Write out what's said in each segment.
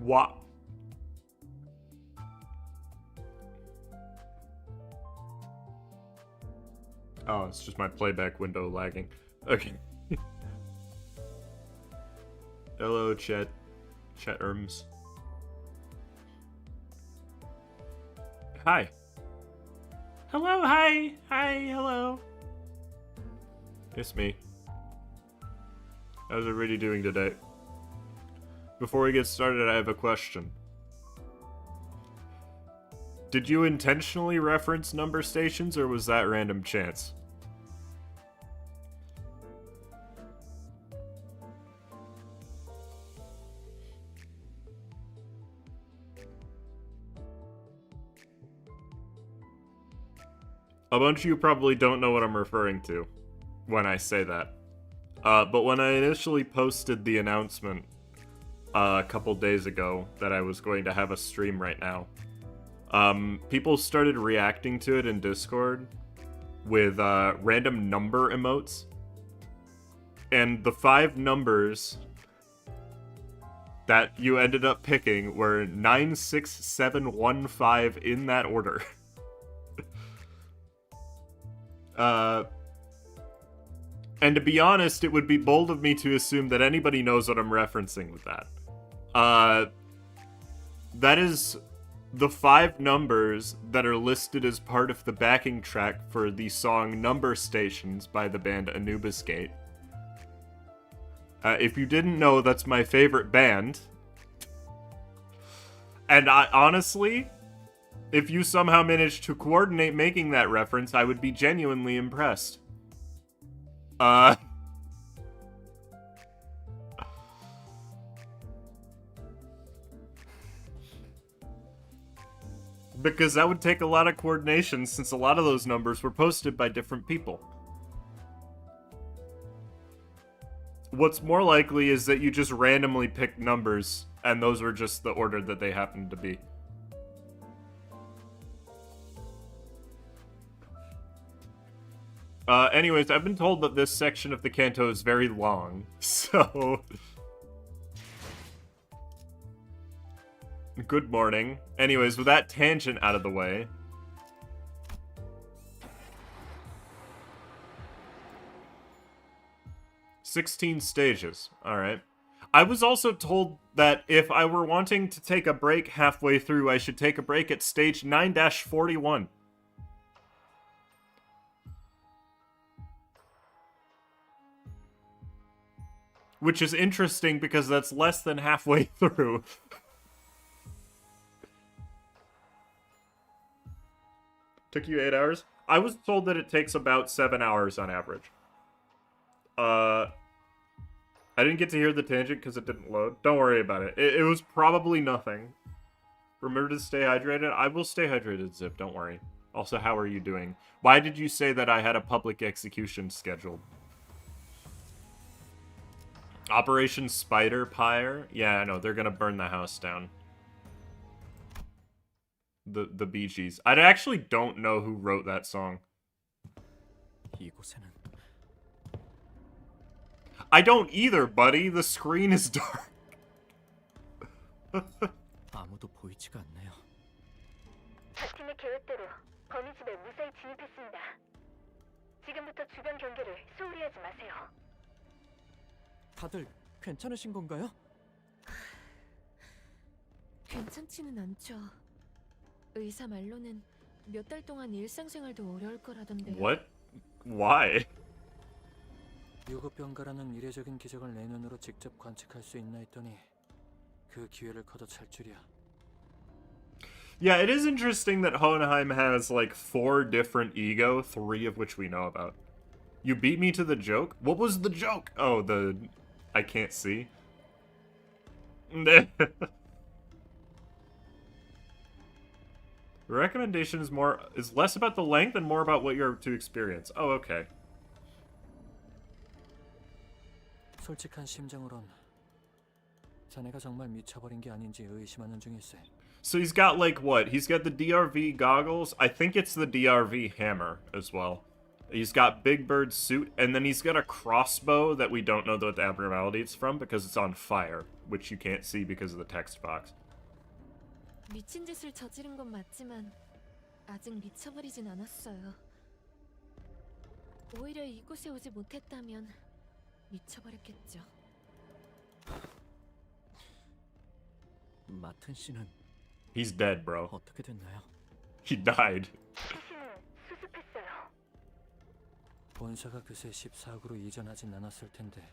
What? Oh, it's just my playback window lagging. Okay. Hello, Chet Erms. Hi. Hello, hi. Hi, hello. It's me. How's everybody doing today? Before we get started, I have a question. Did you intentionally reference number stations, or was that random chance? A bunch of you probably don't know what I'm referring to when I say that. But when I initially posted the announcement a couple days ago that I was going to have a stream right now, people started reacting to it in Discord with random number emotes. And the 5 numbers that you ended up picking were 96715 in that order. And to be honest, it would be bold of me to assume that anybody knows what I'm referencing with that. That is the 5 numbers that are listed as part of the backing track for the song Number Stations by the band Anubis Gate. If you didn't know, that's my favorite band. And honestly, if you somehow managed to coordinate making that reference, I would be genuinely impressed. Because that would take a lot of coordination, since a lot of those numbers were posted by different people. What's more likely is that you just randomly picked numbers, and those were just the order that they happened to be. Anyways, I've been told that this section of the Canto is very long, so... Good morning. Anyways, with that tangent out of the way... 16 stages. Alright. I was also told that if I were wanting to take a break halfway through, I should take a break at stage 9-41. Which is interesting because that's less than halfway through. Took you 8 hours? I was told that it takes about 7 hours on average. I didn't get to hear the tangent because it didn't load. Don't worry about it. It was probably nothing. Remember to stay hydrated? I will stay hydrated, Zip. Don't worry. Also, how are you doing? Why did you say that I had a public execution scheduled? Operation Spider Pyre? Yeah, I know. They're gonna burn the house down. The Bee Gees. I actually don't know who wrote that song. I don't either, buddy. The screen is dark. 아무도 보이지가 않네요. 팀의 계획대로 거미집에 무사히 진입했습니다. 지금부터 주변 경계를 소홀히 하지 마세요. 다들 괜찮으신 건가요? 괜찮지는 않죠. 의사 말로는 몇 달 동안 일상생활도 어려울 거라던데요. What? Why? 유급병가라는 이례적인 기적을 내 눈으로 직접 관측할 수 있나 했더니 그 기회를 거둬찰 줄이야. Yeah, it is interesting that Hohenheim has like 4 different ego, 3 of which we know about. You beat me to the joke? What was the joke? Oh, the... I can't see. The recommendation is less about the length and more about what you're to experience. Oh, okay. 솔직한 심정으론 자네가 정말 미쳐버린 게 아닌지 의심하는 중일세. So he's got like what? He's got the DRV goggles. I think it's the DRV hammer as well. He's got Big Bird's suit, and then he's got a crossbow that we don't know what the abnormality it's from because it's on fire, which you can't see because of the text box. 미친 짓을 저지른 건 맞지만 아직 미쳐버리진 않았어요. 오히려 이곳에 오지 못했다면 미쳐버렸겠죠. 마튼 씨는 He's dead, bro. 어떻게 됐나요? He died. 시신은 수습했어요. 본사가 그새 14억으로 이전하진 않았을 텐데.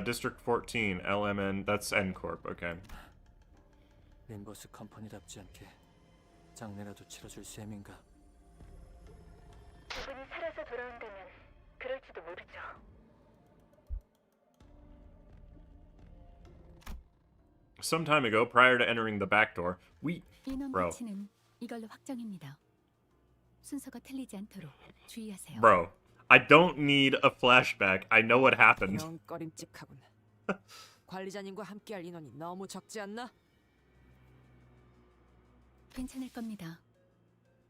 District 14, LMN, that's N-Corp, okay. 림버스 컴퍼니답지 않게 장례라도 치러줄 셈인가? 그분이 살아서 돌아온다면 그럴지도 모르죠. Some time ago, prior to entering the back door, 인원 Bro. 배치는 이걸로 확정입니다. 순서가 틀리지 않도록 주의하세요. Bro, I don't need a flashback. I know what happened. 영 꺼림칙하군. 관리자님과 함께할 인원이 너무 적지 않나? 괜찮을 겁니다.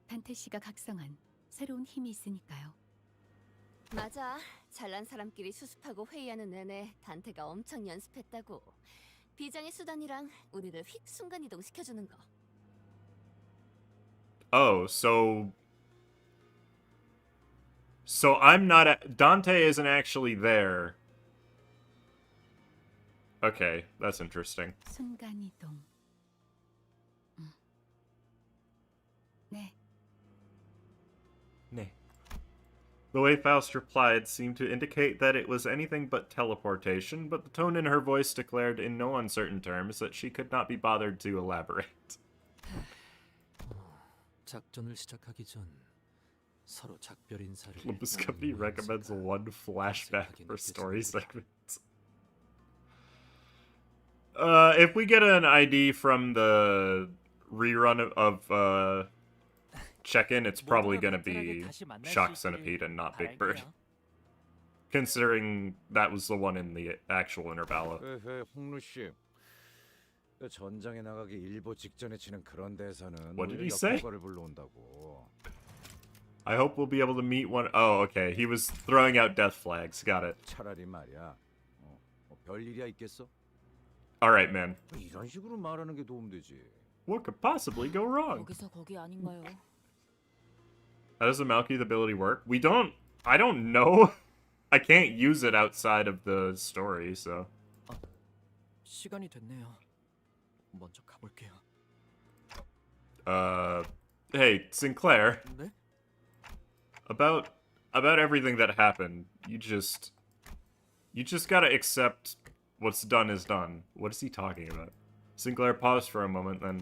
반테 씨가 각성한 새로운 힘이 있으니까요. 맞아. 잘난 사람끼리 수습하고 회의하는 내내 단테가 엄청 연습했다고. 비장의 수단이랑 우리를 휙 순간이동 시켜주는 거. Oh, so I'm not Dante isn't actually there. Okay, that's interesting. 순간이동. 네, 네. The way Faust replied seemed to indicate that it was anything but teleportation, but the tone in her voice declared in no uncertain terms that she could not be bothered to elaborate. 작전을 시작하기 전 서로 작별 인사를. Limbus Company recommends one flashback for story segments. If we get an ID from the rerun of check-in, it's probably gonna be Shock Centipede and not Big Bird. Considering that was the one in the actual intervallo. 홍루 씨, 전장에 나가기 일보 직전에 치는 그런 대사는 What did he say? 역효과를 불러온다고. I hope we'll be able to meet one. Oh, okay. He was throwing out death flags. Got it. 차라리 말이야. 별일이야 있겠어? All right, man. 이런 식으로 말하는 게 도움되지. What could possibly go wrong? 거기서 거기 아닌가요? How does the Malkeith ability work? I don't know. I can't use it outside of the story, so. 시간이 됐네요. 먼저 가볼게요. Hey, Sinclair. 네? About everything that happened, you just gotta accept what's done is done. What is he talking about? Sinclair paused for a moment, then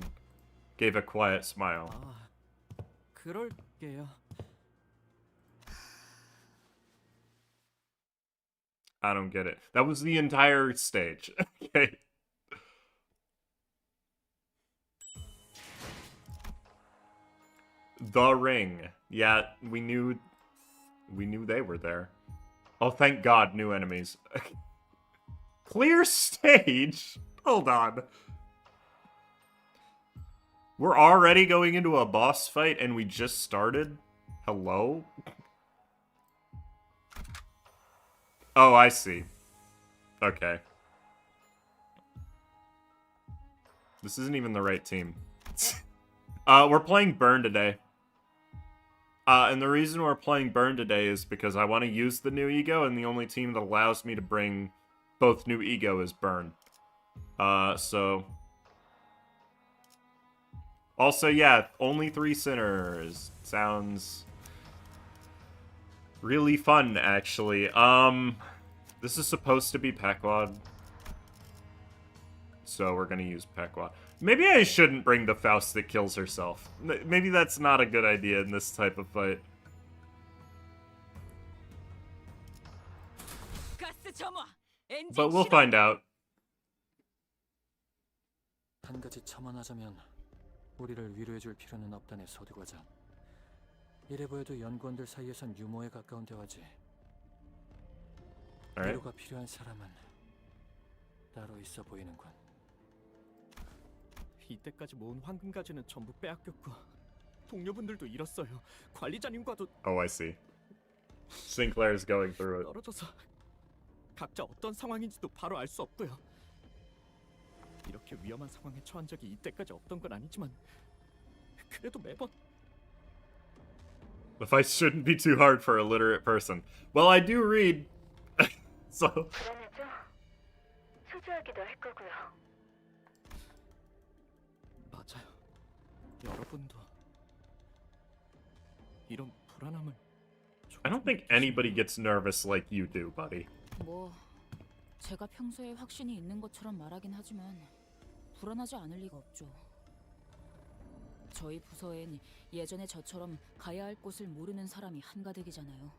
gave a quiet smile. 아, 그럴게요. I don't get it. That was the entire stage. Okay. The ring. Yeah, we knew they were there. Oh, thank God, new enemies. Clear stage? Hold on. We're already going into a boss fight and we just started? Hello? Oh, I see. Okay. This isn't even the right team. We're playing Burn today. And the reason we're playing Burn today is because I want to use the new ego, and the only team that allows me to bring both new ego is Burn. So... Also, yeah, only 3 sinners. Sounds... really fun, actually. This is supposed to be Pequod. So we're gonna use Pequod. Maybe I shouldn't bring the Faust that kills herself. Maybe that's not a good idea in this type of fight. But we'll find out. 한 가지 첨언하자면 우리를 위로해줄 필요는 없다네 서두과장. 이래 보여도 연구원들 사이에선 유머에 가까운 대화지. Alright. 위로가 필요한 사람은 따로 있어 보이는군. 이때까지 모은 황금 가지는 전부 빼앗겼고 동료분들도 잃었어요. 관리자님과도 Oh, I see. Sinclair's going through it. 떨어져서 각자 어떤 상황인지도 바로 알 수 없고요. 이렇게 위험한 상황에 처한 적이 이때까지 없던 건 아니지만 그래도 매번 The fight shouldn't be too hard for a literate person. Well, I do read, so 불안하죠? 초조하기도 할 거고요. 맞아요. 여러분도 이런 불안함을 I don't think anybody gets nervous like you do, buddy. 뭐 제가 평소에 확신이 있는 것처럼 말하긴 하지만 불안하지 않을 리가 없죠. 저희 부서엔 예전에 저처럼 가야 할 곳을 모르는 사람이 한가득이잖아요.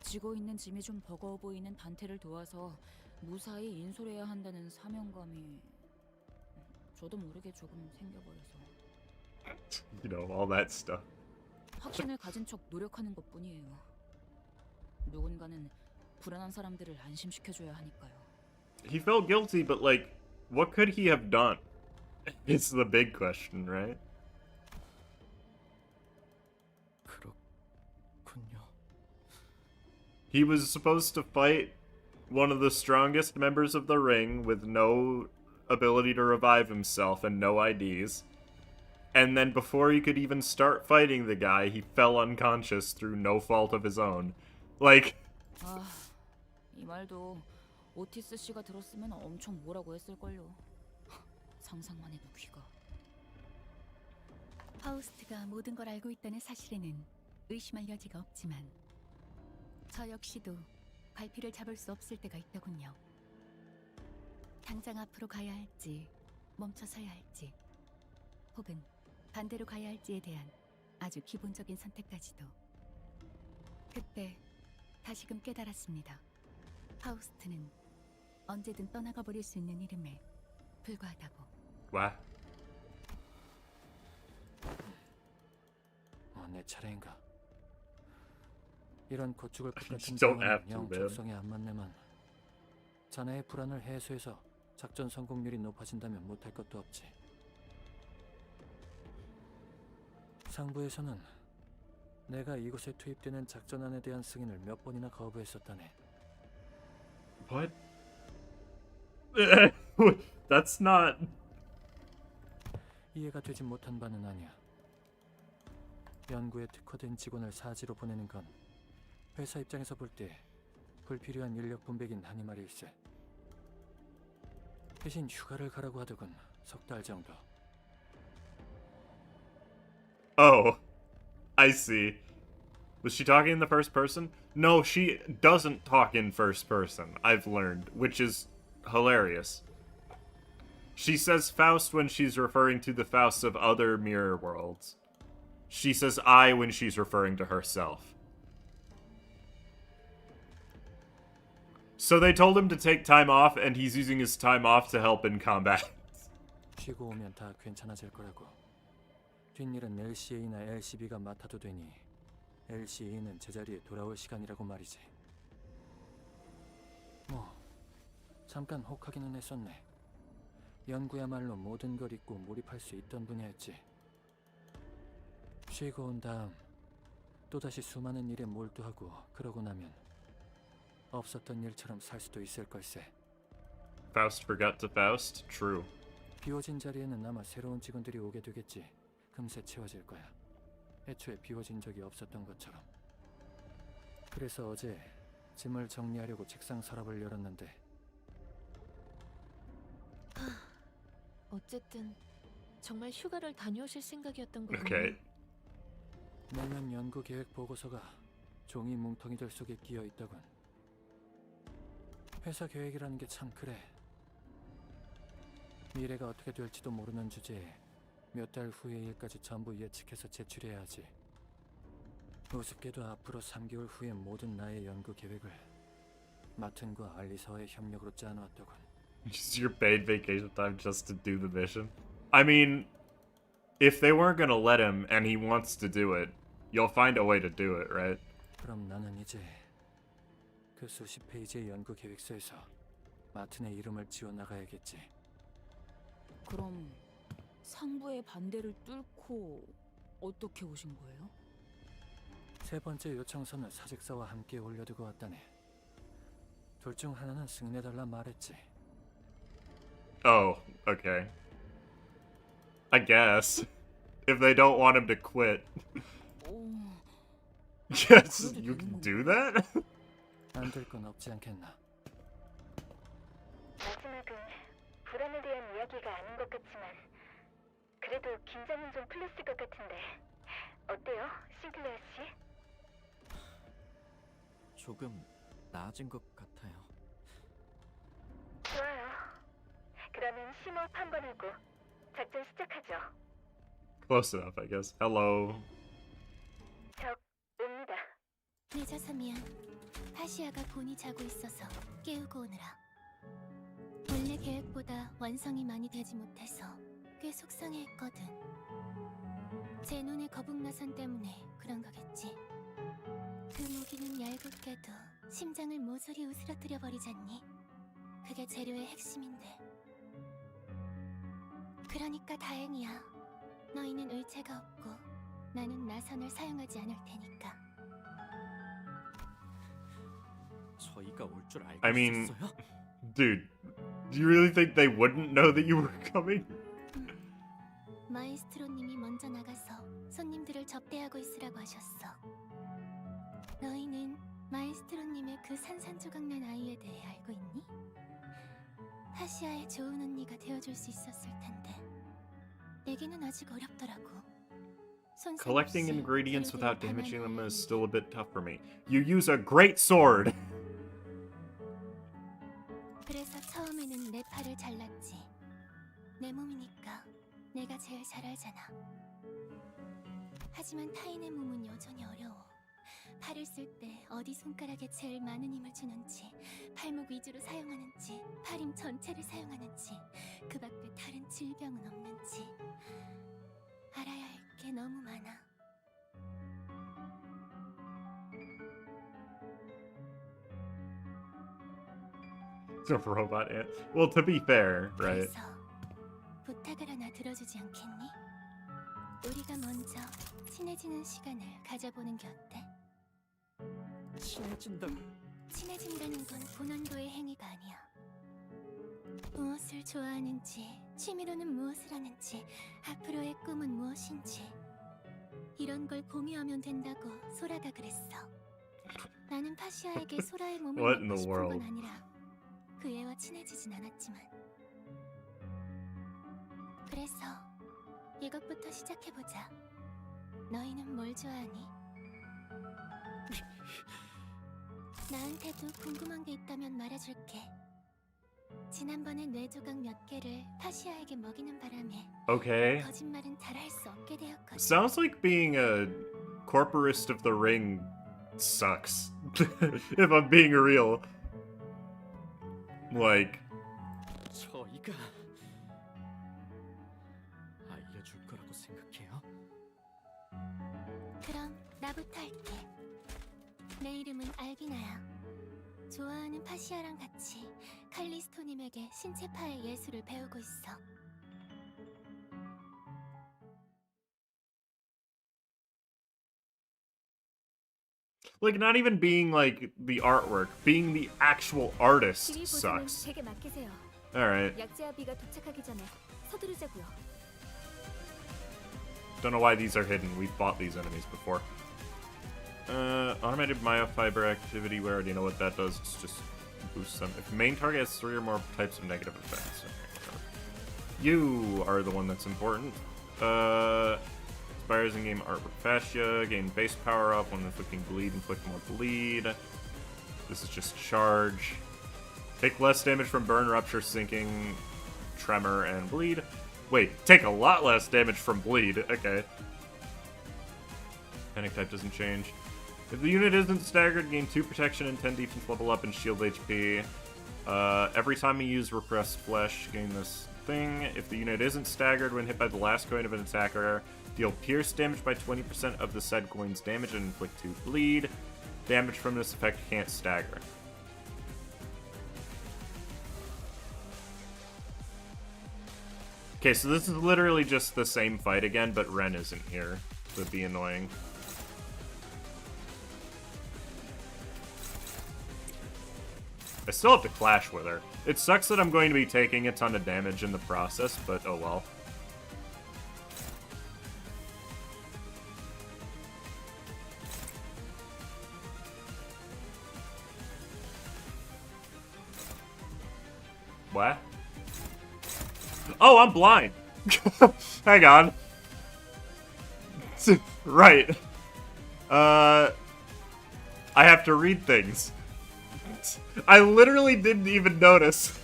지고 있는 짐이 좀 버거워 보이는 단테를 도와서 무사히 인솔해야 한다는 사명감이 저도 모르게 조금 생겨버려서 You know, all that stuff. 확신을 가진 척 노력하는 것뿐이에요. 누군가는 불안한 사람들을 안심시켜줘야 하니까요. He felt guilty, but like, what could he have done? It's the big question, right? 그렇군요. He was supposed to fight one of the strongest members of the ring with no ability to revive himself and no IDs. And then before he could even start fighting the guy, he fell unconscious through no fault of his own. Like, 아, 이 말도 오티스 씨가 들었으면 엄청 뭐라고 했을걸요. 상상만 해도 귀가. 파우스트가 모든 걸 알고 있다는 사실에는 의심할 여지가 없지만 저 역시도 갈피를 잡을 수 없을 때가 있더군요. 당장 앞으로 가야 할지 멈춰서야 할지 혹은 반대로 가야 할지에 대한 아주 기본적인 선택까지도. 그때 다시금 깨달았습니다. 파우스트는 언제든 떠나가 버릴 수 있는 이름에 불과하다고. wow. 내 차례인가? 이런 고축을 같은 Don't have to, 영 man. 적성에 안 맞네만 자네의 불안을 해소해서 작전 성공률이 높아진다면 못할 것도 없지. 상부에서는 내가 이곳에 투입되는 작전안에 대한 승인을 몇 번이나 거부했었다네. What? That's not... 이해가 되지 못한 바는 아니야. 연구에 특화된 직원을 사지로 보내는 건 회사 입장에서 볼 때 불필요한 인력 분배긴 하니 말일세. 대신 휴가를 가라고 하더군. 석 달 정도. Oh, I see. Was she talking in the first person? No, she doesn't talk in first person, I've learned, which is hilarious. She says Faust when she's referring to the Faust of other mirror worlds. She says I when she's referring to herself. So they told him to take time off, and he's using his time off to help in combat. 쉬고 오면 다 괜찮아질 거라고. 뒷일은 LCA나 LCB가 맡아도 되니 LCA는 제자리에 돌아올 시간이라고 말이지. 뭐 잠깐 혹하기는 했었네. 연구야말로 모든 걸 잊고 몰입할 수 있던 분야였지. 쉬고 온 다음 또다시 수많은 일에 몰두하고 그러고 나면 없었던 일처럼 살 수도 있을 걸세. Faust forgot to Faust? True. 비워진 자리에는 아마 새로운 직원들이 오게 되겠지. 금세 채워질 거야. 애초에 비워진 적이 없었던 것처럼. 그래서 어제 짐을 정리하려고 책상 서랍을 열었는데 어쨌든 정말 휴가를 다녀오실 생각이었던 거군요. Okay. 내년 연구 계획 보고서가 종이 뭉텅이들 속에 끼어 있더군. 회사 계획이라는 게 참 그래. 미래가 어떻게 될지도 모르는 주제에 몇 달 후의 일까지 전부 예측해서 제출해야 하지. 우습게도 앞으로 3개월 후의 모든 나의 연구 계획을 마튼과 알리사와의 협력으로 짜놓았더군. Just your paid vacation time just to do the mission. I mean, if they weren't gonna let him and he wants to do it, you'll find a way to do it, right? 그럼 나는 이제 그 수십 페이지의 연구 계획서에서 마튼의 이름을 지워 나가야겠지. 그럼 상부의 반대를 뚫고 어떻게 오신 거예요? 세 번째 요청서는 사직서와 함께 올려두고 왔다네. 둘 중 하나는 승인해달라 말했지. Oh, okay. I guess. If they don't want him to quit. 오, Yes, you can do that? 안 될 건 없지 않겠나. 마지막은 불안에 대한 이야기가 아닌 것 같지만 그래도 긴장은 좀 풀렸을 것 같은데 어때요, 싱클레어 씨? 조금 나아진 것 같아요. 좋아요. 그러면 심호흡 한번 하고 작전 시작하죠. Close enough, I guess. Hello. 적 옵니다. 늦어서 미안. 파시아가 곤히 자고 있어서 깨우고 오느라. 원래 계획보다 완성이 많이 되지 못해서 꽤 속상해했거든. 제 눈에 거북나선 때문에 그런 거겠지. 그 무기는 얄궂게도 심장을 모조리 으스러뜨려 버리잖니. 그게 재료의 핵심인데. 그러니까 다행이야. 너희는 의체가 없고 나는 나선을 사용하지 않을 테니까. 저희가 올 줄 알고 I mean, 있었어요? dude, do you really think they wouldn't know that you were coming? 마에스트로님이 먼저 나가서 손님들을 접대하고 있으라고 하셨어. 너희는 마에스트로님의 그 산산조각난 아이에 대해 알고 있니? 파시아의 좋은 언니가 되어줄 수 있었을 텐데 내게는 아직 어렵더라고. Collecting ingredients without damaging them is still a bit tough for me. You use a great sword! 그래서 처음에는 내 팔을 잘랐지. 내 몸이니까 내가 제일 잘 알잖아. 하지만 타인의 몸은 여전히 어려워. 팔을 쓸 때 어디 손가락에 제일 많은 힘을 주는지, 팔목 위주로 사용하는지, 팔힘 전체를 사용하는지, 그 밖에 다른 질병은 없는지 알아야 할 게 너무 많아. It's a robot ant. Well, to be fair, right? 그래서 부탁을 하나 들어주지 않겠니? 우리가 먼저 친해지는 시간을 가져보는 게 어때? 친해진다는 건 고난도의 행위가 아니야. 무엇을 좋아하는지, 취미로는 무엇을 하는지, 앞으로의 꿈은 무엇인지 이런 걸 공유하면 된다고 소라가 그랬어. 나는 파시아에게 소라의 몸을 What in 먹고 the 싶은 world? 건 아니라 그 애와 친해지진 않았지만. 그래서 이것부터 시작해보자. 너희는 뭘 좋아하니? 나한테도 궁금한 게 있다면 말해줄게. 지난번에 뇌조각 몇 개를 파시아에게 먹이는 바람에 Okay. 거짓말은 잘할 수 없게 되었거든. Sounds like being a corporist of the ring sucks. If I'm being real. Like, 저희가 알려줄 거라고 생각해요? 그럼 나부터 할게. 내 이름은 알비나야. 좋아하는 파시아랑 같이 칼리스토님에게 신체파의 예술을 배우고 있어. like not even being like the artwork, being the actual artist 지휘 보조는 sucks. 제게 맡기세요. Alright. 약제아비가 도착하기 전에 서두르자고요. Don't know why these are hidden. We've fought these enemies before. Automated myofiber activity, we already know what that does. It's just boosts them. If main target has 3 or more types of negative effects. Okay, you are the one that's important. Expires in game art with fascia. Gain base power up when inflicting bleed, inflict more bleed. This is just charge. Take less damage from burn, rupture, sinking, tremor, and bleed. Wait, take a lot less damage from bleed. Okay. Panic type doesn't change. If the unit isn't staggered, gain 2 protection and 10 defense level up and shield HP. Every time you use repressed flesh, gain this thing. If the unit isn't staggered when hit by the last coin of an attacker, deal pierce damage by 20% of the said coin's damage and inflict 2 bleed. Damage from this effect can't stagger. Okay, so this is literally just the same fight again, but Ren isn't here. So it'd be annoying. I still have to clash with her. It sucks that I'm going to be taking a ton of damage in the process, but oh well. What? Oh, I'm blind! Hang on. Right. I have to read things. I literally didn't even notice.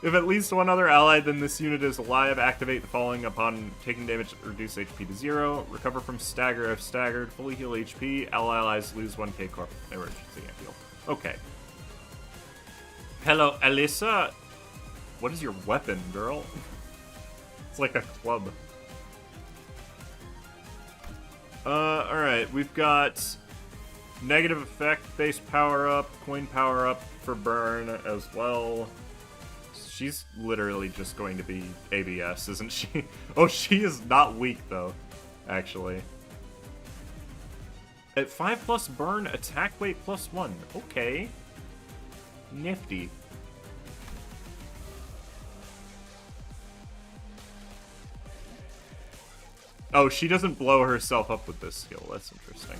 If at least one other ally than this unit is alive, activate the following upon taking damage, reduce HP to 0, recover from stagger if staggered, fully heal HP, allies lose 1k corp emergency heal. Okay. Hello, Alyssa. What is your weapon, girl? It's like a club. Alright, we've got negative effect, base power up, coin power up for burn as well. She's literally just going to be ABS, isn't she? Oh, she is not weak though, actually. At 5+ burn, attack weight +1. Okay. Nifty. Oh, she doesn't blow herself up with this skill. That's interesting.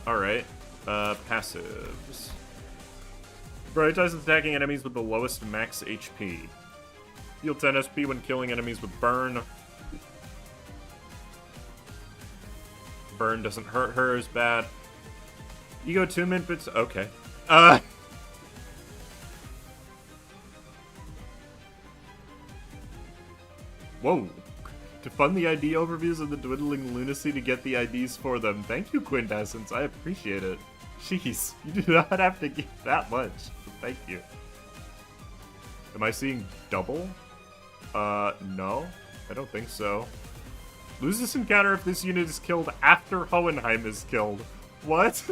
Alright. Passives. Prioritizes attacking enemies with the lowest max HP. Deal 10 SP when killing enemies with burn. Burn doesn't hurt her as bad. Ego attunement bits. Okay. Whoa. To fund the ID overviews of the dwindling lunacy to get the IDs for them. Thank you, Quintessence. I appreciate it. Jeez, you do not have to give that much. Thank you. Am I seeing double? No. I don't think so. Lose this encounter if this unit is killed after Hohenheim is killed. What?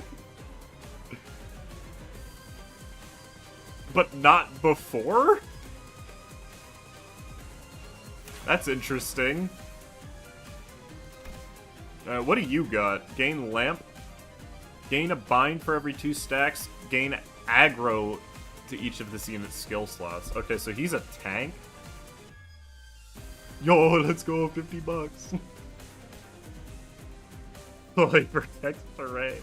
But not before? That's interesting. What do you got? Gain lamp. Gain a bind for every 2 stacks. Gain aggro to each of this unit's skill slots. Okay, so he's a tank. Yo, let's go, $50. Oh, he protects the range.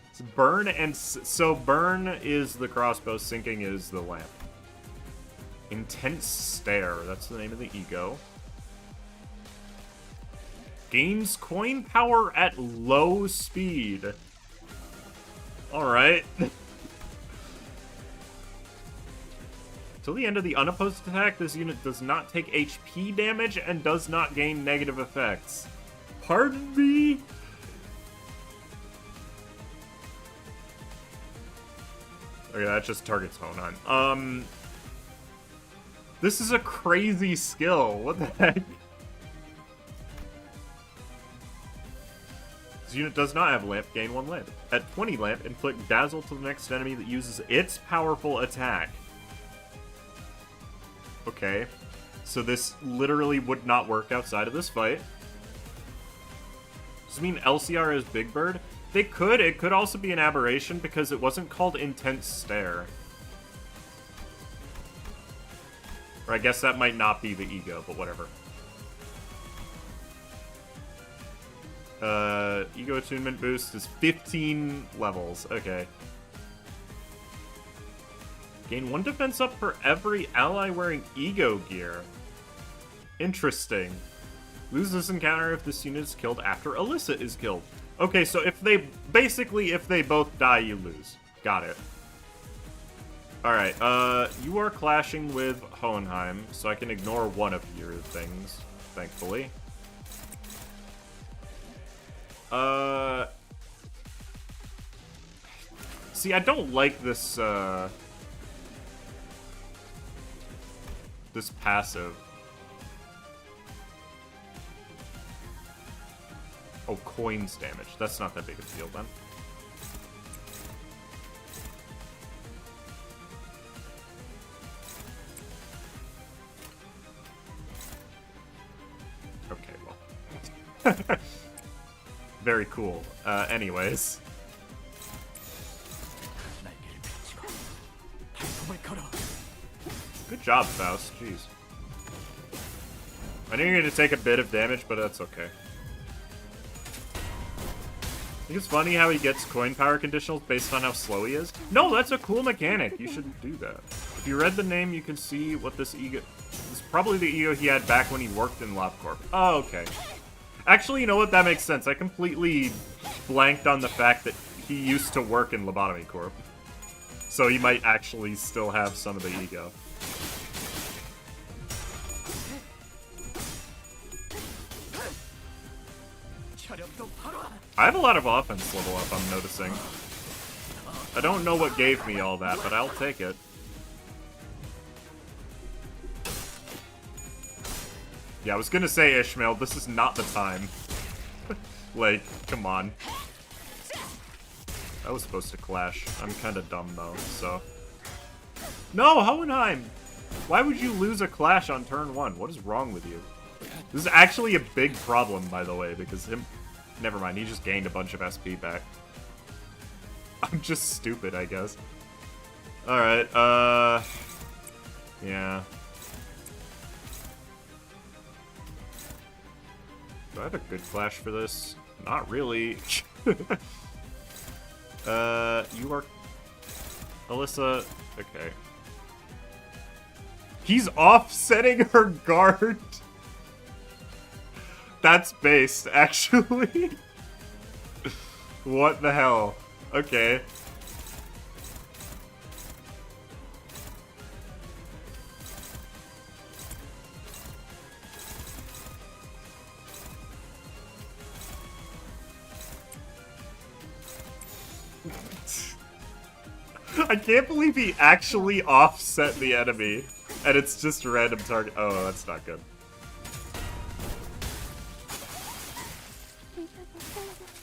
It's burn and... So burn is the crossbow, sinking is the lamp. Intense Stare, that's the name of the ego. Gains coin power at low speed. Alright. Till the end of the unopposed attack, this unit does not take HP damage and does not gain negative effects. Pardon me? Okay, that just targets Hohenheim. This is a crazy skill. What the heck? This unit does not have lamp, gain 1 lamp. At 20 lamp, inflict dazzle to the next enemy that uses its powerful attack. Okay. So this literally would not work outside of this fight. Does it mean LCR is Big Bird? They could. It could also be an aberration because it wasn't called Intense Stare. Or I guess that might not be the ego, but whatever. Ego attunement boost is 15 levels. Okay. Gain 1 defense up for every ally wearing ego gear. Interesting. Lose this encounter if this unit is killed after Alyssa is killed. Okay, so if they... Basically, if they both die, you lose. Got it. Alright, you are clashing with Hohenheim, so I can ignore one of your things, thankfully. See, I don't like this, this passive. Oh, coins damage. That's not that big of a deal, then. Very cool. Anyways. Good job, Faust. Jeez. I knew you were going to take a bit of damage, but that's okay. I think it's funny how he gets coin power conditionals based on how slow he is. No, that's a cool mechanic. You should do that. If you read the name, you can see what this ego... This is probably the ego he had back when he worked in LabCorp. Oh, okay. Actually, you know what? That makes sense. I completely blanked on the fact that he used to work in Lobotomy Corp. So he might actually still have some of the ego. I have a lot of offense level up, I'm noticing. I don't know what gave me all that, but I'll take it. Yeah, I was gonna say, Ishmael, this is not the time. Like, come on. I was supposed to clash. I'm kinda dumb, though, so... No, Hohenheim! Why would you lose a clash on turn 1? What is wrong with you? This is actually a big problem, by the way, because him... Never mind, he just gained a bunch of SP back. I'm just stupid, I guess. Alright, yeah. Do I have a good flash for this? Not really. You are... Alyssa... Okay. He's offsetting her guard! That's based, actually. What the hell? Okay. I can't believe he actually offset the enemy, and it's just a random target. Oh, that's not good.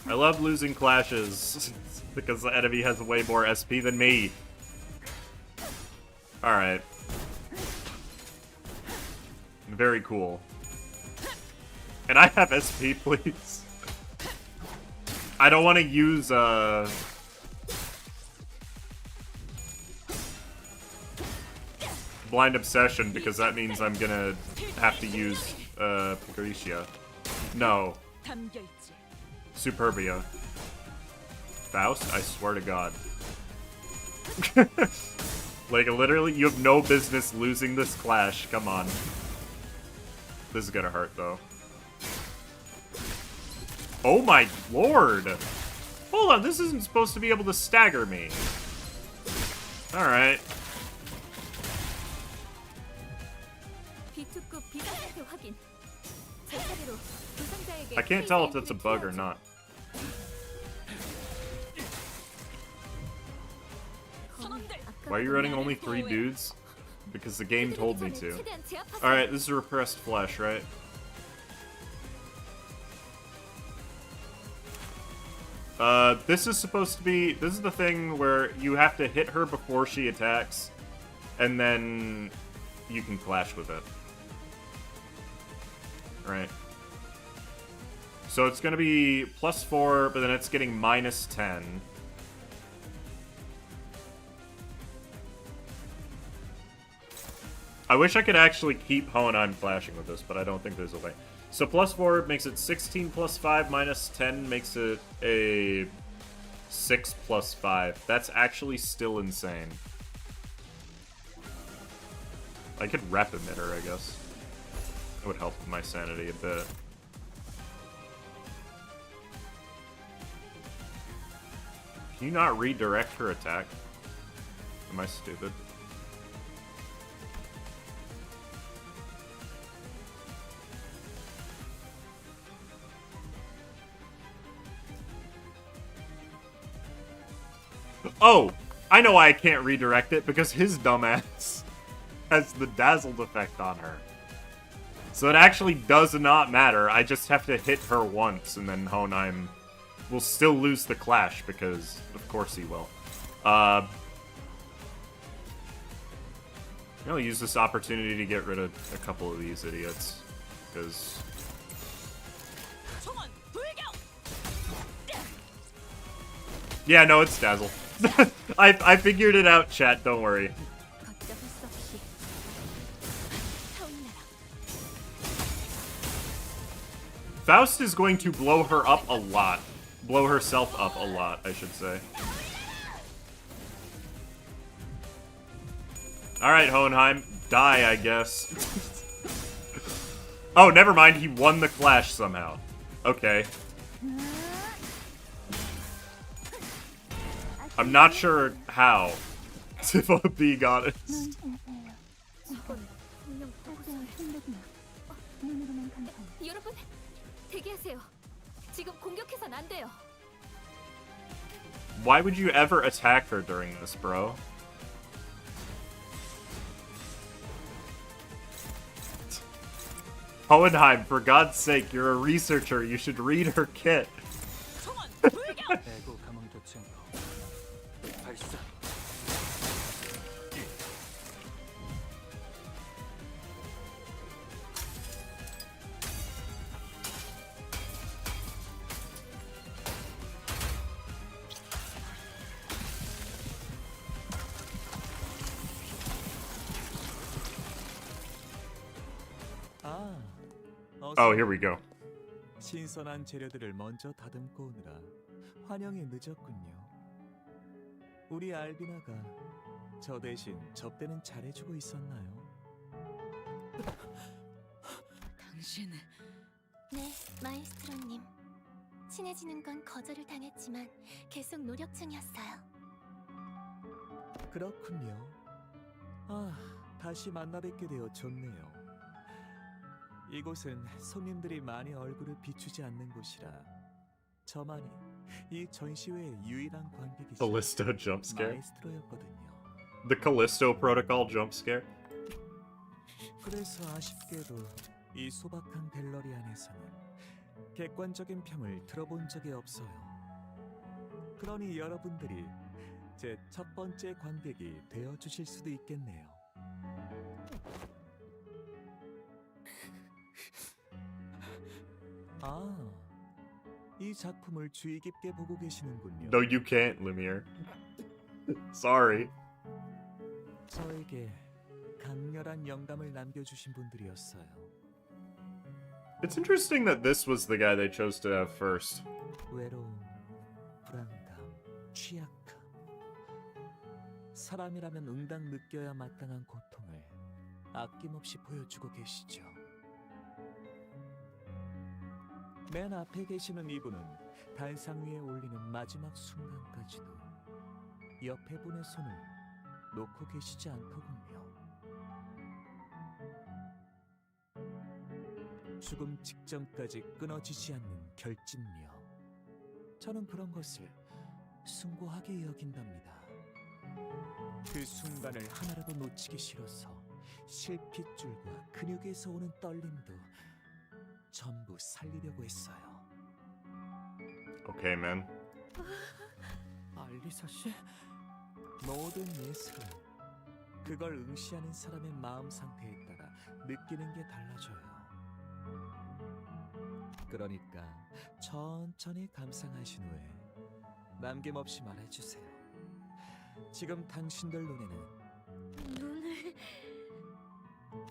I love losing clashes because the enemy has way more SP than me. Alright. Very cool. And I have SP, please. I don't want to use, Blind Obsession because that means I'm gonna have to use, Picaricia. No. Superbia. Faust? I swear to God. Like, literally, you have no business losing this clash. Come on. This is gonna hurt, though. Oh my lord! Hold on, this isn't supposed to be able to stagger me. Alright. I can't tell if that's a bug or not. Why are you running only 3 dudes? Because the game told me to. Alright, this is a repressed flash, right? This is supposed to be... This is the thing where you have to hit her before she attacks, and then you can clash with it. Right. So it's gonna be +4, but then it's getting -10. I wish I could actually keep Hohenheim flashing with this, but I don't think there's a way. So +4 makes it 16 + 5 -10 makes it a 6 + 5. That's actually still insane. I could rep emitter, I guess. That would help my sanity a bit. Can you not redirect her attack? Am I stupid? Oh! I know why I can't redirect it, because his dumbass has the dazzled effect on her. So it actually does not matter, I just have to hit her once, and then Hohenheim will still lose the clash, because of course he will. I'll use this opportunity to get rid of a couple of these idiots, because... Yeah, no, it's Dazzle. I figured it out, chat, don't worry. 걷잡을 수 없이 타올라라. Faust is going to blow her up a lot. Blow herself up a lot, I should say. Alright, Hohenheim. Die, I guess. Oh, never mind, he won the clash somehow. Okay. I'm not sure how, to be honest. 여러분, 대기하세요. 지금 공격해선 안 돼요. Why would you ever attack her during this, bro? Hohenheim, for God's sake, you're a researcher. You should read her kit. 애고 감흥도 증거. 발사. Oh, here we go. 신선한 재료들을 먼저 다듬고 오느라 환영이 늦었군요. 우리 알비나가 저 대신 접대는 잘해주고 있었나요? 당신은 네, 마에스트로님. 친해지는 건 거절을 당했지만 계속 노력 중이었어요. 그렇군요. 다시 만나 뵙게 되어 좋네요. 이곳은 손님들이 많이 얼굴을 비추지 않는 곳이라 저만이 이 전시회의 유일한 관객이시죠. Callisto jump scare. 마에스트로였거든요. The Callisto Protocol jump scare. 그래서 아쉽게도 이 소박한 갤러리 안에서는 객관적인 평을 들어본 적이 없어요. 그러니 여러분들이 제 첫 번째 관객이 되어 주실 수도 있겠네요. 이 작품을 주의 깊게 보고 계시는군요. No, you can't, Lumiere. Sorry. 저에게 강렬한 영감을 남겨주신 분들이었어요. It's interesting that this was the guy they chose to have first. 외로움, 불안감, 취약함. 사람이라면 응당 느껴야 마땅한 고통을 아낌없이 보여주고 계시죠. 맨 앞에 계시는 이분은 단상 위에 올리는 마지막 순간까지도 옆에 분의 손을 놓고 계시지 않더군요. 죽음 직전까지 끊어지지 않는 결집력. 저는 그런 것을 숭고하게 여긴답니다. 그 순간을 하나라도 놓치기 싫어서 실핏줄과 근육에서 오는 떨림도 전부 살리려고 했어요. Okay, man. 알리사 씨, 모든 예술은 그걸 응시하는 사람의 마음 상태에 따라 느끼는 게 달라져요. 그러니까 천천히 감상하신 후에 남김없이 말해주세요. 지금 당신들 눈에는 눈을...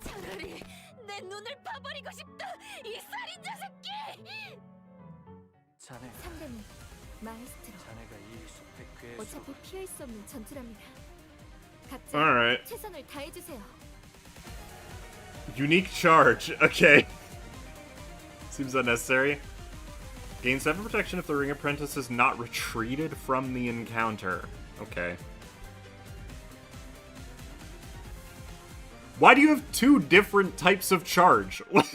차라리 내 눈을 파버리고 싶다! 이 살인자 새끼! 자네, 상대는 마에스트로. 자네가 이 숲의 괴수. 어차피 피할 수 없는 전투랍니다. 각자 Alright. 최선을 다해주세요. Unique charge. Okay. Seems unnecessary. Gain 7 protection if the ring apprentice is not retreated from the encounter. Okay. Why do you have 2 different types of charge? What?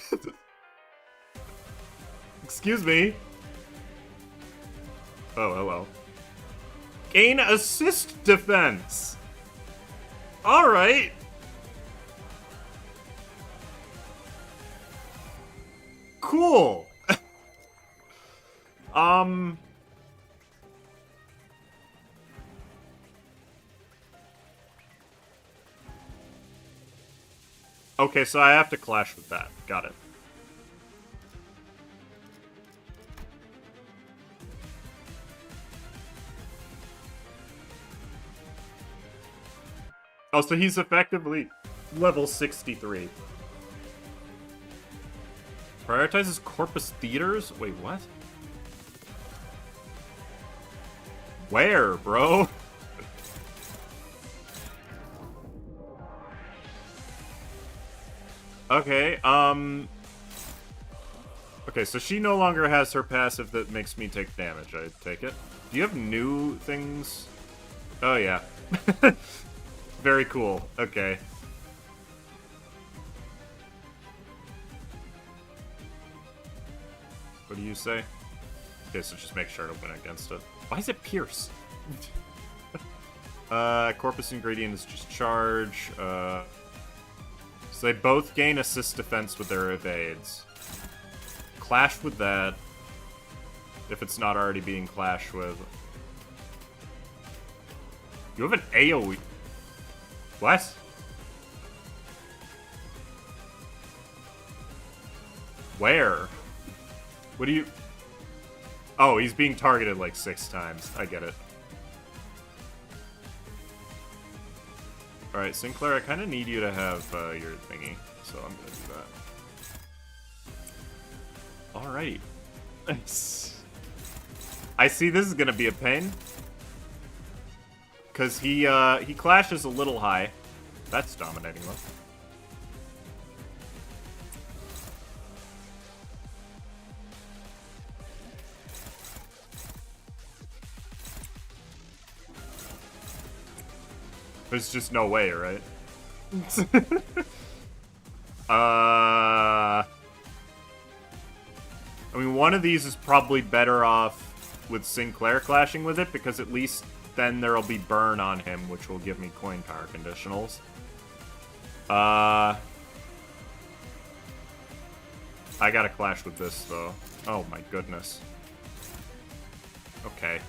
Excuse me. Oh, hello. Gain assist defense. Alright. Cool. Okay, so I have to clash with that. Got it. Oh, so he's effectively level 63. Prioritizes Corpus Theaters? Wait, what? Where, bro? Okay, okay, so she no longer has her passive that makes me take damage, I take it. Do you have new things? Oh, yeah. Very cool. Okay. What do you say? Okay, so just make sure to win against it. Why is it Pierce? Corpus ingredient is just charge. So they both gain assist defense with their evades. Clash with that. If it's not already being clashed with. You have an AoE. What? Where? What do you... Oh, he's being targeted like 6 times. I get it. Alright, Sinclair, I kind of need you to have your thingy, so I'm gonna do that. Alright. I see this is gonna be a pain. Because he clashes a little high. That's dominating though. There's just no way, right? I mean, one of these is probably better off with Sinclair clashing with it, because at least then there'll be burn on him, which will give me coin power conditionals. I gotta clash with this, though. Oh my goodness. Okay.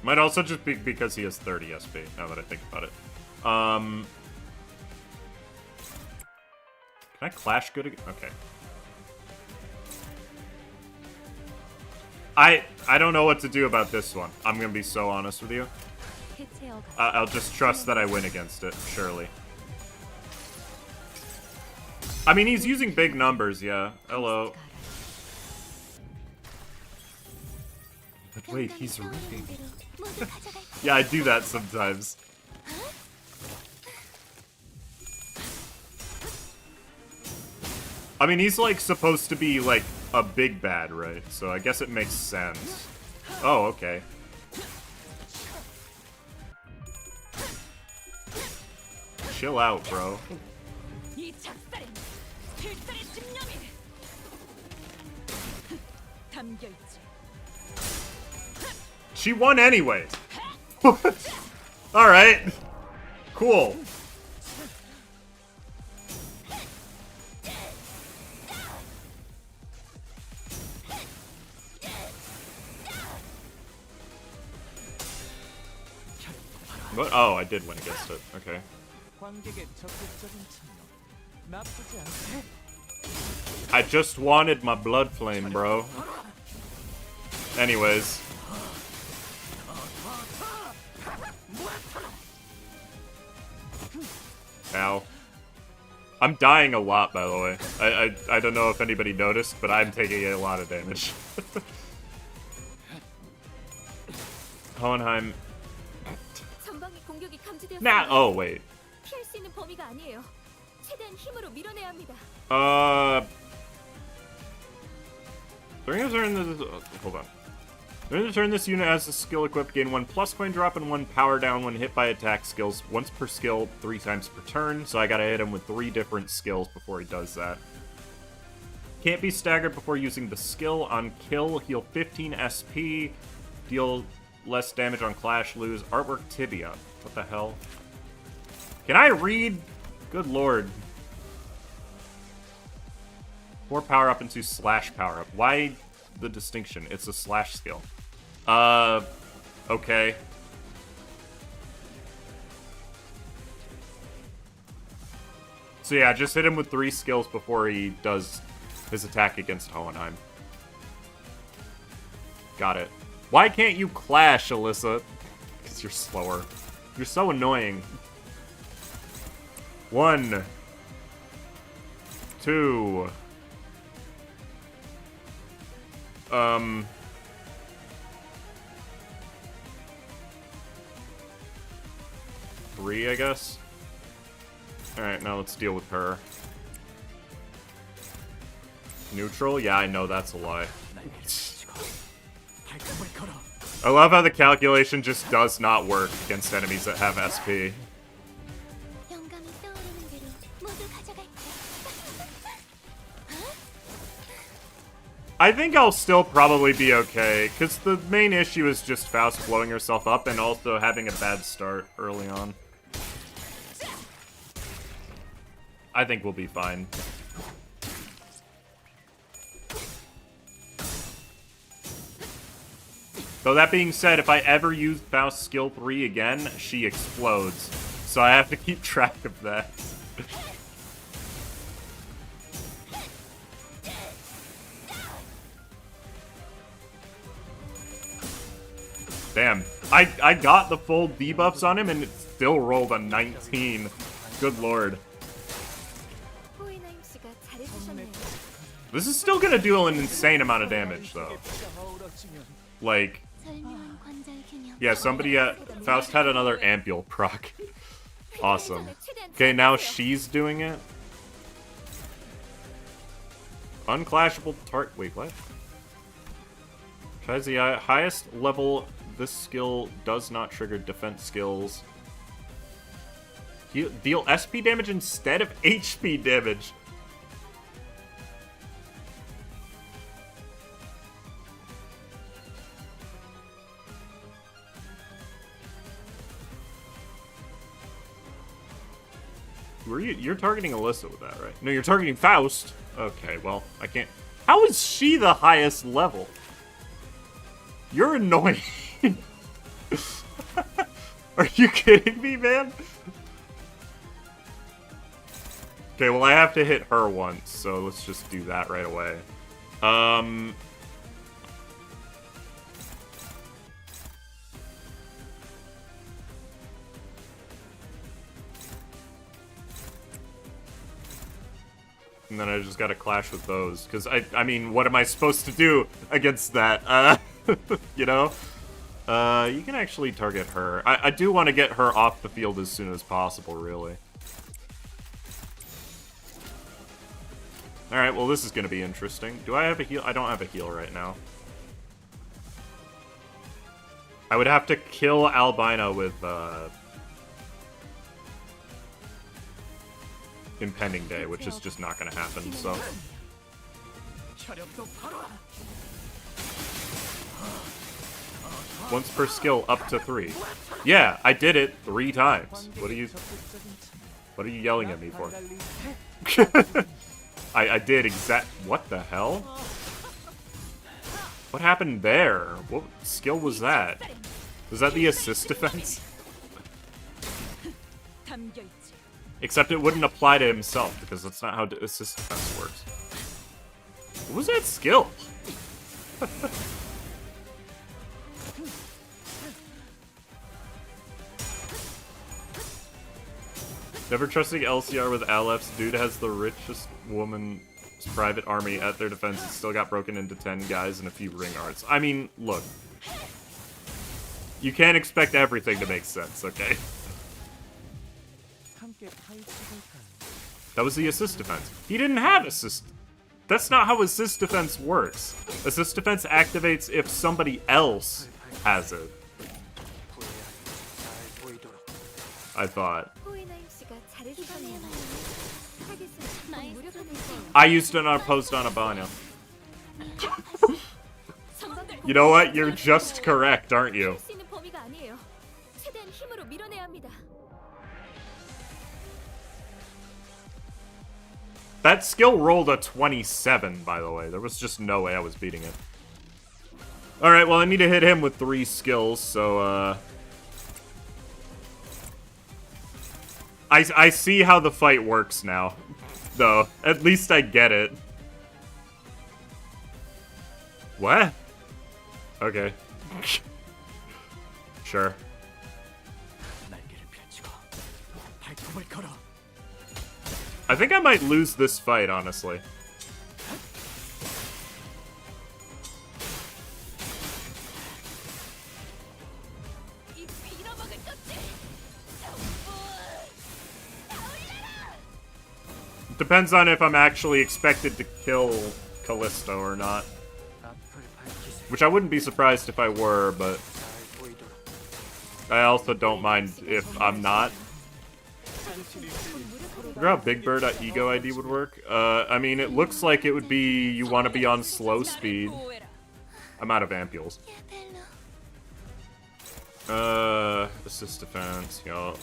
Might also just be because he has 30 SP, now that I think about it. Can I clash good again? Okay. I don't know what to do about this one. I'm gonna be so honest with you. I'll just trust that I win against it, surely. I mean, he's using big numbers, yeah. Hello. But wait, he's reading. Yeah, I do that sometimes. I mean, he's, like, supposed to be, like, a big bad, right? So I guess it makes sense. Oh, okay. Chill out, bro. She won anyway. Alright. Cool. What? Oh, I did win against it. Okay. I just wanted my blood flame, bro. Anyways. Ow. I'm dying a lot, by the way. I don't know if anybody noticed, but I'm taking a lot of damage. Hohenheim. Nah. Oh wait. During a turn, hold on. During the turn, this unit has a skill equipped, gain 1 plus coin drop and 1 power down when hit by attack skills once per skill, 3 times per turn. So I gotta hit him with 3 different skills before he does that. Can't be staggered before using the skill. On kill, heal 15 SP, deal less damage on clash, lose artwork tibia. What the hell? Can I read? Good lord. 4 power up into slash power up. Why the distinction? It's a slash skill. Okay. So yeah, just hit him with 3 skills before he does His attack against Hohenheim. Got it. Why can't you clash, Alyssa? Because you're slower. You're so annoying. 1, 2. 3, I guess. Alright, now let's deal with her. Neutral? Yeah, I know that's a lie. I love how the calculation just does not work against enemies that have SP. 영감이 떠오르는 대로 모두 가져갈게. I think I'll still probably be okay, because the main issue is just Faust blowing herself up and also having a bad start early on. I think we'll be fine. Though that being said, if I ever use Faust skill 3 again, she explodes. So I have to keep track of that. Damn. I got the full debuffs on him and it still rolled a 19. Good lord. This is still gonna do an insane amount of damage, though. Like... Yeah, somebody Faust had another Ampule proc. Awesome. Okay, now she's doing it. Unclashable wait, what? Tries the highest level. This skill does not trigger defense skills. Deal SP damage instead of HP damage. You're targeting Alyssa with that, right? No, you're targeting Faust. Okay, well, I can't... How is she the highest level? You're annoying. Are you kidding me, man? Okay, well, I have to hit her once, so let's just do that right away. And then I just gotta clash with those, because I mean, what am I supposed to do against that? You know? You can actually target her. I do want to get her off the field as soon as possible, really. Alright, well this is gonna be interesting. Do I have a heal? I don't have a heal right now. I would have to kill Albino with, Impending Day, which is just not gonna happen, so... Once per skill, up to 3. Yeah, I did it 3 times. What are you yelling at me for? I did what the hell? What happened there? What skill was that? Was that the assist defense? Except it wouldn't apply to himself, because that's not how assist defense works. What was that skill? Never trusting LCR with Aleph. Dude has the richest woman's private army at their defense and still got broken into 10 guys and a few ring arts. I mean, look. You can't expect everything to make sense, okay? That was the assist defense. He didn't have assist. That's not how assist defense works. Assist defense activates if somebody else has it. I thought. I used an unopposed on a Banya. You know what? You're just correct, aren't you? That skill rolled a 27, by the way. There was just no way I was beating it. Alright, well, I need to hit him with 3 skills, so, I see how the fight works now, though. At least I get it. What? Okay. Sure. 날개를 펼치고 발톱을 걸어. I think I might lose this fight, honestly. Depends on if I'm actually expected to kill Callisto or not. Which I wouldn't be surprised if I were, but I also don't mind if I'm not. I wonder how Big Bird Ego ID would work. I mean, it looks like it would be you want to be on slow speed. I'm out of ampules. Assist defense, y'all.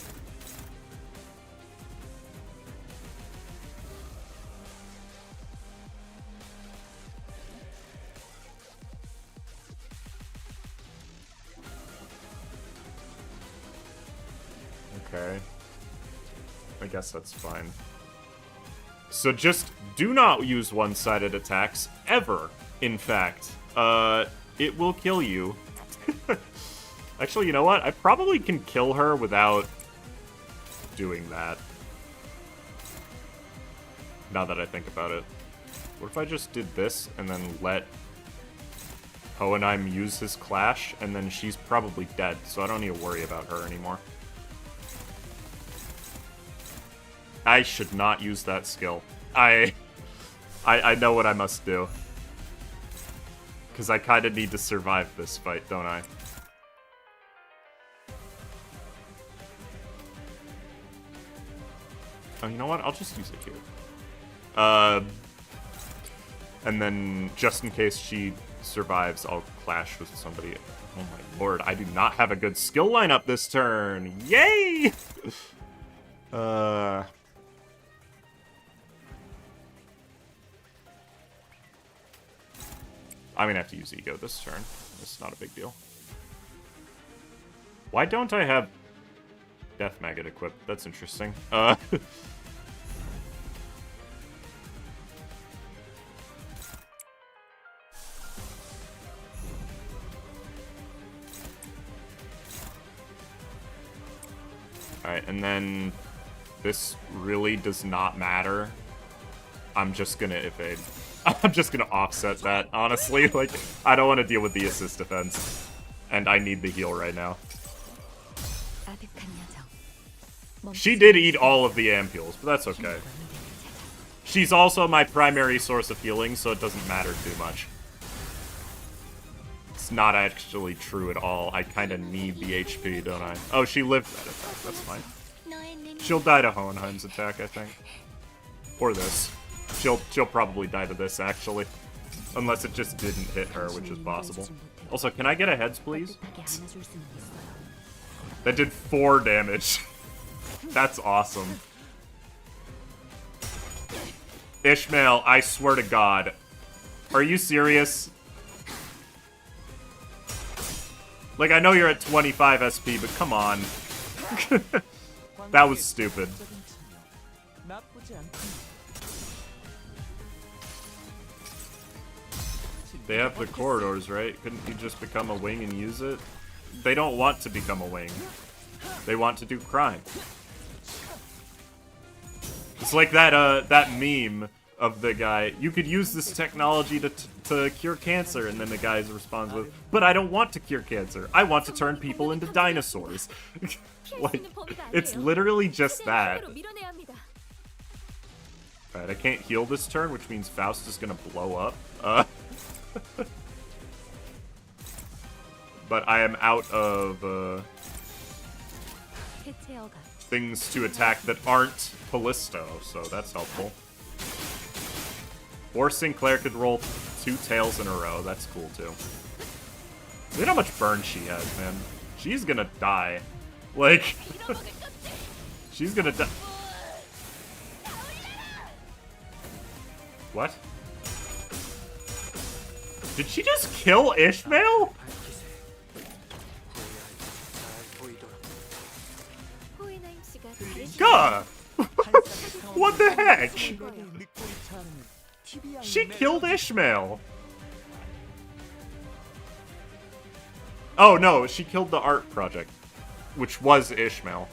Okay. I guess that's fine. So just do not use one-sided attacks, ever, in fact. It will kill you. Actually, you know what? I probably can kill her without doing that. Now that I think about it. What if I just did this and then let Hohenheim use his Clash, and then she's probably dead, so I don't need to worry about her anymore. I should not use that skill. I know what I must do. Because I kind of need to survive this fight, don't I? Oh, you know what? I'll just use it here. And then, just in case she survives, I'll clash with somebody. Oh my lord, I do not have a good skill lineup this turn! Yay! I'm gonna have to use Ego this turn. It's not a big deal. Why don't I have Death Maggot equipped? That's interesting. Alright, and then this really does not matter. I'm just gonna evade. I'm just gonna offset that, honestly. Like, I don't want to deal with the assist defense. And I need the heal right now. She did eat all of the ampules, but that's okay. She's also my primary source of healing, so it doesn't matter too much. It's not actually true at all. I kind of need the HP, don't I? Oh, she lived that attack. That's fine. She'll die to Hohenheim's attack, I think. Or this. She'll probably die to this, actually. Unless it just didn't hit her, which is possible. Also, can I get a heads, please? That did 4 damage. That's awesome. Ishmael, I swear to God. Are you serious? Like, I know you're at 25 SP, but come on. That was stupid. They have the corridors, right? Couldn't you just become a wing and use it? They don't want to become a wing. They want to do crime. It's like that meme of the guy, you could use this technology to cure cancer, and then the guy responds with, but I don't want to cure cancer. I want to turn people into dinosaurs. Like, it's literally just that. Alright, I can't heal this turn, which means Faust is gonna blow up. But I am out of things to attack that aren't Callisto, so that's helpful. Or Sinclair could roll 2 tails in a row, that's cool too. Look at how much burn she has, man. She's gonna die. Like, she's gonna die. What? Did she just kill Ishmael? Gah! What the heck? She killed Ishmael. Oh, no, she killed the art project, which was Ishmael.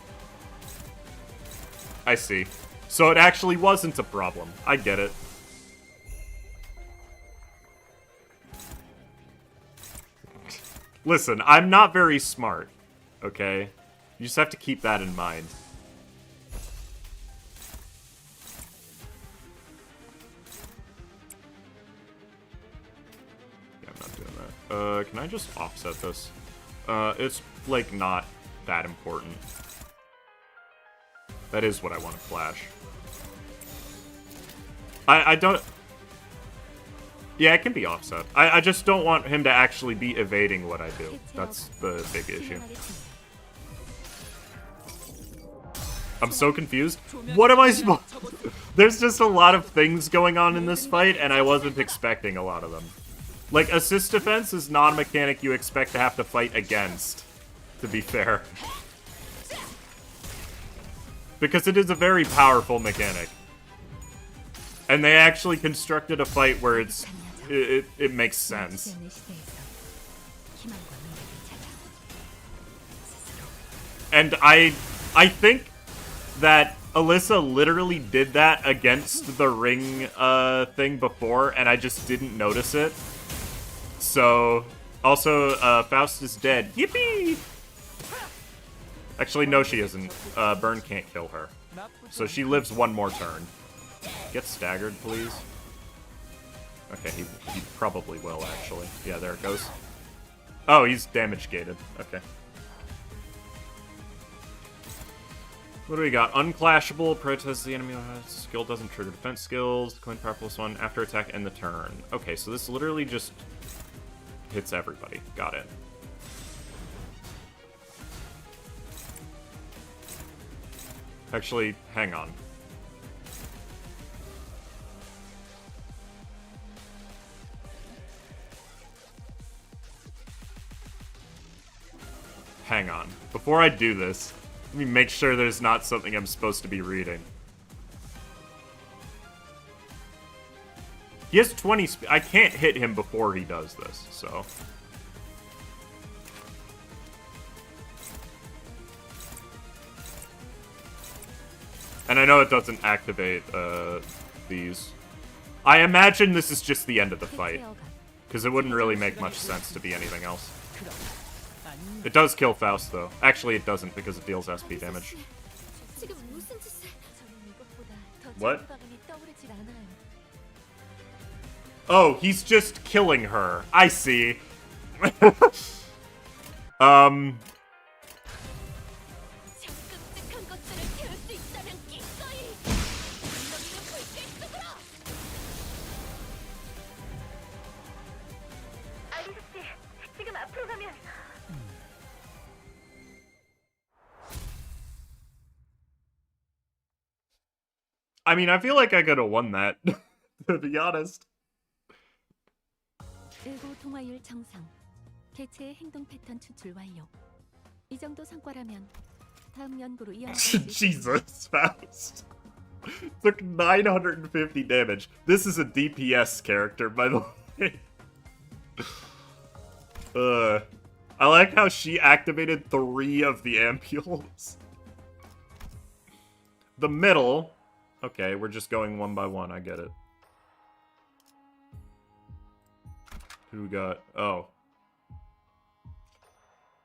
I see. So it actually wasn't a problem. I get it. Listen, I'm not very smart, okay? You just have to keep that in mind. Yeah, I'm not doing that. Can I just offset this? It's, like, not that important. That is what I want to flash. I don't... Yeah, it can be offset. I just don't want him to actually be evading what I do. That's the big issue. I'm so confused. What am I supposed... There's just a lot of things going on in this fight, and I wasn't expecting a lot of them. Like, assist defense is not a mechanic you expect to have to fight against, to be fair. Because it is a very powerful mechanic. And they actually constructed a fight where it makes sense. And I think that Alyssa literally did that against the ring thing before, and I just didn't notice it. So, also, Faust is dead. Yippee! Actually, no, she isn't. Burn can't kill her. So she lives one more turn. Get staggered, please. Okay, he probably will, actually. Yeah, there it goes. Oh, he's damage gated. Okay. What do we got? Unclashable, protest the enemy skill doesn't trigger defense skills. Coin power +1 after attack end the turn. Okay, so this literally just hits everybody. Got it. Actually, hang on. Hang on. Before I do this, let me make sure there's not something I'm supposed to be reading. He has 20 I can't hit him before he does this, so... And I know it doesn't activate, these. I imagine this is just the end of the fight. Because it wouldn't really make much sense to be anything else. It does kill Faust, though. Actually, it doesn't, because it deals SP damage. What? Oh, he's just killing her. I see. I mean, I feel like I could have won that, to be honest. 일고 통화율 정상. 개체의 행동 패턴 추출 완료. 이 정도 성과라면 다음 연구로 이어갈 수 있습니다. Jesus, Faust. Took 950 damage. This is a DPS character, by the way. I like how she activated 3 of the ampules. The middle... Okay, we're just going one by one, I get it. Who got... Oh.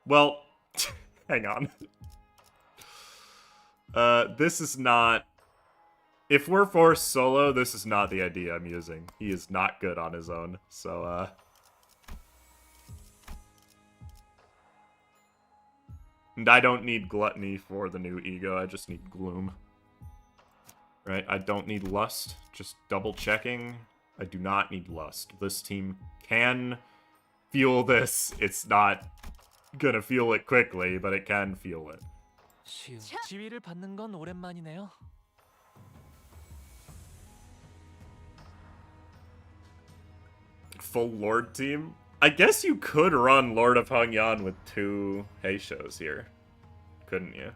Well, hang on. This is not... If we're forced solo, this is not the idea I'm using. He is not good on his own, so, And I don't need Gluttony for the new ego, I just need Gloom. Right, I don't need Lust, just double checking. I do not need Lust. This team can feel this. It's not gonna feel it quickly, but it can feel it. 지위를 받는 건 오랜만이네요. Full Lord team? I guess you could run Lord of Hongyan with 2 Heishos here. Couldn't you?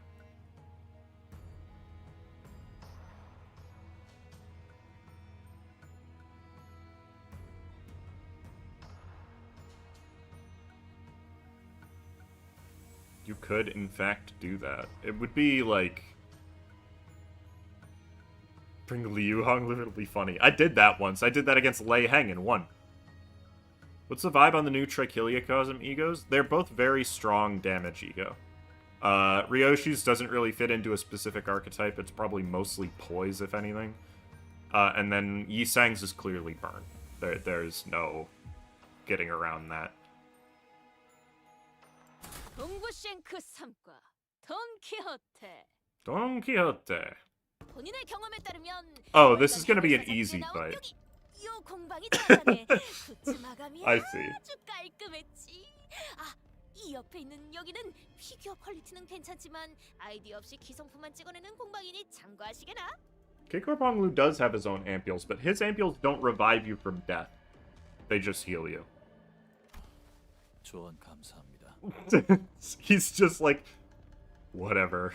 You could, in fact, do that. It would be like bring Liu Hong. It'll be funny. I did that once. I did that against Lei Heng and won. What's the vibe on the new Trichiliacosm egos? They're both very strong damage ego. Rioshu's doesn't really fit into a specific archetype. It's probably mostly poise, if anything. And then Yi Sang's is clearly burn. There's no getting around that. 동부쉔크 3과 돈키호테. Don Quixote. 본인의 경험에 따르면 Oh, this is gonna be an easy fight. 요 공방이 잘하네. 굿즈 마감이 I see. 아주 깔끔했지. 아, 이 옆에 있는 여기는 피규어 퀄리티는 괜찮지만 아이디어 없이 기성품만 찍어내는 공방이니 참고하시게나. Keiko Ponglu does have his own ampules, but his ampules don't revive you from death. They just heal you. 조언 감사합니다. He's just like, whatever.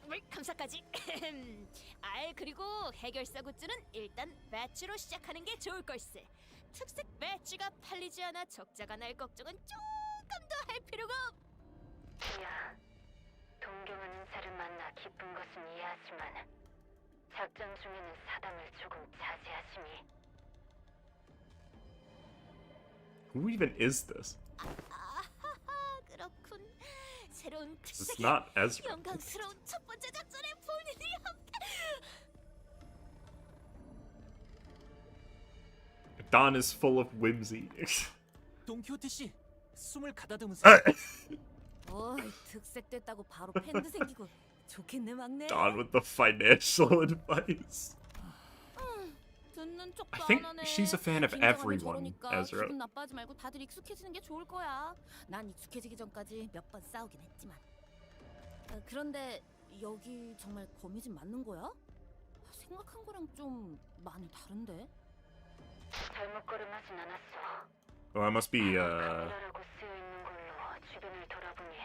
뭘 감사까지. 그리고 해결사 굿즈는 일단 배지로 시작하는 게 좋을 걸세. 특색 배지가 팔리지 않아 적자가 날 걱정은 조금 더 할 필요가 없. 야, 동경하는 자를 만나 기쁜 것은 이해하지만 작전 중에는 사담을 조금 자제하시니. Who even is this? 아하하, 그렇군. 새로운 It's 특색. not Ezra. 영광스러운 첫 번째 작전에 본인이 함께. Don is full of whimsy. 동키호테 씨, 숨을 가다듬으세요. 특색 됐다고 바로 팬도 생기고 좋겠네 막내. Don with the financial advice. 듣는 척도 I think 안 하네. she's a fan of 긴장하면 everyone, 저러니까 Ezra. 기분 나빠하지 말고 다들 익숙해지는 게 좋을 거야. 난 익숙해지기 전까지 몇 번 싸우긴 했지만. 그런데 여기 정말 거미집 맞는 거야? 생각한 거랑 좀 많이 다른데? 잘못 걸음하진 않았어. Well, that must be, 카메라라고 쓰여 있는 걸로 주변을 돌아보니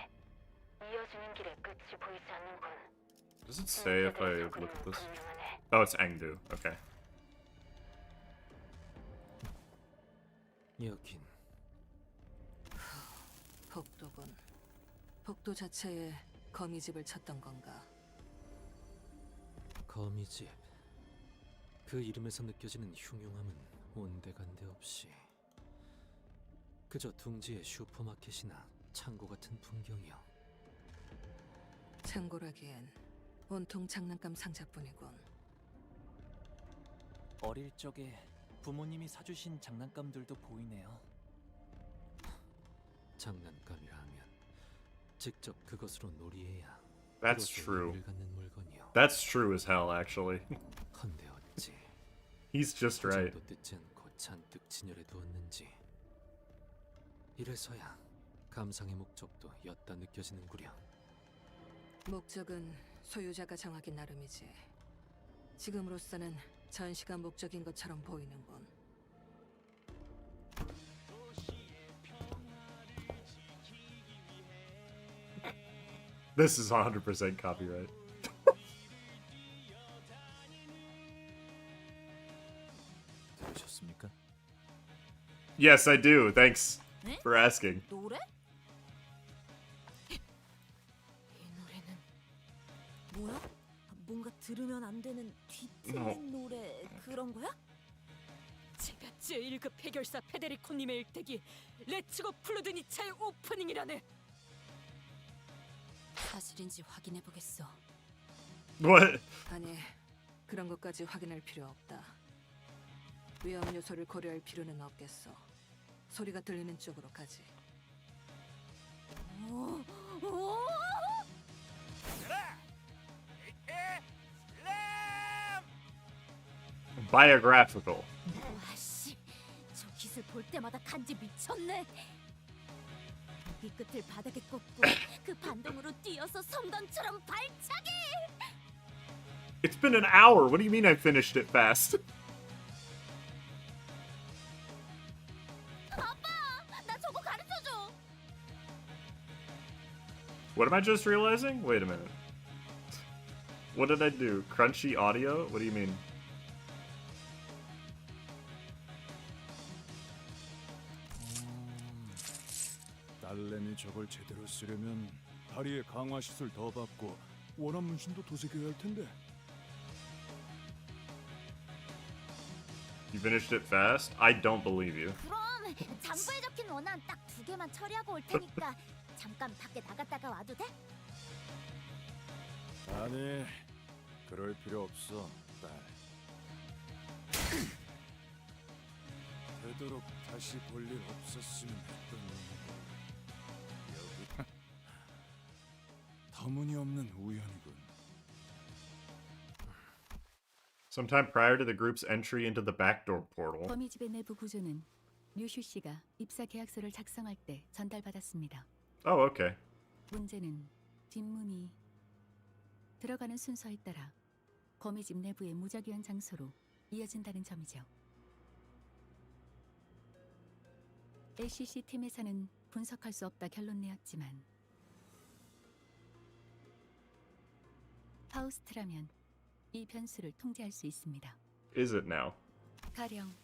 이어지는 길에 끝이 보이지 않는군. Does it say if I look at this? 분명하네. Oh, it's Engdu. Okay. 여긴 복도군. 복도 자체에 거미집을 찾던 건가? 거미집. 그 이름에서 느껴지는 흉흉함은 온데간데 없이 그저 둥지의 슈퍼마켓이나 창고 같은 풍경이요. 창고라기엔 온통 장난감 상자뿐이군. 어릴 적에 부모님이 사주신 장난감들도 보이네요. 장난감이라 하면 직접 그것으로 놀이해야 That's 비로소 true. 의미를 갖는 물건이요. That's true as hell, actually. 헌데 어찌 He's just right. 도 뜯지 않고 잔뜩 진열해 두었는지. 이래서야 감상의 목적도 엿다 느껴지는구려. 목적은 소유자가 정하기 나름이지. 지금으로서는 전시가 목적인 것처럼 보이는군. This is 100% copyright. 들으셨습니까? Yes, I do. Thanks 네? for asking. 노래? 이 노래는 뭐야? 뭔가 들으면 안 되는 뒤틀린 노래 그런 거야? 제가 제1급 해결사 페데리코님의 일대기 레츠고 플루드니차의 오프닝이라네. 사실인지 확인해 보겠어. What? 아니, 그런 것까지 확인할 필요 없다. 위험 요소를 고려할 필요는 없겠어. 소리가 들리는 쪽으로 가지. Biographical. 와씨, 저 기술 볼 때마다 간지 미쳤네. 이 끝을 바닥에 꽂고 그 반동으로 뛰어서 섬광처럼 발차기. It's been an hour. What do you mean I finished it fast? 아빠, 나 저거 가르쳐줘. What am I just realizing? Wait a minute. What did I do? Crunchy audio? What do you mean? 딸내미 저걸 제대로 쓰려면 다리에 강화 시술 더 받고 원한 문신도 도색해야 할 텐데. You finished it fast? I don't believe you. 그럼 장부에 적힌 원안 딱 2개만 처리하고 올 테니까 잠깐 밖에 나갔다가 와도 돼? 아니, 그럴 필요 없어, 딸. 되도록 다시 볼 일 없었으면 했던 놈이고 여기 터무니없는 우연이군. Sometime prior to the group's entry into the backdoor portal. 거미집의 내부 구조는 류슈 씨가 입사 계약서를 작성할 때 전달받았습니다. Oh, okay. 문제는 뒷문이 들어가는 순서에 따라 거미집 내부의 무작위한 장소로 이어진다는 점이죠. LCC 팀에서는 분석할 수 없다 결론 내었지만 파우스트라면 이 변수를 통제할 수 있습니다. Is it now? 가령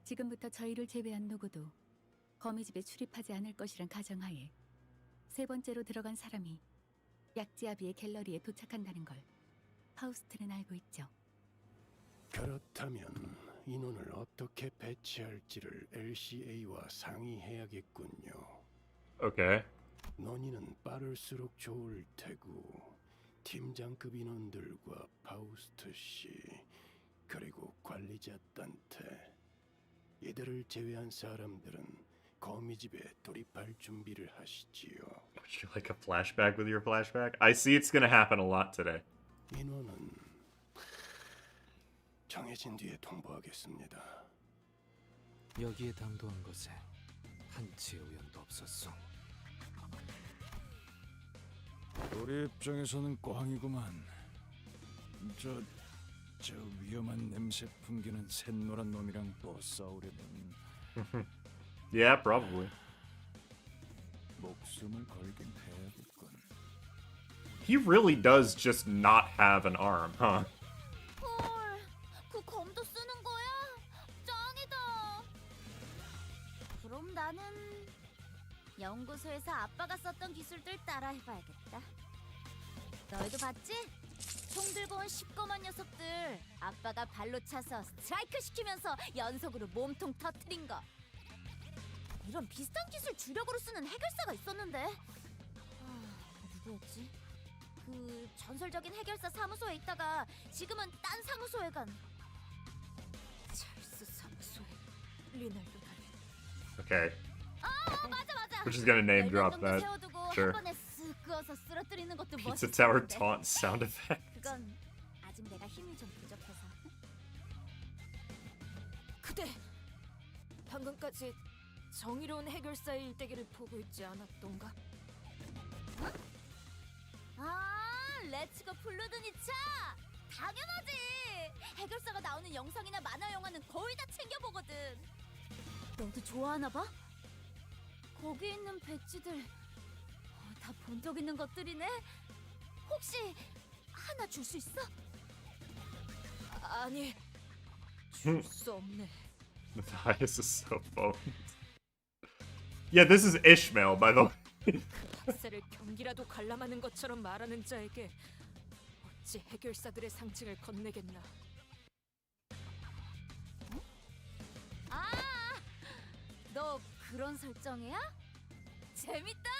지금부터 저희를 제외한 누구도 거미집에 출입하지 않을 것이란 가정하에 세 번째로 들어간 사람이 약지아비의 갤러리에 도착한다는 걸 파우스트는 알고 있죠. 그렇다면 인원을 어떻게 배치할지를 LCA와 상의해야겠군요. Okay. 논의는 빠를수록 좋을 테고 팀장급 인원들과 파우스트 씨 그리고 관리자 단테 이들을 제외한 사람들은 거미집에 돌입할 준비를 하시지요. Would you like a flashback with your flashback? I see it's gonna happen a lot today. 인원은 정해진 뒤에 통보하겠습니다. 여기에 당도한 것에 한치의 우연도 없었어. 우리 입장에서는 꽝이구만. 저 위험한 냄새 풍기는 샛노란 놈이랑 또 싸우려면 Yeah, probably. 목숨을 걸긴 해야겠군. He really does just not have an arm, huh? 헐, 그 검도 쓰는 거야? 짱이다. 그럼 나는 연구소에서 아빠가 썼던 기술들 따라 해봐야겠다. 너희도 봤지? 총 들고 온 시꺼먼 녀석들 아빠가 발로 차서 스트라이크 시키면서 연속으로 몸통 터트린 거. 이런 비슷한 기술 주력으로 쓰는 해결사가 있었는데 누구였지? 그 전설적인 해결사 사무소에 있다가 지금은 딴 사무소에 간 찰스 사무소에 리날도 달린. Okay. 맞아. We're just gonna name drop that. 세워두고 Sure. 한 번에 쓱 그어서 쓰러뜨리는 것도 Pizza Tower 멋있었는데. taunt sound effect. 그건 아직 내가 힘이 좀 부족해서. 그대 방금까지 정의로운 해결사의 일대기를 보고 있지 않았던가? 응? 아, 렛츠고 블루드니차! 당연하지! 해결사가 나오는 영상이나 만화 영화는 거의 다 챙겨보거든. 너도 좋아하나 봐? 거기 있는 배지들 다 본 적 있는 것들이네? 혹시 하나 줄 수 있어? 아니, 줄 수 없네. Matias is so boned. Yeah, this is Ishmael, by the way. 학살을 경기라도 관람하는 것처럼 말하는 자에게 어찌 해결사들의 상징을 건네겠나. 아, 너 그런 설정이야? 재밌다.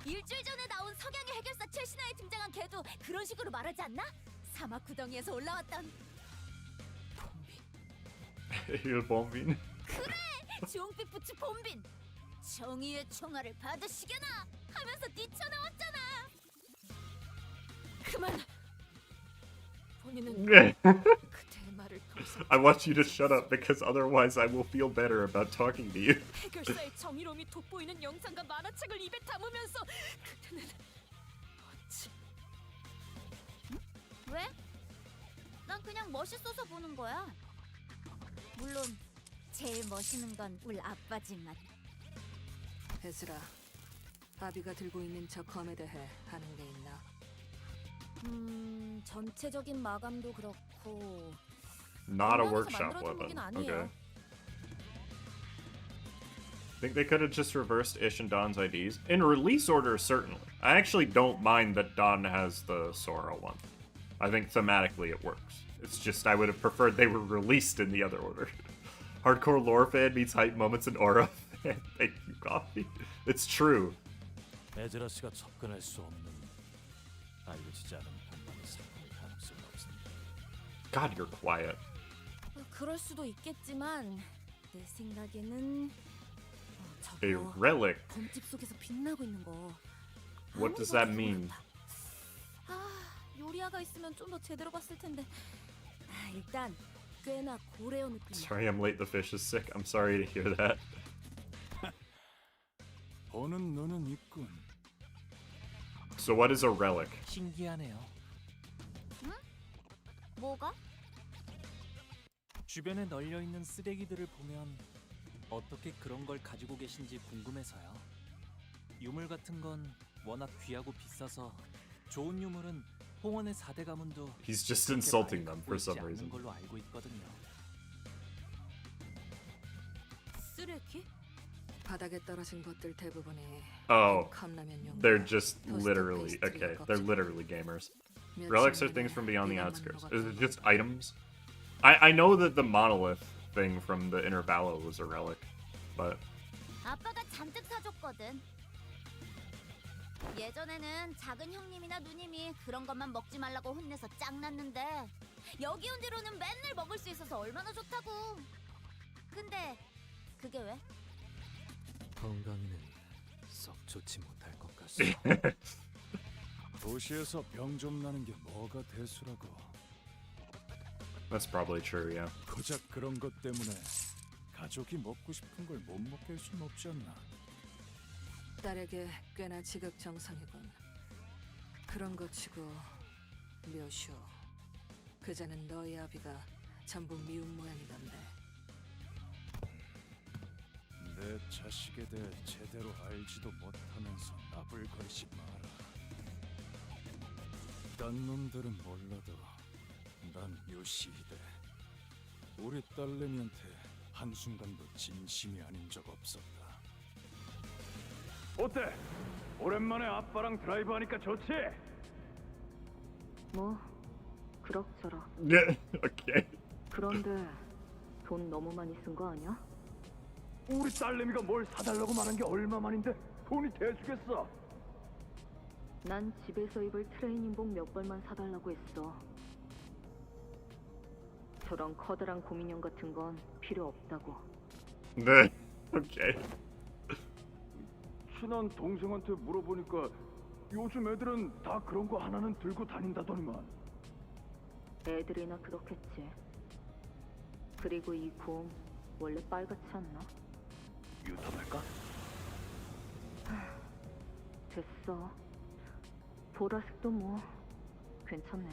일주일 전에 나온 석양의 해결사 최신화에 등장한 걔도 그런 식으로 말하지 않나? 사막 구덩이에서 올라왔던 Il bombing. 그래! 주홍빛 부츠 봄빈! 정의의 총알을 받으시게나! 하면서 뛰쳐나왔잖아! 그만! 본인은 I 그대의 말을 더 이상 want you to shut up because otherwise I will feel better about talking to you. 해결사의 정의로움이 돋보이는 영상과 만화책을 입에 담으면서 그대는 어찌 왜? 난 그냥 멋있어서 보는 거야. 물론 제일 멋있는 건 우리 아빠지만. 에스라, 아비가 들고 있는 저 검에 대해 아는 게 있나? 전체적인 마감도 그렇고 Not a 건강해서 workshop 만들어진 weapon. 무기는 아니에요. Okay. Think they could have just reversed Ish and Don's IDs? In release order, certainly. I actually don't mind that Don has the Sora one. I think thematically it works. It's just I would have preferred they were released in the other order. Hardcore lore fan meets hype moments in Aura fan. Thank you, Coffee. It's true. 에즈라 씨가 접근할 수 없는 알려지지 않은 공간에 사용할 가능성이 없습니다. God, you're quiet. 그럴 수도 있겠지만 내 생각에는 A relic. 검집 속에서 빛나고 있는 거. What does that mean? 요리아가 있으면 좀 더 제대로 봤을 텐데. 일단 꽤나 고래어 느낌. Sorry, I'm late. The fish is sick. I'm sorry to hear that. 보는 눈은 있군. So what is a relic? 신기하네요. 응? 뭐가? 주변에 널려 있는 쓰레기들을 보면 어떻게 그런 걸 가지고 계신지 궁금해서요. 유물 같은 건 워낙 귀하고 비싸서 좋은 유물은 홍원의 4대 가문도 He's just insulting them for some reason. 걸로 알고 있거든요. 쓰레기? 바닥에 떨어진 것들 대부분이 Oh, 컵라면용. they're just literally okay. They're literally gamers. Relics are things from beyond the outskirts. Is it just items? I know that the monolith thing from the Intervallo was a relic, but 아빠가 잔뜩 사줬거든. 예전에는 작은 형님이나 누님이 그런 것만 먹지 말라고 혼내서 짱났는데 여기 온 뒤로는 맨날 먹을 수 있어서 얼마나 좋다고. 근데 그게 왜? 건강에는 썩 좋지 못할 것 같소. 도시에서 병 좀 나는 게 뭐가 대수라고. that's probably true, yeah. 고작 그런 것 때문에 가족이 먹고 싶은 걸 못 먹게 할 수는 없지 않나. 딸에게 꽤나 지극정성이군. 그런 것 치고 묘슈. 그자는 너희 아비가 전부 미운 모양이던데. 내 자식에 대해 제대로 알지도 못하면서 나불거리지 마라. 딴 놈들은 몰라도 난 요시히데. 우리 딸내미한테 한순간도 진심이 아닌 적 없었다. 어때? 오랜만에 아빠랑 드라이브 하니까 좋지? 뭐 그럭저럭. Yeah, okay. 그런데 돈 너무 많이 쓴 거 아니야? 우리 딸내미가 뭘 사달라고 말한 게 얼마만인데 돈이 대수겠어? 난 집에서 입을 트레이닝복 몇 벌만 사달라고 했어. 저런 커다란 곰인형 같은 건 필요 없다고. 네, okay. 친한 동생한테 물어보니까 요즘 애들은 다 그런 거 하나는 들고 다닌다더니만. 애들이나 그렇겠지. 그리고 이 곰 원래 빨갛지 않나? 유턴할까? 됐어. 보라색도 뭐 괜찮네.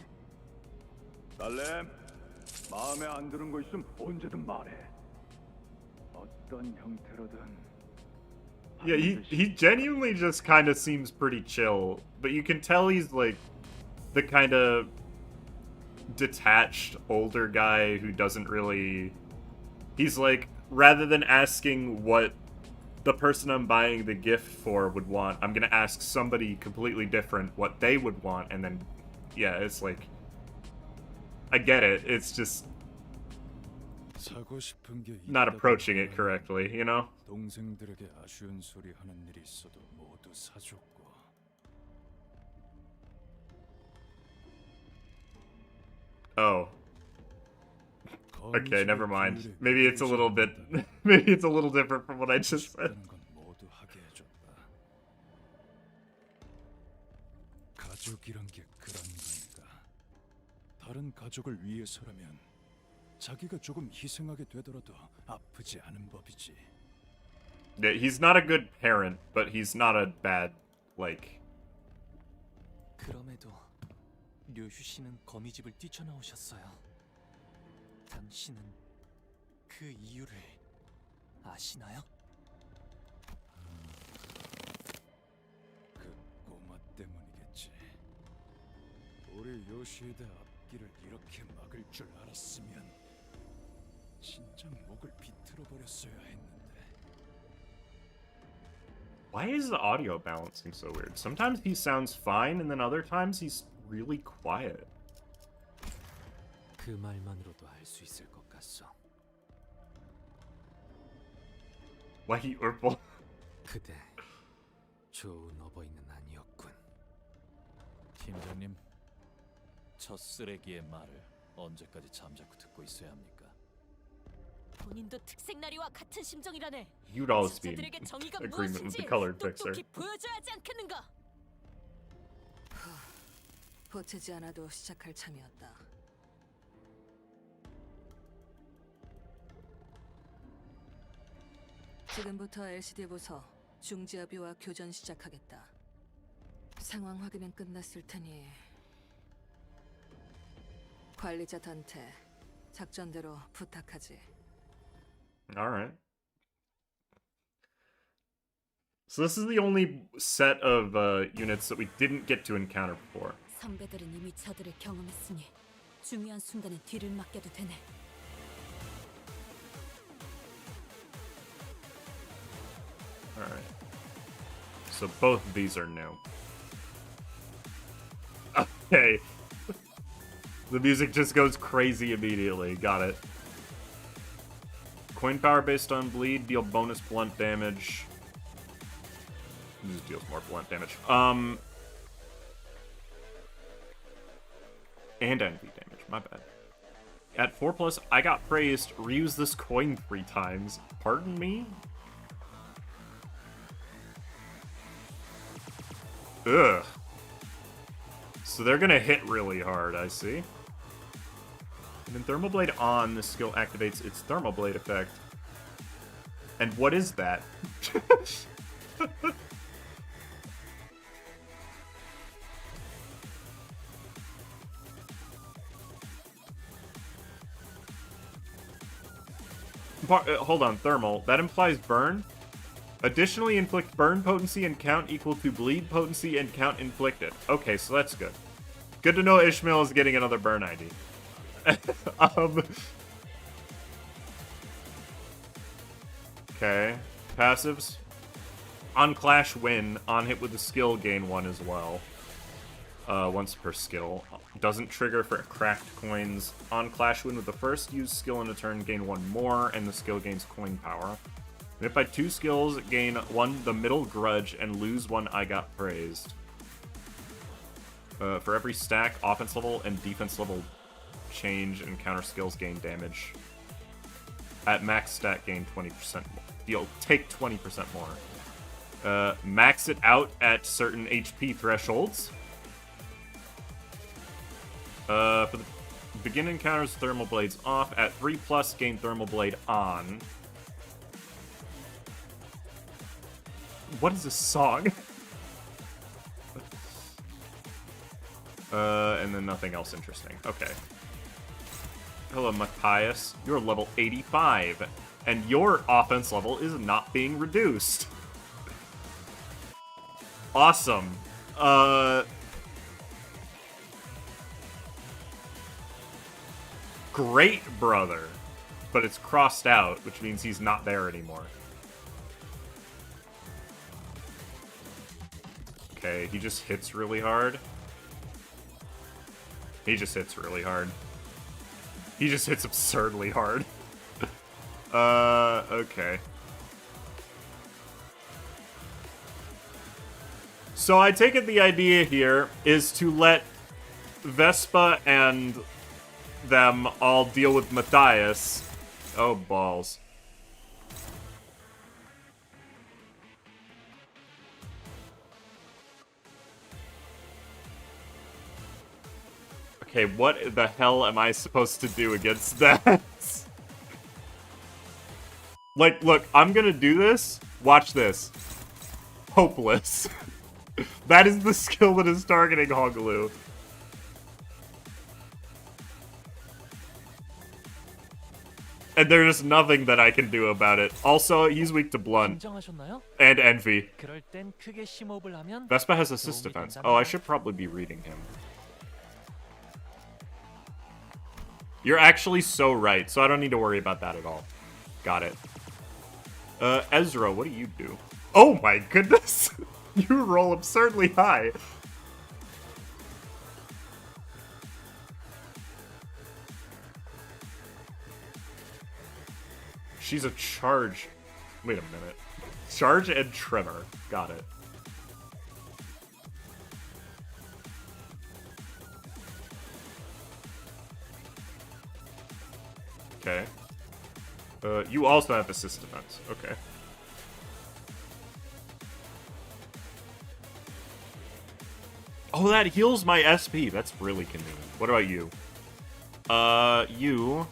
딸렘, 마음에 안 드는 거 있으면 언제든 말해. 어떤 형태로든. Yeah, he genuinely just kind of seems pretty chill, but you can tell he's like the kind of detached older guy who doesn't really. He's like, rather than asking what the person I'm buying the gift for would want, I'm gonna ask somebody completely different what they would want, and then, yeah, it's like, I get it. It's just not approaching it correctly, you know? 동생들에게 아쉬운 소리 하는 일이 있어도 모두 사줬고. Oh. Okay, never mind. Maybe it's a little bit. Maybe it's a little different from what I just said. 가족이란 게 그런 거니까. 다른 가족을 위해서라면 자기가 조금 희생하게 되더라도 아프지 않은 법이지. Yeah, he's not a good parent, but he's not a bad, like. 그럼에도 류슈 씨는 거미집을 뛰쳐나오셨어요. 당신은 그 이유를 아시나요? 그 꼬마 때문이겠지. 우리 요시히데 앞길을 이렇게 막을 줄 알았으면 진작 목을 비틀어 버렸어야 했는데. Why is the audio balancing so weird? Sometimes he sounds fine, and then other times he's really quiet. 그 말만으로도 알 수 있을 것 같소. Why he Urkel? 그대 좋은 어버이는 아니었군. 팀장님, 저 쓰레기의 말을 언제까지 잠자코 듣고 있어야 합니까? 본인도 특색나리와 같은 심정이라네. You'd always be in 저들에게 정의가 agreement with 무엇인지 the colored fixer. 똑똑히 보여줘야 하지 않겠는가? 보채지 않아도 시작할 참이었다. 지금부터 LCD 부서 중지아비와 교전 시작하겠다. 상황 확인은 끝났을 테니 관리자 단테 작전대로 부탁하지. Alright. So this is the only set of units that we didn't get to encounter before. 선배들은 이미 저들을 경험했으니 중요한 순간에 뒤를 맡겨도 되네. Alright. So both of these are new. Okay. The music just goes crazy immediately. Got it. Coin power based on bleed, deal bonus blunt damage. This deals more blunt damage. And envy damage, my bad. At 4+, I got praised. Reuse this coin 3 times. Pardon me? Ugh. So they're gonna hit really hard, I see. And then Thermal Blade on, this skill activates its Thermal Blade effect. And what is that? Hold on, Thermal. That implies burn? Additionally, inflict burn potency and count equal to bleed potency and count inflicted. Okay, so that's good. Good to know Ishmael is getting another burn ID. Okay. Passives. On Clash win. On hit with the skill gain 1 as well. Once per skill. Doesn't trigger for cracked coins. On Clash win with the first use skill in a turn, gain 1 more, and the skill gains coin power. And if by 2 skills, gain 1 the middle grudge and lose 1 I got praised. For every stack, offense level and defense level change and counter skills gain damage. At max stat, gain 20% more. You'll take 20% more. Max it out at certain HP thresholds. For the begin encounters, Thermal Blades off. At 3+, gain Thermal Blade on. What is this song? And then nothing else interesting. Okay. Hello, Matias. You're level 85, and your offense level is not being reduced. Awesome. Great, brother. But it's crossed out, which means he's not there anymore. Okay, he just hits really hard. He just hits really hard. He just hits absurdly hard. Okay. So I take it the idea here is to let Vespa and them all deal with Matias. Oh, balls. Okay, what the hell am I supposed to do against that? Like, look, I'm gonna do this. Watch this. Hopeless. That is the skill that is targeting Hongaloo. And there's nothing that I can do about it. Also, he's weak to Blunt. And Envy. Vespa has assist defense. Oh, I should probably be reading him. You're actually so right, so I don't need to worry about that at all. Got it. Ezra, what do you do? Oh my goodness! You roll absurdly high. She's a charge. Wait a minute. Charge and tremor. Got it. Okay. You also have assist defense. Okay. Oh, that heals my SP. That's really convenient. What about you? You...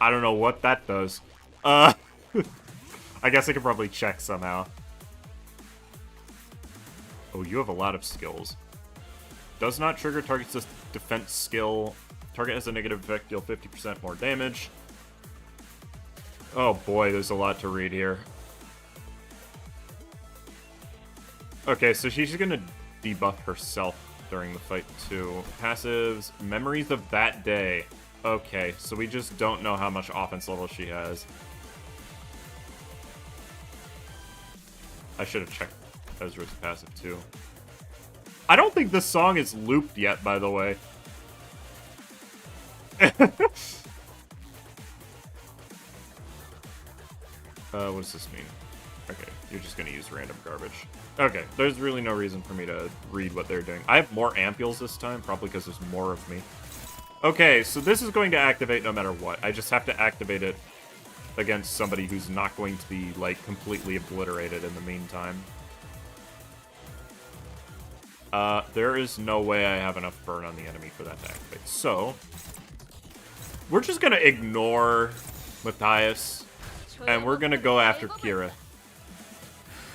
I don't know what that does. I guess I could probably check somehow. Oh, you have a lot of skills. Does not trigger target's defense skill. Target has a negative effect, deal 50% more damage. Oh boy, there's a lot to read here. Okay, so she's gonna debuff herself during the fight too. Passives, memories of that day. Okay, so we just don't know how much offense level she has. I should have checked Ezra's passive too. I don't think this song is looped yet, by the way. What does this mean? Okay, you're just gonna use random garbage. Okay, there's really no reason for me to read what they're doing. I have more ampules this time, probably because there's more of me. Okay, so this is going to activate no matter what. I just have to activate it against somebody who's not going to be, like, completely obliterated in the meantime. There is no way I have enough burn on the enemy for that to activate. So, we're just gonna ignore Matias, and we're gonna go after Kira.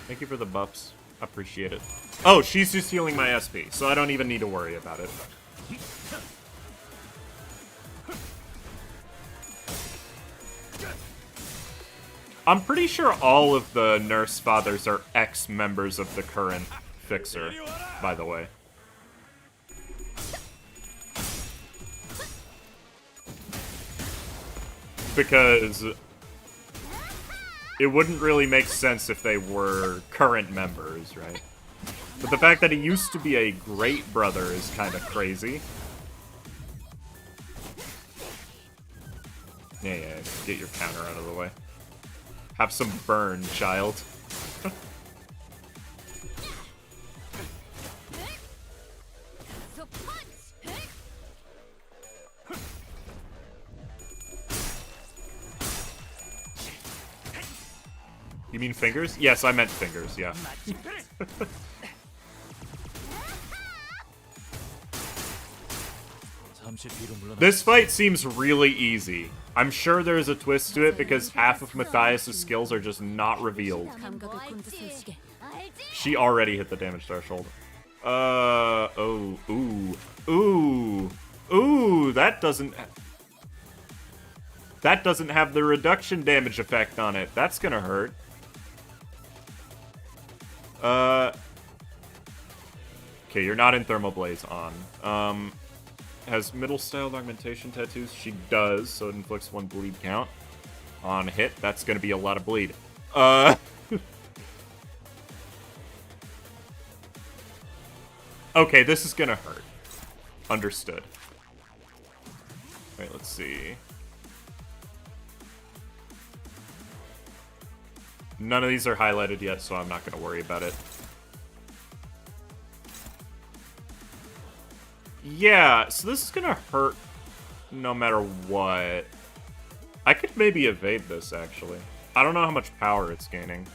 Thank you for the buffs. Appreciate it. Oh, she's just healing my SP, so I don't even need to worry about it. I'm pretty sure all of the nurse fathers are ex-members of the current Fixer, by the way. Because it wouldn't really make sense if they were current members, right? But the fact that he used to be a great brother is kind of crazy. Yeah, get your counter out of the way. Have some burn, child. You mean fingers? Yes, I meant fingers, yeah. This fight seems really easy. I'm sure there's a twist to it because half of Matias' skills are just not revealed. She already hit the damage threshold. Ooh, that doesn't have the reduction damage effect on it. That's gonna hurt. Okay, you're not in Thermal Blaze on. Has middle style augmentation tattoos? She does, so it inflicts 1 bleed count. On hit, that's gonna be a lot of bleed. Okay, this is gonna hurt. Understood. Wait, let's see. None of these are highlighted yet, so I'm not gonna worry about it. Yeah, so this is gonna hurt no matter what. I could maybe evade this, actually. I don't know how much power it's gaining.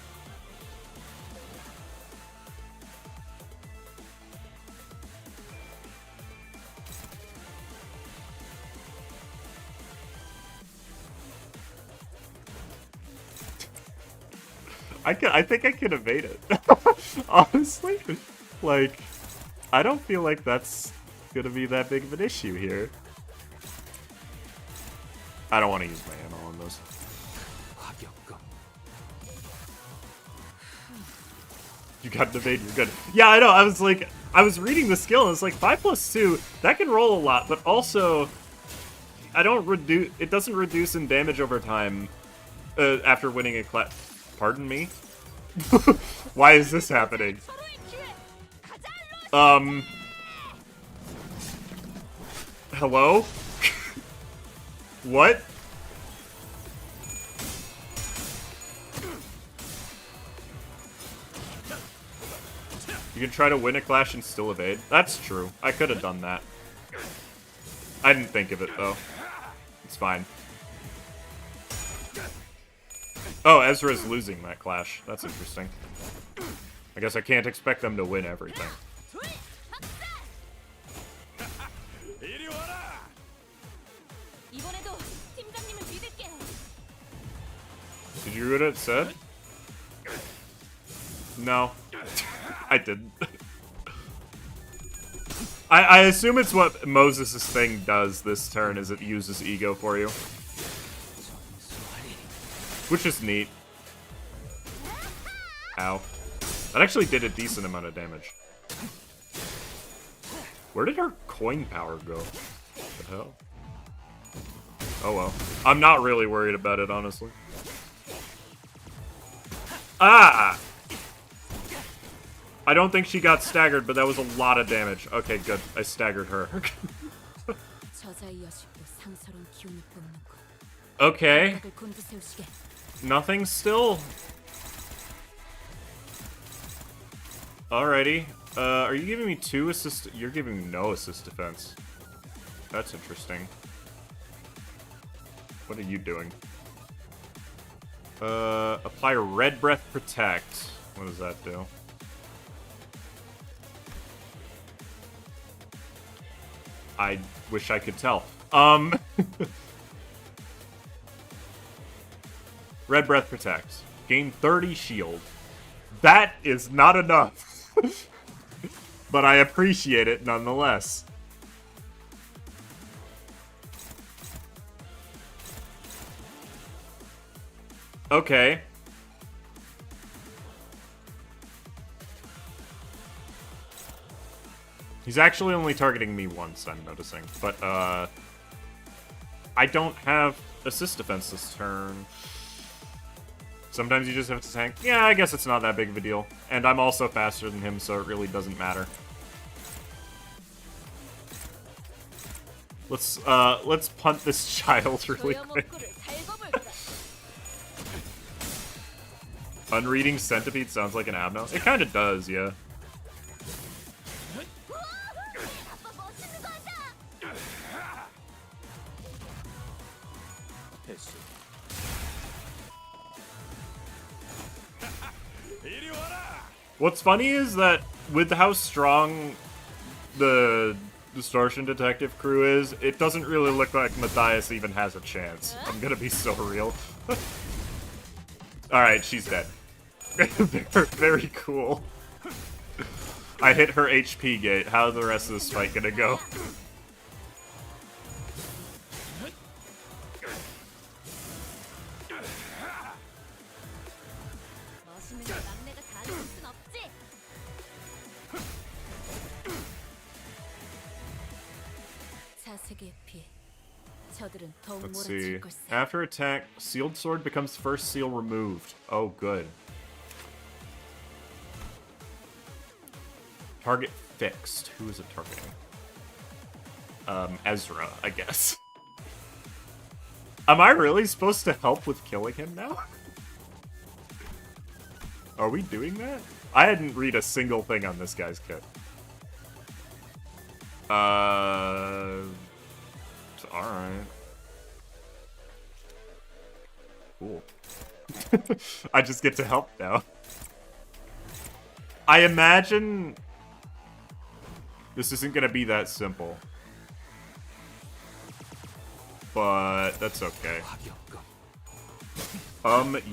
I think I can evade it. Honestly, like, I don't feel like that's gonna be that big of an issue here. I don't want to use my ammo on those. You got an evade, you're good. Yeah, I know, I was reading the skill and it's like 5+2, that can roll a lot, but also I don't reduce. It doesn't reduce in damage over time after winning a class. Pardon me? Why is this happening? Hello? What? You can try to win a clash and still evade. That's true. I could have done that. I didn't think of it, though. It's fine. Oh, Ezra's losing that clash. That's interesting. I guess I can't expect them to win everything. Did you read what it said? No. I didn't. I assume it's what Moses' thing does this turn, is it uses ego for you. Which is neat. Ow. That actually did a decent amount of damage. Where did her coin power go? What the hell? Oh well. I'm not really worried about it, honestly. Ah! I don't think she got staggered, but that was a lot of damage. Okay, good. I staggered her. Okay. Nothing still. Alrighty. Are you giving me 2 assist? You're giving me no assist defense. That's interesting. What are you doing? Apply Red Breath Protect. What does that do? I wish I could tell. Red Breath Protect. Gain 30 shield. That is not enough. But I appreciate it nonetheless. Okay. He's actually only targeting me once, I'm noticing. But, I don't have assist defense this turn. Sometimes you just have to tank. Yeah, I guess it's not that big of a deal. And I'm also faster than him, so it really doesn't matter. Let's punt this child really quick. Unreading Centipede sounds like an abno. It kinda does, yeah. What's funny is that with how strong the Distortion Detective crew is, it doesn't really look like Matias even has a chance. I'm gonna be so real. Alright, she's dead. Very cool. I hit her HP gate. How's the rest of this fight gonna go? Let's see. After attack, sealed sword becomes first seal removed. Oh, good. Target fixed. Who is it targeting? Ezra, I guess. Am I really supposed to help with killing him now? Are we doing that? I didn't read a single thing on this guy's kit. Alright. Cool. I just get to help now. I imagine this isn't gonna be that simple. But that's okay.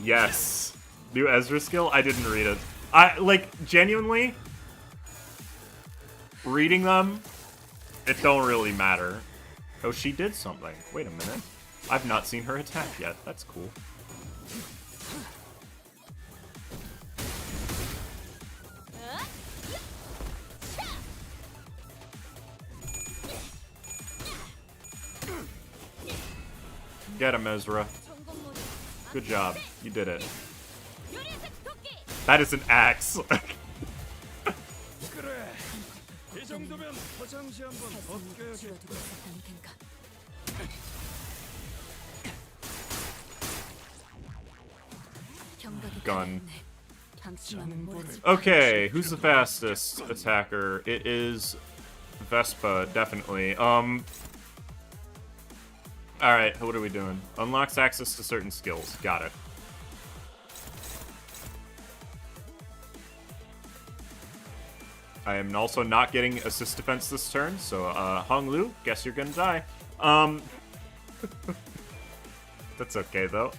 Yes. New Ezra skill? I didn't read it. Genuinely, reading them, it don't really matter. Oh, she did something. Wait a minute. I've not seen her attack yet. That's cool. Get him, Ezra. Good job. You did it. That is an axe. Gun. Okay, who's the fastest attacker? It is Vespa, definitely. Alright, what are we doing? Unlocks access to certain skills. Got it. I am also not getting assist defense this turn, so, Hong Lu, guess you're gonna die. That's okay, though.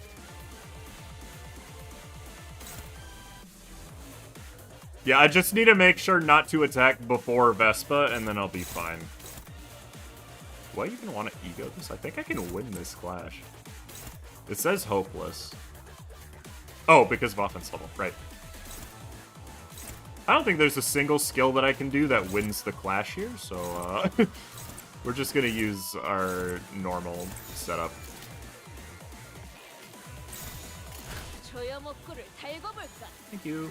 Yeah, I just need to make sure not to attack before Vespa, and then I'll be fine. Do I even want to ego this? I think I can win this clash. It says hopeless. Oh, because of offense level, right. I don't think there's a single skill that I can do that wins the clash here, so we're just gonna use our normal setup. Thank you.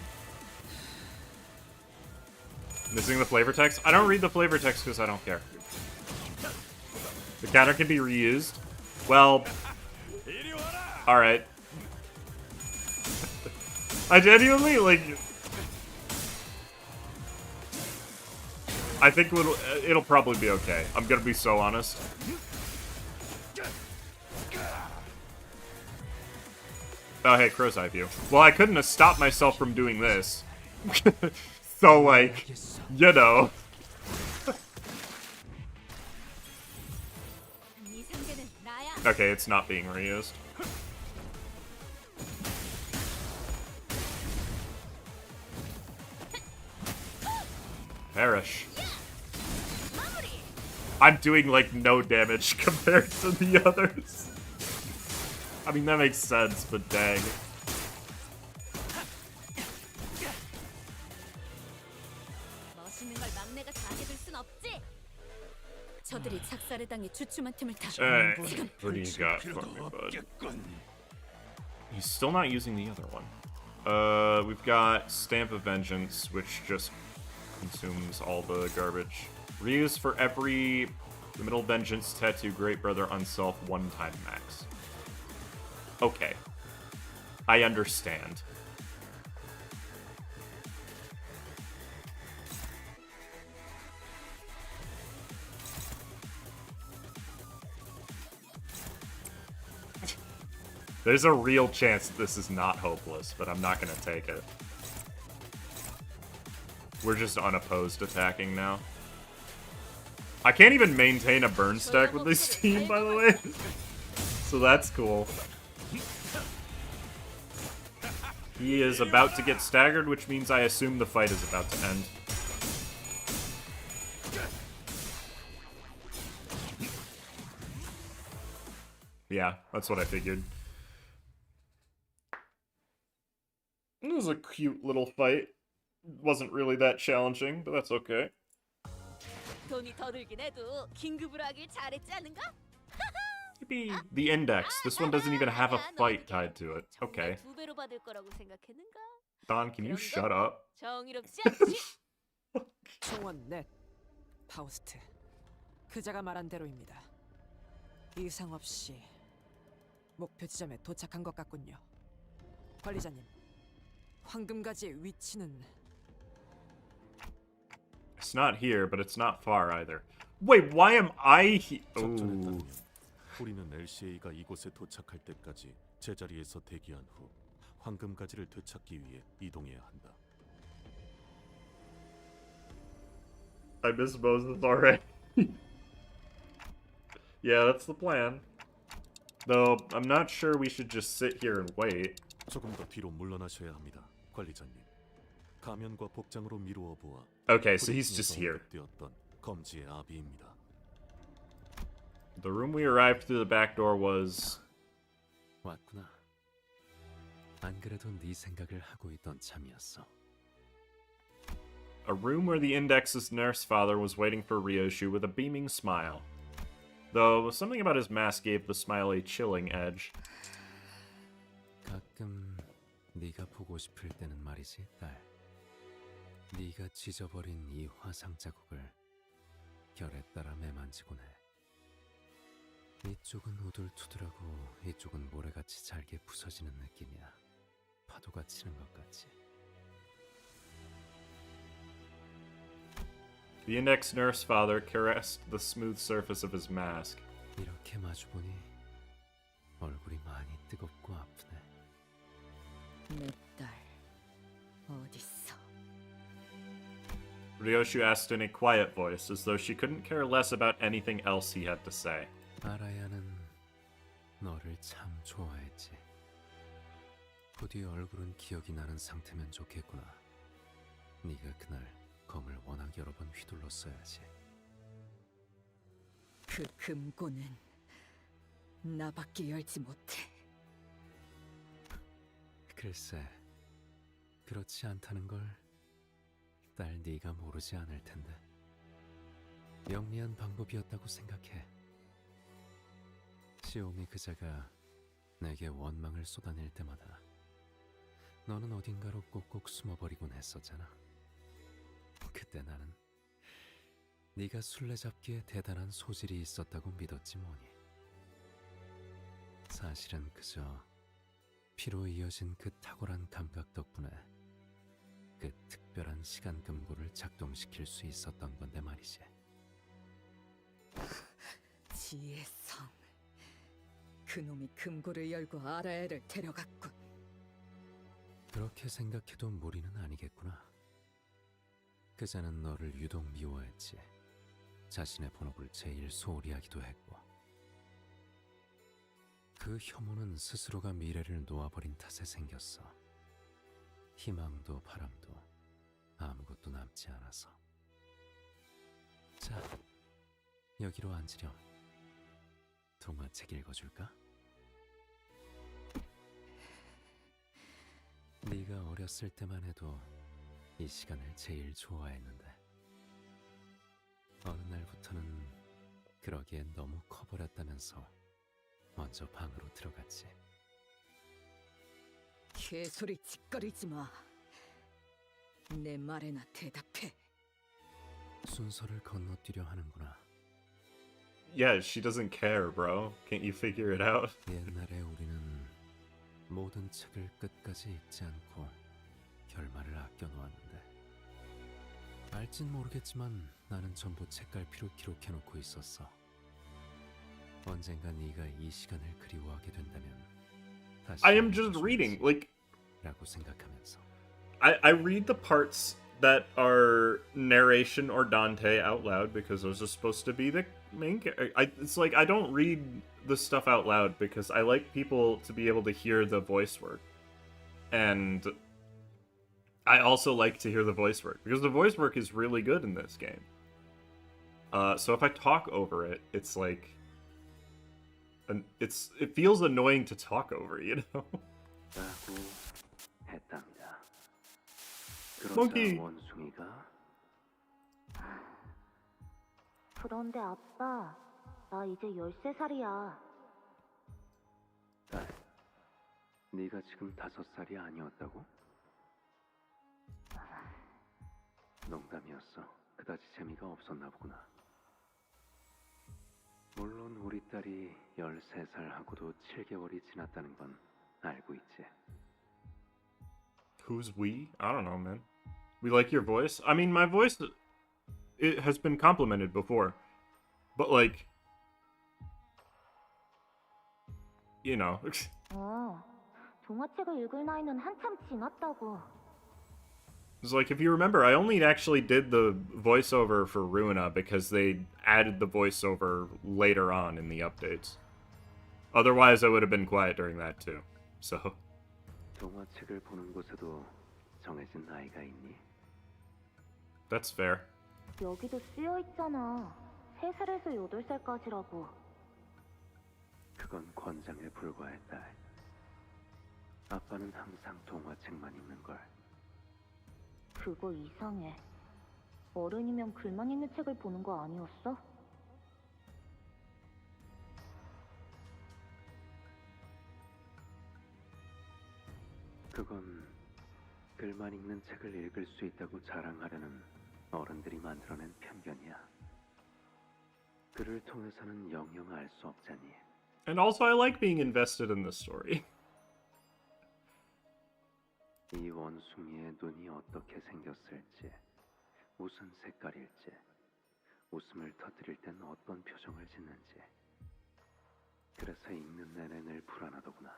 Missing the flavor text? I don't read the flavor text because I don't care. The counter can be reused. Well, alright. I genuinely, like... I think it'll probably be okay. I'm gonna be so honest. Oh, hey, Crow's Eye View. Well, I couldn't have stopped myself from doing this. So, like, you know. Okay, it's not being reused. Perish. I'm doing, like, no damage compared to the others. I mean, that makes sense, but dang. Alright, what do you got for me, bud? He's still not using the other one. We've got Stamp of Vengeance, which just consumes all the garbage. Reuse for every Middle Vengeance tattoo Great Brother on self 1 time max. Okay. I understand. There's a real chance that this is not hopeless, but I'm not gonna take it. We're just unopposed attacking now. I can't even maintain a burn stack with this team, by the way. So that's cool. He is about to get staggered, which means I assume the fight is about to end. Yeah, that's what I figured. It was a cute little fight. Wasn't really that challenging, but that's okay. Yippee. The index. This one doesn't even have a fight tied to it. Okay. Don, can you shut up? 총원 넷, 파우스트. 그자가 말한 대로입니다. 이상 없이 목표 지점에 도착한 것 같군요. 관리자님, 황금가지의 위치는... It's not here, but it's not far either. Wait, why am I here? Ooh. 우리는 LCA가 이곳에 도착할 때까지 제자리에서 대기한 후 황금가지를 되찾기 위해 이동해야 한다. I miss Moses already. Yeah, that's the plan. Though, I'm not sure we should just sit here and wait. 조금 더 뒤로 물러나셔야 합니다, 관리자님. 가면과 복장으로 미루어 보아. Okay, so he's just here. 검지의 아비입니다. The room we arrived through the back door was... 왔구나. 안 그래도 네 생각을 하고 있던 참이었어. A room where the Index's nurse father was waiting for Rioshu with a beaming smile. though something about his mask gave the smile a chilling edge. 가끔 네가 보고 싶을 때는 말이지, 딸. 네가 찢어버린 이 화상 자국을 결에 따라 매만지곤 해. 이쪽은 우둘투둘하고 이쪽은 모래같이 잘게 부서지는 느낌이야. 파도가 치는 것 같지. The index nurse father caressed the smooth surface of his mask. 이렇게 마주보니 얼굴이 많이 뜨겁고 아프네. 내 딸 어딨어? Rioshu asked in a quiet voice, as though she couldn't care less about anything else he had to say. 아라야는 너를 참 좋아했지. 부디 얼굴은 기억이 나는 상태면 좋겠구나. 네가 그날 검을 워낙 여러 번 휘둘렀어야지. 그 금고는 나밖에 열지 못해. 글쎄, 그렇지 않다는 걸 딸 네가 모르지 않을 텐데. 영리한 방법이었다고 생각해. 시오미 그자가 내게 원망을 쏟아낼 때마다 너는 어딘가로 꼭꼭 숨어버리곤 했었잖아. 그때 나는 네가 술래잡기에 대단한 소질이 있었다고 믿었지 뭐니. 사실은 그저 피로 이어진 그 탁월한 감각 덕분에 그 특별한 시간 금고를 작동시킬 수 있었던 건데 말이지. 지혜성. 그놈이 금고를 열고 아라야를 데려갔군. 그렇게 생각해도 무리는 아니겠구나. 그자는 너를 유독 미워했지. 자신의 본업을 제일 소홀히 하기도 했고. 그 혐오는 스스로가 미래를 놓아버린 탓에 생겼어. 희망도 바람도 아무것도 남지 않아서. 자, 여기로 앉으렴. 동화책 읽어줄까? 네가 어렸을 때만 해도 이 시간을 제일 좋아했는데 어느 날부터는 그러기엔 너무 커버렸다면서 먼저 방으로 들어갔지. 개소리 짓거리지 마. 내 말에나 대답해. 순서를 건너뛰려 하는구나. Yeah, she doesn't care, bro. Can't you figure it out? 옛날에 우리는 모든 책을 끝까지 읽지 않고 결말을 아껴놓았는데 알진 모르겠지만 나는 전부 책갈피로 기록해놓고 있었어. 언젠가 네가 이 시간을 그리워하게 된다면 다시 I am just reading, like, 라고 생각하면서. I read the parts that are narration or Dante out loud because those are supposed to be the main character. It's like I don't read the stuff out loud because I like people to be able to hear the voice work. And I also like to hear the voice work because the voice work is really good in this game. So if I talk over it, it's like it feels annoying to talk over, you know? Monkey. 그런데 아빠, 나 이제 13살이야. 딸, 네가 지금 5살이 아니었다고? 농담이었어. 그다지 재미가 없었나 보구나. 물론 우리 딸이 13살하고도 7개월이 지났다는 건 알고 있지. Who's we? I don't know, man. We like your voice. I mean, my voice, it has been complimented before. But, like, you know. 동화책을 읽을 나이는 한참 지났다고. It's like, if you remember, I only actually did the voiceover for Ruina because they added the voiceover later on in the updates. Otherwise, I would have been quiet during that too. So. 동화책을 보는 곳에도 정해진 나이가 있니? That's fair. 여기도 쓰여 있잖아. 3살에서 8살까지라고. 그건 권장에 불과해, 딸. 아빠는 항상 동화책만 읽는 걸. 그거 이상해. 어른이면 글만 있는 책을 보는 거 아니었어? 그건 글만 읽는 책을 읽을 수 있다고 자랑하려는 어른들이 만들어낸 편견이야. 글을 통해서는 영영 알 수 없자니. And also, I like being invested in this story. 이 원숭이의 눈이 어떻게 생겼을지, 무슨 색깔일지, 웃음을 터뜨릴 땐 어떤 표정을 짓는지. 그래서 읽는 내내 늘 불안하더구나.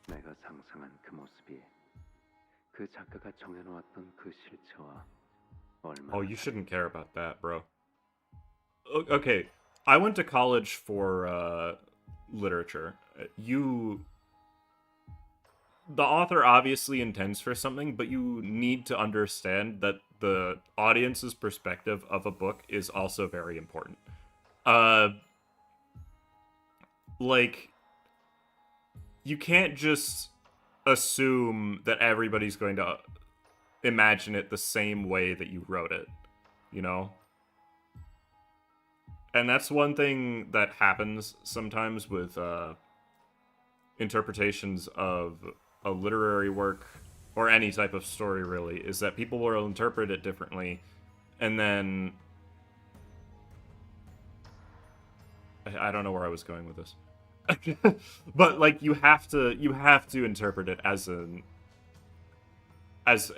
내가 상상한 그 모습이 그 작가가 정해놓았던 그 실체와 얼마나... Oh, you shouldn't care about that, bro. Okay, I went to college for literature. The author obviously intends for something, but you need to understand that the audience's perspective of a book is also very important. Like, you can't just assume that everybody's going to imagine it the same way that you wrote it, you know? And that's one thing that happens sometimes with interpretations of a literary work, or any type of story really, is that people will interpret it differently, and then... I don't know where I was going with this. But, like, you have to interpret it as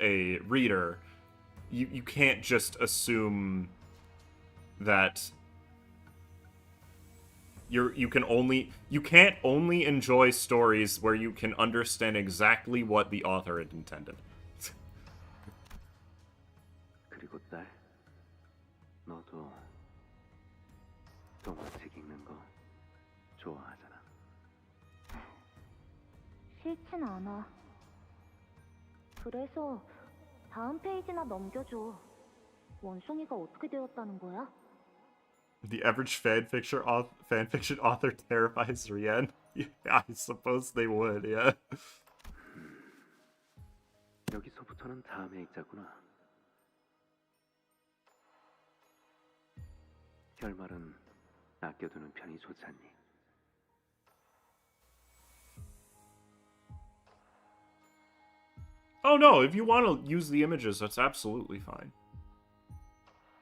a reader. You can't just assume that you can't only enjoy stories where you can understand exactly what the author had intended. 그리고 딸, 너도 동화책 읽는 거 좋아하잖아. 싫진 않아. 그래서 다음 페이지나 넘겨줘. 원숭이가 어떻게 되었다는 거야? The average fanfiction author terrifies Rian. Yeah, I suppose they would, yeah. 여기서부터는 다음에 읽자구나. 결말은 아껴두는 편이 좋잖니. Oh no, if you want to use the images, that's absolutely fine.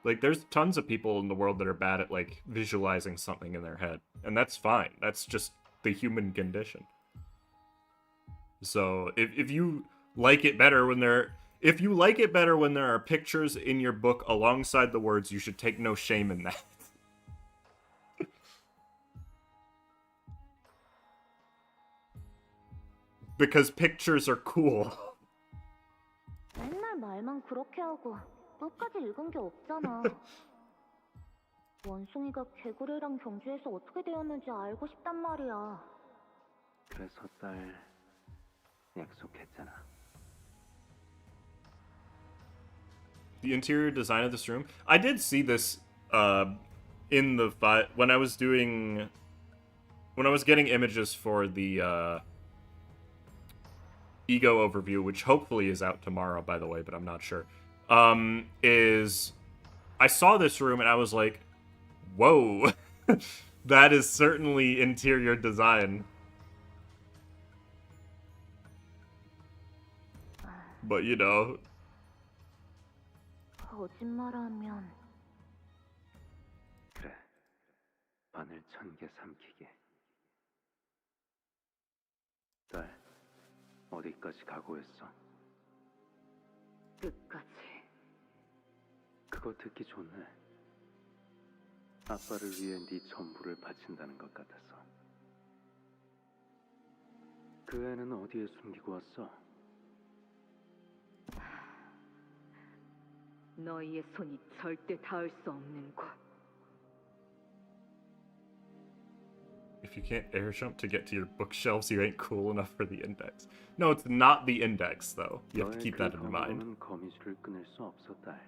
Like, there's tons of people in the world that are bad at, like, visualizing something in their head. And that's fine. That's just the human condition. So, if you like it better when there... If you like it better when there are pictures in your book alongside the words, you should take no shame in that. Because pictures are cool. 맨날 말만 그렇게 하고 끝까지 읽은 게 없잖아. 원숭이가 개구리랑 경주에서 어떻게 되었는지 알고 싶단 말이야. 그래서 딸 약속했잖아. The interior design of this room. I did see this in the when I was getting images for the Ego overview, which hopefully is out tomorrow, by the way, but I'm not sure. Is I saw this room and I was like, whoa, that is certainly interior design. But you know. 거짓말하면 그래, 바늘 1000개 삼키게. 딸, 어디까지 각오했어? 끝까지. 그거 듣기 좋네. 아빠를 위해 네 전부를 바친다는 것 같아서. 그 애는 어디에 숨기고 왔어? 너희의 손이 절대 닿을 수 없는 곳. If you can't air jump to get to your bookshelves, you ain't cool enough for the index. No, it's not the index, though. You have to keep that in mind. 거미줄을 끊을 수 없어, 딸.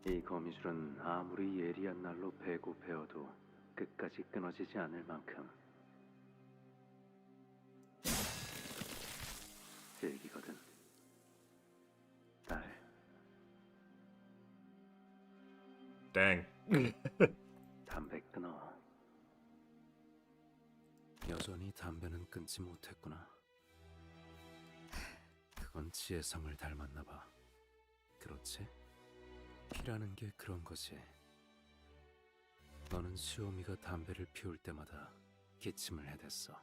이 거미줄은 아무리 예리한 날로 베고 베어도 끝까지 끊어지지 않을 만큼 질기거든. 딸. Dang. 담배 끊어. 여전히 담배는 끊지 못했구나. 그건 지혜성을 닮았나 봐. 그렇지? 피라는 게 그런 거지. 너는 시오미가 담배를 피울 때마다 기침을 해댔어.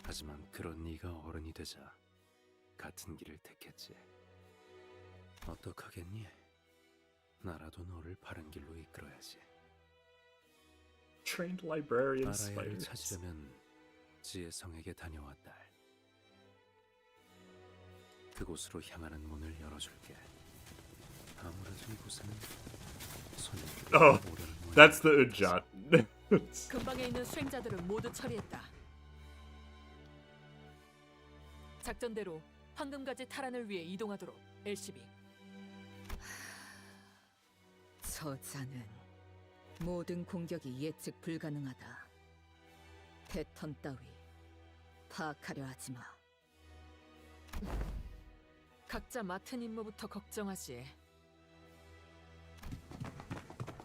하지만 그런 네가 어른이 되자 같은 길을 택했지. 어떡하겠니? 나라도 너를 바른 길로 이끌어야지. Trained librarian 아라야를 spiders. 찾으려면 지혜성에게 다녀와 딸. 그곳으로 향하는 문을 열어줄게. 아무래도 이곳에는 손님들이 Oh, 오려는 that's the Ujat. 근방에 있는 수행자들을 모두 처리했다. 작전대로 황금가지 탈환을 위해 이동하도록 LCB. 저자는 모든 공격이 예측 불가능하다. 패턴 따위 파악하려 하지 마. 각자 맡은 임무부터 걱정하지.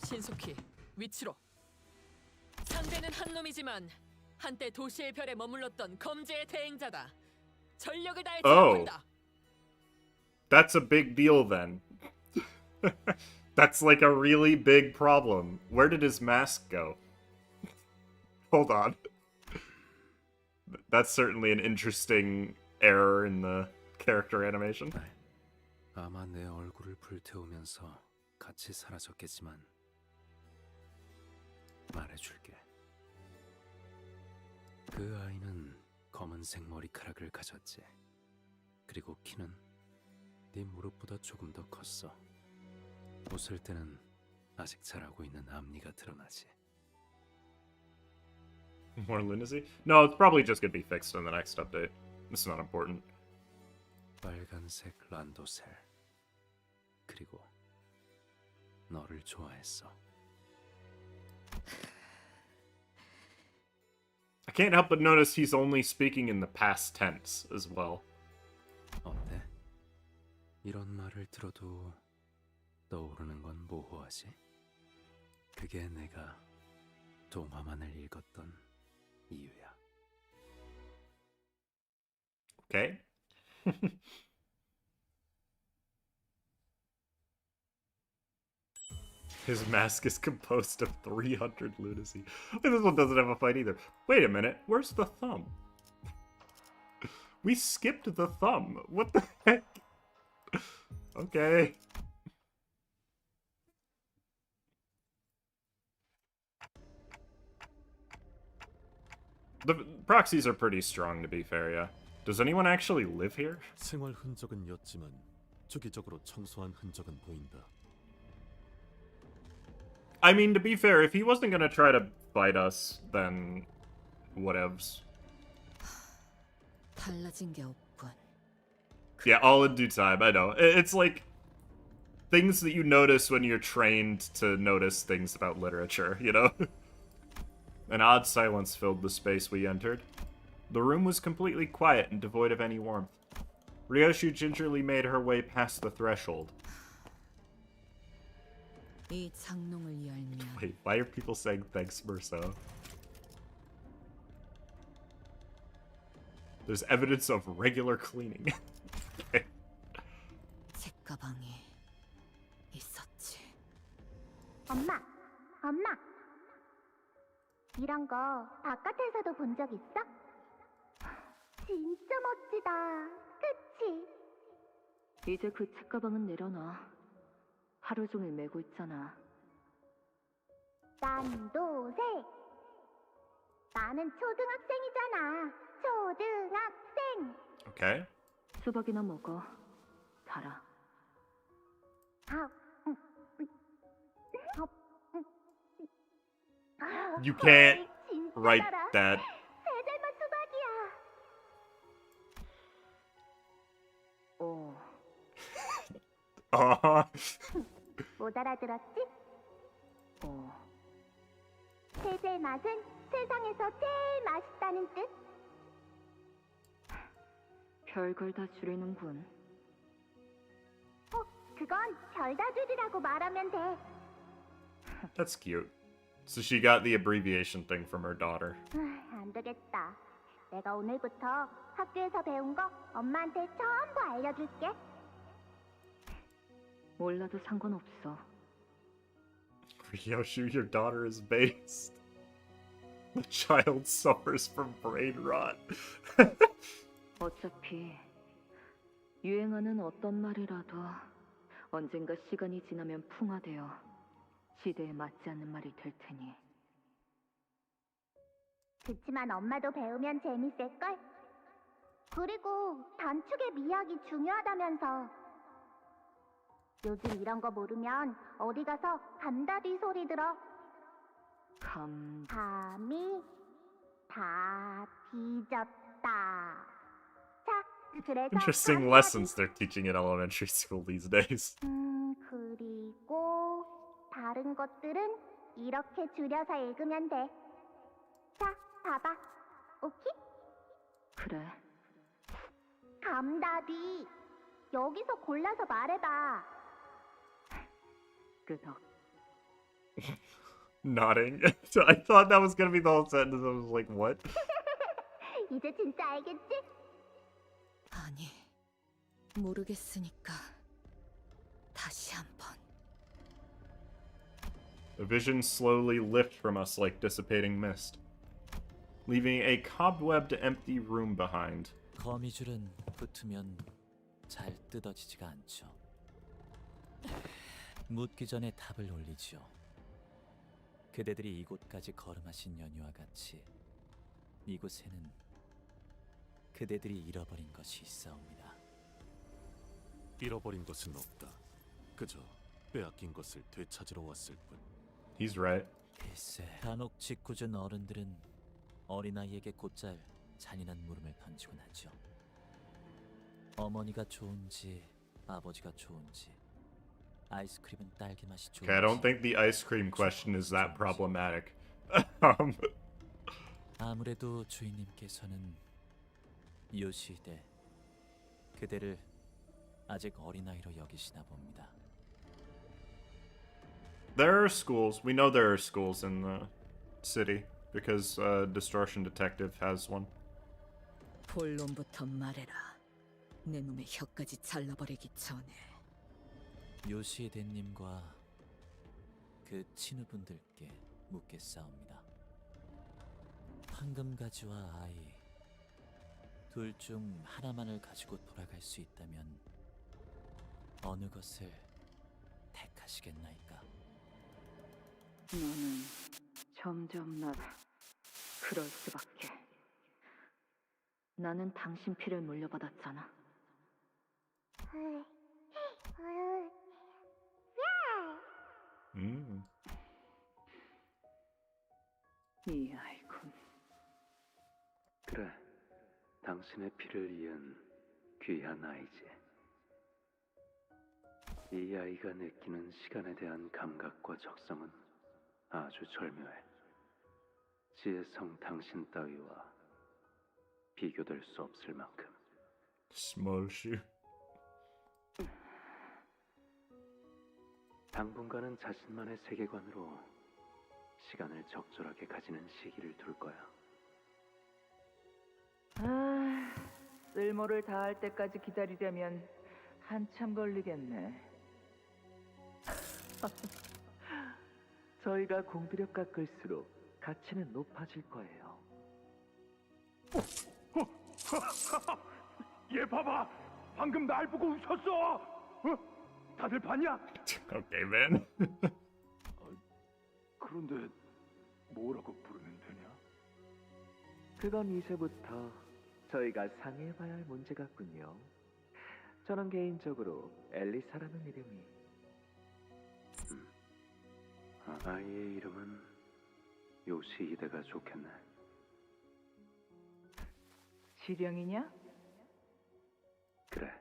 신속히 위치로. 상대는 한 놈이지만 한때 도시의 별에 머물렀던 검제의 대행자다. 전력을 다해 제압한다. That's a big deal then. That's like a really big problem. Where did his mask go? Hold on. That's certainly an interesting error in the character animation. 아마 내 얼굴을 불태우면서 같이 사라졌겠지만 말해줄게. 그 아이는 검은색 머리카락을 가졌지. 그리고 키는 네 무릎보다 조금 더 컸어. 웃을 때는 아직 자라고 있는 앞니가 드러나지. More lunacy? No, it's probably just gonna be fixed in the next update. It's not important. 빨간색 란도셀. 그리고 너를 좋아했어. I can't help but notice he's only speaking in the past tense as well. 어때? 이런 말을 들어도 떠오르는 건 모호하지? 그게 내가 동화만을 읽었던 이유야. Okay. His mask is composed of 300 lunacy. This one doesn't have a fight either. Wait a minute, where's the thumb? We skipped the thumb. What the heck? Okay. The proxies are pretty strong, to be fair, yeah. Does anyone actually live here? 생활 흔적은 였지만 주기적으로 청소한 흔적은 보인다. I mean, to be fair, if he wasn't gonna try to fight us, then whatevs. 달라진 게 없군. Yeah, all in due time, I know. It's like things that you notice when you're trained to notice things about literature, you know? An odd silence filled the space we entered. The room was completely quiet and devoid of any warmth. Rioshu gingerly made her way past the threshold. 이 장롱을 열면 Wait, why are people saying thanks, Murso? There's evidence of regular cleaning. Okay. 책가방에 있었지. 엄마, 이런 거 바깥에서도 본 적 있어? 진짜 멋지다, 그치? 이제 그 책가방은 내려놔. 하루 종일 메고 있잖아. 난도새. 나는 초등학생이잖아. 초등학생. Okay. 수박이나 먹어. 달아. You can't write that. 세살만 수박이야. 어. 못 알아들었지? 어. 세제 맛은 세상에서 제일 맛있다는 뜻. 별걸 다 줄이는군. 그건 별다줄이라고 말하면 돼. That's cute. So she got the abbreviation thing from her daughter. 안 되겠다. 내가 오늘부터 학교에서 배운 거 엄마한테 전부 알려줄게. 몰라도 상관없어. Rioshu, your daughter is based. The child suffers from brain rot. 어차피 유행하는 어떤 말이라도 언젠가 시간이 지나면 풍화되어 시대에 맞지 않는 말이 될 테니. 그치만 엄마도 배우면 재밌을걸? 그리고 단축의 미학이 중요하다면서. 요즘 이런 거 모르면 어디 가서 감다디 소리 들어. 감이 다 뒤졌다. 자, 그래서 Interesting lessons they're teaching in elementary school these days. 그리고 다른 것들은 이렇게 줄여서 읽으면 돼. 자, 봐봐. 오케이? 그래. 감다디. 여기서 골라서 말해봐. 끄덕. Nodding. I thought that was gonna be the whole sentence. I was like, what? 이제 진짜 알겠지? 아니, 모르겠으니까 다시 한번. The visions slowly lift from us like dissipating mist, leaving a cobwebbed empty room behind. 거미줄은 붙으면 잘 뜯어지지가 않죠. 묻기 전에 답을 올리지요. 그대들이 이곳까지 걸음하신 연유와 같이 이곳에는 그대들이 잃어버린 것이 있사옵니다. 잃어버린 것은 없다. 그저 빼앗긴 것을 되찾으러 왔을 뿐. He's right. 글쎄, 간혹 짓궂은 어른들은 어린아이에게 곧잘 잔인한 물음을 던지곤 하죠. 어머니가 좋은지 아버지가 좋은지, 아이스크림은 딸기 맛이 좋은지. Okay, I don't think the ice cream question is that problematic. 아무래도 주인님께서는 요시대 그대를 아직 어린아이로 여기시나 봅니다. There are schools. We know there are schools in the city because Distortion Detective has one. 본론부터 말해라. 내 놈의 혀까지 잘라버리기 전에. 요시대님과 그 친구분들께 묻겠사옵니다. 황금가지와 아이 둘 중 하나만을 가지고 돌아갈 수 있다면 어느 것을 택하시겠나이까? 너는 점점 날 그럴 수밖에. 나는 당신 피를 물려받았잖아. 이 아이군. 그래, 당신의 피를 이은 귀한 아이지. 이 아이가 느끼는 시간에 대한 감각과 적성은 아주 절묘해. 지혜성 당신 따위와 비교될 수 없을 만큼. Small shoe. 당분간은 자신만의 세계관으로 시간을 적절하게 가지는 시기를 둘 거야. 아, 쓸모를 다할 때까지 기다리려면 한참 걸리겠네. 저희가 공들여 깎을수록 가치는 높아질 거예요. 얘 봐봐! 방금 날 보고 웃었어! 다들 봤냐? Okay, man. 그런데 뭐라고 부르면 되냐? 그건 이제부터 저희가 상의해봐야 할 문제 같군요. 저는 개인적으로 엘리사라는 이름이 아이의 이름은 요시히데가 좋겠네. 지령이냐? 그래.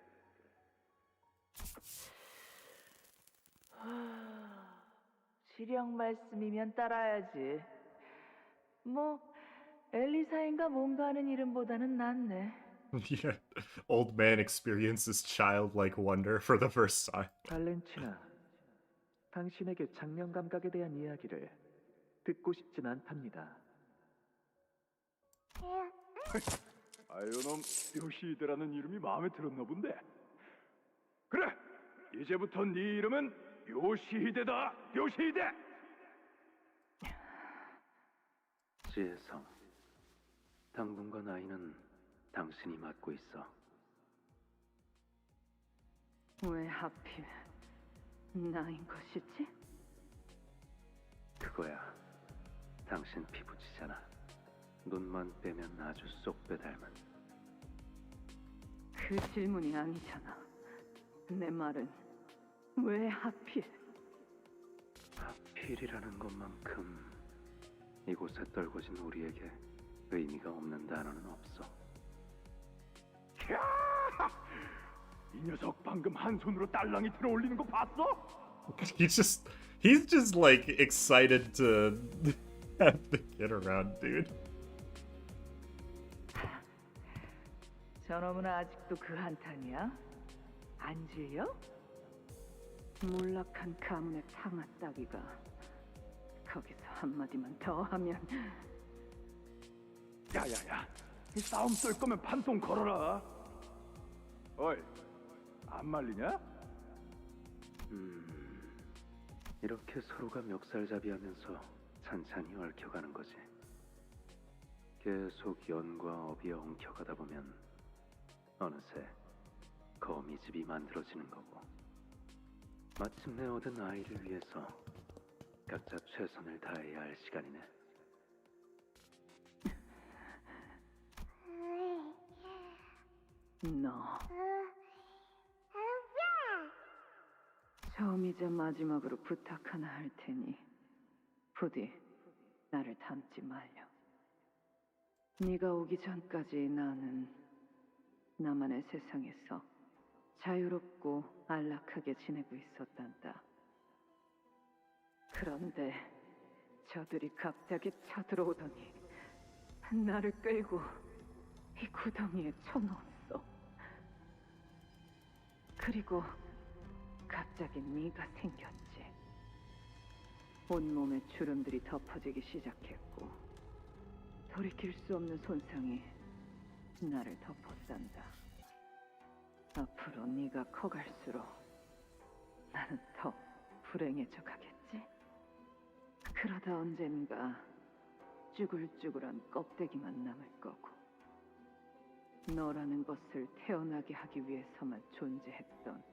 지령 말씀이면 따라야지. 뭐 엘리사인가 뭔가 하는 이름보다는 낫네. Yeah. Old man experiences childlike wonder for the first time. 발렌치나, 당신에게 장면 감각에 대한 이야기를 듣고 싶진 않답니다. 아유 놈 요시히데라는 이름이 마음에 들었나 본데. 그래, 이제부터 네 이름은 요시히데다. 요시히데. 지혜성, 당분간 아이는 당신이 맡고 있어. 왜 하필 나인 것이지? 그거야. 당신 피부치잖아. 눈만 빼면 아주 쏙빼 닮은. 그 질문이 아니잖아. 내 말은 왜 하필? 하필이라는 것만큼 이곳에 떨궈진 우리에게 의미가 없는 단어는 없어. 이 녀석 방금 한 손으로 딸랑이 들어 올리는 거 봤어? He's just like excited to have the kid around, dude. 저놈은 아직도 그 한탄이야? 안 질려? 몰락한 가문의 탕아 따기가 거기서 한마디만 더 하면. 야야야, 이 싸움 쏠 거면 판통 걸어라. 어이, 안 말리냐? 이렇게 서로가 멱살잡이하면서 찬찬히 얽혀가는 거지. 계속 연과 업이 엉켜가다 보면 어느새 거미집이 만들어지는 거고, 마침내 얻은 아이를 위해서 각자 최선을 다해야 할 시간이네. 너 처음이자 마지막으로 부탁 하나 할 테니 부디 나를 닮지 말려. 네가 오기 전까지 나는 나만의 세상에서 자유롭고 안락하게 지내고 있었단다. 그런데 저들이 갑자기 쳐들어오더니 나를 끌고 이 구덩이에 쳐넣었어. 그리고 갑자기 네가 생겼지. 온몸에 주름들이 덮어지기 시작했고 돌이킬 수 없는 손상이 나를 덮어싼다. 앞으로 네가 커갈수록 나는 더 불행해져 가겠지? 그러다 언젠가 쭈글쭈글한 껍데기만 남을 거고, 너라는 것을 태어나게 하기 위해서만 존재했던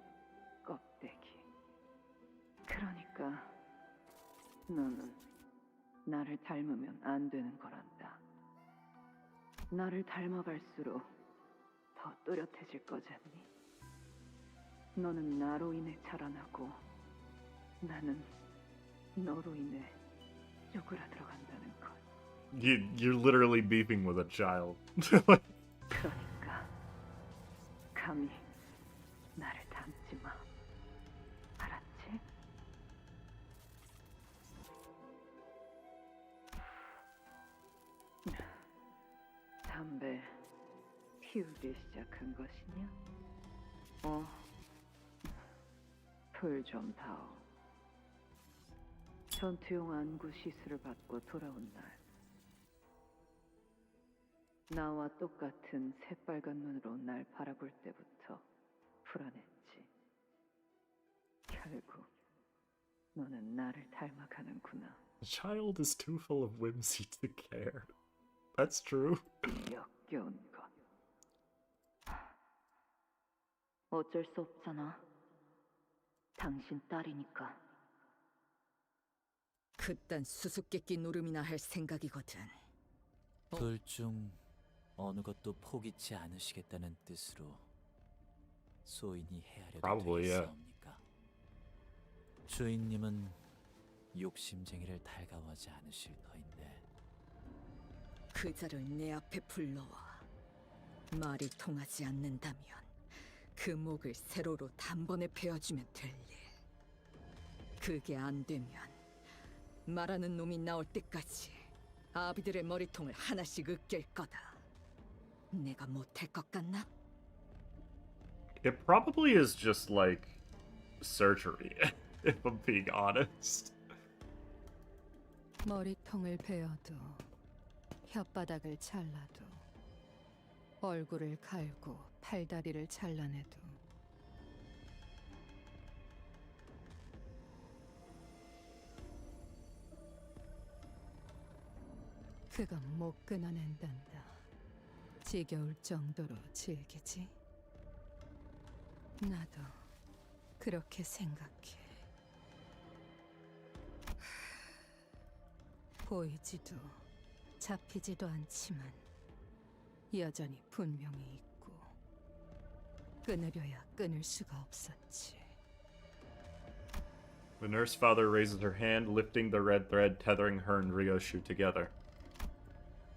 껍데기. 그러니까 너는 나를 닮으면 안 되는 거란다. 나를 닮아갈수록 더 또렷해질 거잖니. 너는 나로 인해 자라나고 나는 너로 인해 쪼그라들어간다는 것. You're literally beefing with a child. 그러니까 감히 나를 닮지 마. 알았지? 담배 피우기 시작한 것이냐? 불 좀 다오. 전투용 안구 시술을 받고 돌아온 날, 나와 똑같은 새빨간 눈으로 날 바라볼 때부터 불안했지. 결국 너는 나를 닮아가는구나. The child is too full of whimsy to care. That's true. 역겨운 것. 어쩔 수 없잖아. 당신 딸이니까. 그딴 수수께끼 노름이나 할 생각이거든. 둘 중 어느 것도 포기치 않으시겠다는 뜻으로 소인이 헤아려도 Probably, yeah. 되겠사옵니까? 주인님은 욕심쟁이를 달가워하지 않으실 터인데. 그자를 내 앞에 불러와. 말이 통하지 않는다면 그 목을 세로로 단번에 베어주면 될 일. 그게 안 되면 말하는 놈이 나올 때까지 아비들의 머리통을 하나씩 으깰 거다. 내가 못할 것 같나? It probably is just like surgery, if I'm being honest. 머리통 몸통을 베어도 혓바닥을 잘라도 얼굴을 갈고 팔다리를 잘라내도 그건 못 끊어낸단다. 지겨울 정도로 즐기지? 나도 그렇게 생각해. 보이지도 잡히지도 않지만 여전히 분명히 있고 끊으려야 끊을 수가 없었지. The nurse father raises her hand, lifting the red thread tethering her and Rioshu together.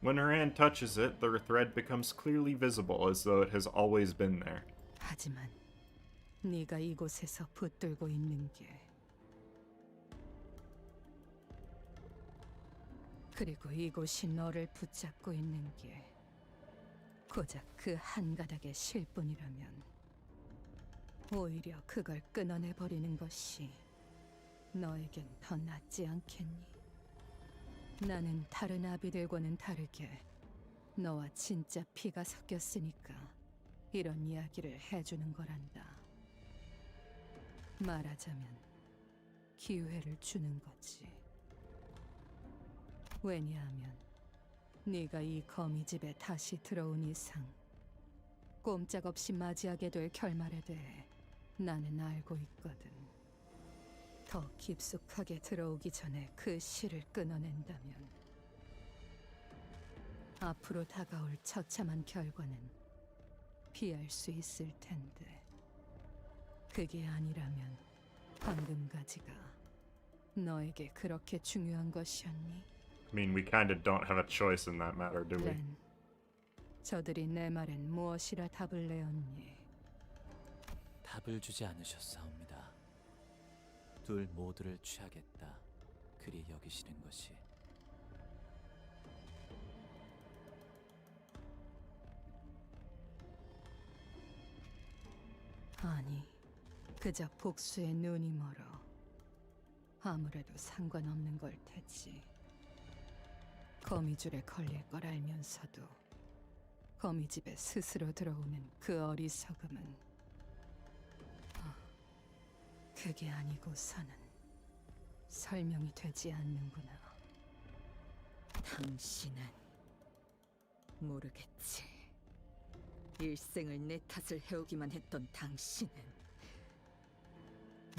When her hand touches it, the thread becomes clearly visible, as though it has always been there. 하지만 네가 이곳에서 붙들고 있는 게 그리고 이곳이 너를 붙잡고 있는 게 고작 그 한 가닥의 실뿐이라면 오히려 그걸 끊어내버리는 것이 너에겐 더 낫지 않겠니? 나는 다른 아비들과는 다르게 너와 진짜 피가 섞였으니까 이런 이야기를 해주는 거란다. 말하자면 기회를 주는 거지. 왜냐하면 네가 이 거미집에 다시 들어온 이상 꼼짝없이 맞이하게 될 결말에 대해 나는 알고 있거든. 더 깊숙하게 들어오기 전에 그 실을 끊어낸다면 앞으로 다가올 처참한 결과는 피할 수 있을 텐데 그게 아니라면 방금 가지가 너에게 그렇게 중요한 것이었니? I mean, we kind of don't have a choice in that matter, do we? 렌, 저들이 내 말엔 무엇이라 답을 내었니? 답을 주지 않으셨사옵니다. 둘 모두를 취하겠다. 그리 여기시는 것이. 아니, 그저 복수의 눈이 멀어. 아무래도 상관없는 걸 테지. 거미줄에 걸릴 걸 알면서도 거미집에 스스로 들어오는 그 어리석음은 그게 아니고서는 설명이 되지 않는구나. 당신은 모르겠지. 일생을 내 탓을 해오기만 했던 당신은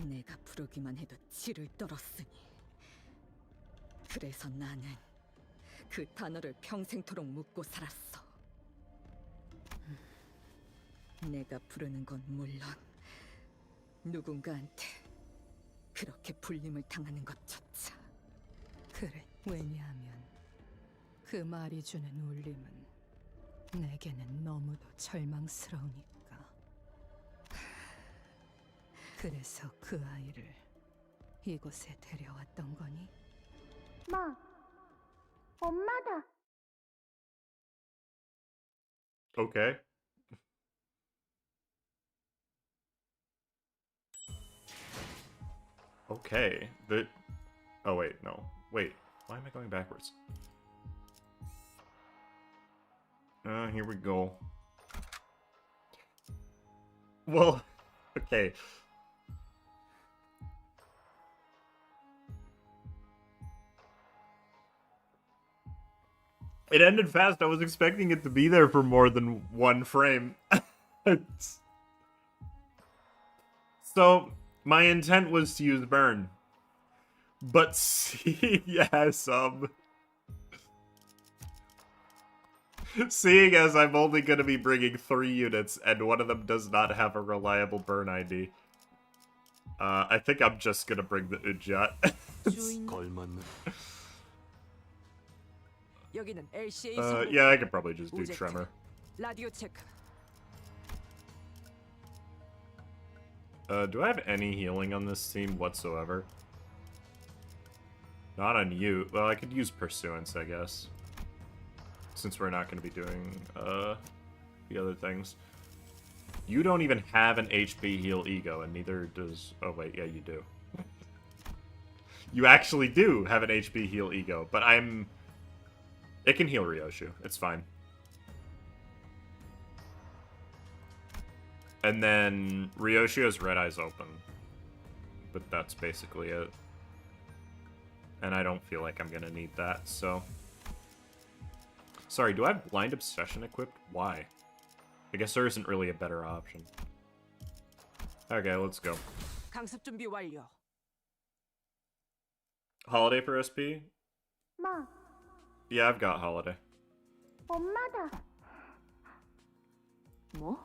내가 부르기만 해도 치를 떨었으니 그래서 나는 그 단어를 평생토록 묻고 살았어. 내가 부르는 건 물론 누군가한테 그렇게 불림을 당하는 것조차. 그래, 왜냐하면 그 말이 주는 울림은 내게는 너무도 절망스러우니까. 그래서 그 아이를 이곳에 데려왔던 거니? 마, 엄마다. Okay. Okay. Oh wait, no. Wait. Why am I going backwards? Here we go. Well, okay. It ended fast. I was expecting it to be there for more than one frame. So, my intent was to use burn. But seeing seeing as I'm only going to be bringing 3 units and one of them does not have a reliable burn ID, I think I'm just going to bring the Ujat. Yeah, I could probably just do Tremor. 라디오 체크. Do I have any healing on this team whatsoever? Not on you. Well, I could use Pursuance, I guess. Since we're not going to be doing the other things. You don't even have an HP heal ego, and neither does... Oh, wait, yeah, you do. You actually do have an HP heal ego, but it can heal Rioshu. It's fine. And then Rioshu has red eyes open. But that's basically it. And I don't feel like I'm gonna need that, so... Sorry, do I have Blind Obsession equipped? Why? I guess there isn't really a better option. Okay, let's go. 강습 준비 완료. Holiday for SP? 마, Yeah, I've got Holiday. 엄마다. 뭐?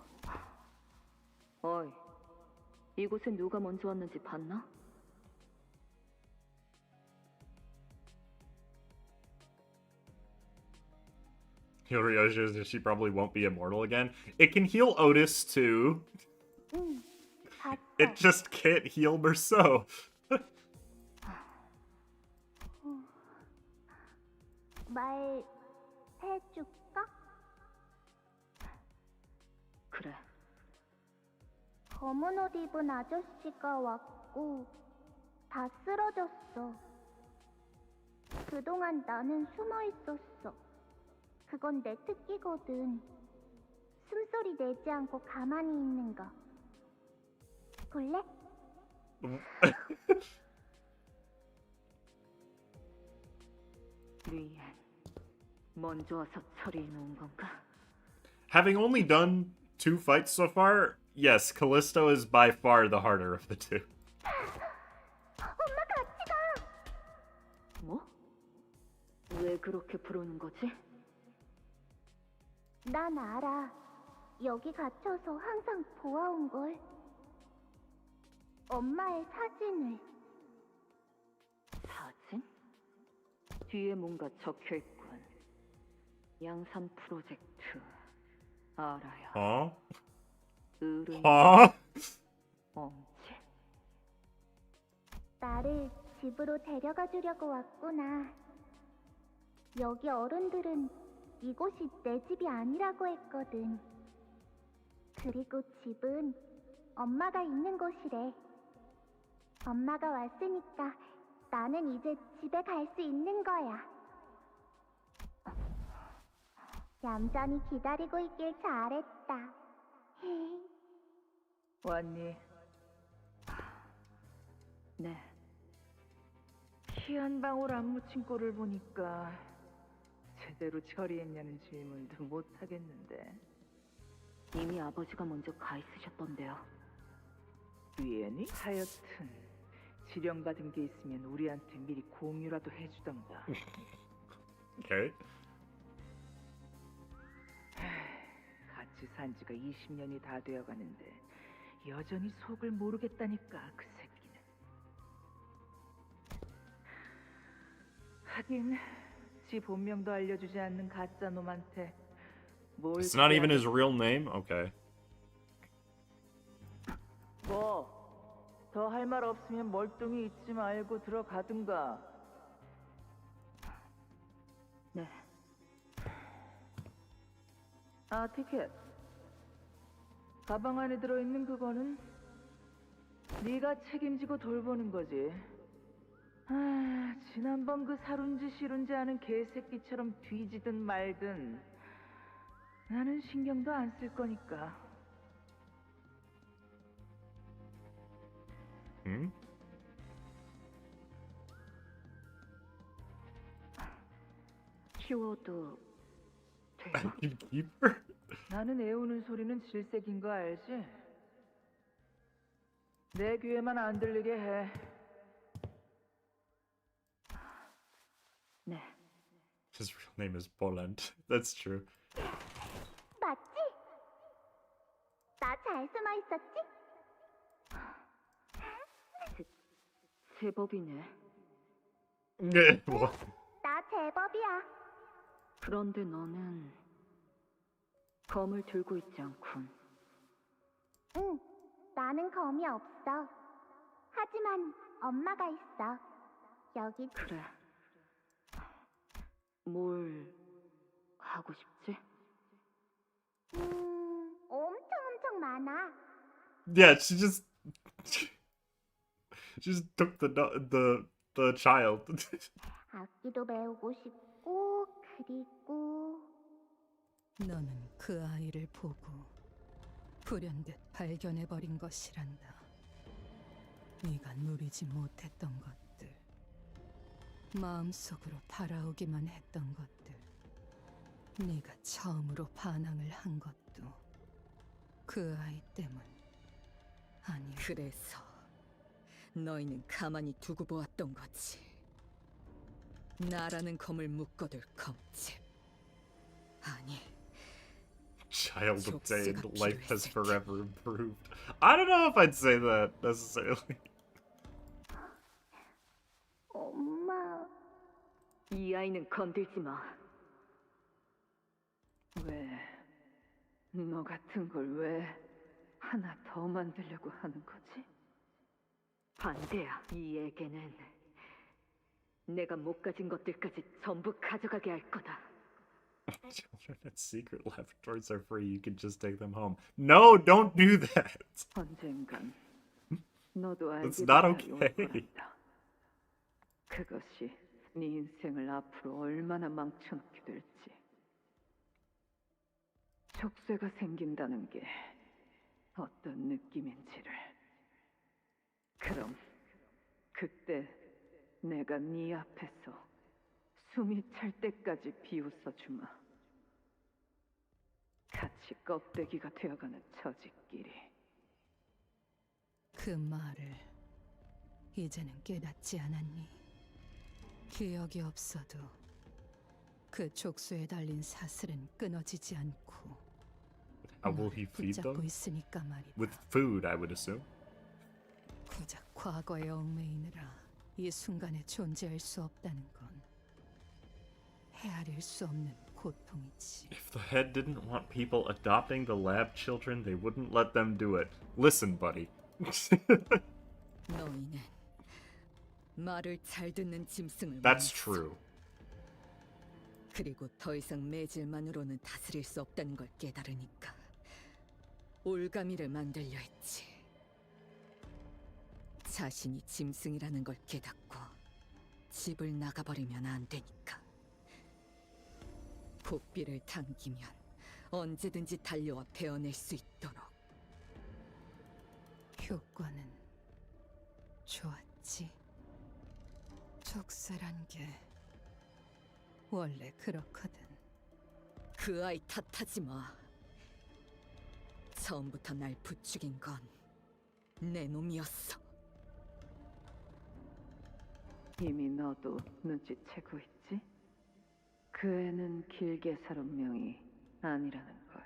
어이, 이곳에 누가 먼저 왔는지 봤나? Heal Rioshu, she probably won't be immortal again. It can heal Otis too. 응, 봤어. It just can't heal Merceau. 말해줄까? 그래. 검은 옷 입은 아저씨가 왔고 다 쓰러졌어. 그동안 나는 숨어 있었어. 그건 내 특기거든. 숨소리 내지 않고 가만히 있는 거. 볼래? 리엔, 먼저 와서 처리해 놓은 건가? Having only done 2 fights so far, yes, Callisto is by far the harder of the two. 엄마 같이 가! 뭐? 왜 그렇게 부르는 거지? 난 알아. 여기 갇혀서 항상 보아온걸. 엄마의 사진을. 사진? 뒤에 뭔가 적혀있군. 양산 프로젝트. 알아요. Huh? 어른. Huh? 엄지? 나를 집으로 데려가 주려고 왔구나. 여기 어른들은 이곳이 내 집이 아니라고 했거든. 그리고 집은 엄마가 있는 곳이래. 엄마가 왔으니까 나는 이제 집에 갈 수 있는 거야. 얌전히 기다리고 있길 잘했다. 왔니? 네. 피 한 방울 안 묻힌 꼴을 보니까 제대로 처리했냐는 질문도 못 하겠는데. 이미 아버지가 먼저 가 있으셨던데요. 리엔이? 하여튼 지령받은 게 있으면 우리한테 미리 공유라도 해주던가. Okay. 같이 산 지가 20년이 다 되어가는데 여전히 속을 모르겠다니까, 그 새끼는. 하긴 지 본명도 알려주지 않는 가짜 놈한테 뭘... It's not even his real name? Okay. 뭐, 더 할 말 없으면 멀뚱히 있지 말고 들어가든가. 네. 아, 티켓. 가방 안에 들어있는 그거는 네가 책임지고 돌보는 거지. 아, 지난번 그 사룬지 시룬지 하는 개새끼처럼 뒤지든 말든 나는 신경도 안 쓸 거니까. Hmm? 키워도 돼? You keep her? 나는 애우는 소리는 질색인 거 알지? 내 귀에만 안 들리게 해. 네. His real name is Poland. That's true. 맞지? 나 잘 숨어 있었지? 제법이네. 네, 뭐. 나 제법이야. 그런데 너는 검을 들고 있지 않군. 응, 나는 검이 없어. 하지만 엄마가 있어. 여기. 그래. 뭘 하고 싶지? 엄청 많아. Yeah, she just took the the child. 악기도 배우고 싶고 그리고 너는 그 아이를 보고 불현듯 발견해버린 것이란다. 네가 누리지 못했던 것들, 마음속으로 바라오기만 했던 것들, 네가 처음으로 반항을 한 것도 그 아이 때문 아니야. 그래서 너희는 가만히 두고 보았던 거지. 나라는 검을 묶어둘 검집. 아니, Child obtained, life has forever improved. I don't know if I'd say that necessarily. 엄마. 이 아이는 건들지 마. 왜? 너 같은 걸 왜 하나 더 만들려고 하는 거지? 반대야. 이 애게는 내가 못 가진 것들까지 전부 가져가게 할 거다. Children at secret laboratories are free. You can just take them home. No, don't do that. 언젠간 너도 That's 알게 not 될 날이 올 okay. 거란다. 그것이 네 인생을 앞으로 얼마나 망쳐놓게 될지. 족쇄가 생긴다는 게 어떤 느낌인지를. 그럼 그때 내가 네 앞에서 숨이 찰 때까지 비웃어 주마. 같이 껍데기가 되어가는 처지끼리. 그 말을 이제는 깨닫지 않았니? 기억이 없어도 그 족쇄에 달린 사슬은 끊어지지 않고 How will he feed 붙잡고 them? 있으니까 말이다. With food, I would assume. 고작 과거에 얽매이느라 이 순간에 존재할 수 없다는 건 헤아릴 수 없는 고통이지. If the head didn't want people adopting the lab children, they wouldn't let them do it. Listen, buddy. 너희는 말을 잘 듣는 짐승을 That's 만났어. true. 그리고 더 이상 매질만으로는 다스릴 수 없다는 걸 깨달으니까 올가미를 만들려 했지. 자신이 짐승이라는 걸 깨닫고 집을 나가버리면 안 되니까. 고삐를 당기면 언제든지 달려와 베어낼 수 있도록. 효과는 좋았지. 족쇄란 게 원래 그렇거든. 그 아이 탓하지 마. 처음부터 날 부추긴 건 내 놈이었어. 이미 너도 눈치채고 있지? 그 애는 길게 살 운명이 아니라는 걸.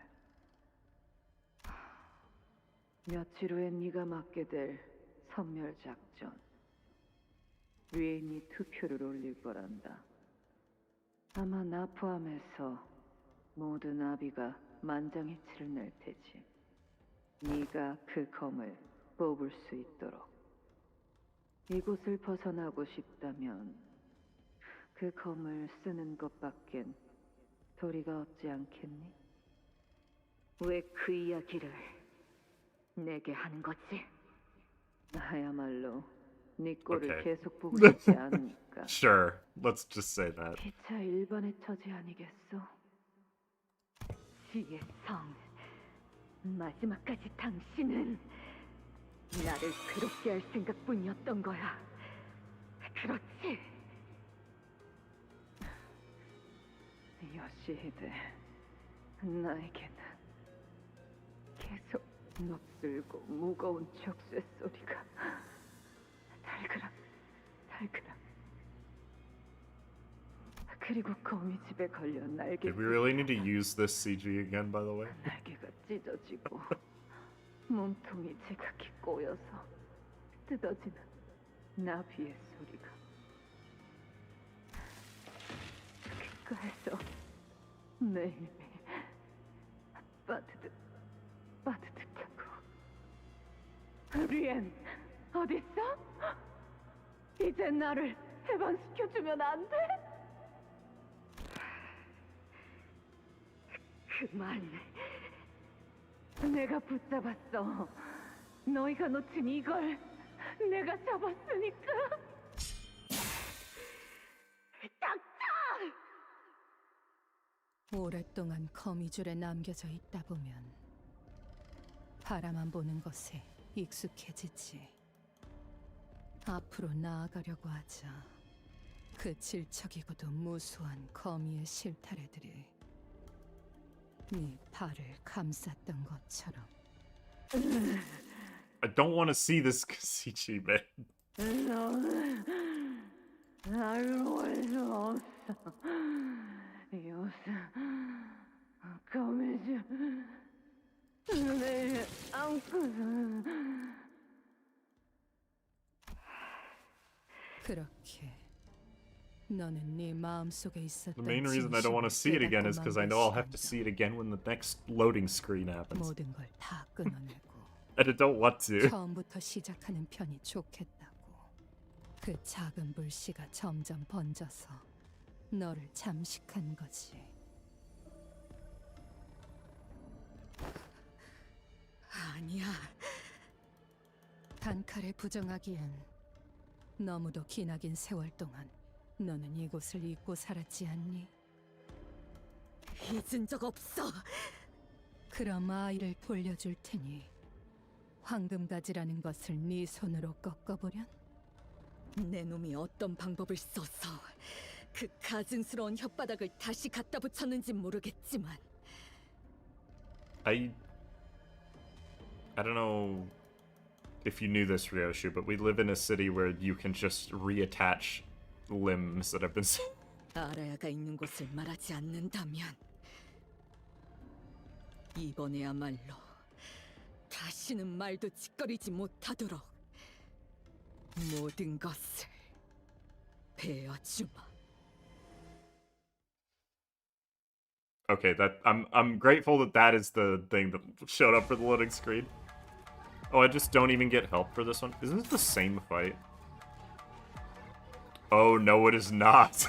며칠 후에 네가 맡게 될 선멸작전. 위에 네 투표를 올릴 거란다. 아마 나 포함해서 모든 아비가 만장일치를 낼 테지. 네가 그 검을 뽑을 수 있도록. 이곳을 벗어나고 싶다면 그 검을 쓰는 것밖엔 도리가 없지 않겠니? 왜 그 이야기를 내게 하는 거지? 나야말로 네 꼴을 Okay. 계속 보고 싶지 않으니까. Sure, let's just say that. 기차 일반의 처지 아니겠어? 지의 성, 마지막까지 당신은 나를 괴롭게 할 생각뿐이었던 거야. 그렇지? 요시히데, 나에게는 계속 녹슬고 무거운 족쇄 소리가 달그락 달그락. 그리고 거미집에 걸려 날개. Did we really need to use this CG again, by the way? 날개가 찢어지고 몸통이 제각기 꼬여서 뜯어지는 나비의 소리가. 귓가에서 매일매일 빠드득하고. 리엔, 어딨어? 이제 나를 해방시켜주면 안 돼? 그만. 내가 붙잡았어. 너희가 놓친 이걸 내가 잡았으니까. 오랫동안 거미줄에 남겨져 있다 보면 바라만 보는 것에 익숙해지지. 앞으로 나아가려고 하자 그 질척이고도 무수한 거미의 실타래들이 네 발을 감쌌던 것처럼. I don't want to see this Kaskozhuk, man. 너는 날 볼 수 없어. 이곳은 거미줄 내를 안고서는 그렇게 너는 네 마음속에 있었던 The main reason I don't want to see it again is because I know I'll have to see it again when the next loading screen happens. 모든 걸 다 끊어내고 And I don't want to. 처음부터 시작하는 편이 좋겠다고. 그 작은 불씨가 점점 번져서 너를 잠식한 거지. 아니야. 단칼에 부정하기엔 너무도 기나긴 세월 동안 너는 이곳을 잊고 살았지 않니? 잊은 적 없어. 그럼 아이를 돌려줄 테니 황금가지라는 것을 네 손으로 꺾어보련? 내 놈이 어떤 방법을 써서 그 가증스러운 혓바닥을 다시 갖다 붙였는지 모르겠지만 I don't know if you knew this, Rioshu, but we live in a city where you can just reattach limbs that have been... 아라야가 있는 곳을 말하지 않는다면 이번에야말로 다시는 말도 짓거리지 못하도록 모든 것을 베어주마. Okay, I'm grateful that that is the thing that showed up for the loading screen. Oh, I just don't even get help for this one. Isn't it the same fight? Oh, no, it is not.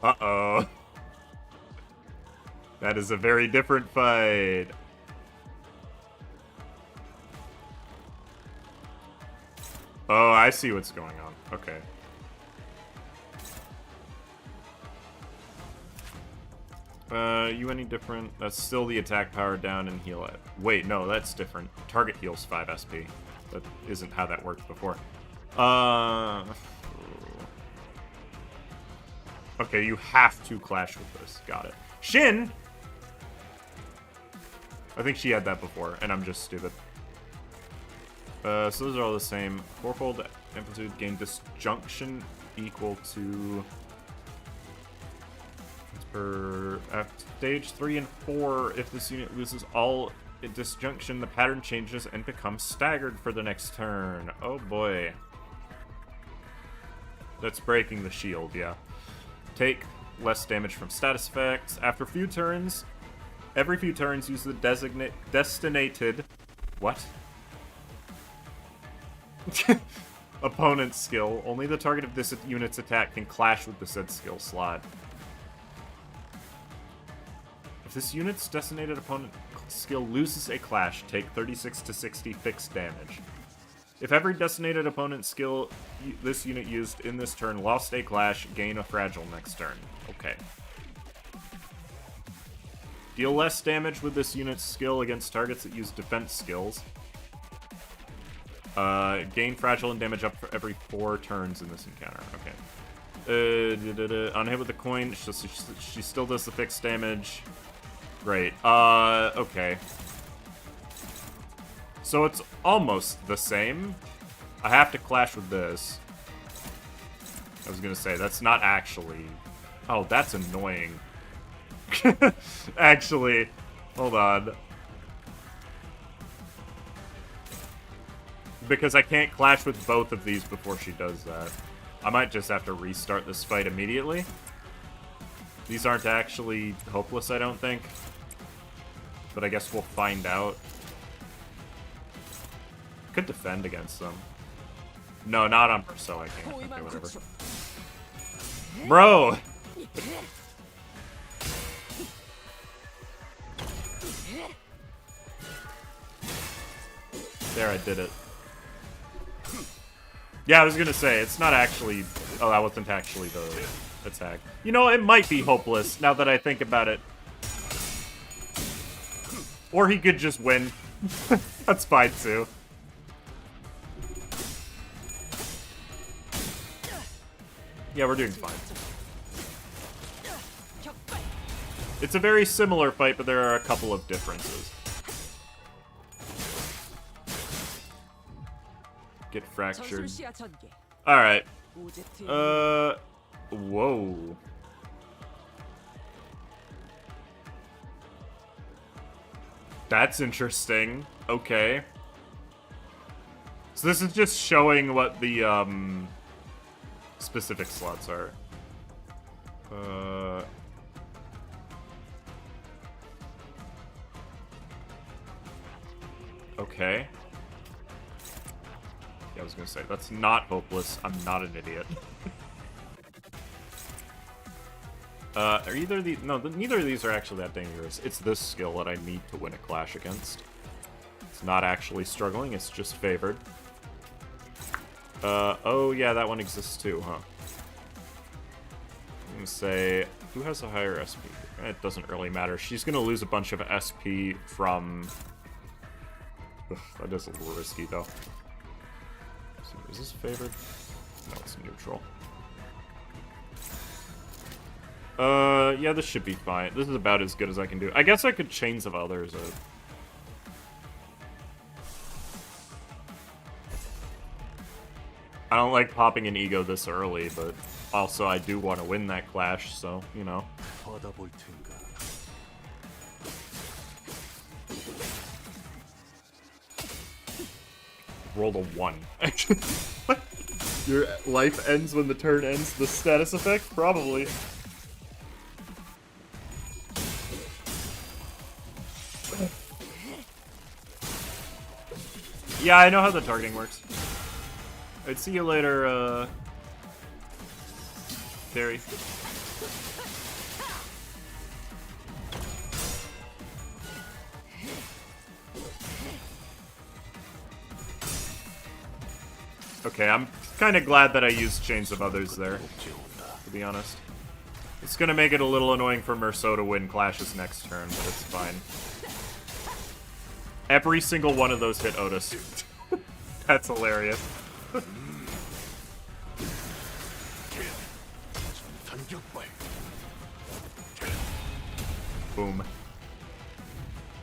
Uh-oh. That is a very different fight. Oh, I see what's going on. Okay. You any different? That's still the attack power down and heal it. Wait, no, that's different. Target heals 5 SP. That isn't how that worked before. Okay, you have to clash with this. Got it. Shin! I think she had that before, and I'm just stupid. So those are all the same. Fourfold amplitude gain disjunction equal to... For stage 3 and 4, if this unit loses all disjunction, the pattern changes and becomes staggered for the next turn. Oh boy. That's breaking the shield, yeah. Take less damage from status effects. After few turns, every few turns, use the destinated... What? Opponent's skill. Only the target of this unit's attack can clash with the said skill slot. If this unit's designated opponent skill loses a clash, take 36 to 60 fixed damage. If every designated opponent skill this unit used in this turn lost a clash, gain a fragile next turn. Okay. Deal less damage with this unit's skill against targets that use defense skills. Gain fragile and damage up for every 4 turns in this encounter. Okay. On hit with the coin, she still does the fixed damage. Great. Okay. So it's almost the same. I have to clash with this. I was gonna say, that's not actually... Oh, that's annoying. Actually, hold on. Because I can't clash with both of these before she does that. I might just have to restart this fight immediately. These aren't actually hopeless, I don't think. But I guess we'll find out. Could defend against them. No, not on Perso, I can't. Okay, whatever. Bro! There, I did it. Yeah, I was gonna say, it's not actually... Oh, that wasn't actually the attack. You know, it might be hopeless, now that I think about it. Or he could just win. That's fine too. Yeah, we're doing fine. It's a very similar fight, but there are a couple of differences. Get fractured. Alright. Whoa. That's interesting. Okay. So this is just showing what the, specific slots are. Okay. Yeah, I was gonna say, that's not hopeless. I'm not an idiot. Are either of these... No, neither of these are actually that dangerous. It's this skill that I need to win a clash against. It's not actually struggling, it's just favored. Oh yeah, that one exists too, huh? I'm gonna say, who has a higher SP? It doesn't really matter. She's gonna lose a bunch of SP from... Ugh, that is a little risky, though. So, is this favored? No, it's neutral. Yeah, this should be fine. This is about as good as I can do. I guess I could Chains of Others. I don't like popping an ego this early, but also I do want to win that clash, so, you know. Rolled a 1. Your life ends when the turn ends. The status effect? Probably. Yeah, I know how the targeting works. Alright, see you later, Terry. Okay, I'm kind of glad that I used Chains of Others there, to be honest. It's gonna make it a little annoying for Merceau to win clashes next turn, but it's fine. Every single one of those hit Otis. That's hilarious. Boom.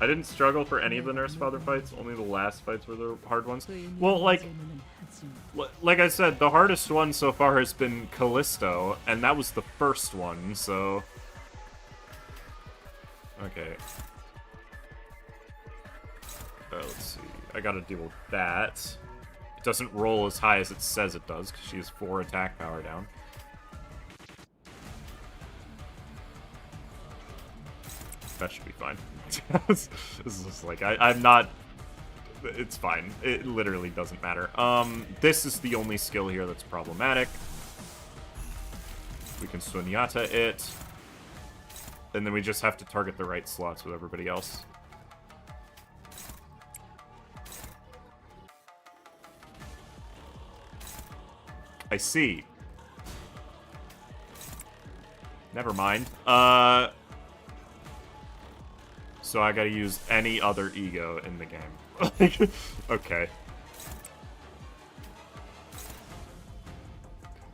I didn't struggle for any of the Nurse Father fights, only the last fights were the hard ones. Well, like I said, the hardest one so far has been Callisto, and that was the first one, so... Okay. Let's see. I gotta deal with that. It doesn't roll as high as it says it does, because she has 4 attack power down. That should be fine. This is just like, I'm not... It's fine. It literally doesn't matter. This is the only skill here that's problematic. We can Sunyata it. And then we just have to target the right slots with everybody else. I see. Never mind. So I gotta use any other ego in the game. Okay.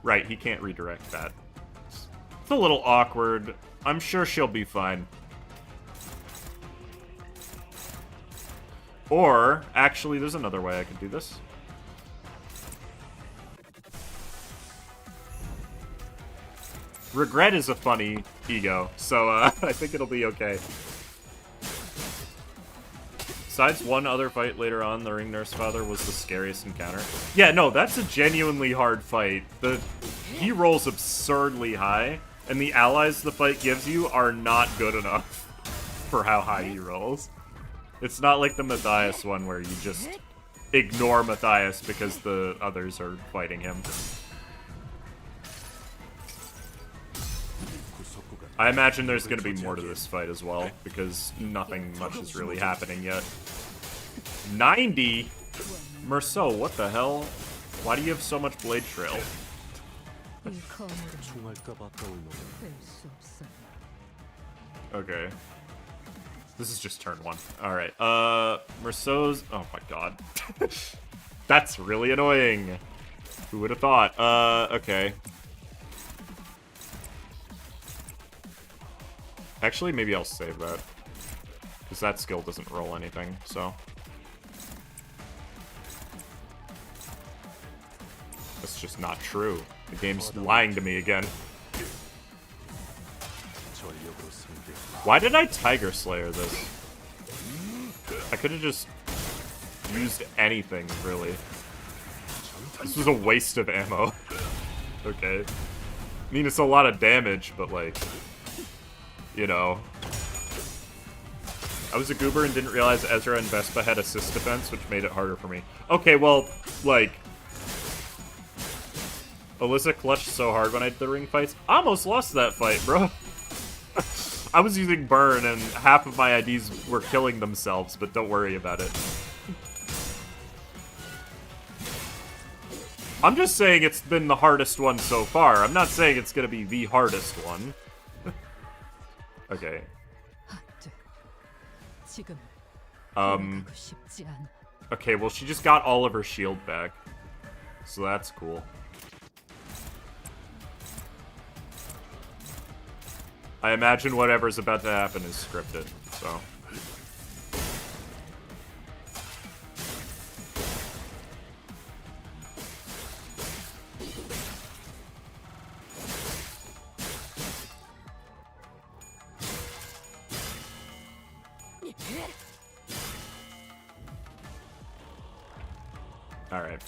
Right, he can't redirect that. It's a little awkward. I'm sure she'll be fine. Or, actually, there's another way I could do this. Regret is a funny ego, so I think it'll be okay. Besides one other fight later on, the Ring Nurse Father was the scariest encounter. Yeah, no, that's a genuinely hard fight. He rolls absurdly high, and the allies the fight gives you are not good enough for how high he rolls. It's not like the Matias one where you just ignore Matias because the others are fighting him. I imagine there's going to be more to this fight as well, because nothing much is really happening yet. 90? Merceau, what the hell? Why do you have so much Blade Trail? Okay. This is just turn 1. Alright, Merceau's... Oh my god. That's really annoying. Who would have thought? Okay. Actually, maybe I'll save that. Because that skill doesn't roll anything, so... That's just not true. The game's lying to me again. Why did I Tiger Slayer this? I could have just used anything, really. This was a waste of ammo. Okay. I mean, it's a lot of damage, but like... You know. I was a goober and didn't realize Ezra and Vespa had assist defense, which made it harder for me. Okay, well, like... Alyssa clutched so hard when I did the ring fights. I almost lost that fight, bro. I was using burn, and half of my IDs were killing themselves, but don't worry about it. I'm just saying it's been the hardest one so far. I'm not saying it's gonna be the hardest one. Okay. Okay, well, she just got all of her shield back. So that's cool. I imagine whatever's about to happen is scripted, so... Alright.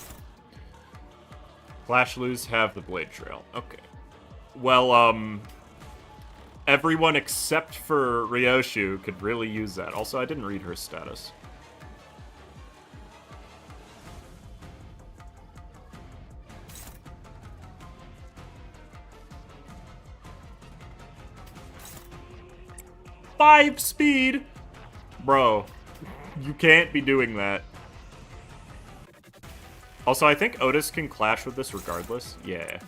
Flash Loos have the Blade Trail. Okay. Well, everyone except for Rioshu could really use that. Also, I didn't read her status. Five speed! Bro, you can't be doing that. Also, I think Otis can clash with this regardless. Yeah.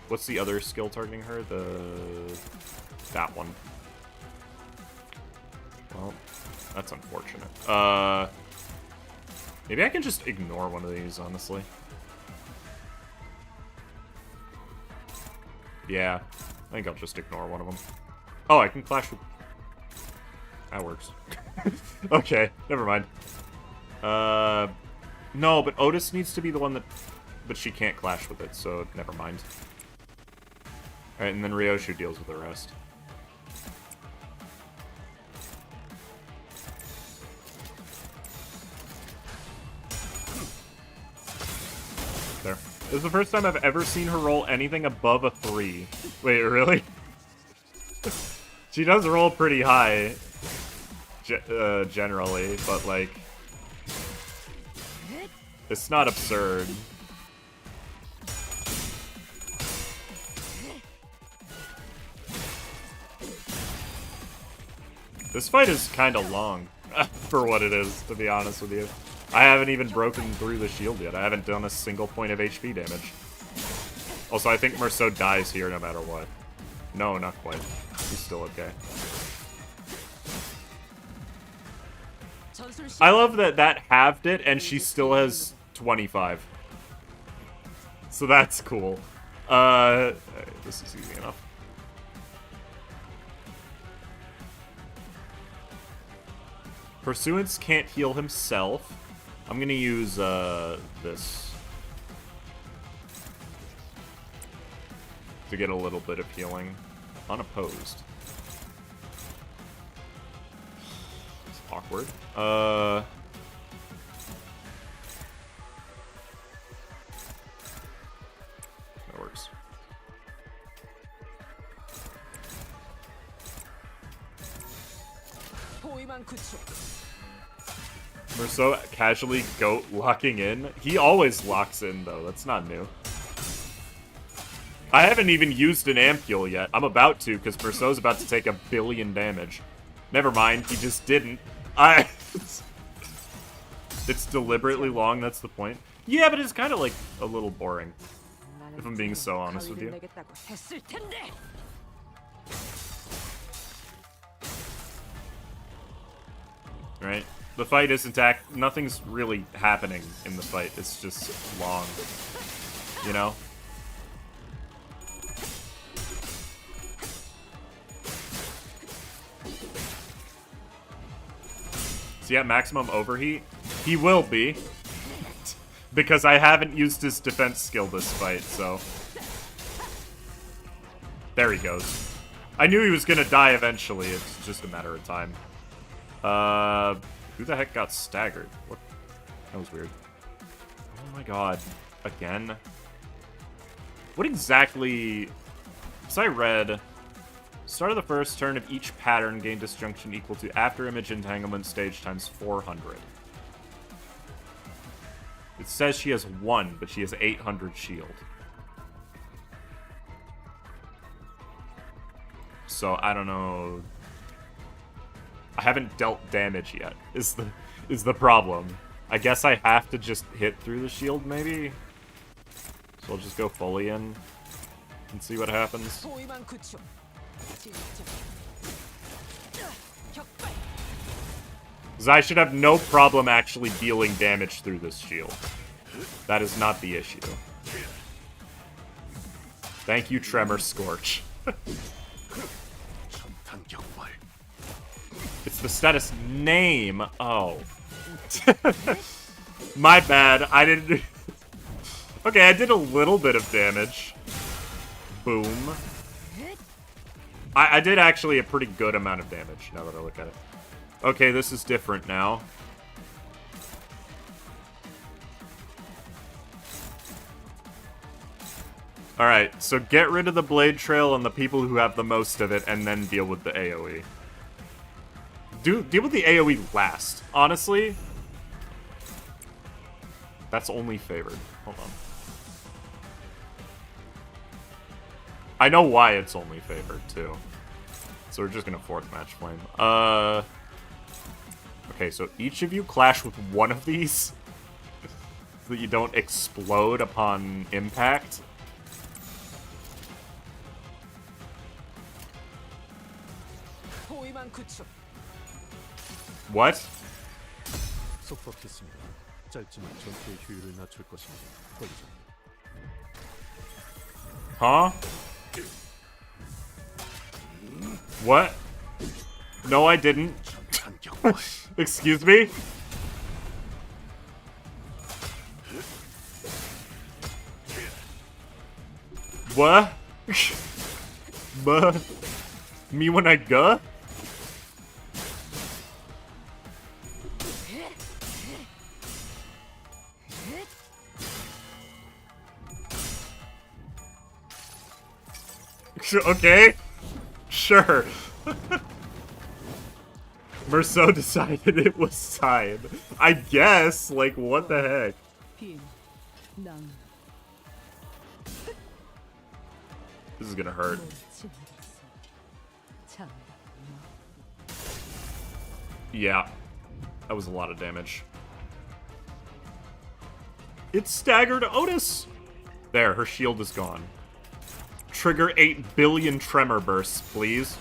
What's the other skill targeting her? That one. Well, that's unfortunate. Maybe I can just ignore one of these, honestly. Yeah, I think I'll just ignore one of them. Oh, I can clash with... That works. Okay, never mind. No, but Otis needs to be the one that... But she can't clash with it, so never mind. Alright, and then Rioshu deals with the rest. There. This is the first time I've ever seen her roll anything above a 3. Wait, really? She does roll pretty high, generally, but like... It's not absurd. This fight is kind of long, for what it is, to be honest with you. I haven't even broken through the shield yet. I haven't done a single point of HP damage. Also, I think Merceau dies here no matter what. No, not quite. He's still okay. I love that that halved it, and she still has 25. So that's cool. This is easy enough. Pursuance can't heal himself. I'm gonna use, this. To get a little bit of healing. Unopposed. It's awkward. That works. Merceau casually goat locking in. He always locks in, though. That's not new. I haven't even used an ampule yet. I'm about to, because Merceau's about to take 1 billion damage. Never mind, he just didn't. It's deliberately long, that's the point. Yeah, but it's kind of like a little boring. If I'm being so honest with you. right? The fight isn't nothing's really happening in the fight. It's just long, you know? Is he at maximum overheat? He will be. Because I haven't used his defense skill this fight, so... There he goes. I knew he was gonna die eventually, it's just a matter of time. Who the heck got staggered? What? That was weird. Oh my god. Again? What exactly... So I read... Start of the first turn of each pattern gain disjunction equal to after image entanglement stage times 400. It says she has 1, but she has 800 shield. So I don't know. I haven't dealt damage yet. Is the problem? I guess I have to just hit through the shield, maybe. So I'll just go fully in and see what happens. Because I should have no problem actually dealing damage through this shield. That is not the issue. Thank you, Tremor Scorch. It's the status name. Oh. My bad. I didn't... Okay, I did a little bit of damage. Boom. I did actually a pretty good amount of damage, now that I look at it. Okay, this is different now. Alright, so get rid of the blade trail on the people who have the most of it, and then deal with the AoE. Deal with the AoE last. Honestly, that's only favored. Hold on. I know why it's only favored, too. So we're just gonna fourth match flame. Okay, so each of you clash with one of these so that you don't explode upon impact. What? 속박했습니다. 짧지만 전투의 효율을 낮출 것입니다. 걸리죠. Huh? What? No, I didn't. Excuse me? What? Me when I go? Okay, sure. Merceau decided it was time. I guess, like, what the heck? This is gonna hurt. Yeah, that was a lot of damage. It staggered Otis! There, her shield is gone. Trigger 8 billion tremor bursts, please.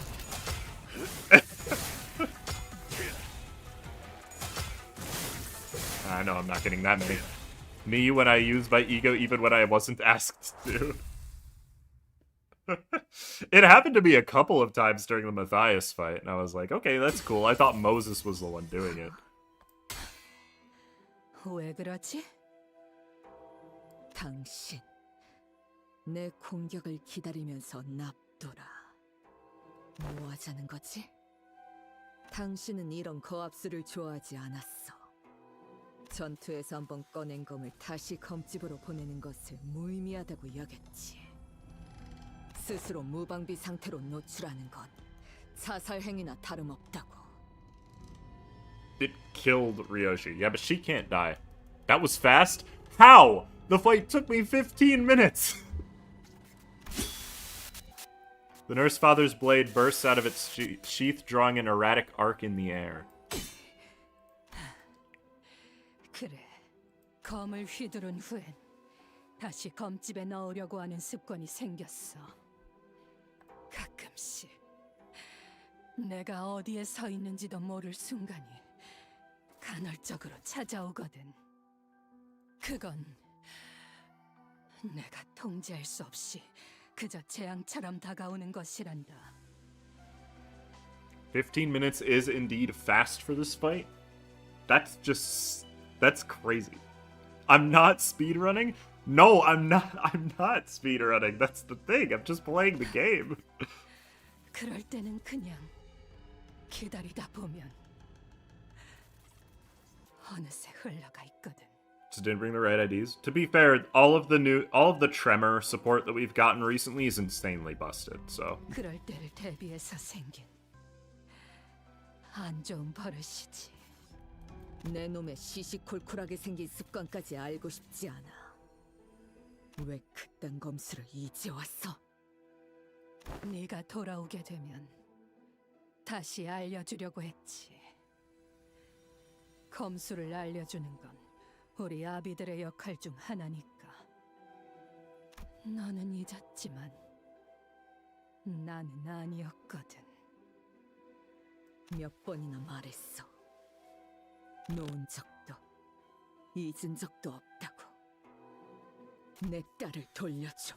I know I'm not getting that many. Me when I use my ego even when I wasn't asked to. It happened to me a couple of times during the Matias fight, and I was like, okay, that's cool. I thought Moses was the one doing it. 왜 그러지? 당신 내 공격을 기다리면서 납둬라. 뭐 하자는 거지? 당신은 이런 거압수를 좋아하지 않았어. 전투에서 한번 꺼낸 검을 다시 검집으로 보내는 것을 무의미하다고 여겼지. 스스로 무방비 상태로 노출하는 건 자살 행위나 다름없다고. It killed Rioshu. Yeah, but she can't die. That was fast? How? The fight took me 15 minutes! The Nurse Father's blade bursts out of its sheath, drawing an erratic arc in the air. 그래, 검을 휘두른 후엔 다시 검집에 넣으려고 하는 습관이 생겼어. 가끔씩 내가 어디에 서 있는지도 모를 순간이 간헐적으로 찾아오거든. 그건 내가 통제할 수 없이 그저 재앙처럼 다가오는 것이란다. 15 minutes is indeed fast for this fight. That's crazy. I'm not speedrunning? No, I'm not speedrunning. That's the thing. I'm just playing the game. 그럴 때는 그냥 기다리다 보면 어느새 흘러가 있거든. Just didn't bring the right IDs. To be fair, all of the Tremor support that we've gotten recently is insanely busted, so. 그럴 때를 대비해서 생긴 안 좋은 버릇이지. 내 놈의 시시콜콜하게 생긴 습관까지 알고 싶지 않아. 왜 그딴 검수를 이제 왔어? 네가 돌아오게 되면 다시 알려주려고 했지. 검수를 알려주는 건 우리 아비들의 역할 중 하나니까. 너는 잊었지만 나는 아니었거든. 몇 번이나 말했어. 놓은 적도 잊은 적도 없다고. 내 딸을 돌려줘.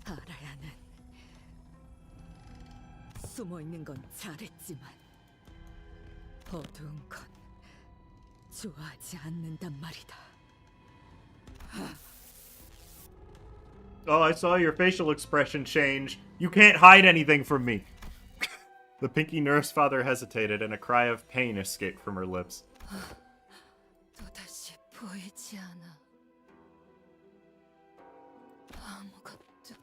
알아야는 숨어있는 건 잘했지만 어두운 건 좋아하지 않는단 말이다. Oh, I saw your facial expression change. You can't hide anything from me. The Pinky Nurse Father hesitated, and a cry of pain escaped from her lips. 또다시 보이지 않아. 아무것도.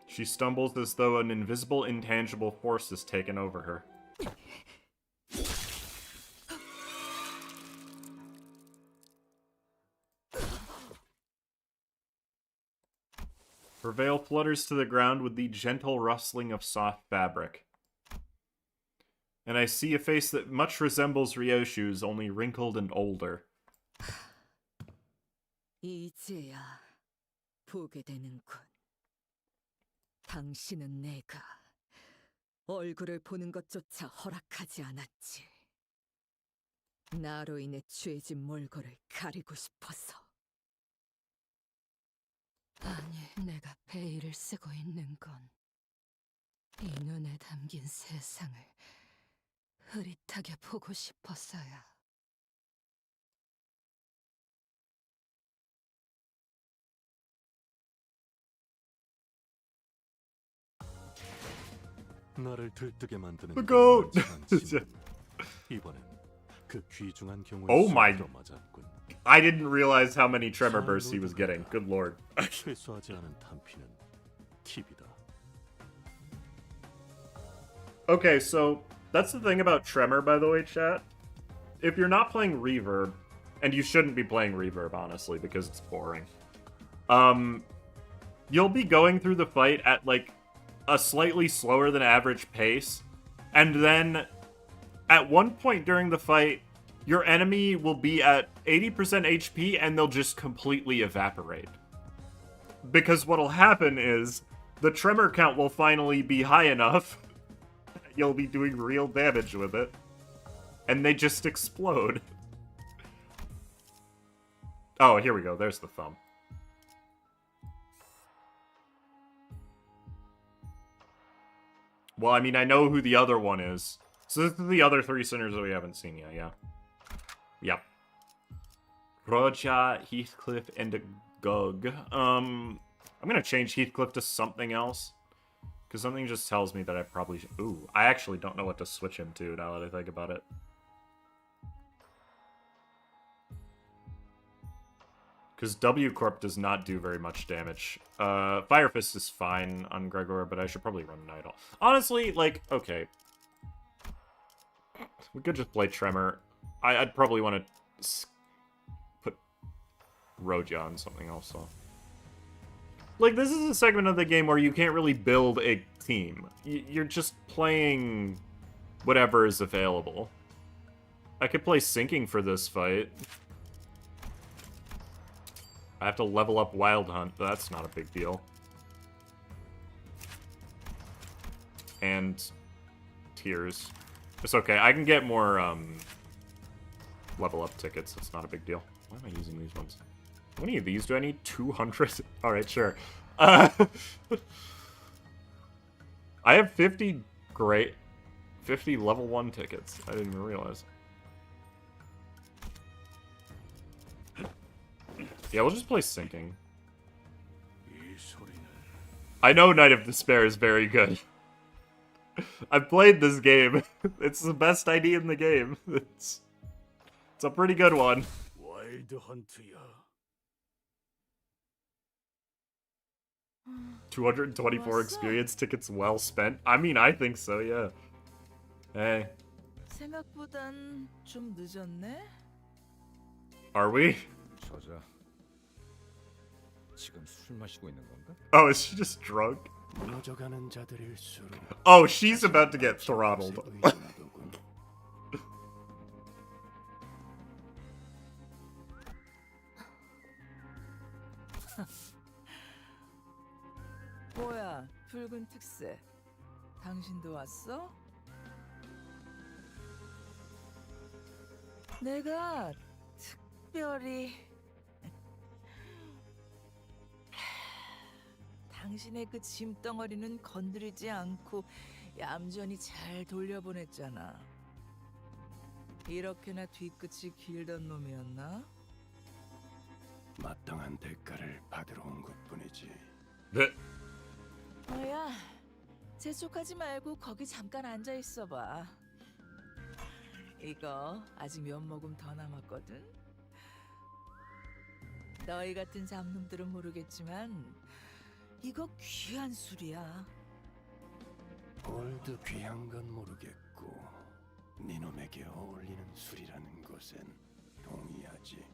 She stumbles as though an invisible, intangible force has taken over her. Her veil flutters to the ground with the gentle rustling of soft fabric. And I see a face that much resembles Rioshu's, only wrinkled and older. 이제야 보게 되는군. 당신은 내가 얼굴을 보는 것조차 허락하지 않았지. 나로 인해 죄진 몰골을 가리고 싶어서. 아니, 내가 베일을 쓰고 있는 건 이 눈에 담긴 세상을 흐릿하게 보고 싶어서야. 나를 들뜨게 만드는 그거 이번엔 그 귀중한 경우에 Oh my. 맞았군. I didn't realize how many tremor bursts he was getting. Good lord. 최소하지 않은 탄피는 팁이다. Okay, so that's the thing about tremor, by the way, chat. If you're not playing reverb, and you shouldn't be playing reverb, honestly, because it's boring, you'll be going through the fight at, like, a slightly slower than average pace, and then at one point during the fight, your enemy will be at 80% HP and they'll just completely evaporate. Because what'll happen is the tremor count will finally be high enough, you'll be doing real damage with it, and they just explode. Oh, here we go, there's the thumb. Well, I mean, I know who the other one is. So this is the other three sinners that we haven't seen yet, yeah. Yep. Roja, Heathcliff, and Gug. I'm gonna change Heathcliff to something else. Because something just tells me that I probably should... Ooh, I actually don't know what to switch him to now that I think about it. Because W Corp does not do very much damage. Fire Fist is fine on Gregor, but I should probably run Nidal. Honestly, like, okay. We could just play Tremor. I'd probably want to put Roja on something else, though. Like, this is a segment of the game where you can't really build a team. You're just playing whatever is available. I could play Sinking for this fight. I have to level up Wild Hunt, but that's not a big deal. And Tears. It's okay. I can get more level up tickets. It's not a big deal. Why am I using these ones? How many of these do I need? 200? Alright, sure. I have 50 level 1 tickets. I didn't even realize. Yeah, we'll just play Sinking. I know Night of Despair is very good. I've played this game. It's the best ID in the game. It's a pretty good one. 224 experience tickets well spent. I mean, I think so, yeah. Hey. 생각보단 좀 늦었네. Are we? 저자. 지금 술 마시고 있는 건가? Oh, is she just drunk? 무너져가는 자들일수록 Oh, she's about to get throttled. 뭐야, 붉은 특색. 당신도 왔어? 내가 특별히 당신의 그 짐덩어리는 건드리지 않고 얌전히 잘 돌려보냈잖아. 이렇게나 뒤끝이 길던 놈이었나? 마땅한 대가를 받으러 온 것뿐이지. 네. 뭐야, 재촉하지 말고 거기 잠깐 앉아 있어봐. 이거 아직 몇 모금 더 남았거든. 너희 같은 잡놈들은 모르겠지만 이거 귀한 술이야. 뭘도 귀한 건 모르겠고 니놈에게 어울리는 술이라는 것엔 동의하지.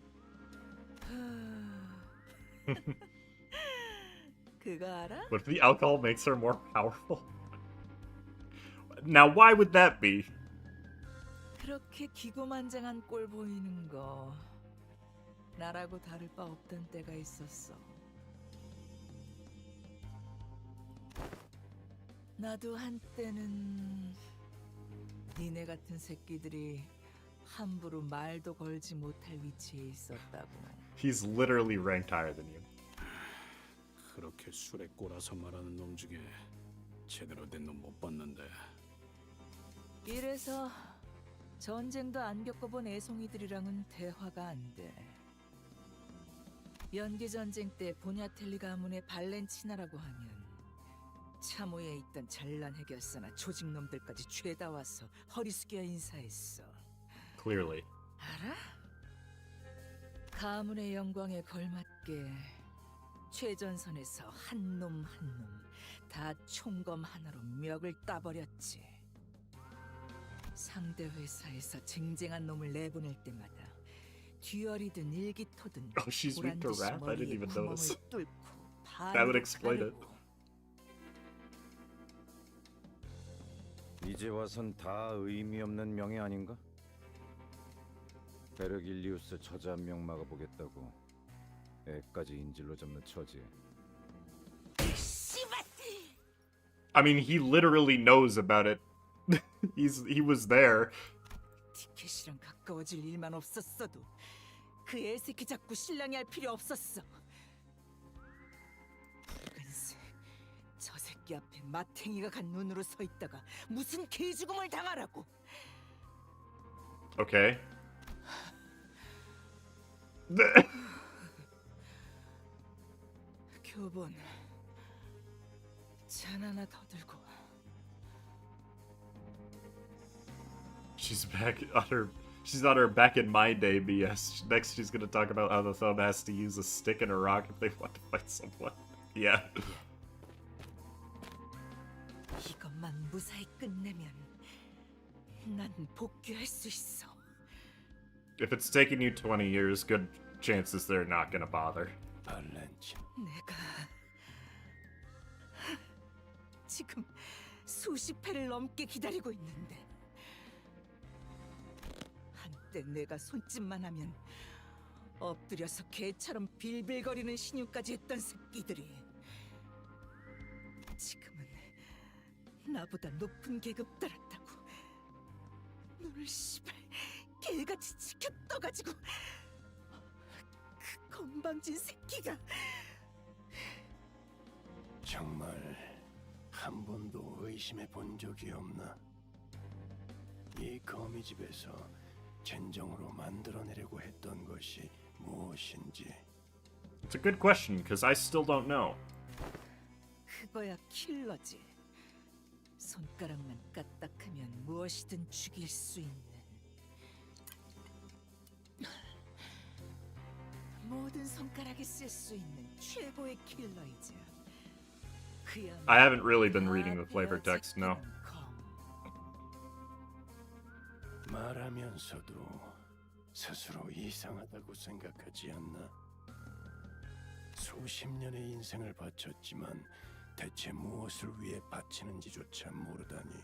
그거 알아? What if the alcohol makes her more powerful? Now, why would that be? 그렇게 기고만장한 꼴 보이는 거 나라고 다를 바 없던 때가 있었어. 나도 한때는 니네 같은 새끼들이 함부로 말도 걸지 못할 위치에 있었다고. He's literally ranked higher than you. 그렇게 술에 꼬라서 말하는 놈 중에 제대로 된 놈 못 봤는데. 이래서 전쟁도 안 겪어본 애송이들이랑은 대화가 안 돼. 연기 전쟁 때 보냐텔리 가문의 발렌치나라고 하면 참호에 있던 전란 해결사나 조직놈들까지 죄다 와서 허리 숙여 인사했어. Clearly. 알아? 가문의 영광에 걸맞게 최전선에서 한 놈 한 놈 다 총검 하나로 멱을 따버렸지. 상대 회사에서 쟁쟁한 놈을 내보낼 때마다 듀얼이든 일기토든 Oh, she's weak to 보란듯이 rap? I didn't 머리에 even 구멍을 notice. 뚫고 That would explain it. 이제 와선 다 의미 없는 명예 아닌가? 베르길리우스 저자 한 명 막아보겠다고 애까지 인질로 잡는 처지에. I mean, he literally knows about it. He was there. 티켓이랑 가까워질 일만 없었어도 그 애새끼 잡고 신랑이 할 필요 없었어. 붉은색, 저 새끼 앞에 마탱이가 간 눈으로 서 있다가 무슨 개죽음을 당하라고. Okay. 교본 잔 하나 더 들고 와. She's back on her. She's on her back in my day BS. Next, she's gonna talk about how the thumb has to use a stick and a rock if they want to fight someone. Yeah. 이것만 무사히 끝내면 난 복귀할 수 있어. If it's taking you 20 years, good chances they're not gonna bother. 내가 지금 수십 회를 넘게 기다리고 있는데 한때 내가 손짓만 하면 엎드려서 개처럼 빌빌거리는 신유까지 했던 새끼들이 지금은 나보다 높은 계급 따랐다고 눈을 씨발 개같이 지켜 떠가지고 그 건방진 새끼가 정말 한 번도 의심해 본 적이 없나? 이 거미집에서 진정으로 만들어내려고 했던 것이 무엇인지. It's a good question, because I still don't know. 그거야 킬러지. 손가락만 까딱하면 무엇이든 죽일 수 있는 모든 손가락에 쓸 수 있는 최고의 킬러이자 I haven't really been reading the flavor text, no. 말하면서도 스스로 이상하다고 생각하지 않나? 수십 년의 인생을 바쳤지만 대체 무엇을 위해 바치는지조차 모르다니.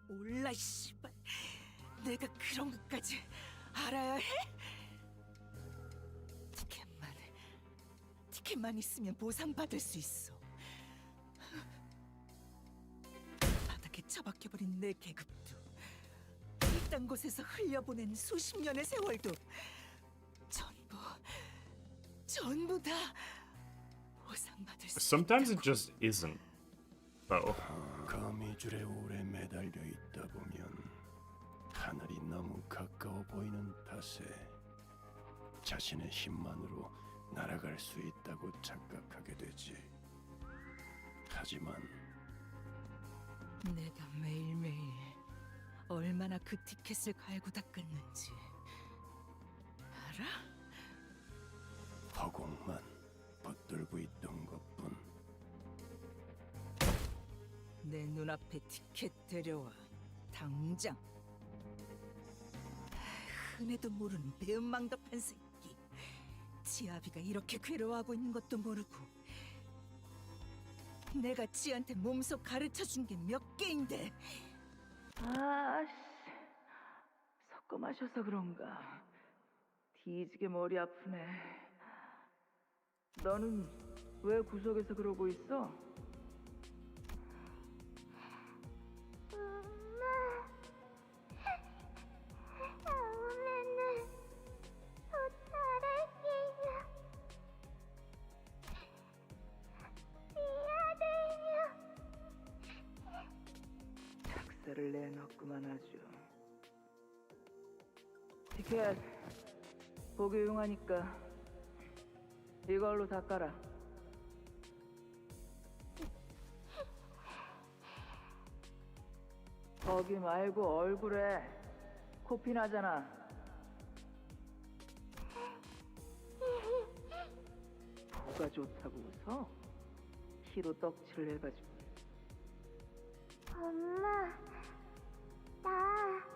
몰라 씨발. 내가 그런 것까지 알아야 해? 티켓만 있으면 보상받을 수 있어. 바닥에 처박혀버린 내 계급도, 이딴 곳에서 흘려보낸 수십 년의 세월도 전부 다 보상받을 수 Sometimes it just isn't, though. 거미줄에 오래 매달려 있다 보면 하늘이 너무 가까워 보이는 탓에 자신의 힘만으로 날아갈 수 있다고 착각하게 되지. 하지만 내가 매일매일 얼마나 그 티켓을 갈고 닦았는지 알아? 허공만 붙들고 있던 것뿐. 내 눈앞에 티켓 데려와 당장. 흔해도 모르는 배은망덕한 새끼. 지아비가 이렇게 괴로워하고 있는 것도 모르고 내가 지한테 몸소 가르쳐준 게 몇 개인데. 아씨, 섞어 마셔서 그런가 뒤지게 머리 아프네. 너는 왜 구석에서 그러고 있어? 다음에는 더 잘할게요. 미안해요. 착세를 내놨구만 아주. 티켓 보기 용하니까 이걸로 닦아라. 거기 말고 얼굴에 코피 나잖아. 뭐가 좋다고 웃어? 피로 떡칠을 해가지고. 엄마, 나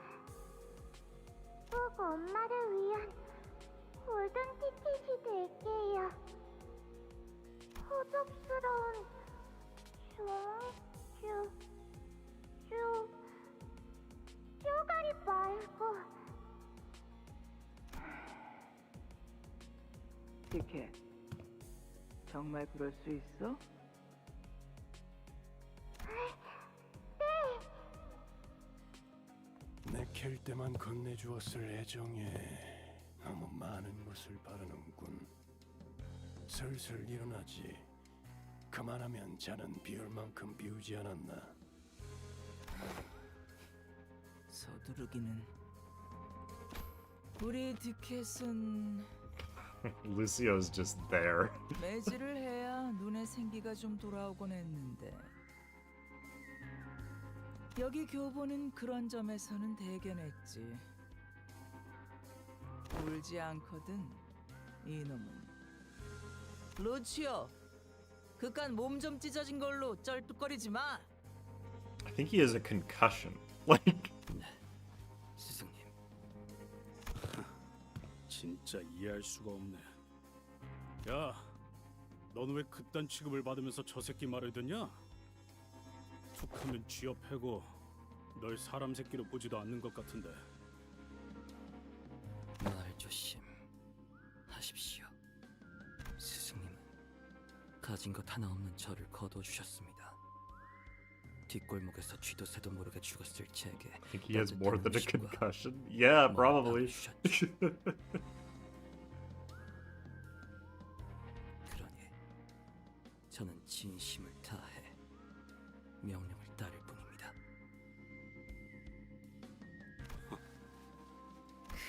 꼭 엄마를 위한 골든 티켓이 될게요. 호접스러운 쪼가리 말고. 티켓 정말 그럴 수 있어? 내킬 때만 건네주었을 애정에 너무 많은 것을 바라는군. 슬슬 일어나지. 그만하면 자는 비울 만큼 비우지 않았나? 서두르기는. 우리 티켓은 Lucio's just there. 매질을 해야 눈에 생기가 좀 돌아오곤 했는데 여기 교보는 그런 점에서는 대견했지. 울지 않거든 이놈은. 루치오, 그깟 몸 좀 찢어진 걸로 쩔뚝거리지 마. I think he has a concussion. Like. 스승님. 진짜 이해할 수가 없네. 야, 넌 왜 그딴 취급을 받으면서 저 새끼 말을 듣냐? 툭하면 쥐어 패고 널 사람 새끼로 보지도 않는 것 같은데. 말 조심하십시오. 스승님은 가진 것 하나 없는 저를 거둬주셨습니다. 뒷골목에서 쥐도 새도 모르게 죽었을 제게 I think he has more than a 따뜻한 음식과 concussion. Yeah, probably. 그러니 저는 진심을 다해 명령을 따를 뿐입니다.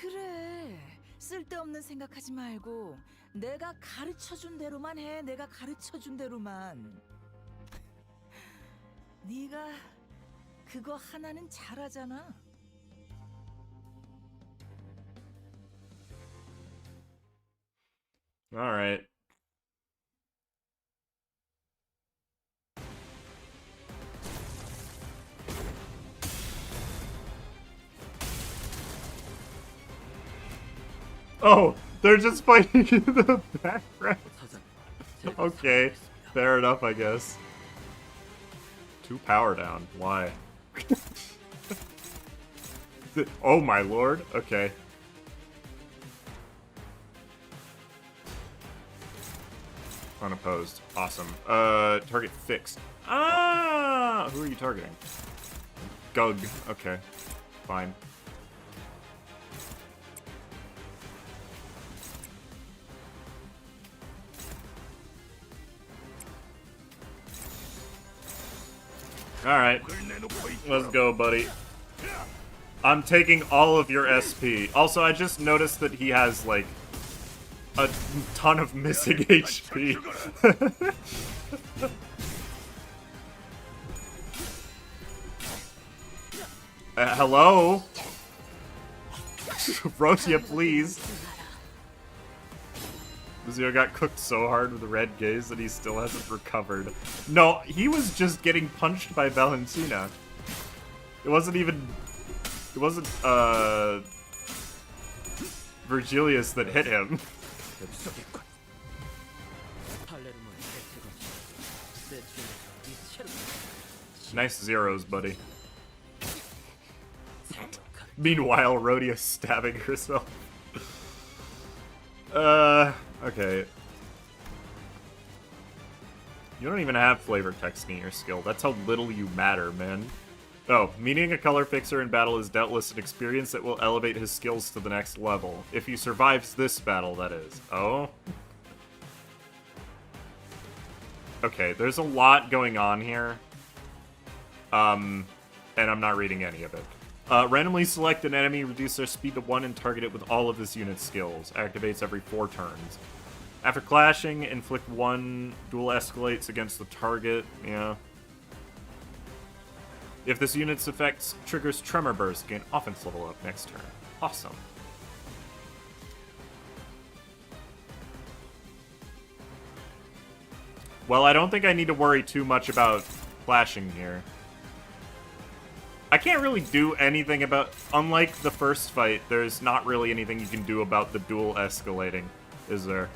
그래. 쓸데없는 생각하지 말고 내가 가르쳐준 대로만 해. 내가 가르쳐준 대로만. 네가 그거 하나는 잘하잖아. All right. Oh, they're just fighting in the background. Okay, fair enough, I guess. 2 power down. Why? Oh my lord. Okay. Unopposed. Awesome. Target fixed. Ah! Who are you targeting? Gug. Okay. Fine. Alright. Let's go, buddy. I'm taking all of your SP. Also, I just noticed that he has, like, a ton of missing HP. Hello? Rotia, please. Zero got cooked so hard with the red gaze that he still hasn't recovered. No, he was just getting punched by Valentina. It wasn't even... It wasn't, Virgilius that hit him. Nice zeros, buddy. Meanwhile, Rhodia's stabbing herself. Okay. You don't even have flavor text in your skill. That's how little you matter, man. Oh, meaning a color fixer in battle is doubtless an experience that will elevate his skills to the next level. If he survives this battle, that is. Oh? Okay, there's a lot going on here. And I'm not reading any of it. Randomly select an enemy, reduce their speed to 1, and target it with all of this unit's skills. Activates every 4 turns. After clashing, inflict 1 dual escalates against the target. Yeah. If this unit's effect triggers Tremor Burst, gain offense level up next turn. Awesome. Well, I don't think I need to worry too much about clashing here. I can't really do anything about... Unlike the first fight, there's not really anything you can do about the dual escalating, is there?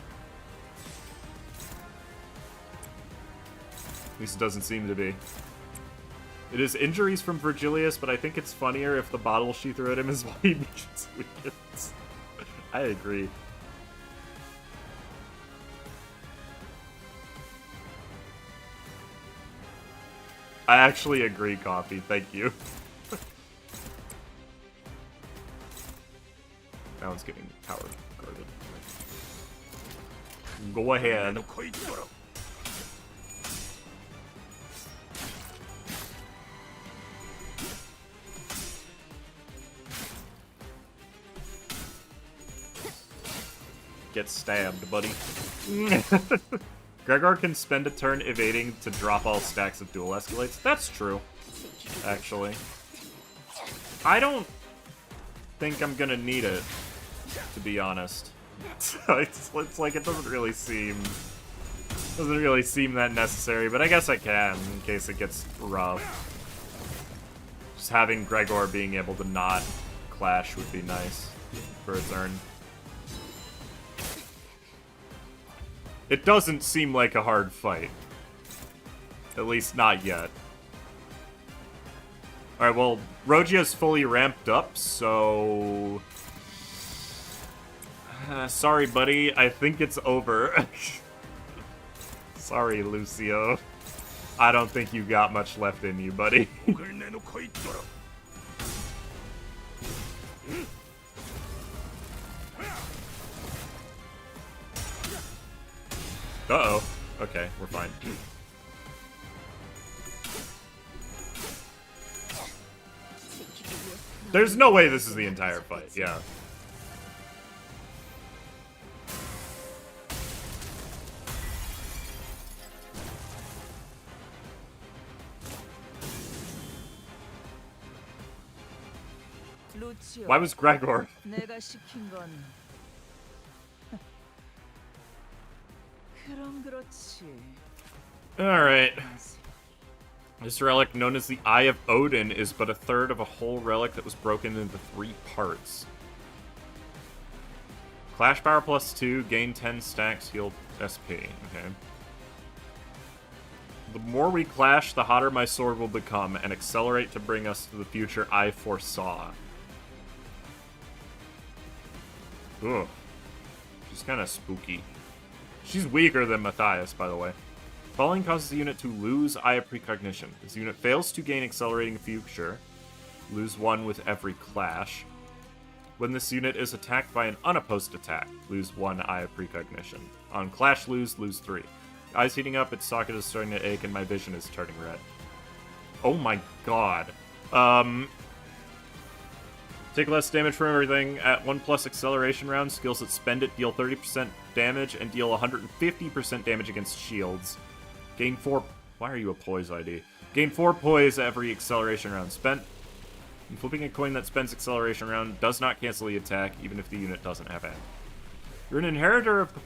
At least it doesn't seem to be. It is injuries from Virgilius, but I think it's funnier if the bottle she threw at him is why he begins weakens. I agree. I actually agree, Coffee. Thank you. That one's getting power guarded. Go ahead. Get stabbed, buddy. Gregor can spend a turn evading to drop all stacks of dual escalates. That's true, actually. I don't think I'm gonna need it, to be honest. It's like it doesn't really seem that necessary, but I guess I can in case it gets rough. Just having Gregor being able to not clash would be nice for a turn. It doesn't seem like a hard fight. At least not yet. Alright, well, Rogia's fully ramped up, so... sorry, buddy. I think it's over. Sorry, Lucio. I don't think you got much left in you, buddy. Uh-oh. Okay, we're fine. There's no way this is the entire fight, yeah. 루치오, Why was Gregor? 내가 시킨 건 그럼 그렇지. Alright. This relic, known as the Eye of Odin, is but a third of a whole relic that was broken into 3 parts. Clash power plus 2, gain 10 stacks, heal SP. Okay. The more we clash, the hotter my sword will become, and accelerate to bring us to the future I foresaw. Ugh. She's kind of spooky. She's weaker than Matias, by the way. Falling causes the unit to lose Eye of Precognition. This unit fails to gain Accelerating Future. Lose 1 with every clash. When this unit is attacked by an unopposed attack, lose 1 Eye of Precognition. On clash, lose 3. Eyes heating up, its socket is starting to ache, and my vision is turning red. Oh my god. Take less damage from everything. At 1+ acceleration round, skills that spend it deal 30% damage and deal 150% damage against shields. Gain 4... Why are you a poise ID? Gain 4 poise every acceleration round spent. And flipping a coin that spends acceleration round does not cancel the attack, even if the unit doesn't have amp. You're an inheritor of the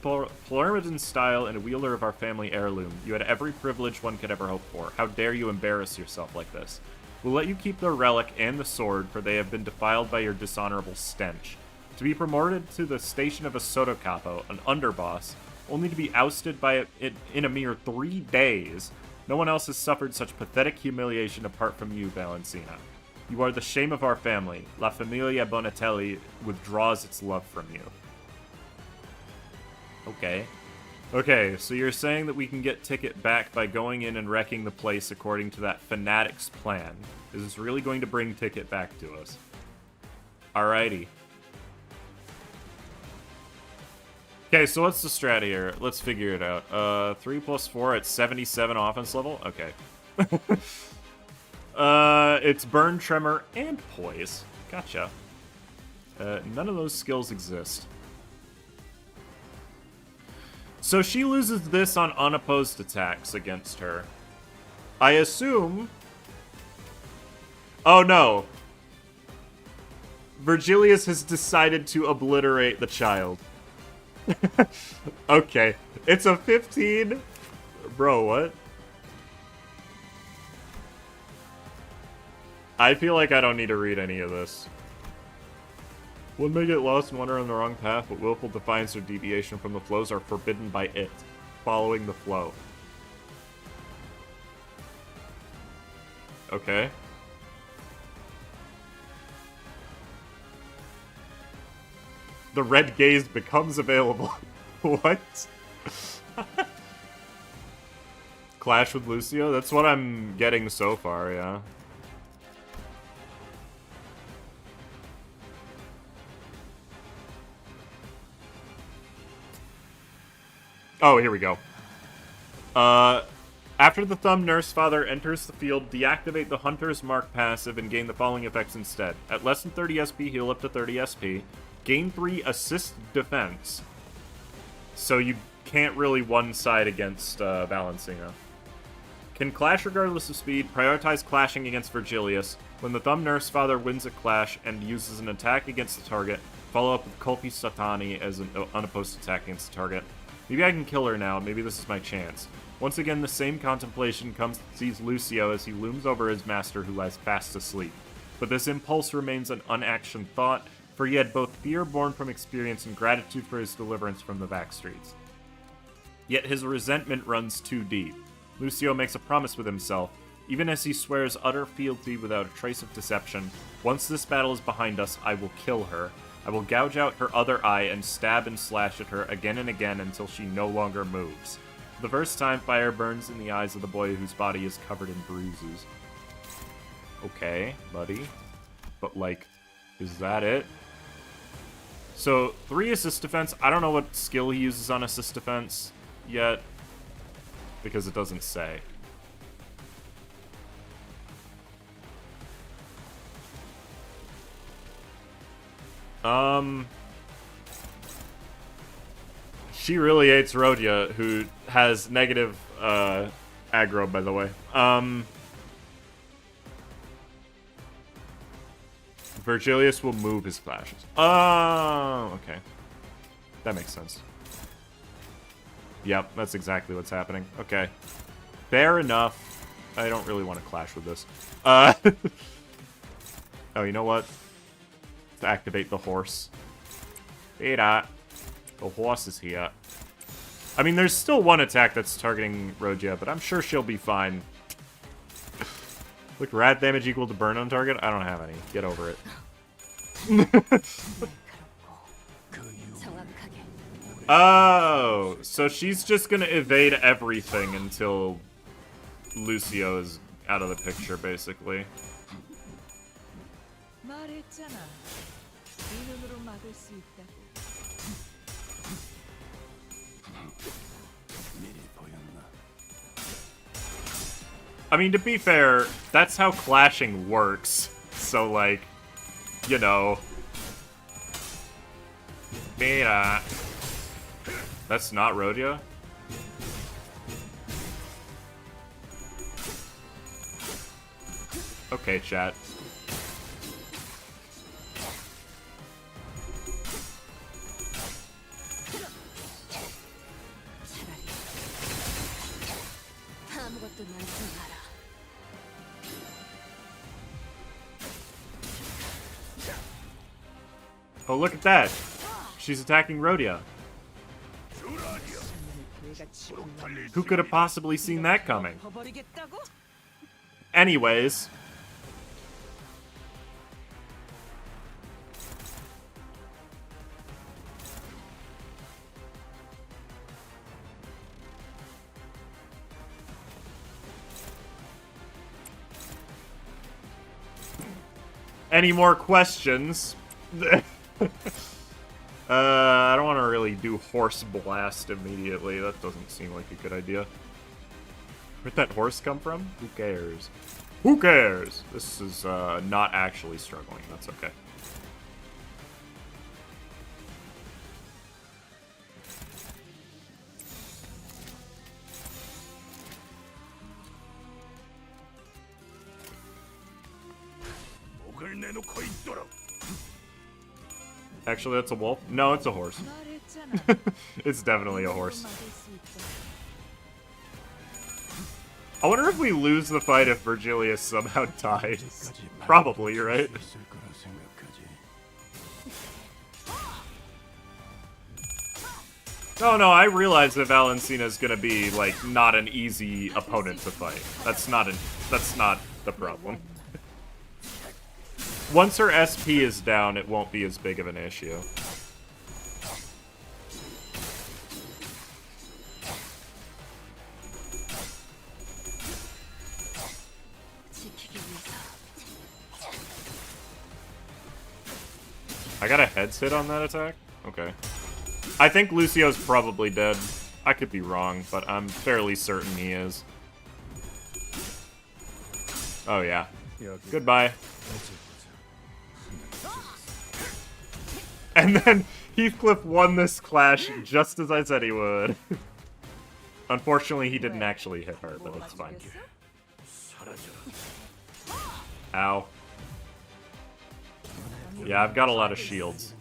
Plurmidon style and a wielder of our family heirloom. You had every privilege one could ever hope for. How dare you embarrass yourself like this? We'll let you keep the relic and the sword, for they have been defiled by your dishonorable stench. To be promoted to the station of a Sotocapo, an underboss, only to be ousted by it in a mere 3 days. No one else has suffered such pathetic humiliation apart from you, Valencina. You are the shame of our family. La Familia Bonatelli withdraws its love from you. Okay. Okay, so you're saying that we can get Ticket back by going in and wrecking the place according to that fanatic's plan. Is this really going to bring Ticket back to us? Alrighty. Okay, so what's the strat here? Let's figure it out. 3 + 4 at 77 offense level? Okay. It's Burn, Tremor, and Poise. Gotcha. None of those skills exist. So she loses this on unopposed attacks against her. I assume... Oh no. Virgilius has decided to obliterate the child. Okay. It's a 15? Bro, what? I feel like I don't need to read any of this. One may get lost and wander on the wrong path, but willful defiance or deviation from the flows are forbidden by it. Following the flow. Okay. The red gaze becomes available. What? Clash with Lucio? That's what I'm getting so far, yeah. Oh, here we go. After the Thumb Nurse Father enters the field, deactivate the Hunter's Mark passive and gain the following effects instead. At less than 30 SP, heal up to 30 SP. Gain 3 assist defense. So you can't really one-side against Valencina. Can clash regardless of speed, prioritize clashing against Virgilius. When the Thumb Nurse Father wins a clash and uses an attack against the target, follow up with Colpi Satani as an unopposed attack against the target. Maybe I can kill her now, maybe this is my chance. Once again, the same contemplation sees Lucio as he looms over his master who lies fast asleep. But this impulse remains an unactioned thought, for he had both fear born from experience and gratitude for his deliverance from the backstreets. Yet his resentment runs too deep. Lucio makes a promise with himself, even as he swears utter fealty without a trace of deception. Once this battle is behind us, I will kill her. I will gouge out her other eye and stab and slash at her again and again until she no longer moves. The first time fire burns in the eyes of the boy whose body is covered in bruises. Okay, buddy. But, like, is that it? So, 3 assist defense. I don't know what skill he uses on assist defense yet, because it doesn't say. She really hates Rhodia, who has negative aggro, by the way. Virgilius will move his flashes. Oh, okay. That makes sense. Yep, that's exactly what's happening. Okay. Fair enough. I don't really want to clash with this. Oh, you know what? To activate the horse. Beta. The horse is here. I mean, there's still one attack that's targeting Rhodia, but I'm sure she'll be fine. Look, rat damage equal to burn on target? I don't have any. Get over it. Oh, so she's just gonna evade everything until Lucio is out of the picture, basically. 말했잖아. 이 눈으로 막을 수 있다고. I mean, to be fair, that's how clashing works. So, like, you know. Mira. That's not Rhodia? Okay, chat. Oh, look at that! She's attacking Rhodia. Who could have possibly seen that coming? Anyways. Any more questions? I don't want to really do Horse Blast immediately. That doesn't seem like a good idea. Where'd that horse come from? Who cares? Who cares? This is not actually struggling. That's okay. Actually, that's a wolf? No, it's a horse. It's definitely a horse. I wonder if we lose the fight if Virgilius somehow dies. Probably, right? No, I realize that Valencina's gonna be, like, not an easy opponent to fight. That's not the problem. Once her SP is down, it won't be as big of an issue. I got a heads hit on that attack? Okay. I think Lucio's probably dead. I could be wrong, but I'm fairly certain he is. Oh yeah. Goodbye. And then Heathcliff won this clash just as I said he would. Unfortunately, he didn't actually hit her, but it's fine. Ow. Yeah, I've got a lot of shields.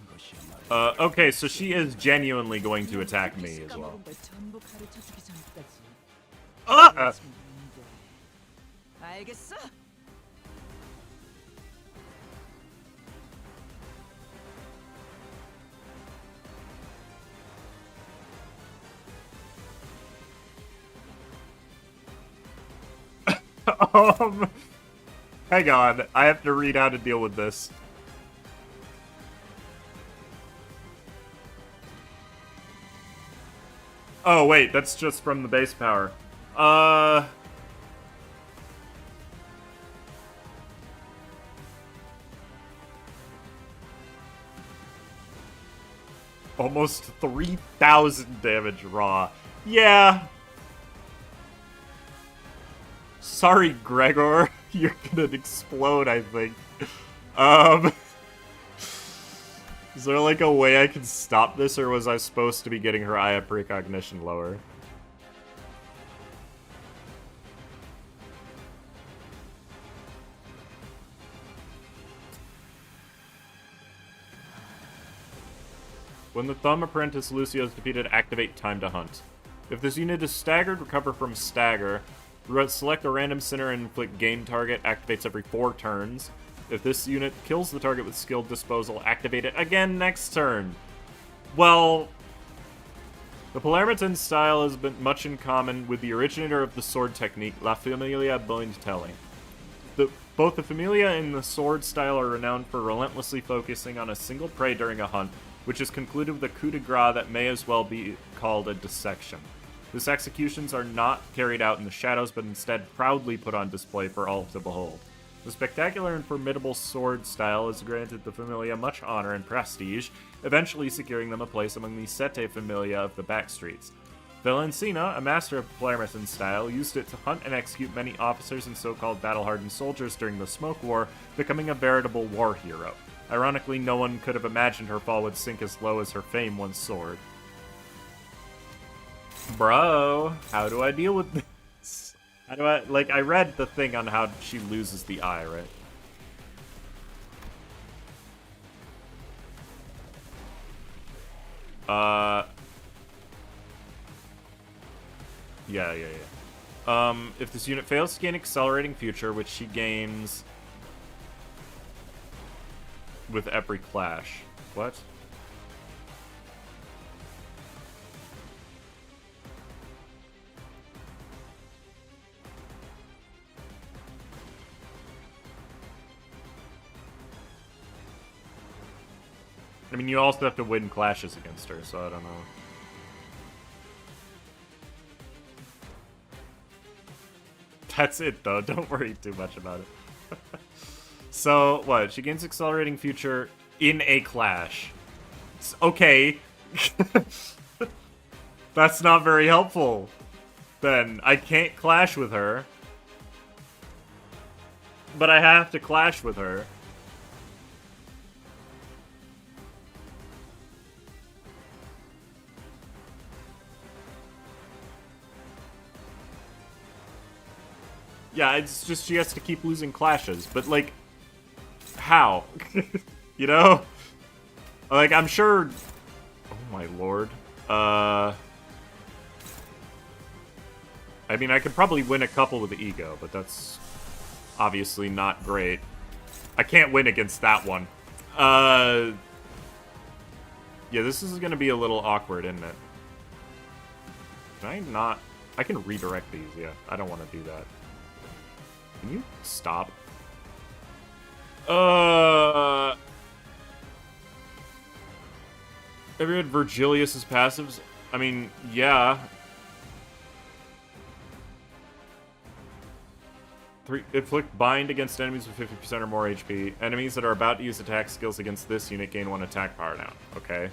Okay, so she is genuinely going to attack me as well. Ah! Hang on. I have to read how to deal with this. Oh, wait, that's just from the base power. Almost 3,000 damage raw. Yeah. Sorry, Gregor. You're gonna explode, I think. Is there like a way I can stop this, or was I supposed to be getting her eye of precognition lower? When the Thumb Apprentice Lucio is defeated, activate Time to Hunt. If this unit is staggered, recover from stagger. Select a random center and inflict game target, activates every 4 turns. If this unit kills the target with skilled disposal, activate it again next turn. Well, the Palermitan style has been much in common with the originator of the sword technique, La Familia Bointelli. Both the Familia and the sword style are renowned for relentlessly focusing on a single prey during a hunt, which is concluded with a coup de grace that may as well be called a dissection. These executions are not carried out in the shadows, but instead proudly put on display for all to behold. The spectacular and formidable sword style has granted the Familia much honor and prestige, eventually securing them a place among the Sette Familia of the backstreets. Valencina, a master of Palermitan style, used it to hunt and execute many officers and so-called battle-hardened soldiers during the Smoke War, becoming a veritable war hero. Ironically, no one could have imagined her fall would sink as low as her fame once soared. Bro, how do I deal with this? How do I, like, I read the thing on how she loses the eye, right? Yeah. If this unit fails to gain Accelerating Future, which she gains with every clash. What? I mean, you also have to win clashes against her, so I don't know. That's it, though. Don't worry too much about it. So, what? She gains Accelerating Future in a clash. Okay. That's not very helpful. Then, I can't clash with her. But I have to clash with her. Yeah, it's just she has to keep losing clashes, but like, how? You know? Like, I'm sure... Oh my lord. I mean, I could probably win a couple with the ego, but that's obviously not great. I can't win against that one. Yeah, this is gonna be a little awkward, isn't it? Can I not... I can redirect these, yeah. I don't want to do that. Can you stop? Have you read Virgilius's passives? I mean, yeah. Inflict bind against enemies with 50% or more HP. Enemies that are about to use attack skills against this unit gain 1 attack power down. Okay.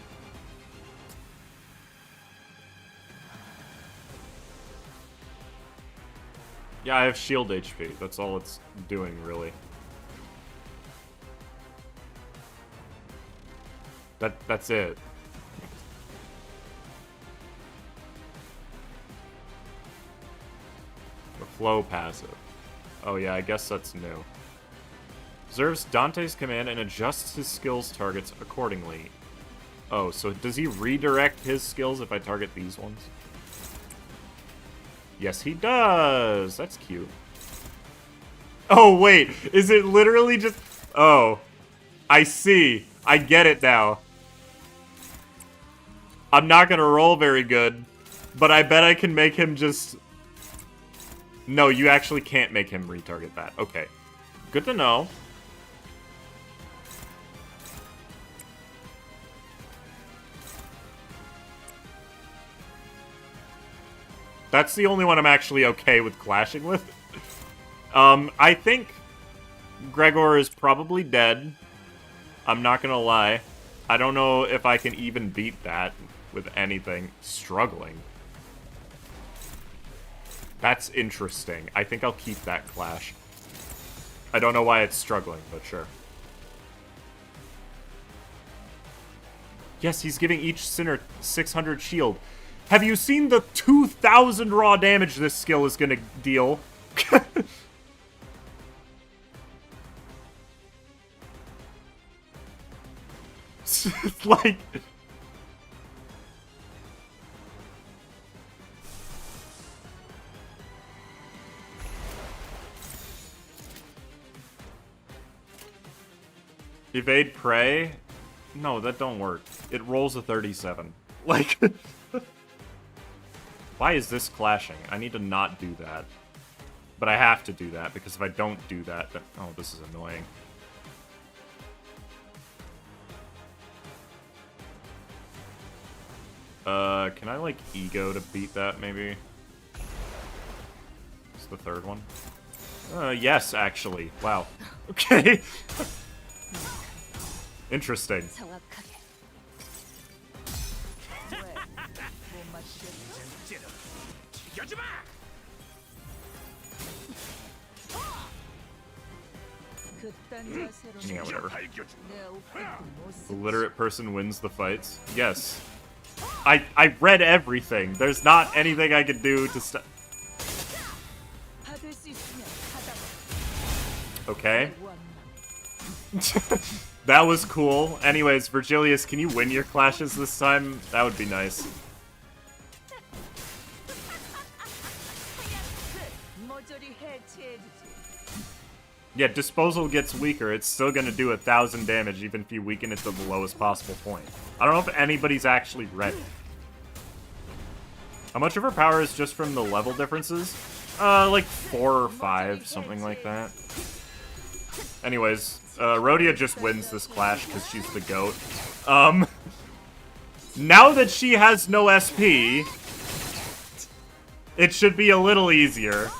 Yeah, I have shield HP. That's all it's doing, really. That's it. The flow passive. Oh yeah, I guess that's new. Observes Dante's command and adjusts his skills targets accordingly. Oh, so does he redirect his skills if I target these ones? Yes, he does! That's cute. Oh, wait! Is it literally just... Oh. I see. I get it now. I'm not gonna roll very good, but I bet I can make him just... No, you actually can't make him retarget that. Okay. Good to know. That's the only one I'm actually okay with clashing with. I think Gregor is probably dead. I'm not gonna lie. I don't know if I can even beat that with anything. Struggling. That's interesting. I think I'll keep that clash. I don't know why it's struggling, but sure. Yes, he's giving each sinner 600 shield. Have you seen the 2,000 raw damage this skill is gonna deal? Like... Evade prey? No, that don't work. It rolls a 37. Like... Why is this clashing? I need to not do that. But I have to do that, because if I don't do that, then... Oh, this is annoying. Can I, like, ego to beat that, maybe? It's the third one. Yes, actually. Wow. Okay. Interesting. Yeah, whatever. The literate person wins the fights. Yes. I read everything. There's not anything I can do to stop. Okay. That was cool. Anyways, Virgilius, can you win your clashes this time? That would be nice. Yeah, disposal gets weaker. It's still gonna do 1,000 damage even if you weaken it to the lowest possible point. I don't know if anybody's actually read it. How much of her power is just from the level differences? Like 4 or 5, something like that. Anyways, Rhodia just wins this clash because she's the GOAT. Now that she has no SP, it should be a little easier.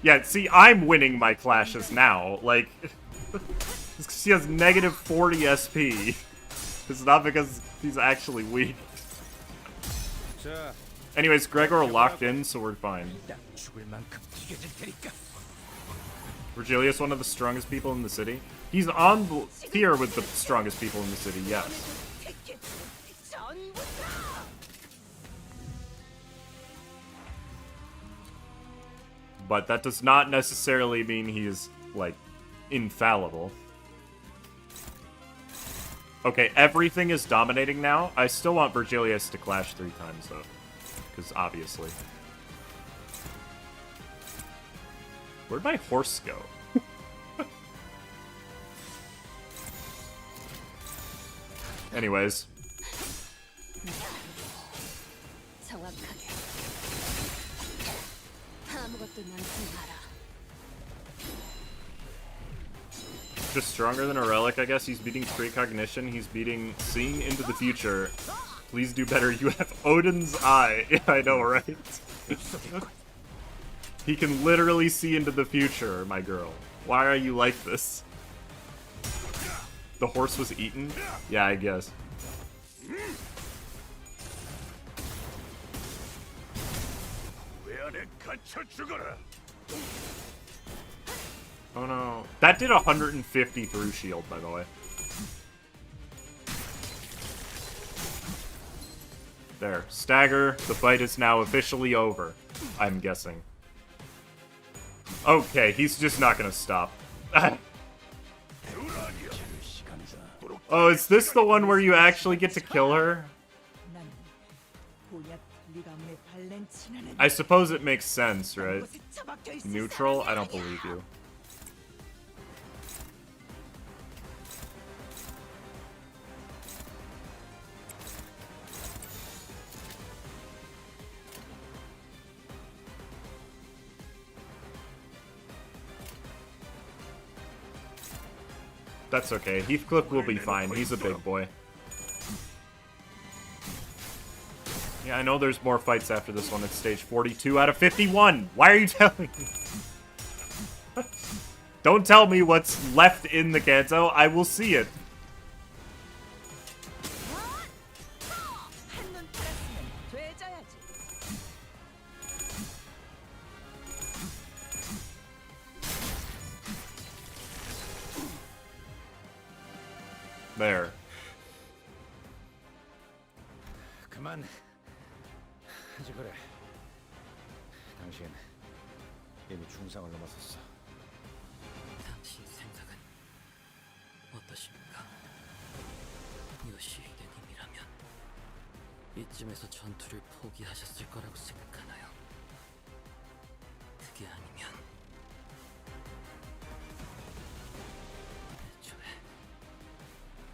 Yeah, see, I'm winning my clashes now. Like, she has negative 40 SP. It's not because he's actually weak. Anyways, Gregor locked in, so we're fine. Virgilius, one of the strongest people in the city. He's on the tier with the strongest people in the city, yes. But that does not necessarily mean he's, like, infallible. Okay, everything is dominating now. I still want Virgilius to clash 3 times, though. Because, obviously. Where'd my horse go? Anyways. Just stronger than a relic, I guess. He's beating precognition. He's beating seeing into the future. Please do better. You have Odin's eye. Yeah, I know, right? He can literally see into the future, my girl. Why are you like this? The horse was eaten? Yeah, I guess. Oh no. That did 150 through shield, by the way. There. Stagger. The fight is now officially over, I'm guessing. Okay, he's just not gonna stop. Oh, is this the one where you actually get to kill her? I suppose it makes sense, right? Neutral? I don't believe you. That's okay. Heathcliff will be fine. He's a big boy. Yeah, I know there's more fights after this one. It's stage 42 out of 51. Why are you telling me? Don't tell me what's left in the Canto. I will see it. 한눈 팔았으면 되져야지. There. 그만 하지 그래. 당신 이미 중상을 넘어섰어. 당신 생각은 어떠십니까? 요시히데님이라면 이쯤에서 전투를 포기하셨을 거라고 생각하나요? 그게 아니면 애초에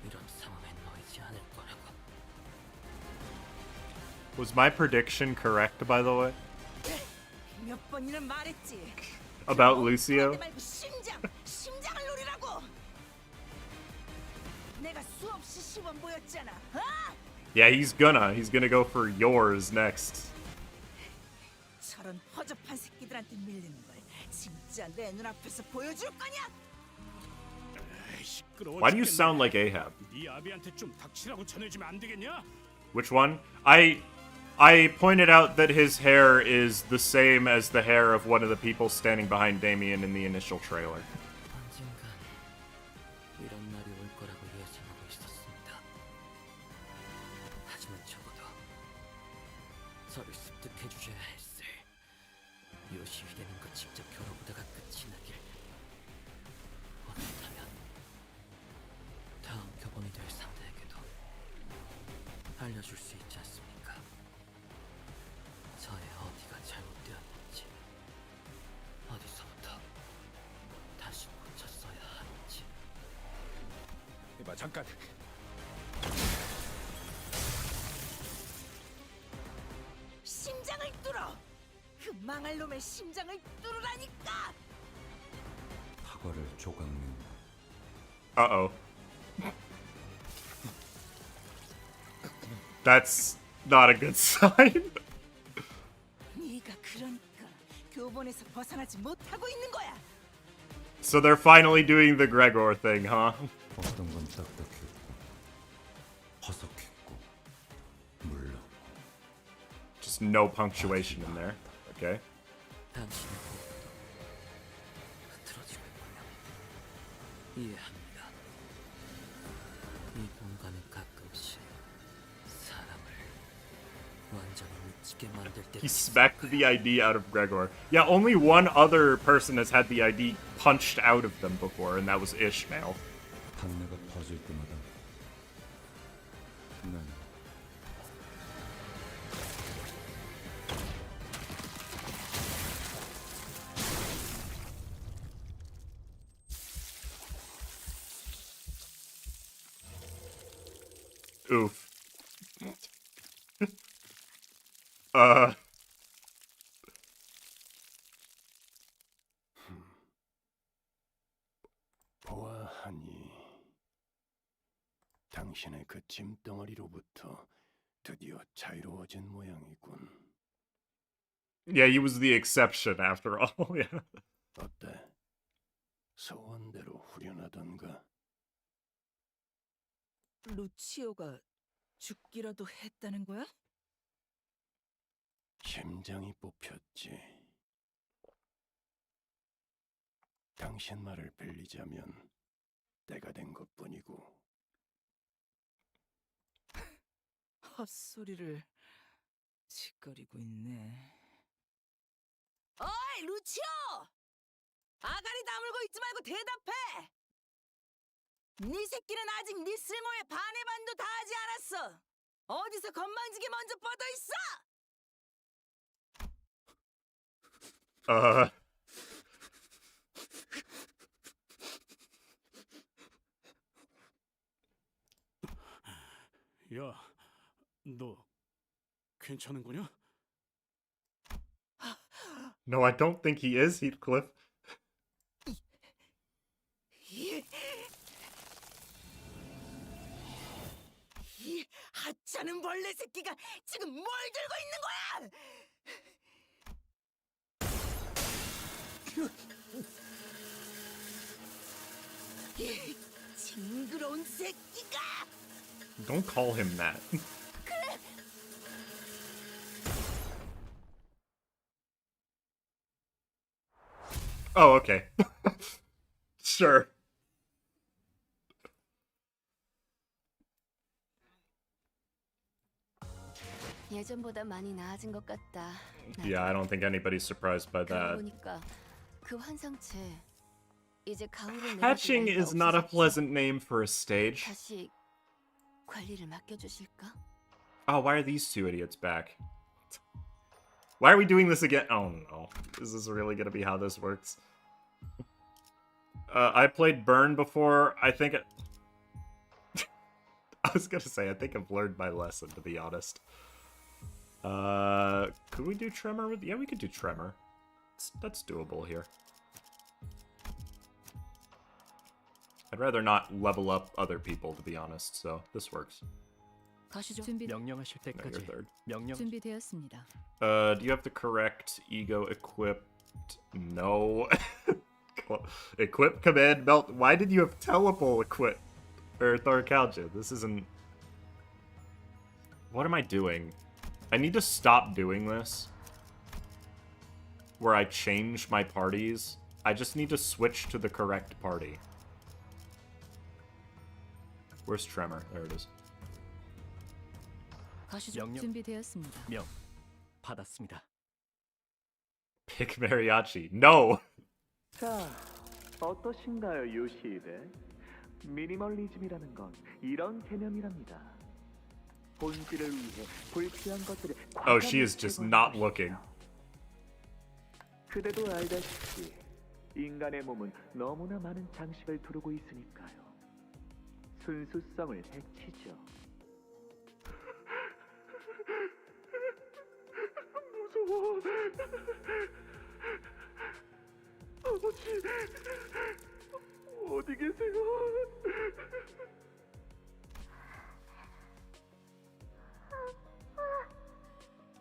이런 상황에 놓이지 않을 거라고. Was my prediction correct, by the way? 몇 번이나 말했지. About Lucio? 말고 심장을 노리라고. 내가 수없이 시범 보였잖아. Yeah, he's gonna go for yours next. 저런 허접한 새끼들한테 밀리는 걸 진짜 내 눈앞에서 보여줄 거냐? Why do you sound like Ahab? 네 아비한테 좀 닥치라고 전해주면 안 되겠냐? Which one? I pointed out that his hair is the same as the hair of one of the people standing behind Damien in the initial trailer. 언젠간 이런 날이 올 거라고 예상하고 있었습니다. 하지만 적어도 저를 습득해주셔야 했을 요시히데님과 직접 겨뤄보다가 끝이 나길. 어떻다면 다음 교본이 될 상대에게도 알려줄 수 있지 않습니까? 저의 어디가 잘못되었는지, 어디서부터 다시 고쳤어야 하는지. 이봐 잠깐. 심장을 뚫어. 그 망할 놈의 심장을 뚫으라니까. 사과를 조각낸 Uh-oh. That's not a good sign. 네가 그러니까 교본에서 벗어나지 못하고 있는 거야. So they're finally doing the Gregor thing, huh? 어떤 건 딱딱했고 화석했고 물렀고. Just no punctuation in there. Okay. 당신의 호흡도 흐트러지고 있군요. 이해합니다. 이 공간은 가끔씩 사람을 완전히 미치게 만들 때. He smacked the ID out of Gregor. Yeah, only one other person has had the ID punched out of them before, and that was Ishmael. 단내가 퍼질 때마다 난 Oof. 보아하니 당신의 그 짐덩어리로부터 드디어 자유로워진 모양이군. Yeah, he was the exception after all. Yeah. 어때? 소원대로 후련하던가? 루치오가 죽기라도 했다는 거야? 심장이 뽑혔지. 당신 말을 빌리자면 때가 된 것뿐이고. 헛소리를 짓거리고 있네. 어이, 루치오! 아가리 다물고 있지 말고 대답해! 네 새끼는 아직 네 쓸모의 반의 반도 다 하지 않았어! 어디서 건방지게 먼저 뻗어 있어! 야, 너 괜찮은 거냐? No, I don't think he is, Heathcliff. 이 하찮은 귀찮은 벌레 새끼가 지금 뭘 들고 있는 거야? 이 징그러운 새끼가! Don't call him that. 그래! Oh, okay. Sure. 예전보다 많이 나아진 것 같다. Yeah, I don't think anybody's surprised by 그러고 that. 보니까 그 환상체 이제 가을을 Hatching is not a pleasant name for a stage. 다시 관리를 맡겨주실까? Oh, why are these two idiots back? Why are we doing this again? Oh no. Is this really gonna be how this works? I played Burn before. I think I was gonna say, I think I've learned my lesson, to be honest. Could we do Tremor with... Yeah, we could do Tremor. That's doable here. I'd rather not level up other people, to be honest, so this works. 명령하실 때까지 명령. 준비되었습니다. Do you have the correct ego equipped? No. Equip command melt. Why did you have teleport equipped? Or Thorkalja? This isn't... What am I doing? I need to stop doing this. Where I change my parties. I just need to switch to the correct party. Where's Tremor? There it is. 준비되었습니다. 명 받았습니다. Pick Mariachi. No! 자, 어떠신가요, 요시히데? 미니멀리즘이라는 건 이런 개념이랍니다. 본질을 위해 불필요한 것들을 Oh, she is just not looking. 그대도 알다시피 인간의 몸은 너무나 많은 장식을 두르고 있으니까요. 순수성을 해치죠. 무서워. 아버지, 어디 계세요?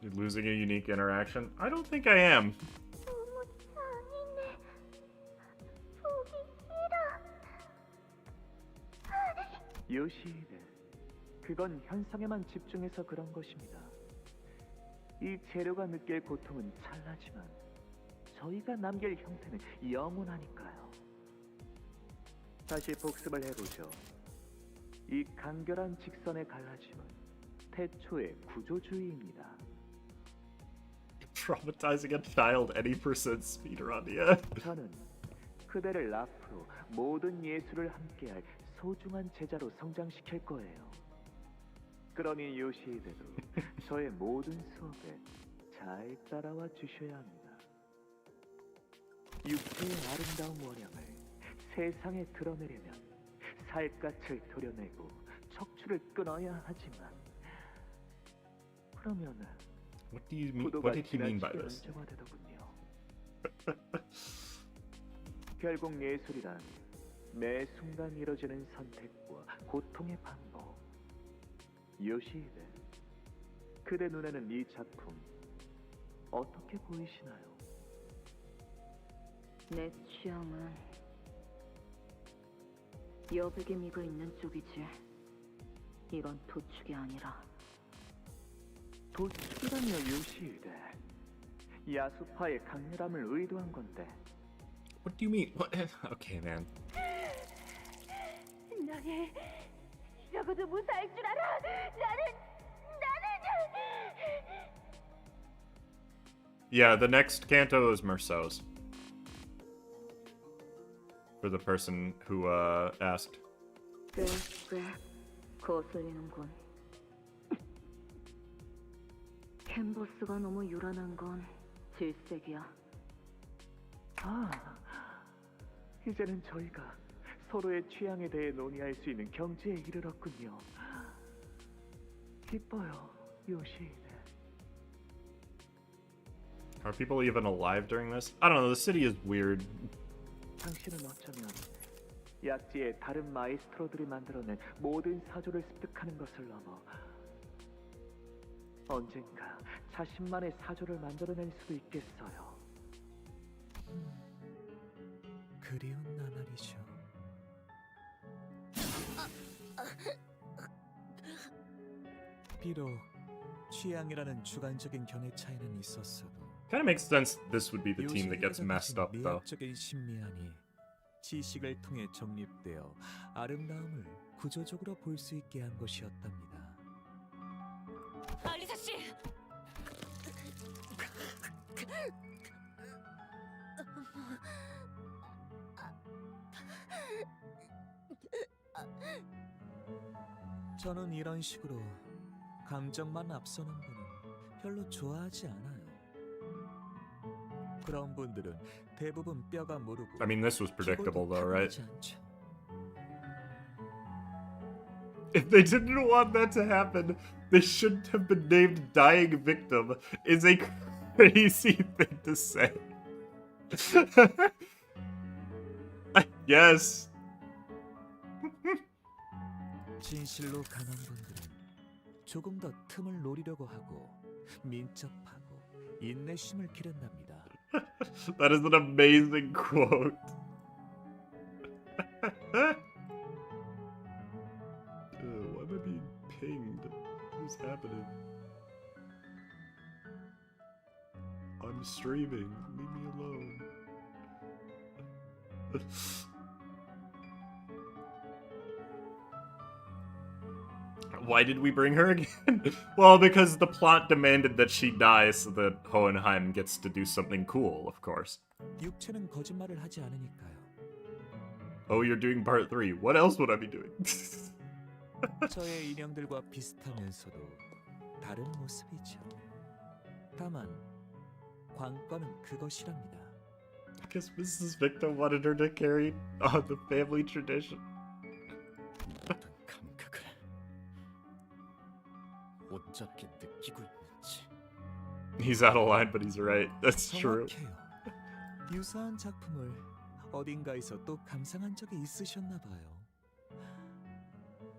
You're losing a unique interaction? I don't think I am. 요시히데, 그건 현상에만 집중해서 그런 것입니다. 이 재료가 느낄 고통은 찰나지만 저희가 남길 형태는 영원하니까요. 다시 복습을 해보죠. 이 간결한 직선의 갈라짐은 태초의 구조주의입니다. Traumatizing a child any percent speedrun, yeah. 저는 그대를 앞으로 모든 예술을 함께할 소중한 제자로 성장시킬 거예요. 그러니 요시히데도 저의 모든 수업에 잘 따라와 주셔야 합니다. 육체의 아름다운 원형을 세상에 드러내려면 살갗을 도려내고 척추를 끊어야 하지만 그러면 What do you mean? What did he mean by this? 결국 예술이란 매 순간 이뤄지는 선택과 고통의 반복. 요시히데, 그대 눈에는 이 작품 어떻게 보이시나요? 내 취향은 여백의 미가 있는 쪽이지. 이런 도축이 아니라. 도축이라며 요시히데, 야수파의 강렬함을 의도한 건데. What do you mean? What? Okay, man. 너를 이러고도 무사할 줄 알아. 나는 Yeah, the next Canto is Merceau's. For the person who asked. 꽤 거슬리는군. 캔버스가 너무 요란한 건 질색이야. 아, 이제는 저희가 서로의 취향에 대해 논의할 수 있는 경지에 이르렀군요. 기뻐요, 요시히데. Are people even alive during this? I don't know, the city is weird. 당신은 어쩌면 약지의 다른 마이스트로들이 만들어낸 모든 사조를 습득하는 것을 넘어 언젠가 자신만의 사조를 만들어낼 수도 있겠어요. 그리운 나날이죠. 비록 취향이라는 주관적인 견해 차이는 있었어도 Kind of makes sense this would be the team that gets messed up though. 미학적인 신미안이 지식을 통해 정립되어 아름다움을 구조적으로 볼 수 있게 한 것이었답니다. 알리사 씨. 저는 이런 식으로 감정만 앞서는 분은 별로 좋아하지 않아요. 그런 분들은 대부분 뼈가 무르고 I mean, this was predictable though, right? If they didn't want that to happen, they shouldn't have been named Dying Victim, is a crazy thing to say. Yes. 진실로 강한 분들은 조금 더 틈을 노리려고 하고 민첩하고 인내심을 기른답니다. That is an amazing quote. Why am I being pinged? What is happening? I'm streaming. Leave me alone. Why did we bring her again? Well, because the plot demanded that she die so that Hohenheim gets to do something cool, of course. 육체는 거짓말을 하지 않으니까요. Oh, you're doing part 3. What else would I be doing? 저의 인형들과 비슷하면서도 다른 모습이죠. 다만 관건은 그것이랍니다. I guess Mrs. Victim wanted her to carry on the family tradition. 감각을 어떻게 느끼고 있는지. He's out of line, but he's right. That's true. 정확해요. 유사한 작품을 어딘가에서 또 감상한 적이 있으셨나 봐요.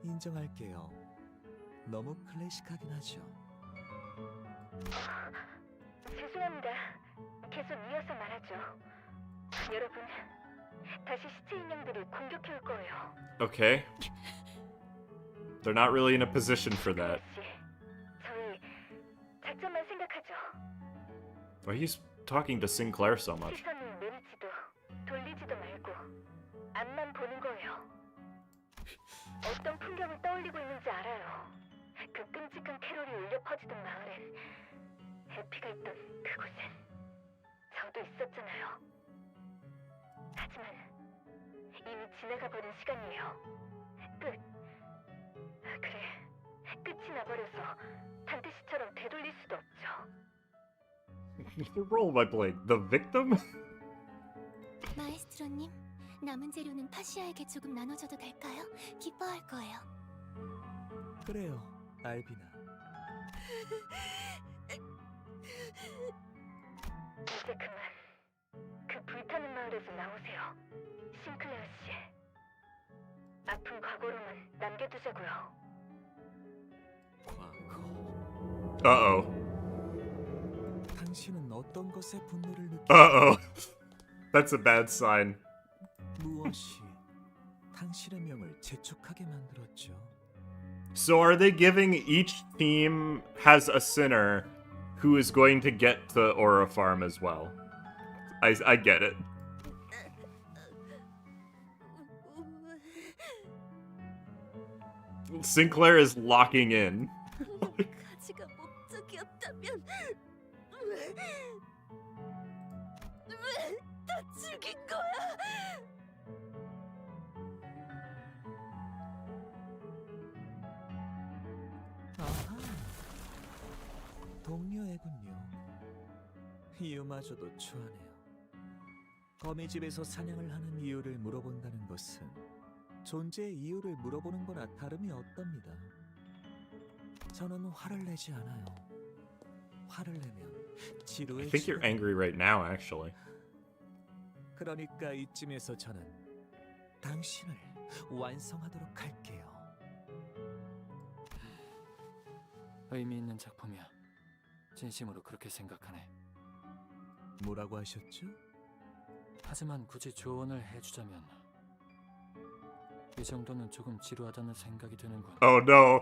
인정할게요. 너무 클래식하긴 하죠. 죄송합니다. 계속 이어서 말하죠. 여러분, 다시 시체 인형들이 공격해 올 거예요. Okay. They're not really in a position for that. 저희 작전만 생각하죠. Why he's talking to Sinclair so much? 시선을 내리지도 돌리지도 말고 앞만 보는 거예요. 어떤 풍경을 떠올리고 있는지 알아요. 그 끔찍한 캐롤이 울려 퍼지던 마을엔 해피가 있던 그곳엔 저도 있었잖아요. 하지만 이미 지나가 버린 시간이에요. 끝. 그래, 끝이 나버려서 단테 씨처럼 되돌릴 수도 없죠. The role am I playing? The victim? 마에스트로님, 남은 재료는 파시아에게 조금 나눠줘도 될까요? 기뻐할 거예요. 그래요, 알비나. 이제 그만 그 불타는 마을에서 나오세요. 싱클레어 씨. 아픈 과거로만 남겨두자고요. Uh-oh. 당신은 어떤 것에 분노를 느끼? Uh-oh. That's a bad sign. 무엇이 당신의 명을 재촉하게 만들었죠? So are they giving each team has a sinner who is going to get to Aura Farm as well? I get it. Sinclair is locking in. 가지가 목적이었다면 왜다 죽인 거야? 아하, 동료애군요. 이유마저도 추하네요. 거미집에서 사냥을 하는 이유를 물어본다는 것은 존재의 이유를 물어보는 거나 다름이 없답니다. 저는 화를 내지 않아요. 화를 내면 지루해. I think you're angry right now, actually. 그러니까 이쯤에서 저는 당신을 완성하도록 할게요. 의미 있는 작품이야. 진심으로 그렇게 생각하네. 뭐라고 하셨죠? 하지만 굳이 조언을 해주자면 이 정도는 조금 지루하다는 생각이 드는군. Oh no.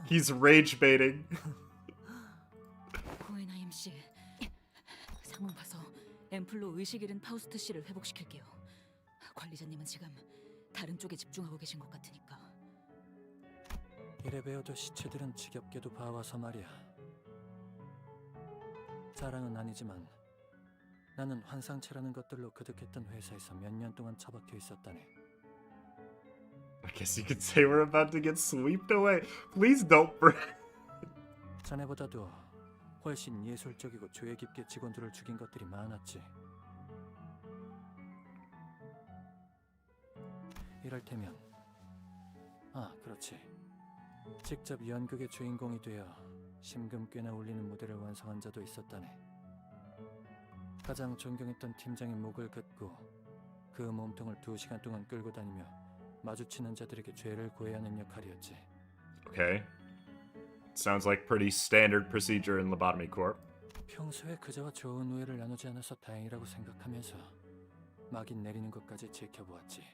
He's rage baiting. 고에나임 씨, 상황 봐서 앰플로 의식 잃은 파우스트 씨를 회복시킬게요. 관리자님은 지금 다른 쪽에 집중하고 계신 것 같으니까. 이래 배워도 시체들은 지겹게도 봐와서 말이야. 자랑은 아니지만 나는 환상체라는 것들로 그득했던 회사에서 몇 년 동안 처박혀 있었다네. I guess you could say we're about to get swept away. Please don't break. 자네보다도 훨씬 예술적이고 조예 깊게 직원들을 죽인 것들이 많았지. 이럴테면 그렇지. 직접 연극의 주인공이 되어 심금 꽤나 울리는 무대를 완성한 자도 있었다네. 가장 존경했던 팀장의 목을 긋고 그 몸통을 2시간 동안 끌고 다니며 마주치는 자들에게 죄를 고해야 하는 역할이었지. Okay. Sounds like pretty standard procedure in Lobotomy Corp. 평소에 그자와 좋은 우애를 나누지 않아서 다행이라고 생각하면서 막인 내리는 것까지 지켜보았지.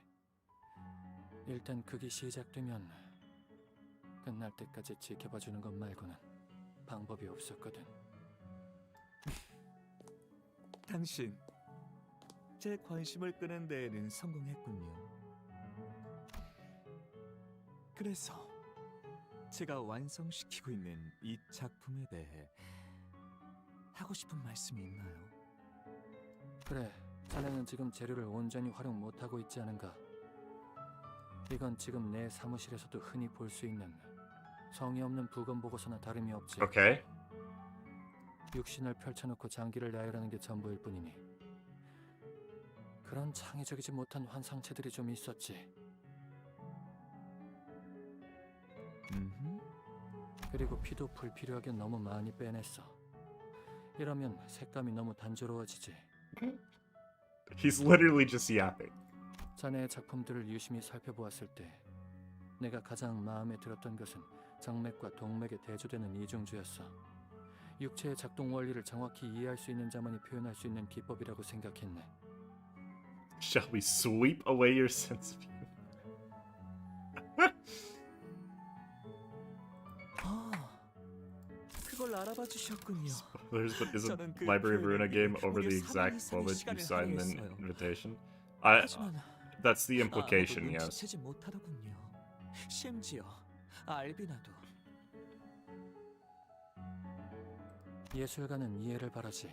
일단 극이 시작되면 끝날 때까지 지켜봐주는 것 말고는 방법이 없었거든. 당신 제 관심을 끄는 데에는 성공했군요. 그래서 제가 완성시키고 있는 이 작품에 대해 하고 싶은 말씀이 있나요? 그래, 자네는 지금 재료를 온전히 활용 못하고 있지 않은가? 이건 지금 내 사무실에서도 흔히 볼 수 있는 성의 없는 부검 보고서나 다름이 없지. Okay. 육신을 펼쳐놓고 장기를 나열하는 게 전부일 뿐이니 그런 창의적이지 못한 환상체들이 좀 있었지. 그리고 피도 불필요하게 너무 많이 빼냈어. 이러면 색감이 너무 단조로워지지. He's literally just yapping. 자네의 작품들을 유심히 살펴보았을 때 내가 가장 마음에 들었던 것은 정맥과 동맥에 대조되는 이중주였어. 육체의 작동 원리를 정확히 이해할 수 있는 자만이 표현할 수 있는 기법이라고 생각했네. Shall we sweep away your sense of humor? 그걸 알아봐 주셨군요. Spoilers, but isn't 저는 그 Library of Ruina game 표현에 over the 무려 exact 4년 이상의 moment you 시간을 signed the 할애했어요. invitation? 하지만 That's the implication, 아무도 yes. 눈치채지 못하더군요. 심지어 알비나도. 예술가는 이해를 바라지.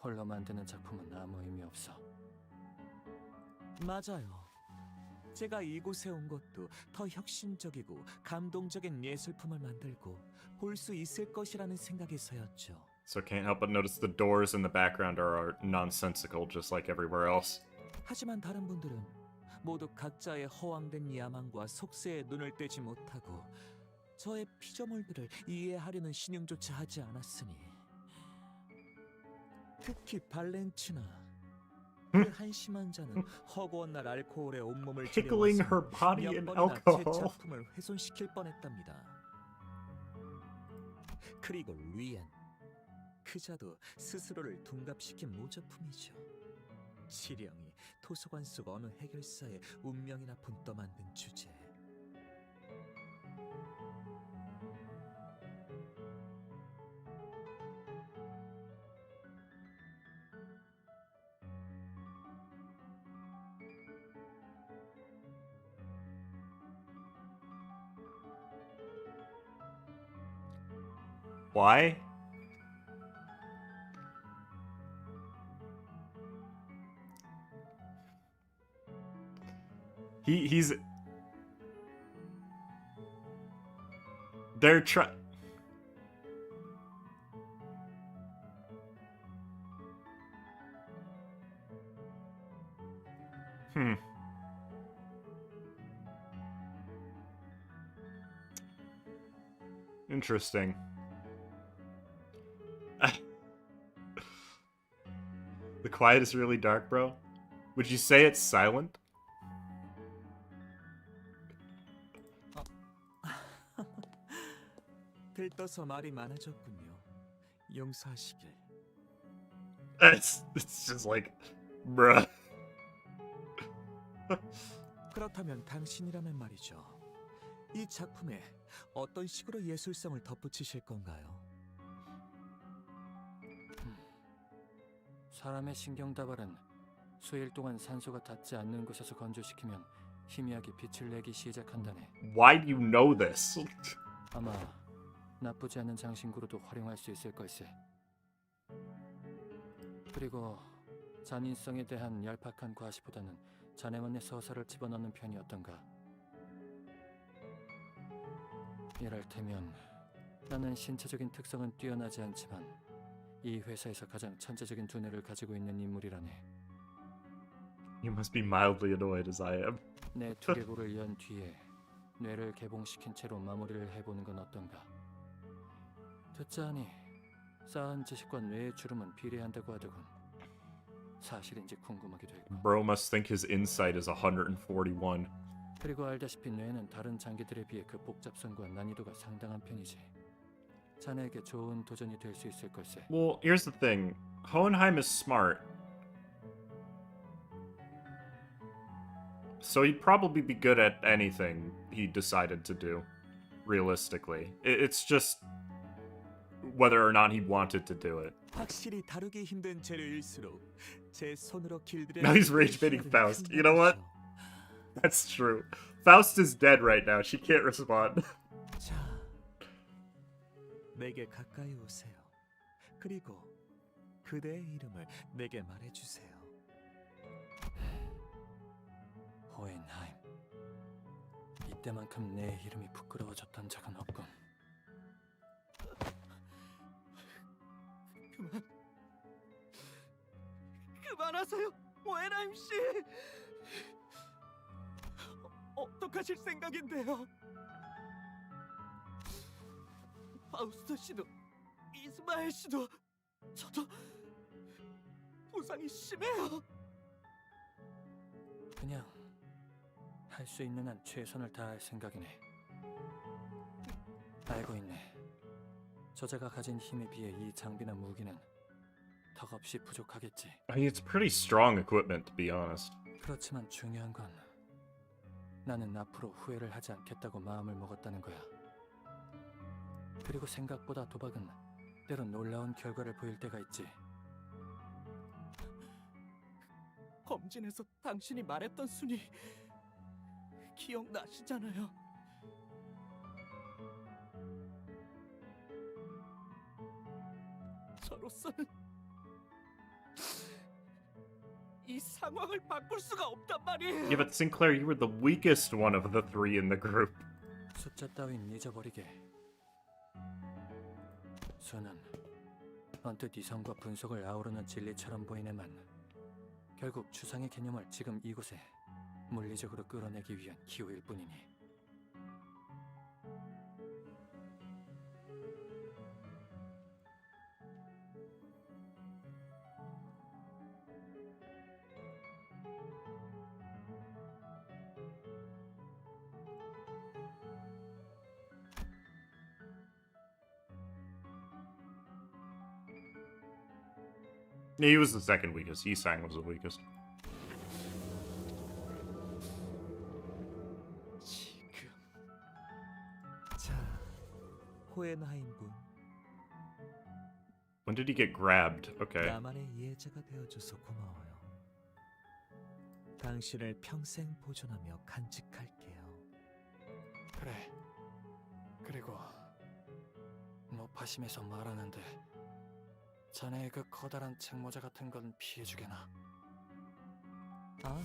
홀로 만드는 작품은 아무 의미 없어. 맞아요. 제가 이곳에 온 것도 더 혁신적이고 감동적인 예술품을 만들고 볼 수 있을 것이라는 생각에서였죠. So can't help but notice the doors in the background are nonsensical, just like everywhere else. 하지만 다른 분들은 모두 각자의 허황된 야망과 속세에 눈을 떼지 못하고 저의 피조물들을 이해하려는 신용조차 하지 않았으니 특히 발렌치나 그 한심한 자는 허구한 날 알코올에 온몸을 Tickling her body in alcohol. 제 작품을 훼손시킬 뻔했답니다. 그리고 리엔, 그자도 스스로를 둔갑시킨 모조품이죠. 지령이 도서관 속 어느 해결사의 운명이나 본떠 만든 주제. Why? He's they're Interesting. The quiet is really dark, bro. Would you say it's silent? 들떠서 말이 많아졌군요. 용서하시길. It's just like, bruh. 그렇다면 당신이라면 말이죠. 이 작품에 어떤 식으로 예술성을 덧붙이실 건가요? 사람의 신경다발은 수일 동안 산소가 닿지 않는 곳에서 건조시키면 희미하게 빛을 내기 시작한다네. Why do you know this? 아마 나쁘지 않은 장신구로도 활용할 수 있을 걸세. 그리고 잔인성에 대한 얄팍한 과시보다는 자네만의 서사를 집어넣는 편이 어떤가? 이랄테면 나는 신체적인 특성은 뛰어나지 않지만 이 회사에서 가장 천재적인 두뇌를 가지고 있는 인물이라네. You must be mildly annoyed as I am. 내 두개골을 연 뒤에 뇌를 개봉시킨 채로 마무리를 해보는 건 어떤가? 듣자 하니 쌓은 지식과 뇌의 주름은 비례한다고 하더군. 사실인지 궁금하기도 했고. Bro must think his insight is 141. 그리고 알다시피 뇌는 다른 장기들에 비해 그 복잡성과 난이도가 상당한 편이지. 자네에게 좋은 도전이 될 수 있을 걸세. Well, here's the thing. Hohenheim is smart. So he'd probably be good at anything he decided to do, realistically. It's just whether or not he wanted to do it. 확실히 다루기 힘든 재료일수록 제 손으로 길들여. Now he's rage baiting Faust. You know what? That's true. Faust is dead right now. She can't respond. 자, 내게 가까이 오세요. 그리고 그대의 이름을 내게 말해주세요. 호헨하임. 이때만큼 내 이름이 부끄러워졌던 적은 없군. 그만하세요, 호헨하임 씨. 어떡하실 생각인데요? 파우스트 씨도 이스마엘 씨도 저도 부상이 심해요. 그냥 할 수 있는 한 최선을 다할 생각이네. 알고 있네. 저자가 가진 힘에 비해 이 장비나 무기는 턱없이 부족하겠지. I mean, it's pretty strong equipment, to be honest. 그렇지만 중요한 건 나는 앞으로 후회를 하지 않겠다고 마음을 먹었다는 거야. 그리고 생각보다 도박은 때론 놀라운 결과를 보일 때가 있지. 검진에서 당신이 말했던 순위 기억나시잖아요. 저로서는 이 상황을 바꿀 수가 없단 말이에요. Yeah, but Sinclair, you were the weakest one of the three in the group. 숫자 따윈 잊어버리게. 수는 언뜻 이성과 분석을 아우르는 진리처럼 보이네만 결국 추상의 개념을 지금 이곳에 물리적으로 끌어내기 위한 기호일 뿐이니. He was the second weakest. Yisang was the weakest. 지금 자, 호헨하임 군. When did he get grabbed? Okay. 나만의 이해자가 되어줘서 고마워요. 당신을 평생 보존하며 간직할게요. 그래. 그리고 노파심에서 말하는데 자네의 그 커다란 책모자 같은 건 피해주게나. 아,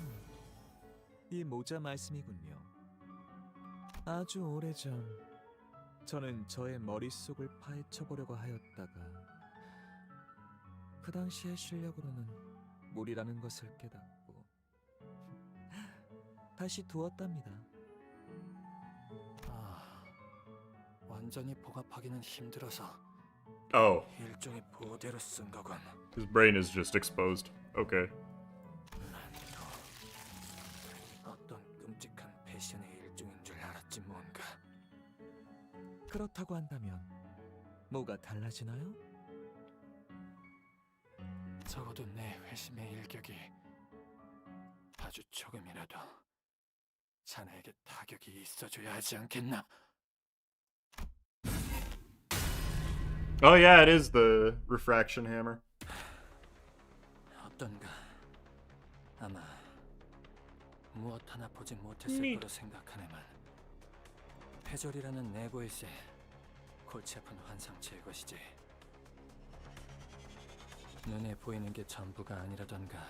이 모자 말씀이군요. 아주 오래전 저는 저의 머릿속을 파헤쳐보려고 하였다가 그 당시의 실력으로는 무리라는 것을 깨닫고 다시 두었답니다. 아, 완전히 봉합하기는 힘들어서 Oh. 일종의 보호대로 쓴 거군. His brain is just exposed. Okay. 어떤 끔찍한 패션의 일종인 줄 알았지 뭔가. 그렇다고 한다면 뭐가 달라지나요? 적어도 내 회심의 일격이 아주 조금이라도 자네에게 타격이 있어줘야 하지 않겠나? Oh yeah, it is the refraction hammer. 어떤가? 아마 무엇 하나 보지 못했을 Neat. 거로 생각하네만 회절이라는 내고일세 골치 아픈 환상체의 것이지. 눈에 보이는 게 전부가 아니라던가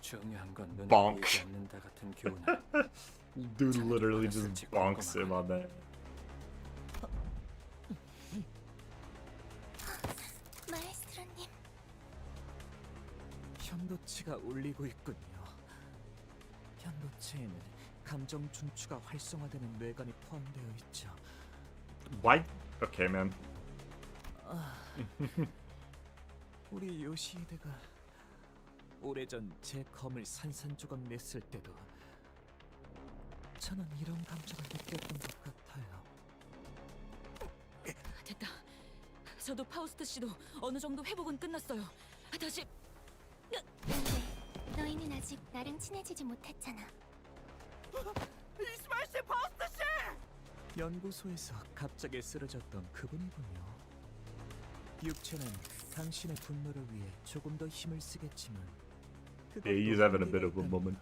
중요한 건 눈에 Bonk. 보이지 않는다 같은 교훈을 Dude literally just bonks him on that. 마에스트로님. 현도치가 울리고 있군요. 현도체에는 감정 중추가 활성화되는 뇌관이 포함되어 있죠. Why? Okay, man. 우리 요시히데가 오래전 제 검을 산산조각 냈을 때도 저는 이런 감정을 느꼈던 것 같아요. 됐다. 저도 파우스트 씨도 어느 정도 회복은 끝났어요. 다시. 너희는 아직 나랑 친해지지 못했잖아. 이스마엘 씨, 파우스트 씨! 연구소에서 갑자기 쓰러졌던 그분이군요. 육체는 당신의 분노를 위해 조금 더 힘을 쓰겠지만 Yeah, he's having a bit of a moment.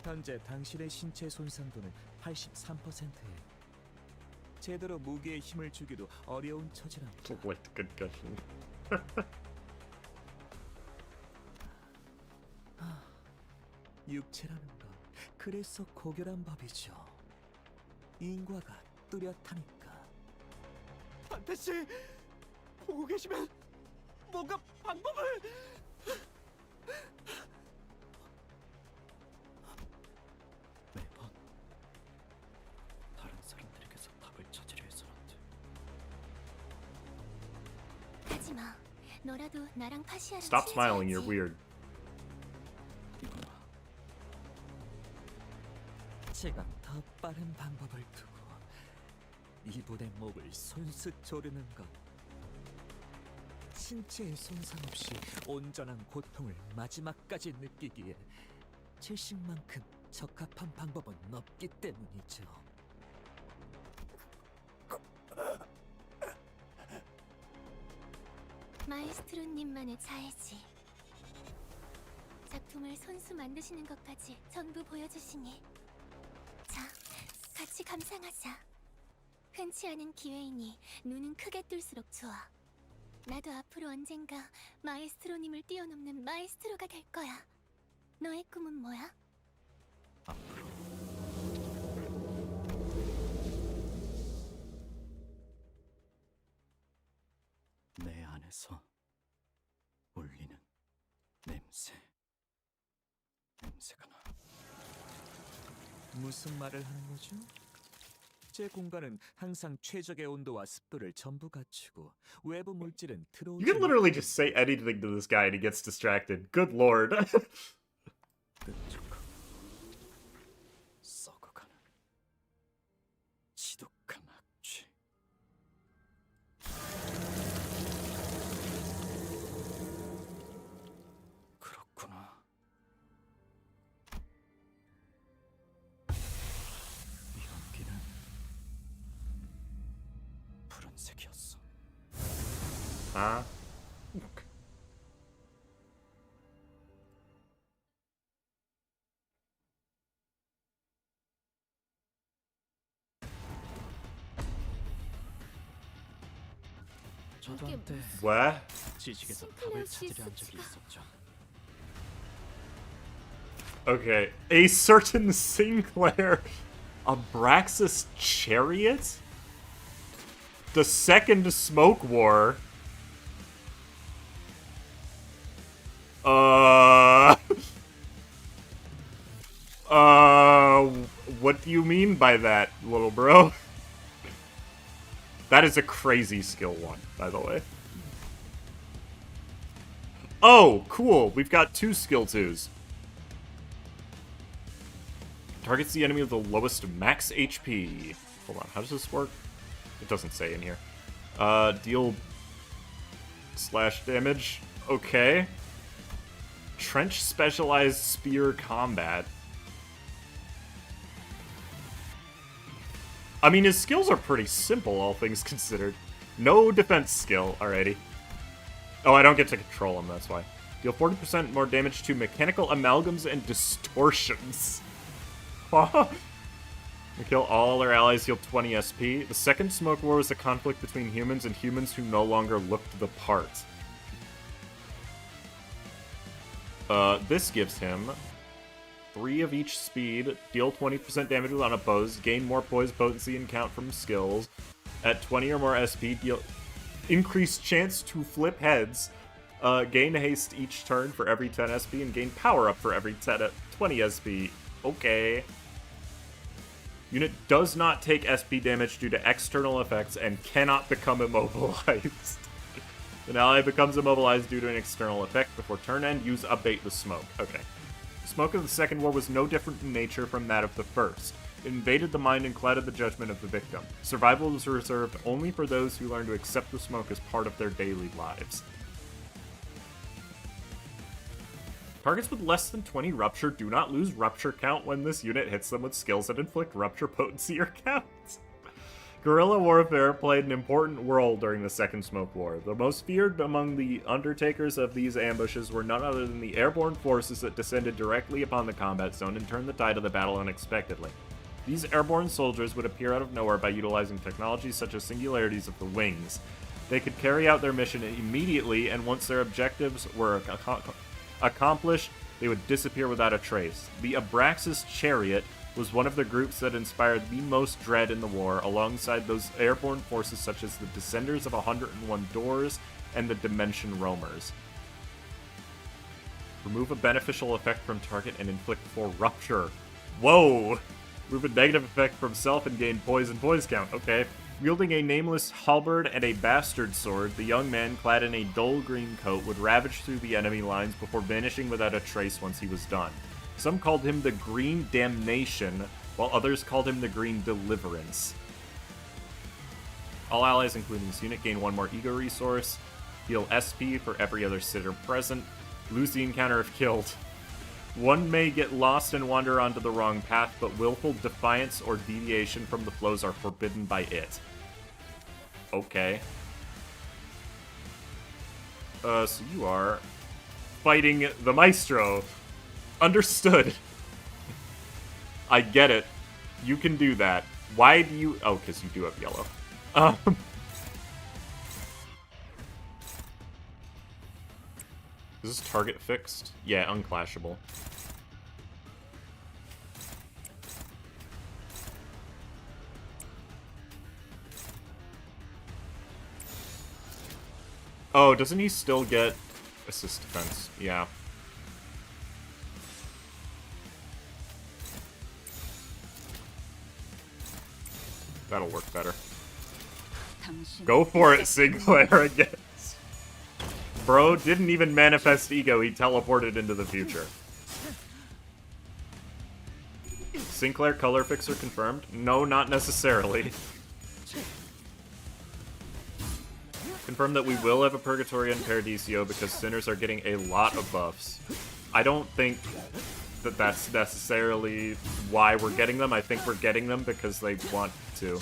현재 당신의 신체 손상도는 83%예요. 제대로 무기에 힘을 주기도 어려운 처지랍니다. Like the concussion. 육체라는 건 그래서 고결한 법이죠. 인과가 뚜렷하니까. 반테 씨, 보고 계시면 뭔가 방법을. 매번 다른 사람들에게서 답을 찾으려 해서는데. 하지마. 너라도 나랑 파시아랑 Stop smiling, you're weird. 제가 더 빠른 방법을 두고 이분의 목을 손수 조르는 것. 신체의 손상 없이 온전한 고통을 마지막까지 느끼기에 질식만큼 적합한 방법은 없기 때문이죠. 마에스트로님만의 자해지. 작품을 손수 만드시는 것까지 전부 보여주시니. 자, 같이 감상하자. 흔치 않은 기회이니 눈은 크게 뜰수록 좋아. 나도 앞으로 언젠가 마에스트로님을 뛰어넘는 마에스트로가 될 거야. 너의 꿈은 뭐야? 내 안에서 울리는 냄새가 나. 무슨 말을 하는 거죠? 제 공간은 항상 최적의 온도와 습도를 전부 갖추고 외부 물질은 들어오지. You can literally just say anything to this guy and he gets distracted. Good lord. 끈적하고 썩어가는 지독한 악취. 그렇구나. 이 연기는 푸른색이었어. 아. 저도 한때 What? 지식에서 답을 찾으려 한 적이 있었죠. Okay, a certain Sinclair Abraxas Chariot? The second Smoke War? What do you mean by that, little bro? That is a crazy skill one, by the way. Oh, cool. We've got 2 skill 2s. Targets the enemy with the lowest max HP. Hold on, how does this work? It doesn't say in here. Deal slash damage. Okay. Trench specialized spear combat. I mean, his skills are pretty simple, all things considered. No defense skill, alrighty. Oh, I don't get to control him, that's why. Deal 40% more damage to mechanical amalgams and distortions. Kill all their allies, heal 20 SP. The second Smoke War was a conflict between humans and humans who no longer looked the part. This gives him 3 of each speed, deal 20% damage with unopposed, gain more poise, potency, and count from skills. At 20 or more SP, deal increased chance to flip heads, gain haste each turn for every 10 SP, and gain power up for every 20 SP. Okay. Unit does not take SP damage due to external effects and cannot become immobilized. An ally becomes immobilized due to an external effect before turn end. Use Abate the Smoke. Okay. The smoke of the Second War was no different in nature from that of the first. It invaded the mind and clouded the judgment of the victim. Survival was reserved only for those who learn to accept the smoke as part of their daily lives. Targets with less than 20 rupture do not lose rupture count when this unit hits them with skills that inflict rupture potency or count. Guerrilla warfare played an important role during the Second Smoke War. The most feared among the undertakers of these ambushes were none other than the airborne forces that descended directly upon the combat zone and turned the tide of the battle unexpectedly. These airborne soldiers would appear out of nowhere by utilizing technologies such as singularities of the wings. They could carry out their mission immediately, and once their objectives were accomplished, they would disappear without a trace. The Abraxas Chariot was one of the groups that inspired the most dread in the war, alongside those airborne forces such as the Descenders of 101 Doors and the Dimension Roamers. Remove a beneficial effect from target and inflict 4 rupture. Whoa! Remove a negative effect from self and gain poise and poise count. Okay. Wielding a nameless halberd and a bastard sword, the young man, clad in a dull green coat, would ravage through the enemy lines before vanishing without a trace once he was done. Some called him the Green Damnation, while others called him the Green Deliverance. All allies, including this unit, gain 1 more ego resource, heal SP for every other sitter present, lose the encounter if killed. One may get lost and wander onto the wrong path, but willful defiance or deviation from the flows are forbidden by it. Okay. So you are fighting the Maestro. Understood. I get it. You can do that. Why do you... Oh, because you do have yellow. Is this target fixed? Yeah, unclashable. Oh, doesn't he still get assist defense? Yeah. That'll work better. Go for it, Sinclair, I guess. Bro didn't even manifest ego, he teleported into the future. Sinclair color fixer confirmed? No, not necessarily. Confirm that we will have a Purgatory and Paradiso because sinners are getting a lot of buffs. I don't think that that's necessarily why we're getting them. I think we're getting them because they want to.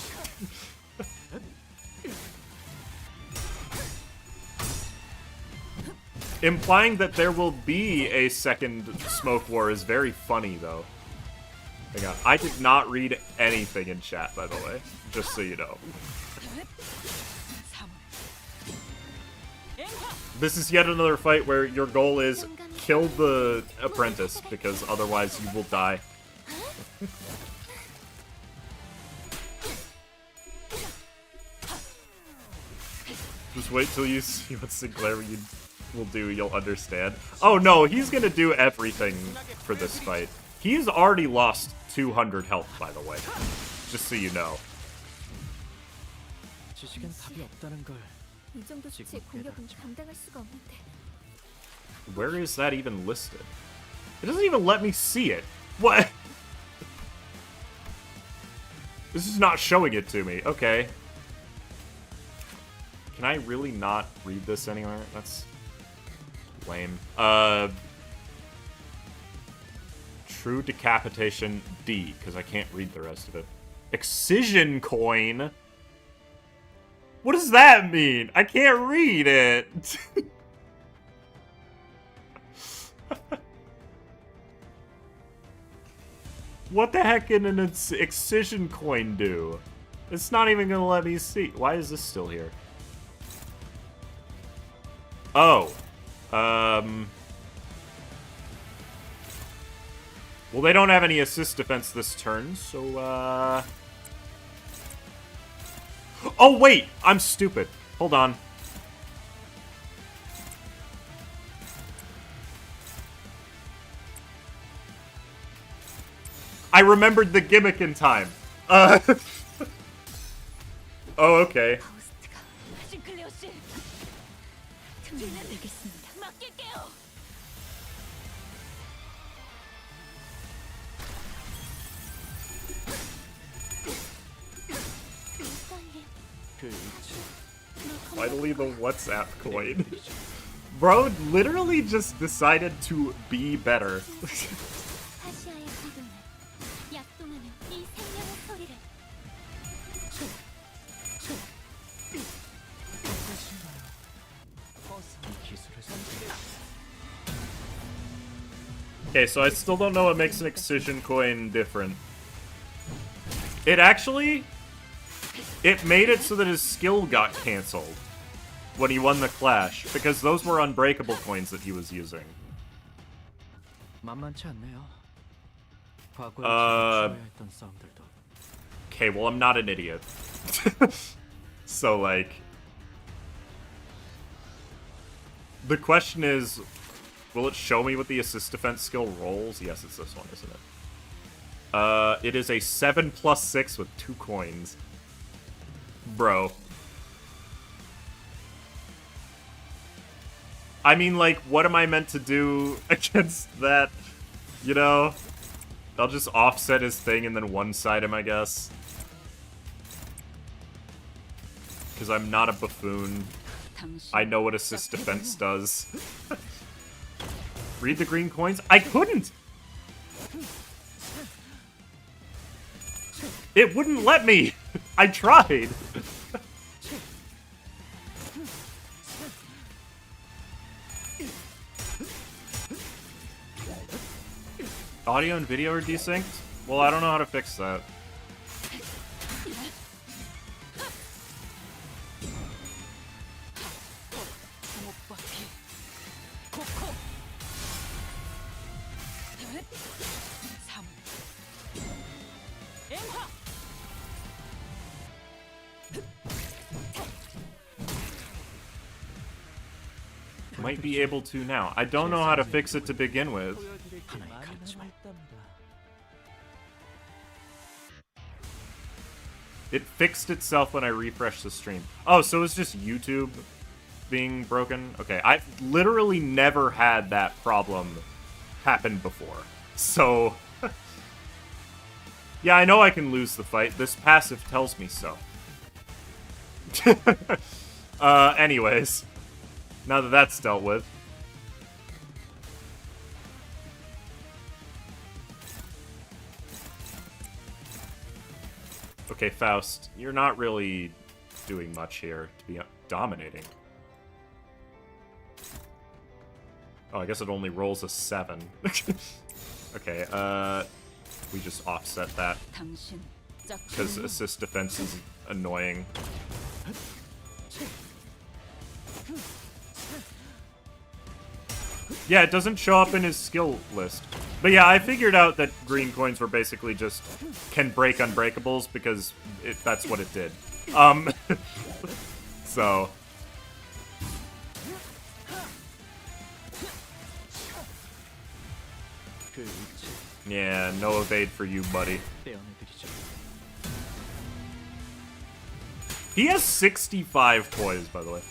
Implying that there will be a second Smoke War is very funny, though. Hang on. I did not read anything in chat, by the way. Just so you know. This is yet another fight where your goal is kill the apprentice, because otherwise you will die. Just wait till you see what Sinclair will do, you'll understand. Oh no, he's gonna do everything for this fight. He's already lost 200 health, by the way. Just so you know. 이 정도 수치의 공격은 감당할 수가 없는데. Where is that even listed? It doesn't even let me see it. What? This is not showing it to me. Okay. Can I really not read this anywhere? That's lame. True decapitation D, because I can't read the rest of it. Excision coin? What does that mean? I can't read it. What the heck can an excision coin do? It's not even gonna let me see. Why is this still here? Oh. Well, they don't have any assist defense this turn, so, Oh, wait! I'm stupid. Hold on. I remembered the gimmick in time. Oh, okay. Finally the WhatsApp coin. Bro literally just decided to be better. Okay, so I still don't know what makes an excision coin different. It actually... It made it so that his skill got cancelled when he won the clash, because those were unbreakable coins that he was using. Okay, well, I'm not an idiot. So, like... The question is, will it show me what the assist defense skill rolls? Yes, it's this one, isn't it? It is a 7+6 with 2 coins. Bro. I mean, like, what am I meant to do against that? You know? I'll just offset his thing and then one-side him, I guess. Because I'm not a buffoon. I know what assist defense does. Read the green coins? I couldn't! It wouldn't let me! I tried! Audio and video are desynced? Well, I don't know how to fix that. Might be able to now. I don't know how to fix it to begin with. It fixed itself when I refreshed the stream. Oh, so it's just YouTube being broken? Okay, I've literally never had that problem happen before. So... yeah, I know I can lose the fight. This passive tells me so. Anyways. Now that that's dealt with. Okay, Faust, you're not really doing much here to be dominating. Oh, I guess it only rolls a 7. Okay, we just offset that. Because assist defense is annoying. Yeah, it doesn't show up in his skill list. But yeah, I figured out that green coins were basically just can break unbreakables because that's what it did. So... yeah, no evade for you, buddy. He has 65 toys, by the way.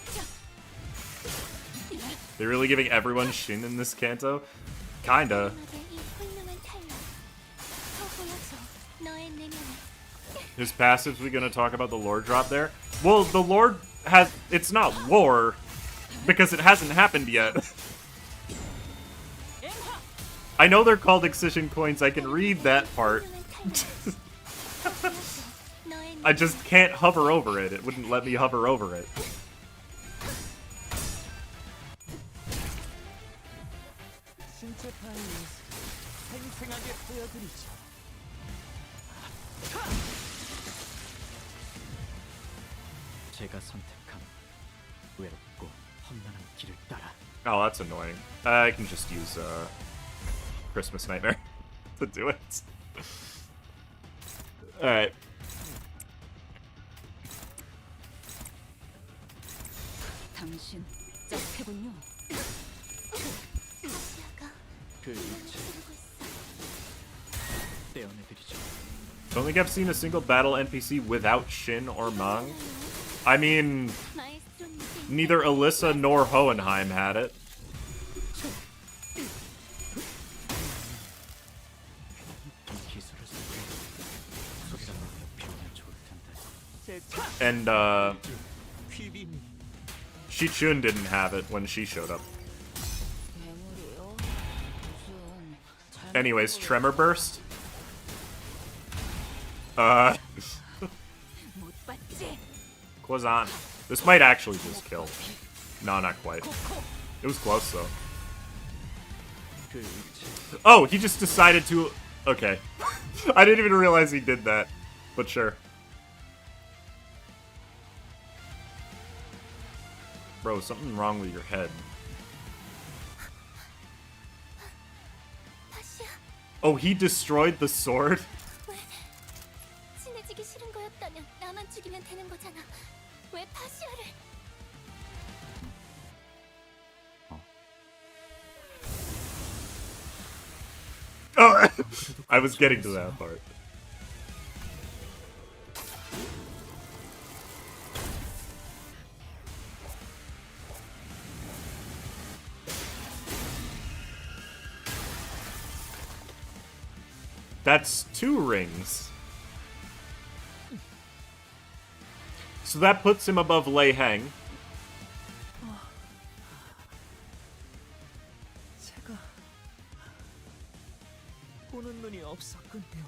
They're really giving everyone Shin in this Canto? Kinda. His passives, we gonna talk about the lore drop there? Well, the lore it's not war because it hasn't happened yet. I know they're called excision coins. I can read that part. I just can't hover over it. It wouldn't let me hover over it. Oh, that's annoying. I can just use Christmas Nightmare to do it. Alright. 당신 짝패군요. Don't think I've seen a single battle NPC without Shin or Mang. I mean, neither Alyssa nor Hohenheim had it. And, Shichun didn't have it when she showed up. Anyways, Tremor Burst. Kwazan. This might actually just kill. No, not quite. It was close, though. Oh, he just decided to... Okay. I didn't even realize he did that. But sure. Bro, something wrong with your head. Oh, he destroyed the sword? 친해지기 싫은 거였다면 나만 죽이면 되는 거잖아. 왜 파시아를? Oh, I was getting to that part. That's 2 rings. So that puts him above Lei Heng. 제가 보는 눈이 없었군요.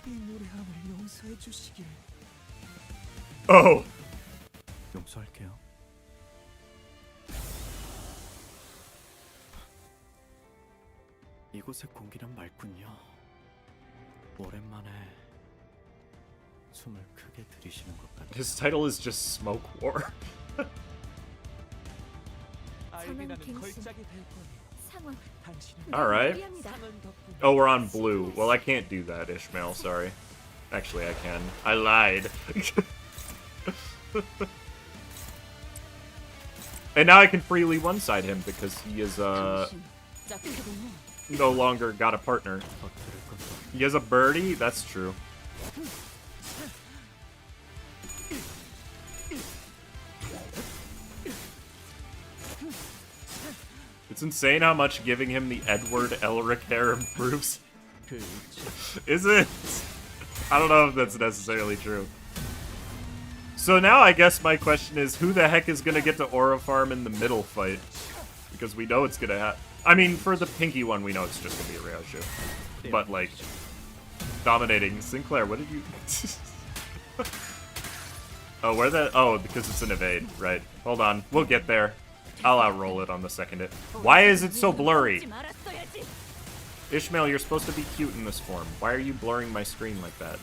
이 무례함을 용서해 주시길. Oh. 용서할게요. 이곳의 공기는 맑군요. 오랜만에 숨을 크게 들이쉬는 것 같아요. His title is just Smoke War. Alright. Oh, we're on blue. Well, I can't do that, Ishmael, sorry. Actually, I can. I lied. And now I can freely one-side him because he is, no longer got a partner. He has a birdie? That's true. It's insane how much giving him the Edward Elric hair improves. Is it? I don't know if that's necessarily true. So now I guess my question is, who the heck is gonna get to Aura Farm in the middle fight? Because we know it's gonna happen. I mean, for the pinky one, we know it's just gonna be a Rioshu. But, like, dominating Sinclair, what did you... Oh, where the... Oh, because it's an evade, right. Hold on, we'll get there. I'll outroll it on the second hit. Why is it so blurry? Ishmael, you're supposed to be cute in this form. Why are you blurring my screen like that?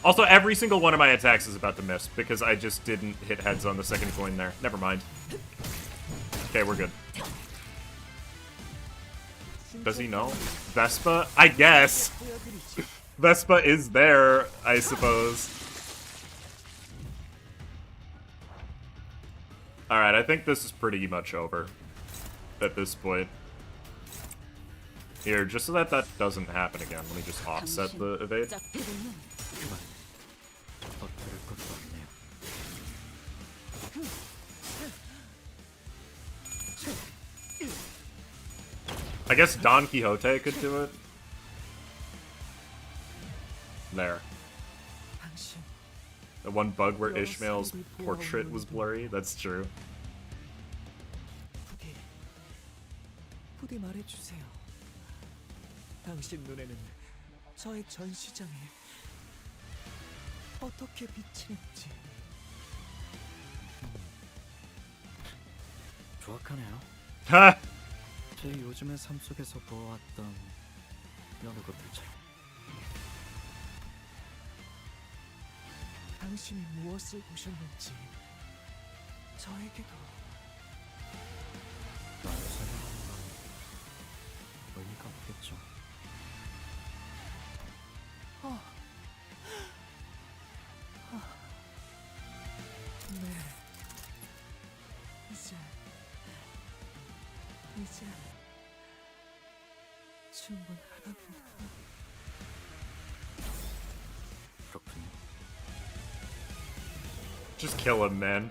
Also, every single one of my attacks is about to miss, because I just didn't hit heads on the second coin there. Never mind. Okay, we're good. Does he know? Vespa? I guess. Vespa is there, I suppose. Alright, I think this is pretty much over at this point. Here, just so that that doesn't happen again, let me just offset the evade. I guess Don Quixote could do it. There. The one bug where Ishmael's portrait was blurry. That's true. 부디 말해주세요. 당신 눈에는 저의 전시장이 어떻게 비치는지. 정확하네요. 하! 제 요즘의 삶 속에서 보아왔던 여러 것들처럼. 당신이 무엇을 보셨는지 저에게도. 나를 설명하는 건 의미가 없겠죠. 네. 이제 충분하답니다. 그렇군요. Just kill him, man.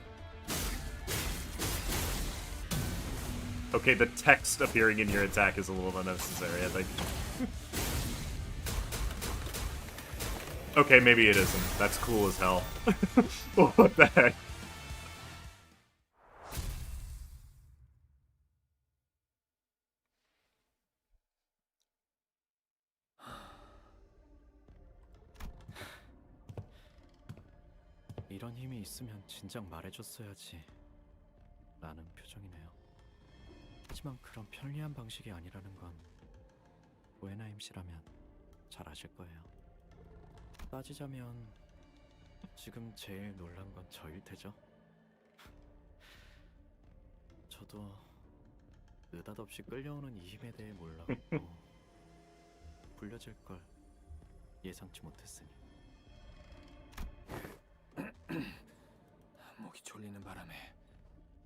Okay, the text appearing in your attack is a little unnecessary, I think. Okay, maybe it isn't. That's cool as hell. What the heck? 이런 힘이 있으면 진작 말해줬어야지 라는 표정이네요. 하지만 그런 편리한 방식이 아니라는 건 오에나임 씨라면 잘 아실 거예요. 따지자면 지금 제일 놀란 건 저일 테죠. 저도 느닷없이 끌려오는 이 힘에 대해 몰랐고 불려질 걸 예상치 못했으니. 목이 졸리는 바람에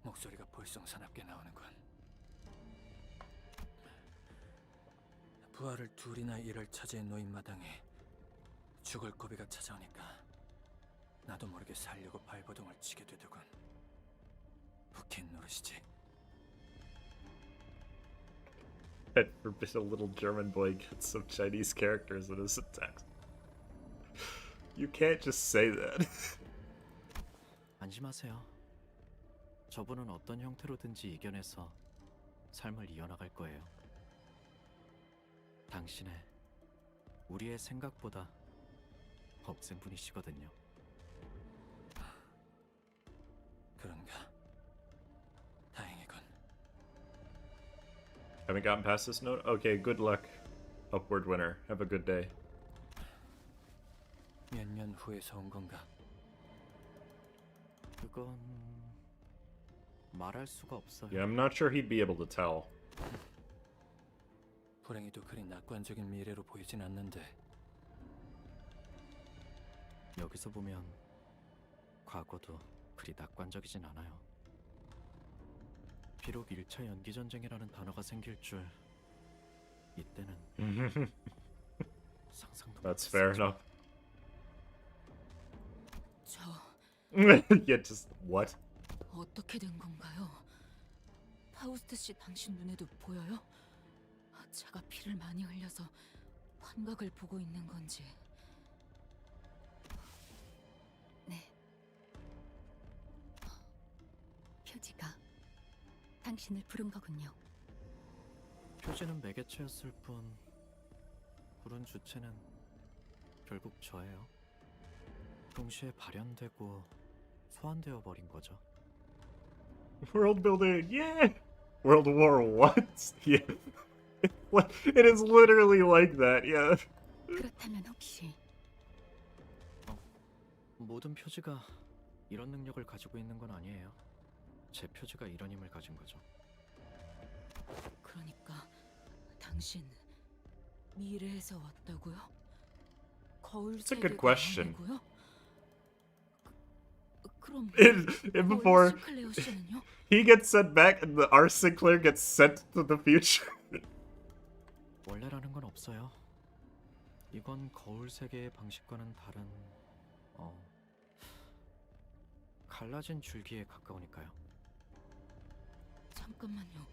목소리가 벌써 사납게 나오는군. 부하를 둘이나 일을 차지해 놓인 마당에 죽을 고비가 찾아오니까 나도 모르게 살려고 발버둥을 치게 되더군. 부킨 노릇이지. That a little German boy gets some Chinese characters in his attacks. You can't just say that. 안심하세요. 저분은 어떤 형태로든지 이겨내서 삶을 이어나갈 거예요. 당신의 우리의 생각보다 억센 분이시거든요. 그런가? 다행이군. Haven't gotten past this note? Okay, good luck. Upward winner. Have a good day. 몇 년 후에서 온 건가? 그건 말할 수가 없어요. Yeah, I'm not sure he'd be able to tell. 불행히도 그리 낙관적인 미래로 보이진 않는데. 여기서 보면 과거도 그리 낙관적이진 않아요. 비록 1차 연기전쟁이라는 단어가 생길 줄 이때는 상상도 That's fair enough. Yeah, just what? 어떻게 된 건가요? 파우스트 씨 당신 눈에도 보여요? 제가 피를 많이 흘려서 환각을 보고 있는 건지. 네. 표지가 당신을 부른 거군요. 표지는 매개체였을 뿐 부른 주체는 결국 저예요. 동시에 발현되고 소환되어 버린 거죠. World building, yeah! World War what? Yeah. It is literally like that, yeah. 그렇다면 혹시 모든 표지가 이런 능력을 가지고 있는 건 아니에요. 제 표지가 이런 힘을 가진 거죠. 그러니까 당신 미래에서 왔다고요? 거울 It's a good 세계가 question. 아니고요? 그럼 Before 시클레어 씨는요? he gets sent back and our Sinclair gets sent to the future. 원래라는 건 없어요. 이건 거울 세계의 방식과는 다른 갈라진 줄기에 가까우니까요. 잠깐만요.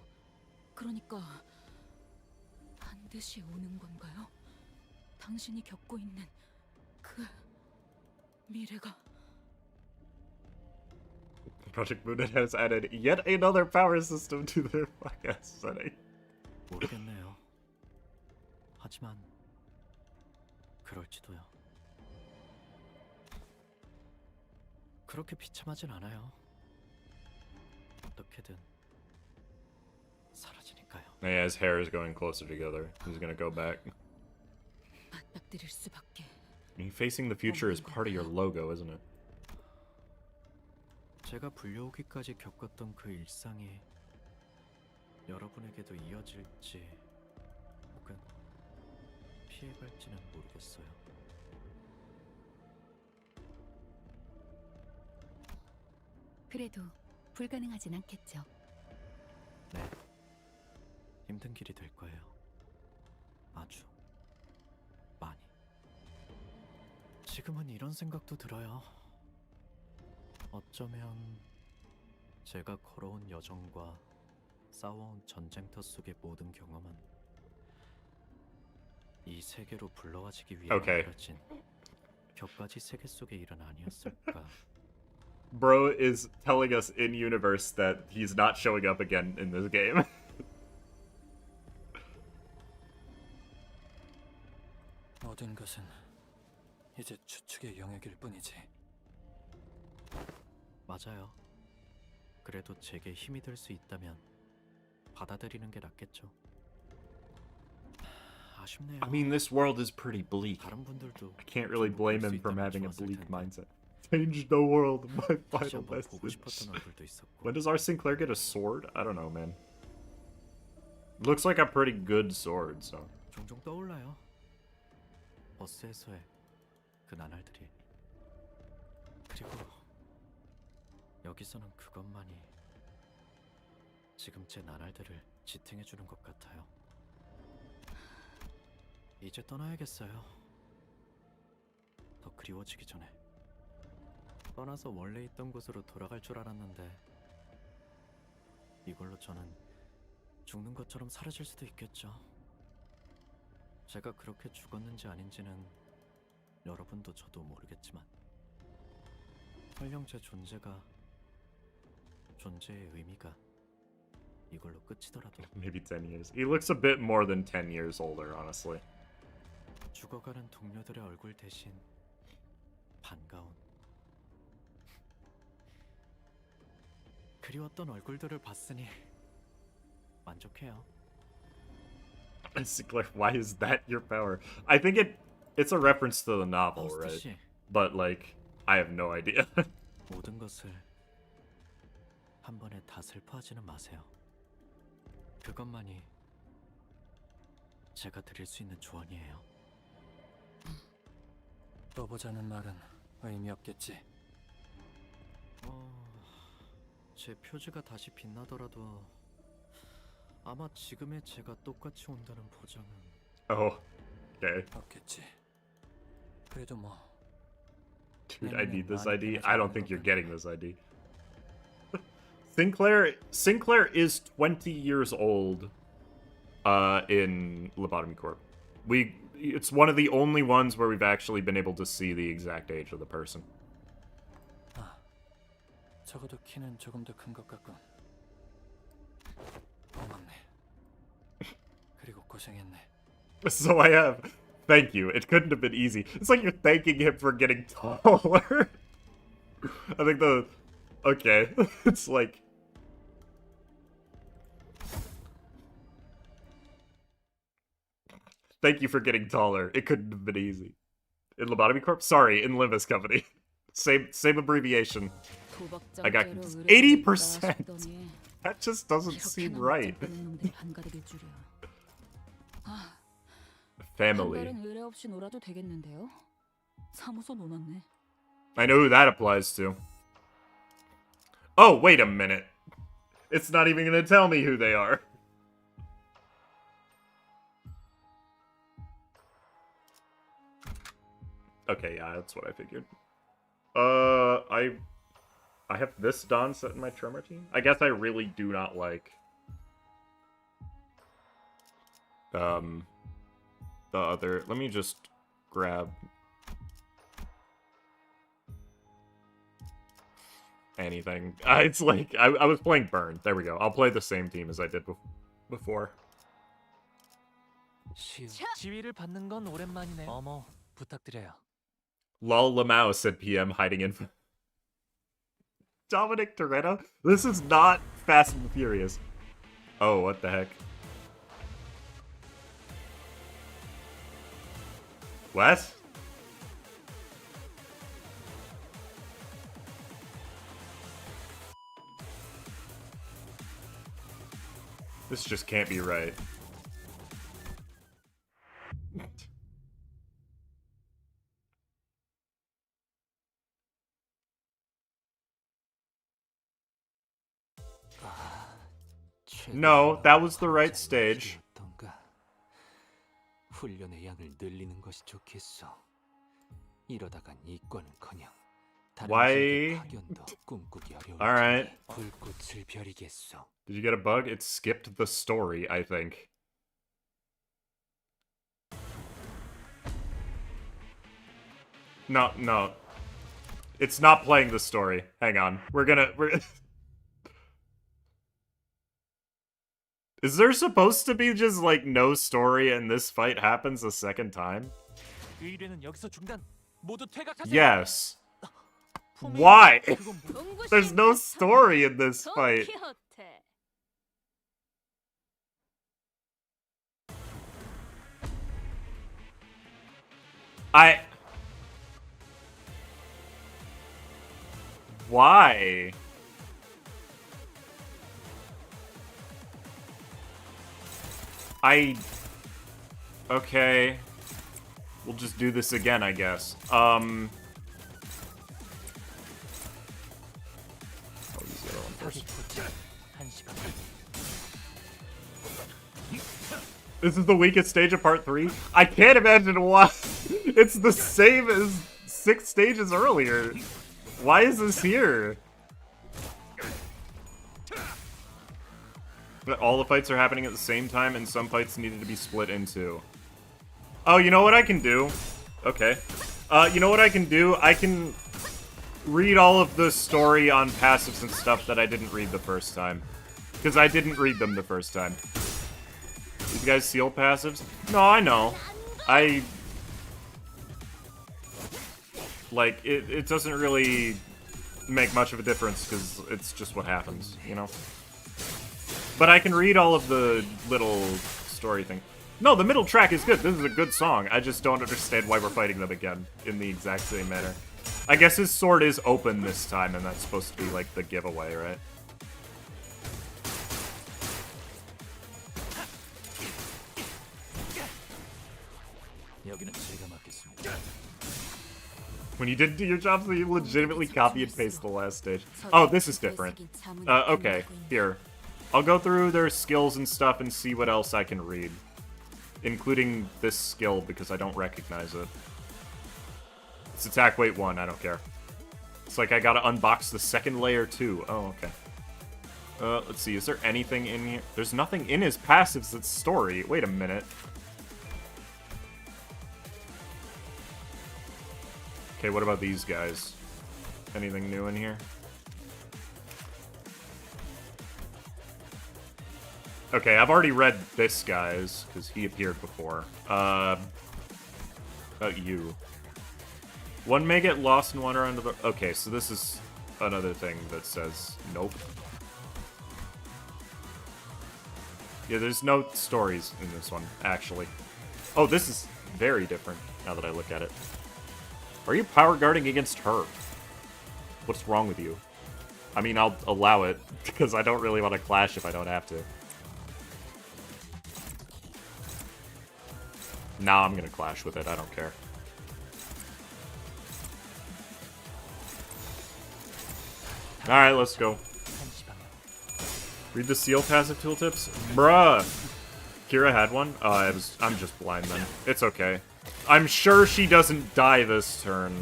그러니까 반드시 오는 건가요? 당신이 겪고 있는 그 미래가 Project Moon has added yet another power system to their podcast setting. 모르겠네요. 하지만 그럴지도요. 그렇게 비참하진 않아요. 어떻게든 사라지니까요. Yeah, his hair is going closer together. He's gonna go back. 맞닥뜨릴 수밖에. Facing the future is part of your logo, isn't it? 제가 불려오기까지 겪었던 그 일상이 여러분에게도 이어질지 혹은 피해갈지는 모르겠어요. 그래도 불가능하진 않겠죠. 네, 힘든 길이 될 거예요. 아주 많이. 지금은 이런 생각도 들어요. 어쩌면 제가 걸어온 여정과 싸워온 전쟁터 속의 모든 경험은 이 세계로 불러와지기 위해 만들어진 격가지 세계 속의 일은 아니었을까? Bro is telling us in universe that he's not showing up again in this game. 모든 것은 이제 추측의 영역일 뿐이지. 맞아요. 그래도 제게 힘이 될 수 있다면 받아들이는 게 낫겠죠. 아쉽네요. I mean, this world is pretty bleak. 다른 분들도 I can't really blame him from having a bleak mindset. Change the world, my final message. When does our Sinclair get a sword? I don't know, man. Looks like a pretty good sword, so. 종종 떠올라요. 버스에서의 그 나날들이. 그리고 여기서는 그것만이 지금 제 나날들을 지탱해주는 것 같아요. 이제 떠나야겠어요. 더 그리워지기 전에. 떠나서 원래 있던 곳으로 돌아갈 줄 알았는데 이걸로 저는 죽는 것처럼 사라질 수도 있겠죠. 제가 그렇게 죽었는지 아닌지는 여러분도 저도 모르겠지만 설령 제 존재의 의미가 이걸로 끝이더라도 Maybe 10 years. He looks a bit more than 10 years older, honestly. 죽어가는 동료들의 얼굴 대신 반가운 그리웠던 얼굴들을 봤으니 만족해요. Sinclair, why is that your power? I think it's a reference to the novel, right? But like, I have no idea. 모든 것을 한 번에 다 슬퍼하지는 마세요. 그것만이 제가 드릴 수 있는 조언이에요. 또 보자는 말은 의미 없겠지. 제 표지가 다시 빛나더라도 아마 지금의 제가 똑같이 온다는 보장은 Oh, okay. 없겠지. 그래도 뭐. Dude, I need this ID. I don't think you're getting this ID. Sinclair is 20 years old in Lobotomy Corp. It's one of the only ones where we've actually been able to see the exact age of the person. 적어도 키는 조금 더 큰 것 같군. 고맙네. 그리고 고생했네. So I have. Thank you. It couldn't have been easy. It's like you're thanking him for getting taller. I think okay. It's like. Thank you for getting taller. It couldn't have been easy. In Lobotomy Corp? Sorry, in Limbus Company. Same abbreviation. I got 80%. That just doesn't seem right. Family. I know who that applies to. Oh, wait a minute. It's not even gonna tell me who they are. Okay, yeah, that's what I figured. I have this Dawn set in my Tremor team. I guess I really do not like the other. Let me just grab. anything. It's like, I was playing Burn. There we go. I'll play the same team as I did before. 지위를 받는 건 오랜만이네. 어머, 부탁드려요. Lol Lamau said PM hiding info. Dominic Toretto? This is not Fast and Furious. Oh, what the heck? What? This just can't be right. No, that was the right stage. 훈련의 양을 늘리는 것이 좋겠어. 이러다간 이권은커녕 Why? 꿈꾸기 어려운 Alright. 불꽃을 벼리겠어. Did you get a bug? It skipped the story, I think. No. It's not playing the story. Hang on. We're Is there supposed to be just, like, no story and this fight happens a second time? Yes. Why? There's no story in this fight. Why? Okay. We'll just do this again, I guess. Oh, use the other one first. This is the weakest stage of part 3? I can't imagine why. It's the same as 6 stages earlier. Why is this here? All the fights are happening at the same time, and some fights needed to be split into. Oh, you know what I can do? Okay. You know what I can do? I can read all of the story on passives and stuff that I didn't read the first time. Because I didn't read them the first time. These guys seal passives? No, I know. Like, it doesn't really make much of a difference, because it's just what happens, you know? But I can read all of the little story thing. No, the middle track is good. This is a good song. I just don't understand why we're fighting them again in the exact same manner. I guess his sword is open this time, and that's supposed to be, like, the giveaway, right? When you didn't do your job, so you legitimately copy and paste the last stage. Oh, this is different. Okay, here. I'll go through their skills and stuff and see what else I can read. Including this skill, because I don't recognize it. It's attack weight 1, I don't care. It's like I gotta unbox the second layer too. Oh, okay. Let's see, is there anything in here? There's nothing in his passives that's story. Wait a minute. Okay, what about these guys? Anything new in here? Okay, I've already read this guy's, because he appeared before. About you. One may get lost and wander under the... Okay, so this is another thing that says nope. Yeah, there's no stories in this one, actually. Oh, this is very different, now that I look at it. Are you power guarding against her? What's wrong with you? I mean, I'll allow it, because I don't really want to clash if I don't have to. Nah, I'm gonna clash with it, I don't care. Alright, let's go. Read the seal passive tooltips? Bruh! Kira had one? I'm just blind then. It's okay. I'm sure she doesn't die this turn.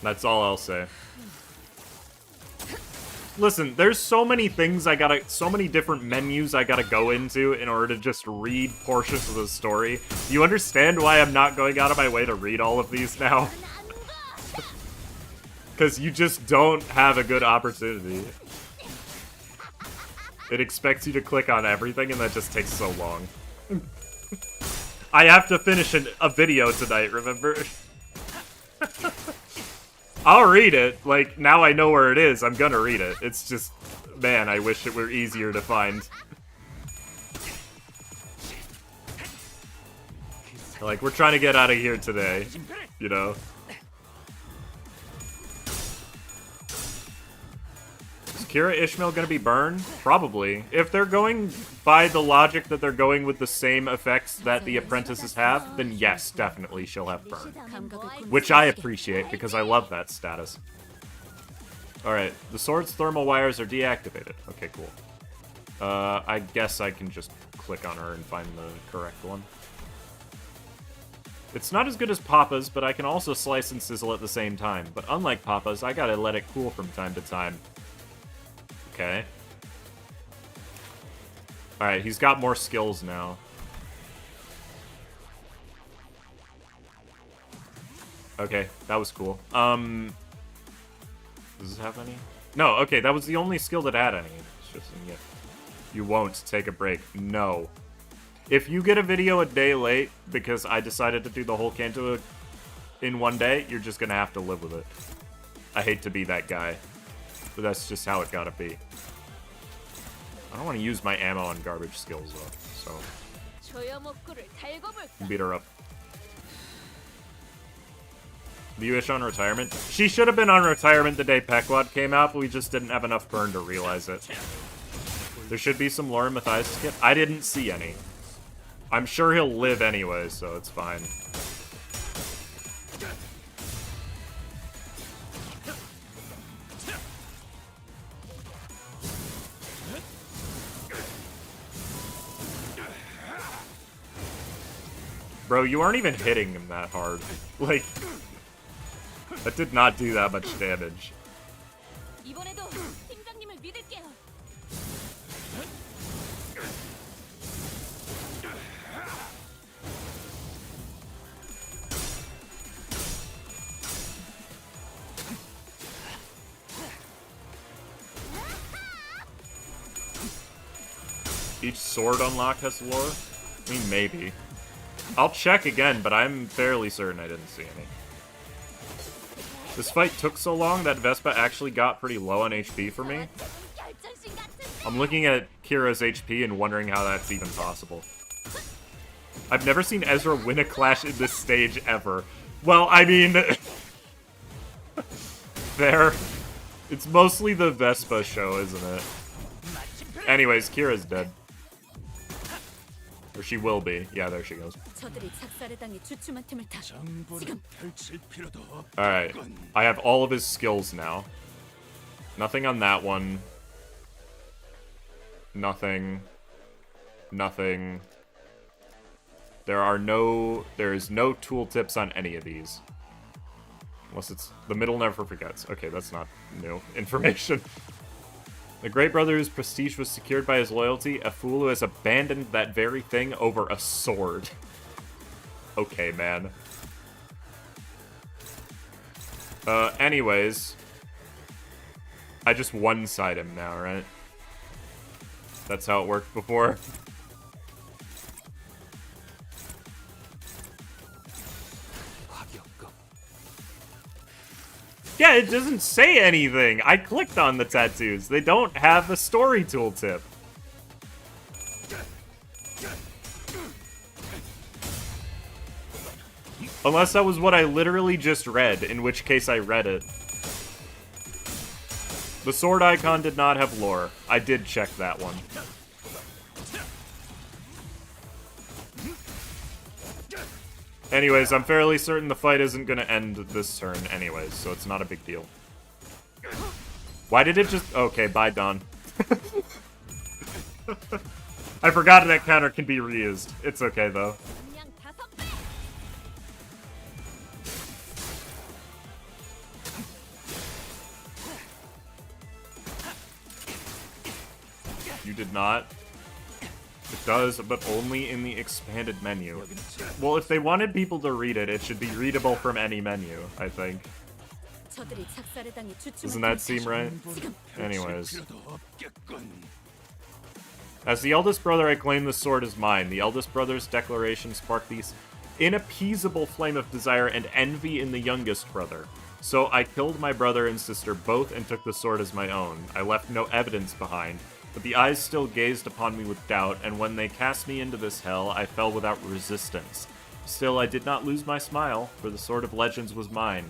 That's all I'll say. Listen, there's so many things so many different menus I gotta go into in order to just read portions of the story. You understand why I'm not going out of my way to read all of these now? Because you just don't have a good opportunity. It expects you to click on everything, and that just takes so long. I have to finish a video tonight, remember? I'll read it. Like, now I know where it is, I'm gonna read it. It's just, man, I wish it were easier to find. Like, we're trying to get out of here today, you know? Is Kira Ishmael gonna be burned? Probably. If they're going by the logic that they're going with the same effects that the apprentices have, then yes, definitely she'll have burn. Which I appreciate, because I love that status. Alright, the sword's thermal wires are deactivated. Okay, cool. I guess I can just click on her and find the correct one. It's not as good as Papa's, but I can also slice and sizzle at the same time. But unlike Papa's, I gotta let it cool from time to time. Okay. Alright, he's got more skills now. Okay, that was cool. Does this have any? No, okay, that was the only skill that had any. It's just, yeah. You won't take a break. No. If you get a video a day late because I decided to do the whole Canto in one day, you're just gonna have to live with it. I hate to be that guy, but that's just how it gotta be. I don't want to use my ammo on garbage skills, though, so... Beat her up. The Yuish on retirement? She should have been on retirement the day Pequod came out, but we just didn't have enough burn to realize it. There should be some lore in Matias' skip. I didn't see any. I'm sure he'll live anyway, so it's fine. Bro, you aren't even hitting him that hard. Like, that did not do that much damage. Each sword unlock has lore? I mean, maybe. I'll check again, but I'm fairly certain I didn't see any. This fight took so long that Vespa actually got pretty low on HP for me. I'm looking at Kira's HP and wondering how that's even possible. I've never seen Ezra win a clash in this stage ever. Well, I mean... Fair. It's mostly the Vespa show, isn't it? Anyways, Kira's dead. Or she will be. Yeah, there she goes. Alright. I have all of his skills now. Nothing on that one. Nothing. Nothing. There is no tooltips on any of these. Unless it's... The middle never forgets. Okay, that's not new information. The Great Brother whose prestige was secured by his loyalty, a fool who has abandoned that very thing over a sword. Okay, man. Anyways. I just one-side him now, right? That's how it worked before. Yeah, it doesn't say anything. I clicked on the tattoos. They don't have a story tooltip. Unless that was what I literally just read, in which case I read it. The sword icon did not have lore. I did check that one. Anyways, I'm fairly certain the fight isn't gonna end this turn anyways, so it's not a big deal. Why did it just... Okay, bye, Dawn. I forgot that counter can be reused. It's okay, though. You did not. It does, but only in the expanded menu. Well, if they wanted people to read it, it should be readable from any menu, I think. Doesn't that seem right? Anyways. As the eldest brother, I claim the sword as mine. The eldest brother's declaration sparked the inappeasable flame of desire and envy in the youngest brother. So I killed my brother and sister both and took the sword as my own. I left no evidence behind, but the eyes still gazed upon me with doubt, and when they cast me into this hell, I fell without resistance. Still, I did not lose my smile, for the Sword of Legends was mine.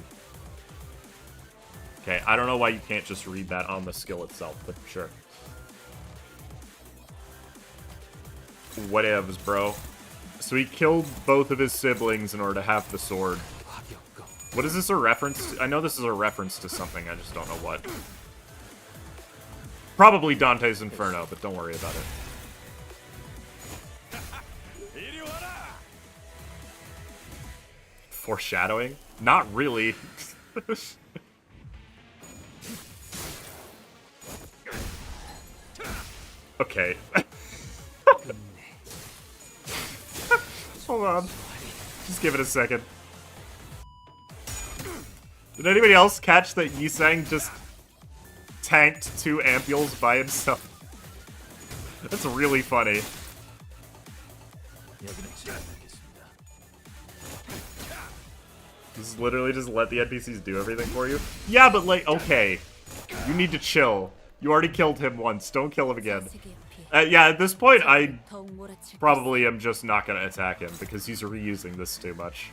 Okay, I don't know why you can't just read that on the skill itself, but sure. Whatevs, bro. So he killed both of his siblings in order to have the sword. What is this a reference to? I know this is a reference to something, I just don't know what. Probably Dante's Inferno, but don't worry about it. Foreshadowing? Not really. Okay. Hold on. Just give it a second. Did anybody else catch that Yisang just tanked 2 ampules by himself? That's really funny. Just literally just let the NPCs do everything for you? Yeah, but like, okay. You need to chill. You already killed him once. Don't kill him again. Yeah, at this point, I probably am just not going to attack him because he's reusing this too much.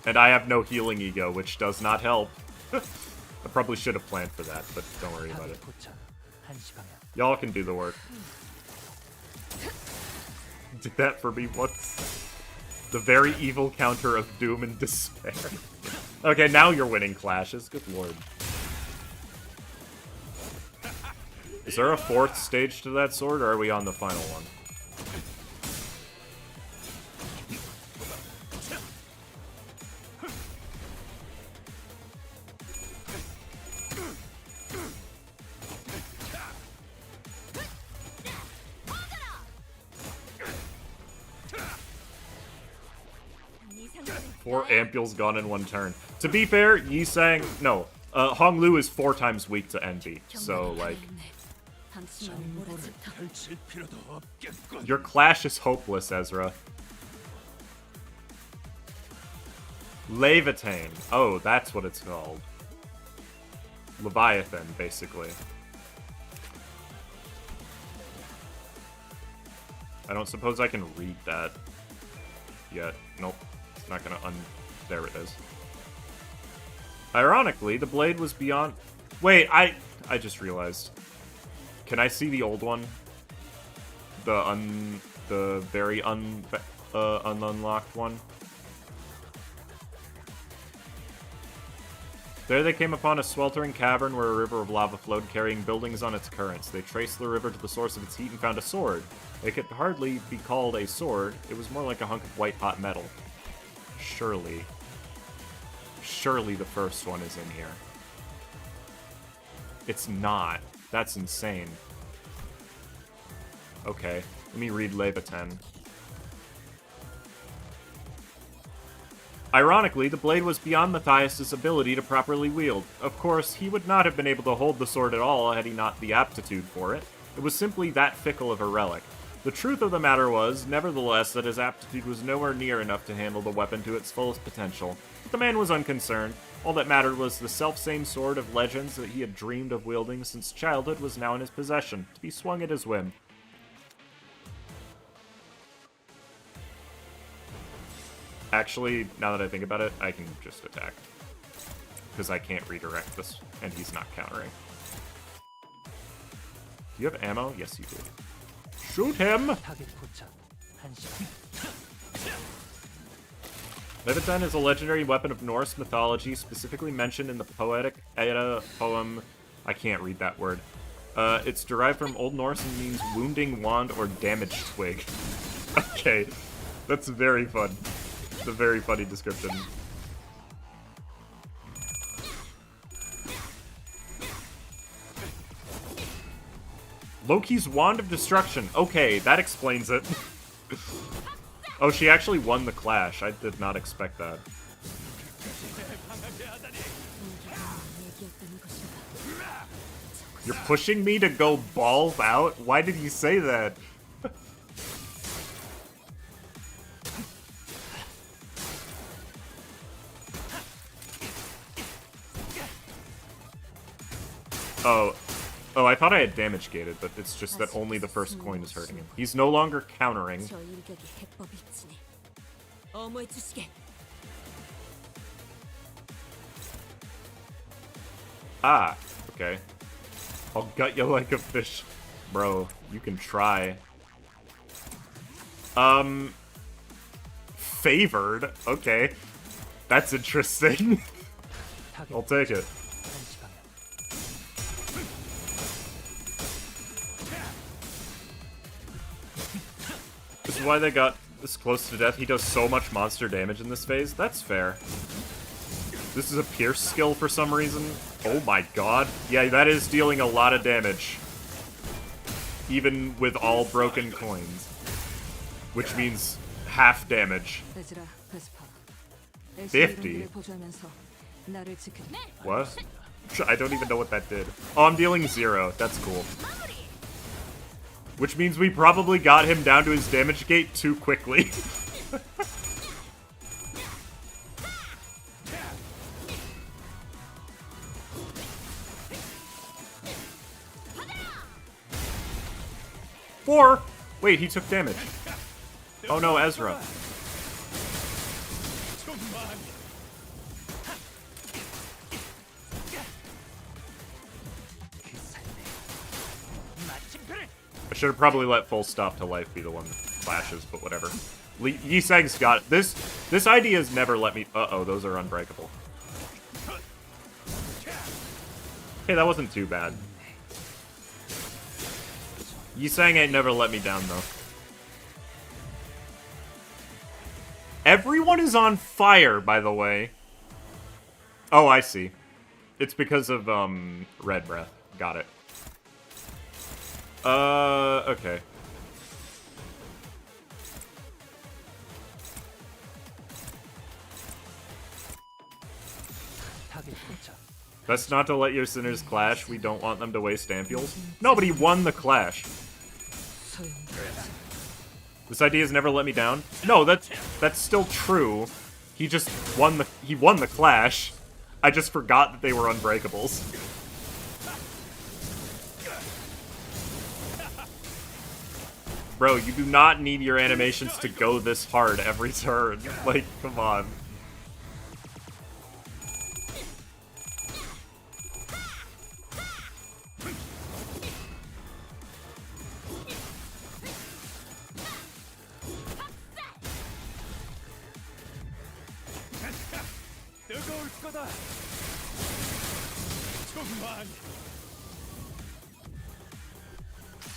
And I have no healing ego, which does not help. I probably should have planned for that, but don't worry about it. Y'all can do the work. Do that for me once. The very evil counter of doom and despair. Okay, now you're winning clashes. Good lord. Is there a 4th stage to that sword, or are we on the final one? Four ampules gone in one turn. To be fair, Yisang... No. Honglu is 4 times weak to envy. So, like... Your clash is hopeless, Ezra. Leviathan. Oh, that's what it's called. Leviathan, basically. I don't suppose I can read that yet. Nope. It's not gonna There it is. Ironically, the blade was beyond... Wait, I just realized. Can I see the old one? The very unlocked one? There they came upon a sweltering cavern where a river of lava flowed, carrying buildings on its currents. They traced the river to the source of its heat and found a sword. It could hardly be called a sword. It was more like a hunk of white-hot metal. Surely the first one is in here. It's not. That's insane. Okay, let me read Leviathan. Ironically, the blade was beyond Matias' ability to properly wield. Of course, he would not have been able to hold the sword at all had he not the aptitude for it. It was simply that fickle of a relic. The truth of the matter was, nevertheless, that his aptitude was nowhere near enough to handle the weapon to its fullest potential. But the man was unconcerned. All that mattered was the selfsame sword of legends that he had dreamed of wielding since childhood was now in his possession, to be swung at his whim. Actually, now that I think about it, I can just attack. Because I can't redirect this, and he's not countering. Do you have ammo? Yes, you do. Shoot him! Leviathan is a legendary weapon of Norse mythology, specifically mentioned in the Poetic Edda poem... I can't read that word. It's derived from Old Norse and means wounding wand or damaged twig. Okay, that's very fun. It's a very funny description. Loki's Wand of Destruction. Okay, that explains it. Oh, she actually won the clash. I did not expect that. You're pushing me to go balls out? Why did you say that? Oh, I thought I had damage gated, but it's just that only the first coin is hurting him. He's no longer countering. Ah, okay. I'll gut you like a fish. Bro, you can try. Favored? Okay. That's interesting. I'll take it. This is why they got this close to death. He does so much monster damage in this phase. That's fair. This is a pierce skill for some reason. Oh my god. Yeah, that is dealing a lot of damage. Even with all broken coins. Which means half damage. 50? What? I don't even know what that did. Oh, I'm dealing 0. That's cool. Which means we probably got him down to his damage gate too quickly. Four! Wait, he took damage. Oh no, Ezra. I should have probably let full stop to life be the one that flashes, but whatever. Yisang's got it. This idea has never let me... Uh-oh, those are unbreakable. Okay, that wasn't too bad. Yisang ain't never let me down, though. Everyone is on fire, by the way. Oh, I see. It's because of, red breath. Got it. Okay. Best not to let your sinners clash. We don't want them to waste ampules. No, but he won the clash. This idea has never let me down. No, that's still true. He just won the clash. I just forgot that they were unbreakables. Bro, you do not need your animations to go this hard every turn. Like, come on.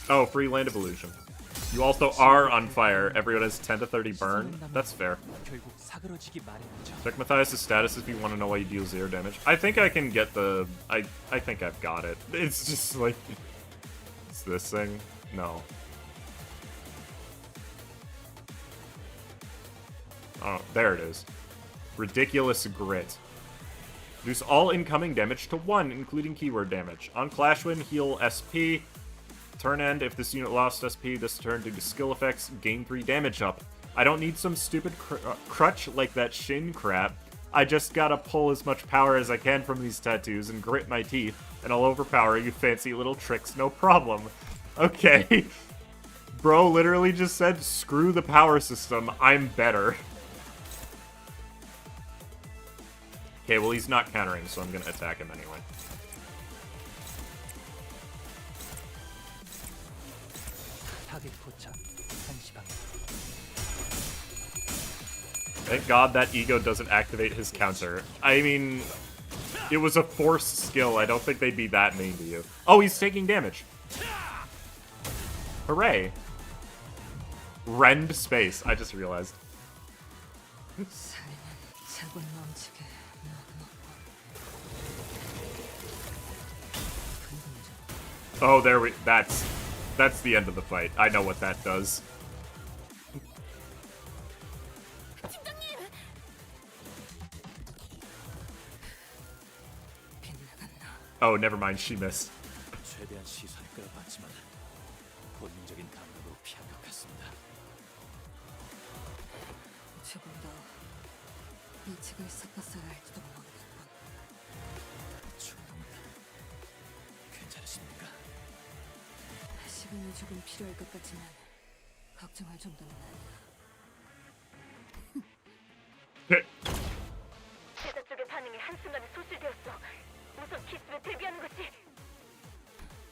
Oh, free Land of Illusion. You also are on fire. Everyone has 10 to 30 burn. That's fair. Check Matias' status if you want to know why you deal 0 damage. I think I can get the... I think I've got it. It's just like... It's this thing? No. Oh, there it is. Ridiculous Grit. Reduce all incoming damage to 1, including keyword damage. On Clash Win, heal SP. Turn end, if this unit lost SP this turn due to skill effects, gain 3 damage up. I don't need some stupid crutch like that Shin crap. I just gotta pull as much power as I can from these tattoos and grit my teeth, and I'll overpower you fancy little tricks, no problem. Okay. Bro literally just said, screw the power system, I'm better. Okay, well he's not countering, so I'm gonna attack him anyway. Thank God that ego doesn't activate his counter. I mean, it was a forced skill. I don't think they'd be that mean to you. Oh, he's taking damage. Hooray. Rend space. I just realized. Oh, that's That's the end of the fight. I know what that does. Oh, never mind. She missed. 최대한 시선을 끌어봤지만 본능적인 감각으로 피한 것 같습니다. 조금 더 예측을 섞었어야 할지도 모르겠군. 충분합니다. 괜찮으십니까? 시간이 조금 필요할 것 같지만 걱정할 정도는 아니야. 제자 쪽의 반응이 한순간에 소실되었어. 우선 키스를 데뷔하는 것이.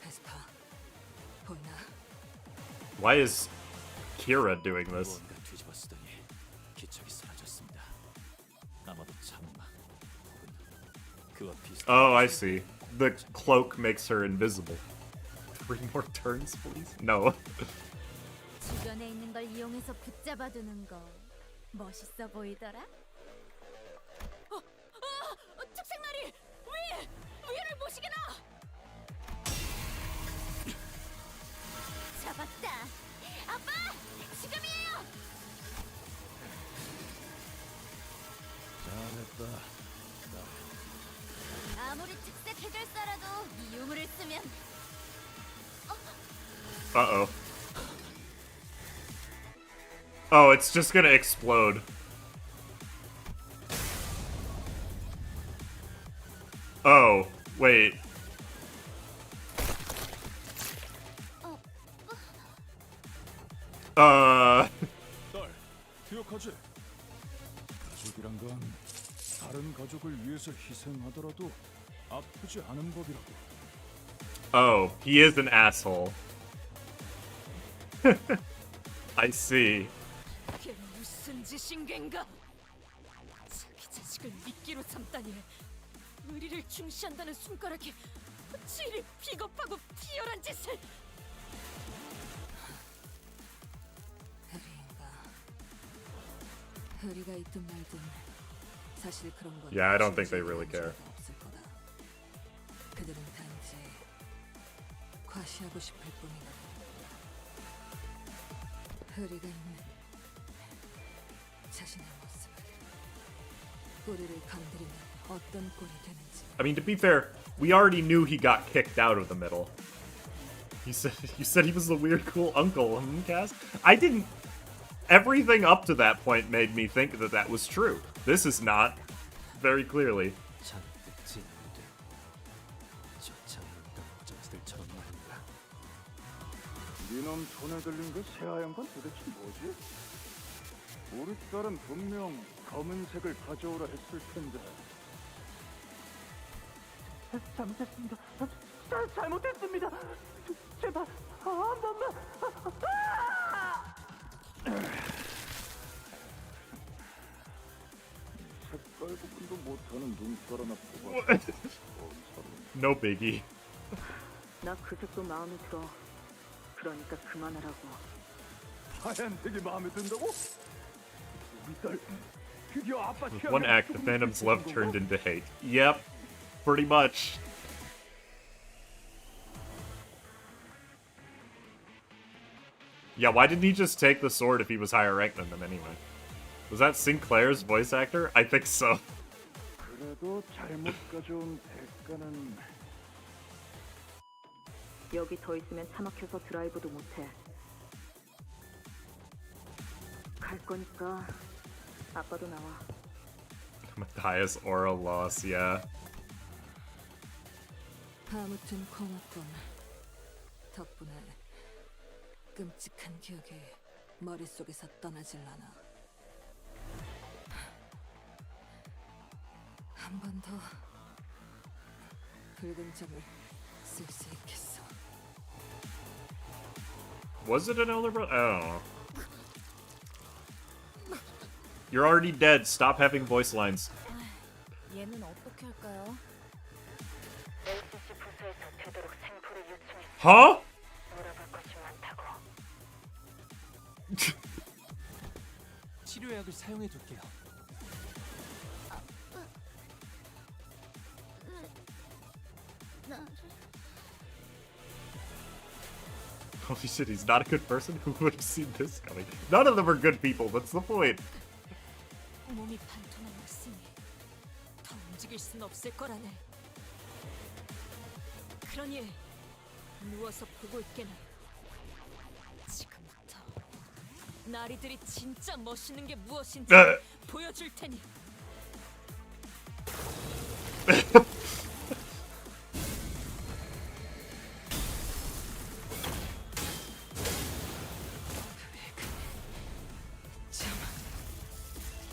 베스파, 보이나? Why is Kira doing this? 무언가 뒤집어 쓰더니 기척이 사라졌습니다. 아마도 장막 혹은 그와 비슷한. Oh, I see. The cloak makes her invisible. 3 more turns, please? No. 주변에 있는 걸 이용해서 붙잡아두는 거 멋있어 보이더라. 특생날이 위를 보시게나. 잡았다. 아빠, 지금이에요. 잘했다. 아무리 특색 해결사라도 이 유물을 쓰면. Uh-oh. Oh, it's just gonna explode. Oh, wait. 딸, 기억하지? 가족이란 건 다른 가족을 위해서 희생하더라도 아프지 않은 법이라고. Oh, he is an asshole. I see. 이게 무슨 짓인겐가? 자기 자식을 미끼로 삼다니. 의리를 중시한다는 손가락에 지리 비겁하고 비열한 짓을. 의리가 있든 말든 사실 그런 건 Yeah, I don't think they really care. 없을 거다. 그들은 단지 과시하고 싶을 뿐이다. 의리가 있는 자신의 모습을 우리를 건드리면 어떤 꼴이 되는지. I mean, to be fair, we already knew he got kicked out of the middle. You said he was the weird cool uncle, Cass? I didn't. Everything up to that point made me think that that was true. This is not, very clearly. 네놈 손에 들린 그 새하얀 건 도대체 뭐지? 우리 딸은 분명 검은색을 가져오라 했을 텐데. 잘못했습니다. 잘못했습니다. 제발 한 번만. 색깔 구분도 못하는 눈깔 하나 뽑아. No biggie. 나 그 색도 마음에 들어. 그러니까 그만하라고. 하얀색이 마음에 든다고? 우리 딸 드디어 아빠 With one act, the Phantom's love turned into hate. Yep, pretty much. Yeah, why didn't he just take the sword if he was higher ranked than them anyway? Was that Sinclair's voice actor? I think so. 그래도 잘못 가져온 대가는. 여기 더 있으면 차 막혀서 드라이브도 못해. 갈 거니까 아빠도 나와. Matias aura loss, yeah. 아무튼 고맙군. 덕분에 끔찍한 기억이 머릿속에서 떠나질 않아. 한 번 더 붉은 점을 쓸 수 있겠어. Was it an elder brother? Oh. You're already dead. Stop having voice lines. 얘는 어떻게 할까요? LCC 부서에서 되도록 생포를 요청했어. Huh? 물어볼 것이 많다고. 치료약을 사용해 둘게요. Holy shit, he's not a good person? Who would have seen this coming? None of them are good people, that's the point. 몸이 반토막났으니 더 움직일 순 없을 거라네. 그러니 누워서 보고 있게나. 지금부터 나리들이 진짜 멋있는 게 무엇인지 보여줄 테니.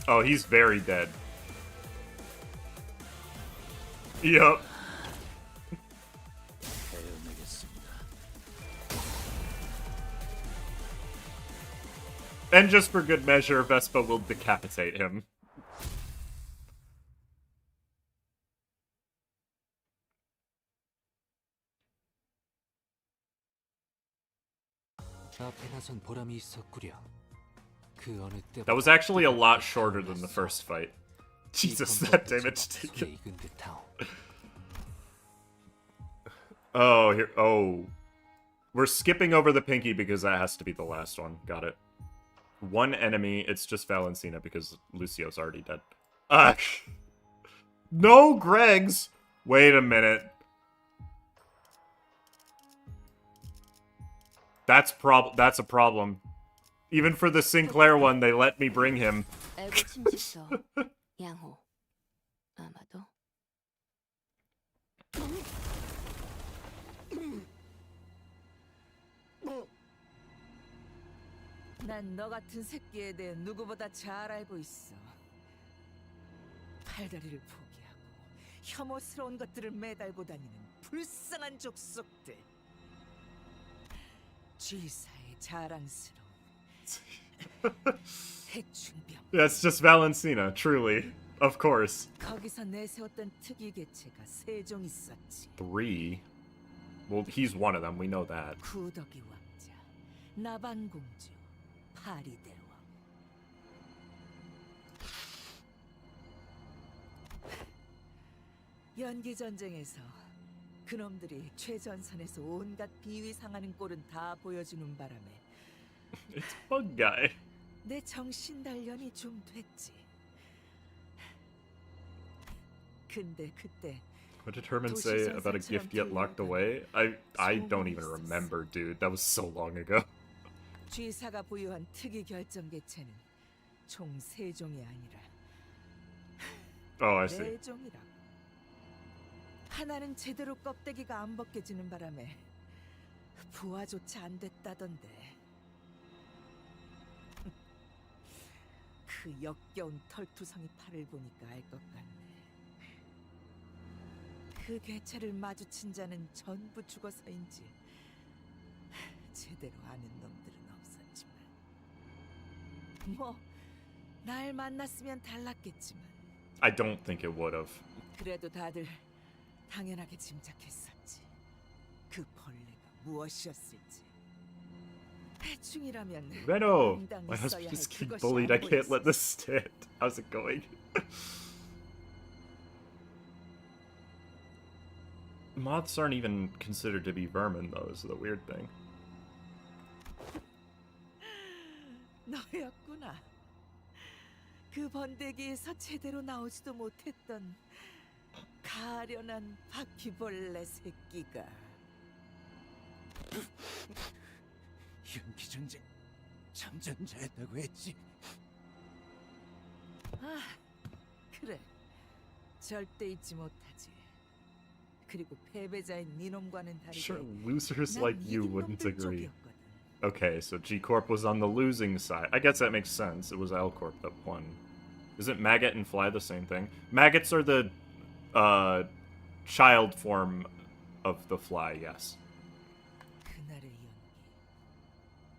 Oh, he's very dead. Yup. And just for good measure, Vespa will decapitate him. That was actually a lot shorter than the first fight. Jesus, that damage taken. Oh, here. Oh. We're skipping over the pinky because that has to be the last one. Got it. One enemy, it's just Valentina because Lucio's already dead. No Gregs! Wait a minute. That's a problem. Even for the Sinclair one, they let me bring him. 난 너 같은 새끼에 대해 누구보다 잘 알고 있어. 팔다리를 포기하고 혐오스러운 것들을 매달고 다니는 불쌍한 족속들. G사의 자랑스러운 해충병. That's just Valentina, truly. Of course. 거기서 내세웠던 특이 개체가 세 종 있었지. 3? Well, he's one of them, we know that. 구더기 왕자, 나반공주, 파리대왕. 연기 전쟁에서 그놈들이 최전선에서 온갖 비위 상하는 꼴은 다 보여주는 바람에 It's Bug Guy. 내 정신 단련이 좀 됐지. 근데 그때 What did Herman say about a gift yet locked away? I don't even remember, dude. That was so long ago. G사가 보유한 특이 결정 개체는 총 3종이 아니라 Oh, I see. 4종이라고. 하나는 제대로 껍데기가 안 벗겨지는 바람에 부화조차 안 됐다던데. 그 역겨운 털투성이 팔을 보니까 알 것 같네. 그 개체를 마주친 자는 전부 죽어서인지 제대로 아는 놈들은 없었지만 뭐 날 만났으면 달랐겠지만 I don't think it would have. 그래도 다들 당연하게 짐작했었지. 그 벌레가 무엇이었을지. 해충이라면 Reno! 당당히 My 써야 husband is 할 getting 그것이 bullied. I 안 can't 보였어. let this stand. How's it going? Moths aren't even considered to be vermin, though, is the weird thing. 너였구나. 그 번데기에서 제대로 나오지도 못했던 가련한 바퀴벌레 새끼가. 연기 전쟁 참전자였다고 했지. 아, 그래. 절대 잊지 못하지. 그리고 패배자인 니놈과는 다르게 Sure, losers 난 like you 이긴 wouldn't 놈들 agree. 쪽이었거든. Okay, so G-Corp was on the losing side. I guess that makes sense. It was L-Corp that won. Isn't Maggot and Fly the same thing? Maggots are the, child form of the Fly, yes. 그날의 연기.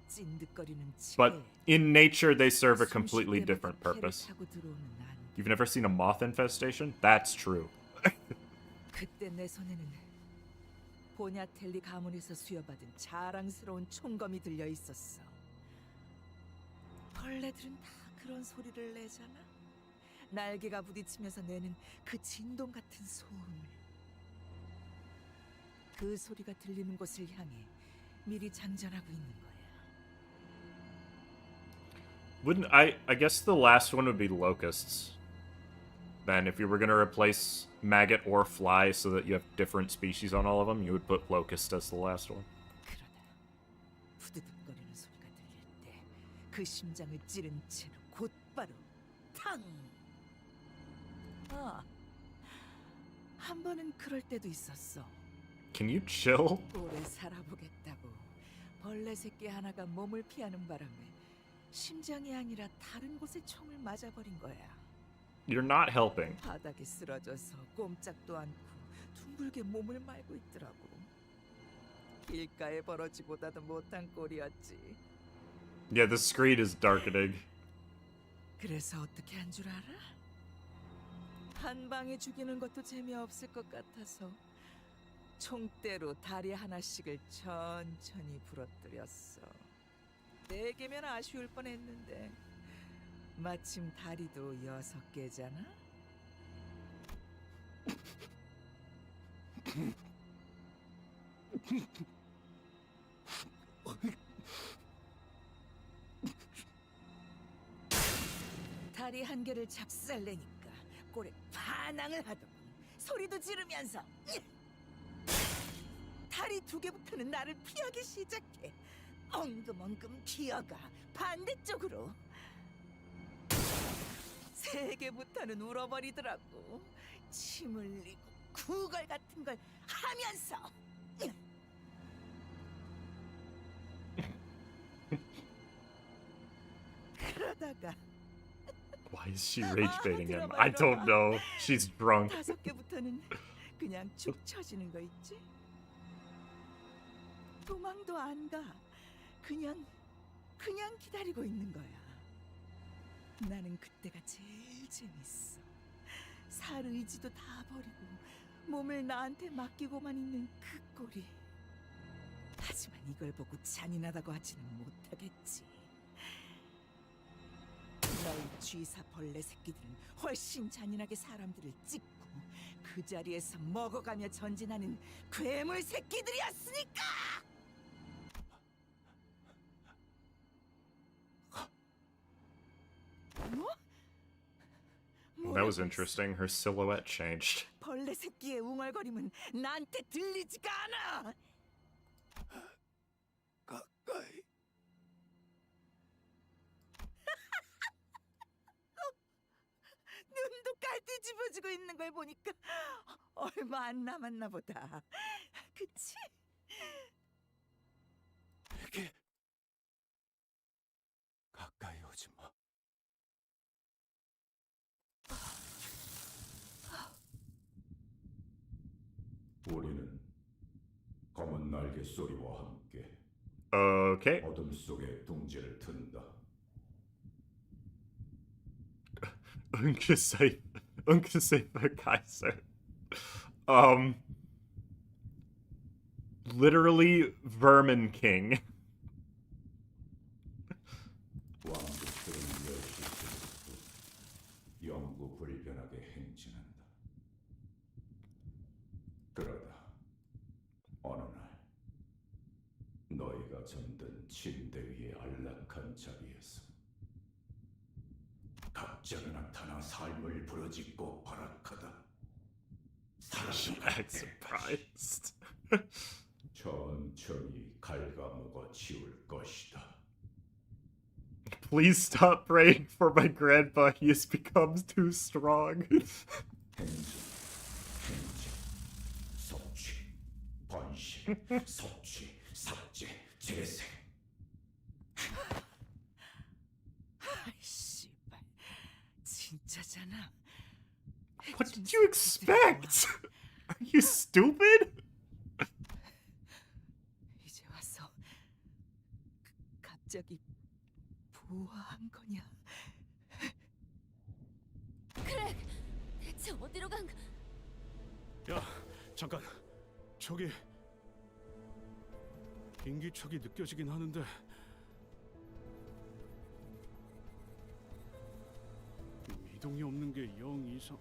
찐득거리는 But 체. in nature, they serve a completely different 배를 purpose. 타고 들어오는 난. You've never seen a moth infestation? That's true. 그때 내 손에는 보냐텔리 가문에서 수여받은 자랑스러운 총검이 들려 있었어. 벌레들은 다 그런 소리를 내잖아. 날개가 부딪히면서 내는 그 진동 같은 소음을. 그 소리가 들리는 곳을 향해 미리 장전하고 있는 거야. Wouldn't I guess the last one would be locusts. Then if you were gonna replace maggot or fly so that you have different species on all of them, you would put locust as the last one. 후드득거리는 소리가 들릴 때 그 심장을 찌른 채로 곧바로 탕! 아, 한 번은 그럴 때도 있었어. Can you chill? 오래 살아보겠다고 벌레 새끼 하나가 몸을 피하는 바람에 심장이 아니라 다른 곳에 총을 맞아버린 거야. You're not helping. 바닥에 쓰러져서 꼼짝도 않고 둥글게 몸을 말고 있더라고. 길가에 벌어지보다도 못한 꼴이었지. Yeah, the screen is darkening. 그래서 어떻게 한 줄 알아? 한 방에 죽이는 것도 재미없을 것 같아서 총대로 다리 하나씩을 천천히 부러뜨렸어. 4개면 아쉬울 뻔했는데 마침 다리도 6개잖아. 다리 한 개를 잡살내니까 꼴에 반항을 하더군. 소리도 지르면서 다리 2개부터는 나를 피하기 시작해. 엉금엉금 기어가 반대쪽으로. 3개부터는 울어버리더라고. 침 흘리고 구걸 같은 걸 하면서. 그러다가 Why is she rage baiting him? I don't know. She's drunk. 5개부터는 그냥 축 처지는 거 있지? 도망도 안 가. 그냥 기다리고 있는 거야. 나는 그때가 제일 재밌어. 살 의지도 다 버리고 몸을 나한테 맡기고만 있는 그 꼴이. 하지만 이걸 보고 잔인하다고 하지는 못하겠지. 너희 쥐사 벌레 새끼들은 훨씬 잔인하게 사람들을 찢고 그 자리에서 먹어가며 전진하는 괴물 새끼들이었으니까! 뭐? That was interesting. Her silhouette changed. 벌레 새끼의 웅얼거림은 나한테 들리지가 않아. 가까이. 눈도 깔띠 집어지고 있는 걸 보니까 얼마 안 남았나 보다. 그치? 이게 가까이 오지 마. 우리는 검은 날개 소리와 함께 Okay. 어둠 속에 둥지를 튼다. Ungesagter Kaiser. Literally Vermin King. 왕국들은 멸시스럽고 영구 불변하게 행진한다. 그러다 어느 날 너희가 잠든 침대 위의 안락한 자리에서 갑자기 나타나 삶을 부러짓고 발악하다. She acts surprised. 천천히 갉아먹어 치울 것이다. Please stop praying for my grandpa. He has become too strong. 섭취, 번식, 섭취, 삭제, 재생. 씨발, 진짜잖아. What did you expect? Are you stupid? 이제 와서 갑자기 부화한 거냐? 그래, 대체 어디로 간? 야, 잠깐. 저기 인기척이 느껴지긴 하는데 미동이 없는 게 영 이상.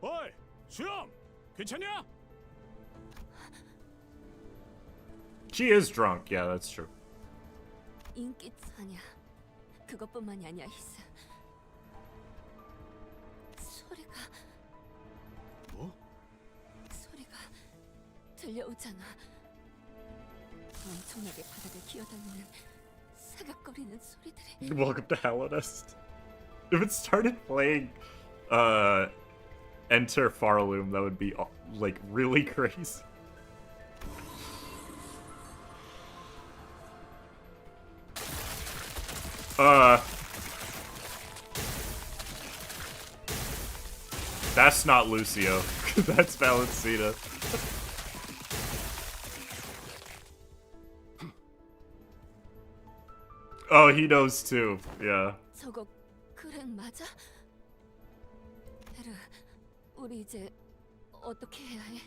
어이, 수염, 괜찮냐? She is drunk. Yeah, that's true. 인기차냐? 그것뿐만이 아니야, 히스. 소리가 뭐? 소리가 들려오잖아. 엄청나게 바닥을 기어다니는 사각거리는 소리들이. Welcome to Hellenist. If it started playing, Enter Farloom, that would be like really crazy. That's not Lucio. That's Valentina. Oh, he knows too. Yeah. 저거 그랭 맞아? 베르, 우리 이제 어떻게 해야 해?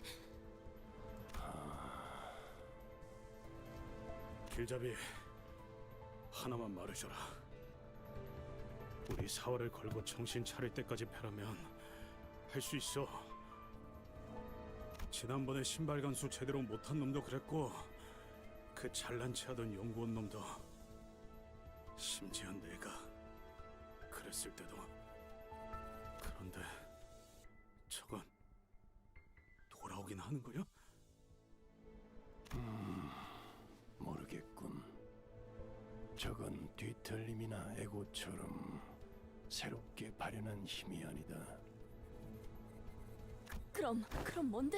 길잡이 하나만 말해줘라. 우리 사활을 걸고 정신 차릴 때까지 패라면 할 수 있어. 지난번에 신발 간수 제대로 못한 놈도 그랬고 그 잘난 체하던 연구원 놈도 심지어 내가 그랬을 때도. 그런데 저건 돌아오긴 하는 거야? 모르겠군. 저건 뒤틀림이나 에고처럼 새롭게 발현한 힘이 아니다. 그럼 뭔데?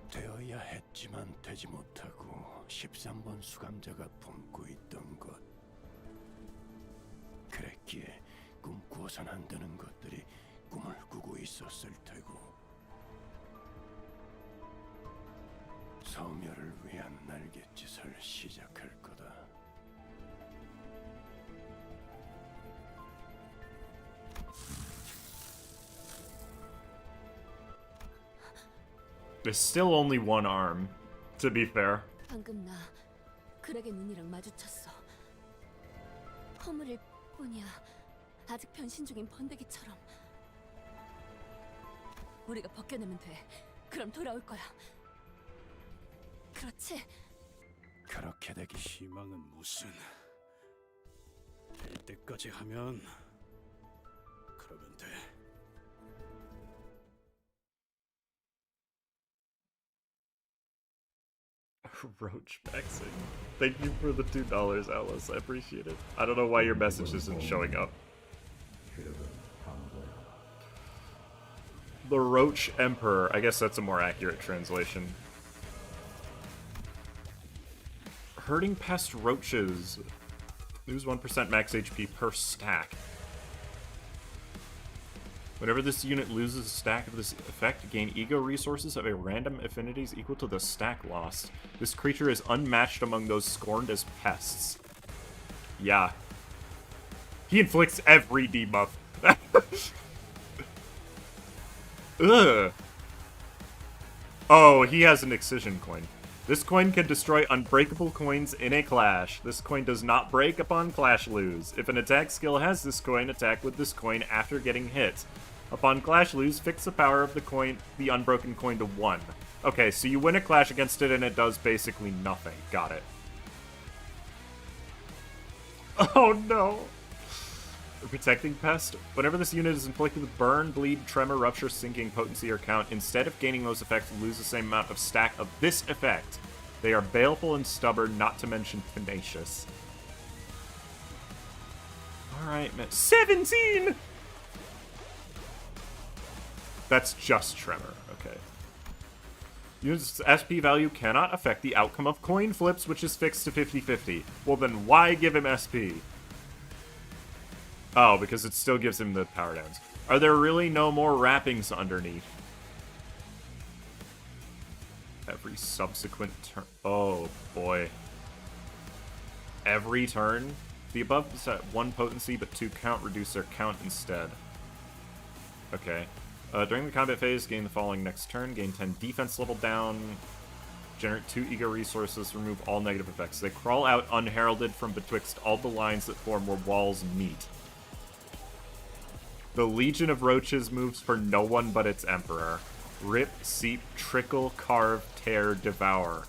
되어야 했지만 되지 못하고 13번 수감자가 품고 있던 것. 그랬기에 꿈꾸어선 안 되는 것들이 꿈을 꾸고 있었을 테고. 소멸을 위한 날갯짓을 시작할 거다. There's still only one arm, to be fair. 방금 나 그렉의 눈이랑 마주쳤어. 허물일 뿐이야. 아직 변신 중인 번데기처럼. 우리가 벗겨내면 돼. 그럼 돌아올 거야. 그렇지? 그렇게 되기. 희망은 무슨. 될 때까지 하면 그러면 돼. Roach maxing. Thank you for the $2, Alice. I appreciate it. I don't know why your message isn't showing up. The Roach Emperor. I guess that's a more accurate translation. Herding pest roaches. Lose 1% max HP per stack. Whenever this unit loses a stack of this effect, gain ego resources of a random affinities equal to the stack lost. This creature is unmatched among those scorned as pests. Yeah. He inflicts every debuff. Ugh. Oh, he has an excision coin. This coin can destroy unbreakable coins in a clash. This coin does not break upon clash lose. If an attack skill has this coin, attack with this coin after getting hit. Upon clash lose, fix the power of the coin, the unbroken coin, to 1. Okay, so you win a clash against it and it does basically nothing. Got it. Oh no! Protecting Pest. Whenever this unit is inflicted with Burn, Bleed, Tremor, Rupture, Sinking, Potency, or Count, instead of gaining those effects, lose the same amount of stack of this effect. They are baleful and stubborn, not to mention tenacious. Alright, man. 17! That's just Tremor, okay. Unit's SP value cannot affect the outcome of coin flips, which is fixed to 50-50. Well, then why give him SP? Oh, because it still gives him the power downs. Are there really no more wrappings underneath? Every subsequent turn. Oh, boy. Every turn? The above is at 1 potency, but 2 count. Reduce their count instead. Okay. During the combat phase, gain the following next turn. Gain 10 defense level down. Generate 2 ego resources. Remove all negative effects. They crawl out unheralded from betwixt all the lines that form where walls meet. The Legion of Roaches moves for no one but its Emperor. Rip, seep, trickle, carve, tear, devour.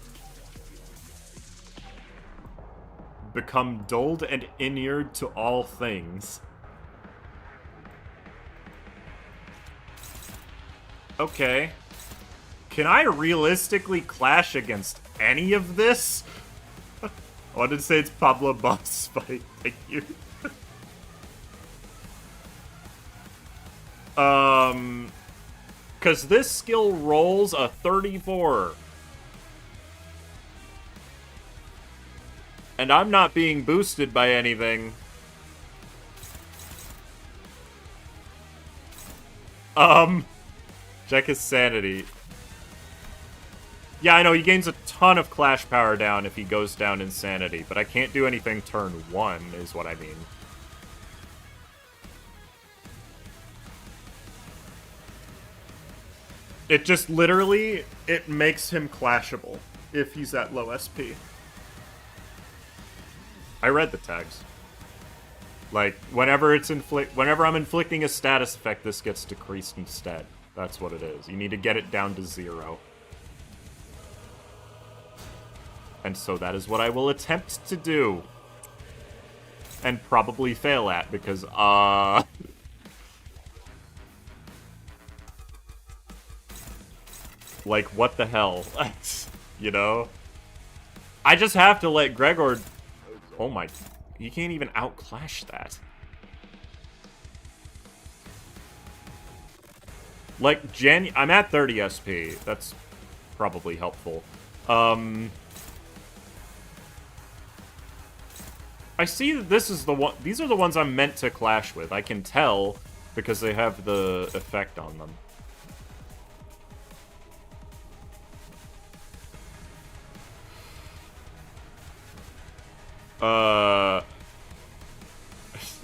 become dulled and inured to all things. Okay. Can I realistically clash against any of this? I wanted to say it's Pablo Boss fight. Thank you. Because this skill rolls a 34. And I'm not being boosted by anything. Check his sanity. Yeah, I know, he gains a ton of clash power down if he goes down in sanity, but I can't do anything turn 1, is what I mean. It just literally, it makes him clashable if he's at low SP. I read the tags. Like, whenever I'm inflicting a status effect, this gets decreased instead. That's what it is. You need to get it down to 0. And so that is what I will attempt to do. And probably fail at, because, like, what the hell? You know? I just have to let Gregor... Oh my... You can't even outclash that. Like, I'm at 30 SP. That's probably helpful. I see that this is the one... These are the ones I'm meant to clash with. I can tell because they have the effect on them.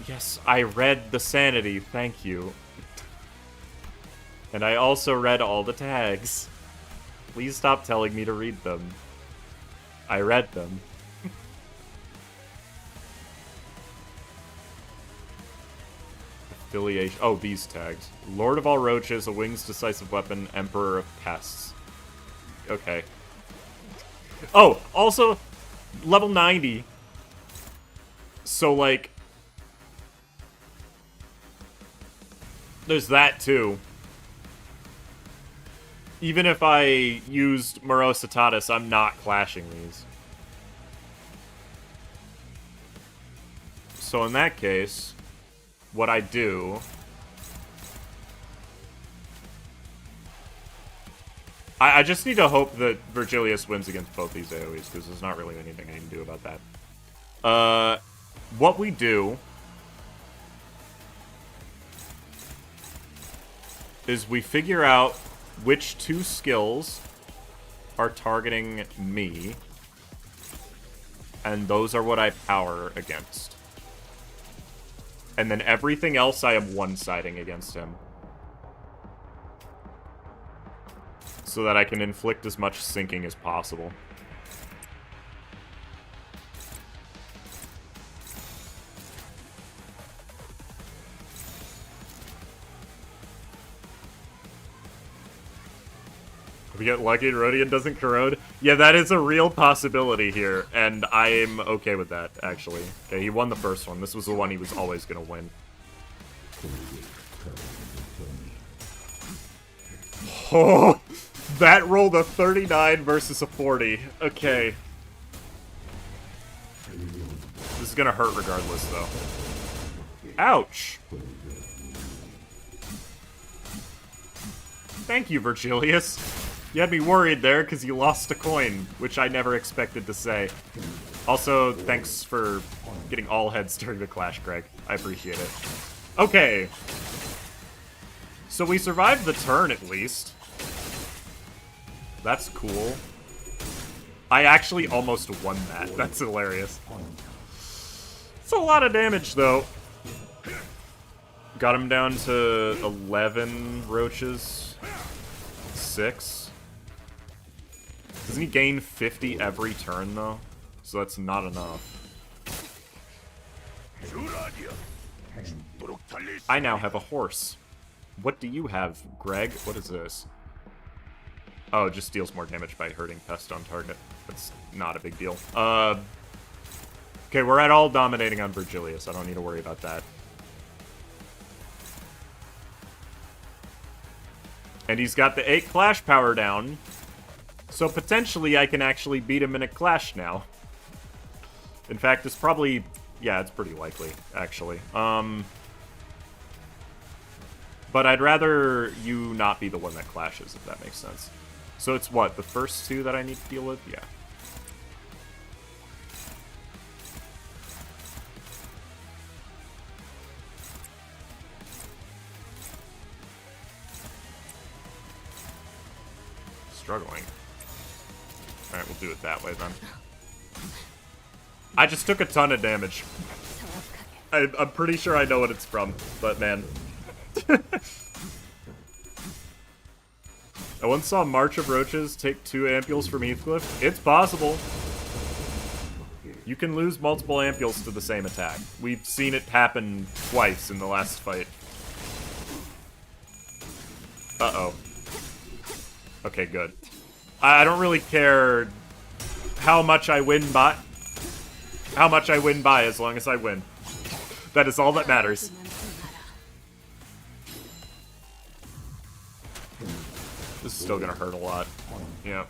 Yes, I read the sanity, thank you. And I also read all the tags. Please stop telling me to read them. I read them. Affiliation. Oh, these tags. Lord of all Roaches, a wing's decisive weapon, Emperor of Pests. Okay. Oh, also, level 90. So, like... There's that, too. Even if I used Morositatis, I'm not clashing these. So in that case, what I do... I just need to hope that Virgilius wins against both these AoEs, because there's not really anything I can do about that. What we do... is we figure out which 2 skills are targeting me, and those are what I power against. And then everything else I am one-siding against him. So that I can inflict as much sinking as possible. We get lucky and Rodian doesn't corrode. Yeah, that is a real possibility here, and I'm okay with that, actually. Okay, he won the first one. This was the one he was always gonna win. Oh, that rolled a 39 versus a 40. Okay. This is gonna hurt regardless, though. Ouch! Thank you, Virgilius. You had me worried there because you lost a coin, which I never expected to say. Also, thanks for getting all heads during the clash, Greg. I appreciate it. Okay. So we survived the turn, at least. That's cool. I actually almost won that. That's hilarious. It's a lot of damage, though. Got him down to 11 roaches. 6. Doesn't he gain 50 every turn, though? So that's not enough. I now have a horse. What do you have, Greg? What is this? Oh, it just deals more damage by hurting pest on target. That's not a big deal. Okay, we're at all dominating on Virgilius. I don't need to worry about that. And he's got the 8 clash power down. So potentially I can actually beat him in a clash now. In fact, it's probably... Yeah, it's pretty likely, actually. But I'd rather you not be the one that clashes, if that makes sense. So it's what? The first 2 that I need to deal with? Yeah. Struggling. Alright, we'll do it that way then. I just took a ton of damage. I'm pretty sure I know what it's from, but man. I once saw March of Roaches take 2 ampules from Heathcliff. It's possible. You can lose multiple ampules to the same attack. We've seen it happen twice in the last fight. Uh-oh. Okay, good. I don't really care how much I win by. How much I win by, as long as I win. That is all that matters. This is still gonna hurt a lot. Yeah.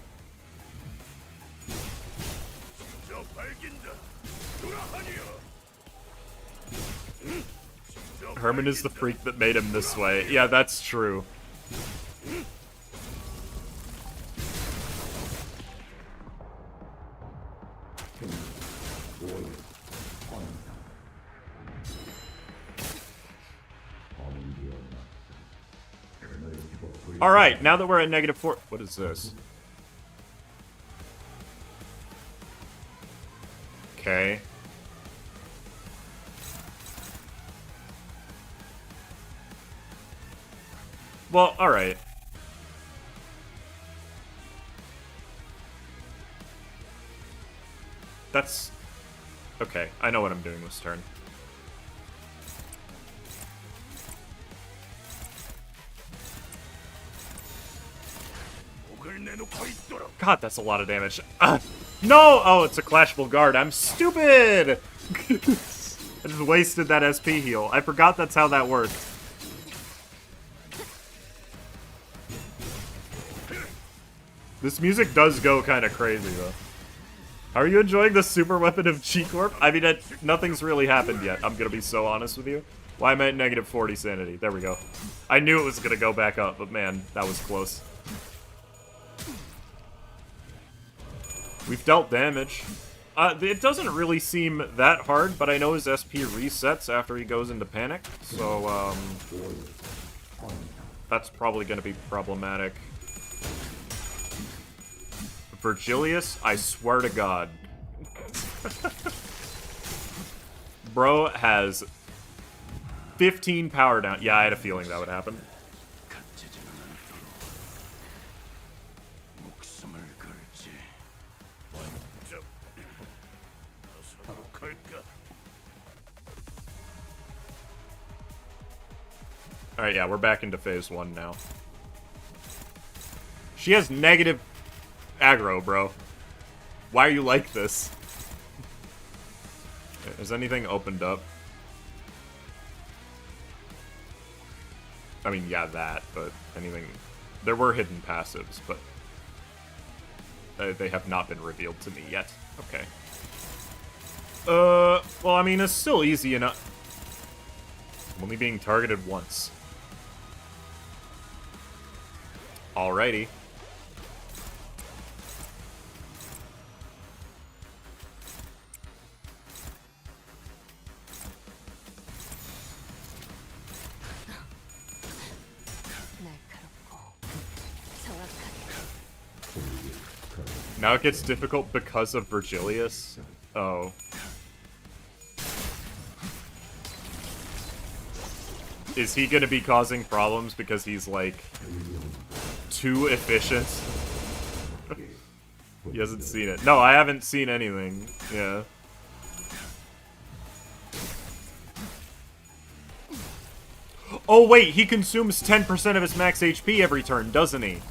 Herman is the freak that made him this way. Yeah, that's true. Alright, now that we're at -4... What is this? Okay. Well, alright. That's... Okay, I know what I'm doing this turn. God, that's a lot of damage. No! Oh, it's a Clashful Guard. I'm stupid! I just wasted that SP heal. I forgot that's how that worked. This music does go kind of crazy, though. Are you enjoying the super weapon of G-Corp? I mean, nothing's really happened yet. I'm gonna be so honest with you. Why am I at -40 sanity? There we go. I knew it was gonna go back up, but man, that was close. We've dealt damage. It doesn't really seem that hard, but I know his SP resets after he goes into panic, so, that's probably gonna be problematic. Virgilius, I swear to God. Bro has 15 power down. Yeah, I had a feeling that would happen. Alright, yeah, we're back into phase 1 now. She has negative aggro, bro. Why are you like this? Has anything opened up? I mean, yeah, that, but anything... There were hidden passives, but... they have not been revealed to me yet. Okay. Well, I mean, it's still easy enough. I'm only being targeted once. Alrighty. Now it gets difficult because of Virgilius. Oh. Is he gonna be causing problems because he's, like, too efficient? He hasn't seen it. No, I haven't seen anything. Yeah. Oh, wait, he consumes 10% of his max HP every turn, doesn't he?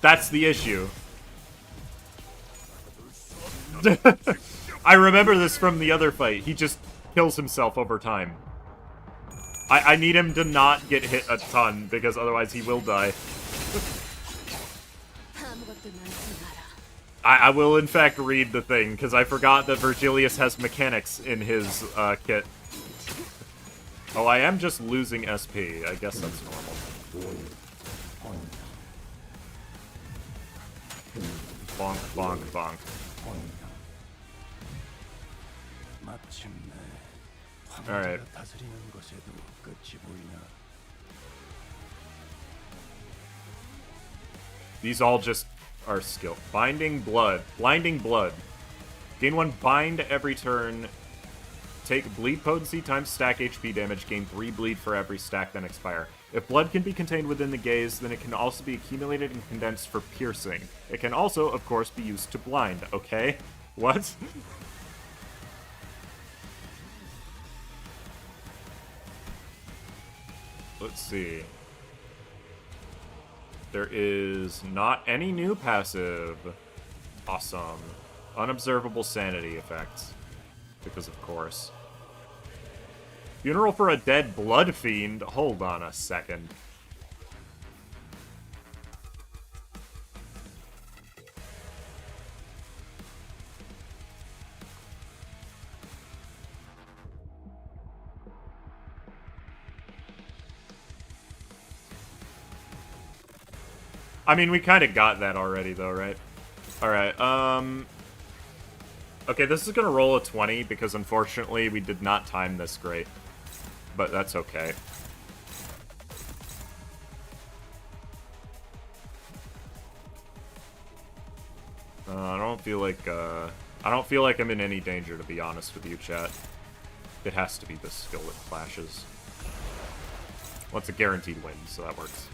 That's the issue. I remember this from the other fight. He just kills himself over time. I need him to not get hit a ton, because otherwise he will die. I will in fact read the thing, because I forgot that Virgilius has mechanics in his kit. Oh, I am just losing SP. I guess that's normal. Bonk, bonk, bonk. Alright. These all just are skill. Binding Blood. Blinding Blood. Gain 1 bind every turn. Take bleed potency times stack HP damage. Gain 3 bleed for every stack, then expire. If blood can be contained within the gaze, then it can also be accumulated and condensed for piercing. It can also, of course, be used to blind. Okay? What? Let's see. There is not any new passive. Awesome. Unobservable sanity effects. Because of course. Funeral for a dead blood fiend? Hold on a second. I mean, we kind of got that already, though, right? Alright, okay, this is gonna roll a 20, because unfortunately we did not time this great. But that's okay. I don't feel like I'm in any danger, to be honest with you, chat. It has to be this skill that clashes. Well, it's a guaranteed win, so that works.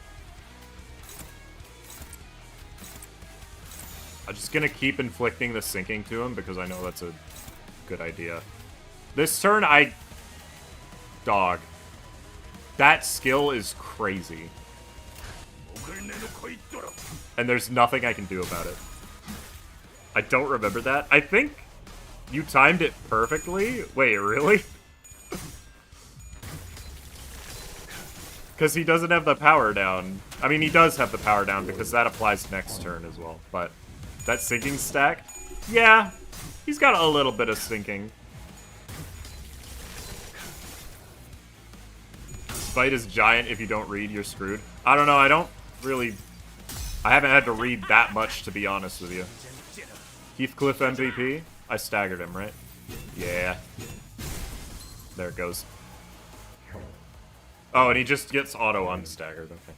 I'm just gonna keep inflicting the sinking to him because I know that's a good idea. This turn, Dog. That skill is crazy. And there's nothing I can do about it. I don't remember that. I think you timed it perfectly. Wait, really? Because he doesn't have the power down. I mean, he does have the power down because that applies next turn as well. But that sinking stack? Yeah, he's got a little bit of sinking. Fight is giant. If you don't read, you're screwed. I don't know. I haven't had to read that much, to be honest with you. Heathcliff MVP? I staggered him, right? Yeah. There it goes. Oh, and he just gets auto unstaggered. Okay.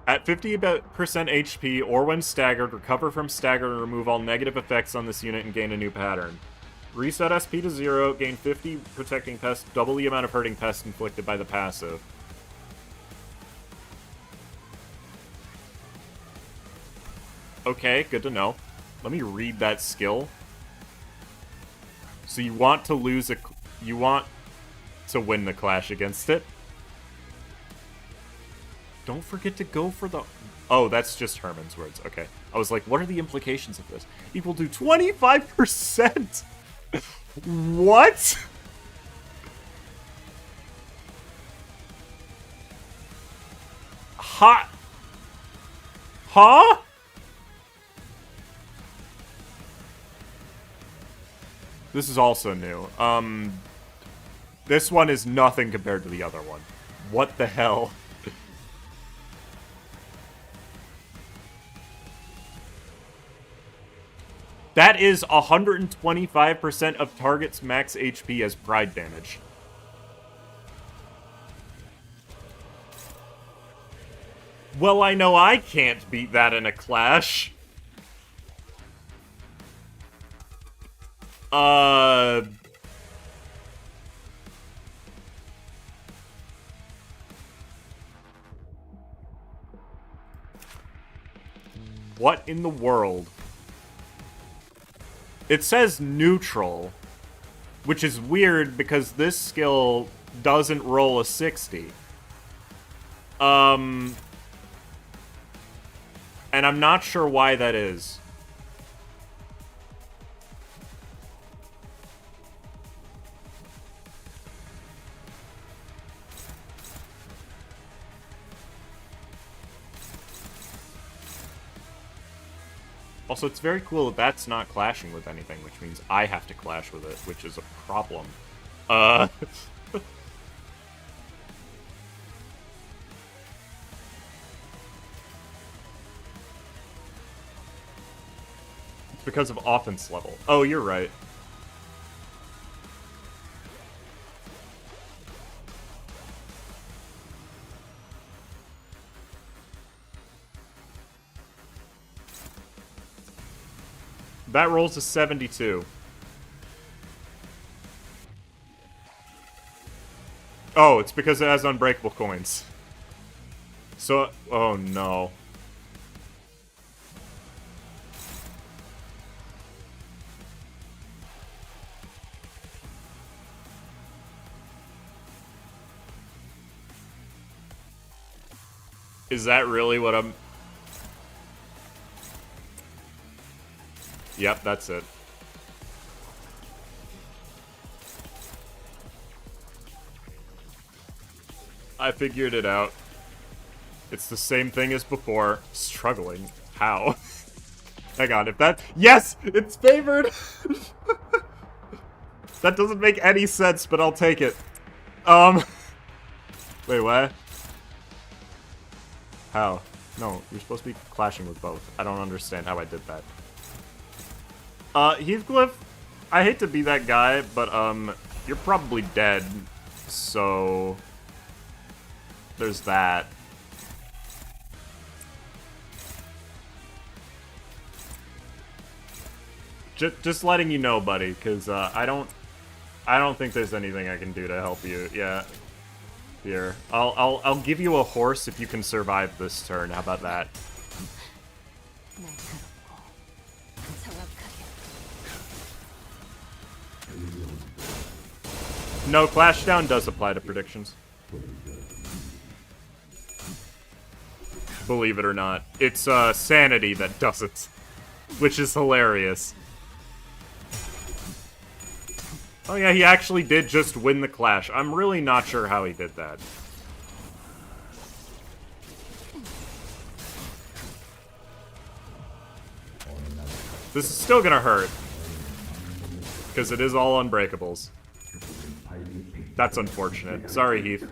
At 50% HP, or when staggered, recover from stagger and remove all negative effects on this unit and gain a new pattern. Reset SP to 0, gain 50 protecting pest, double the amount of hurting pest inflicted by the passive. Okay, good to know. Let me read that skill. So you want to win the clash against it. Don't forget to go for the... Oh, that's just Herman's words. Okay. I was like, what are the implications of this? Equal to 25%! What? Huh? Huh? This is also new. This one is nothing compared to the other one. What the hell? That is 125% of target's max HP as pride damage. Well, I know I can't beat that in a clash. What in the world? It says neutral, which is weird because this skill doesn't roll a 60. And I'm not sure why that is. Also, it's very cool that that's not clashing with anything, which means I have to clash with it, which is a problem. It's because of offense level. Oh, you're right. That rolls a 72. Oh, it's because it has unbreakable coins. So, oh no. Is that really what I'm... Yep, that's it. I figured it out. It's the same thing as before. Struggling. How? Hang on, if that... Yes! It's favored! That doesn't make any sense, but I'll take it. Wait, what? How? No, you're supposed to be clashing with both. I don't understand how I did that. Heathcliff, I hate to be that guy, but, you're probably dead, so... There's that. Just letting you know, buddy, because, I don't think there's anything I can do to help you, yeah. Here, I'll give you a horse if you can survive this turn, how about that? No, Clash Down does apply to predictions. Believe it or not. It's, Sanity that doesn't. Which is hilarious. Oh yeah, he actually did just win the Clash. I'm really not sure how he did that. This is still gonna hurt. Because it is all unbreakables. That's unfortunate. Sorry, Heath.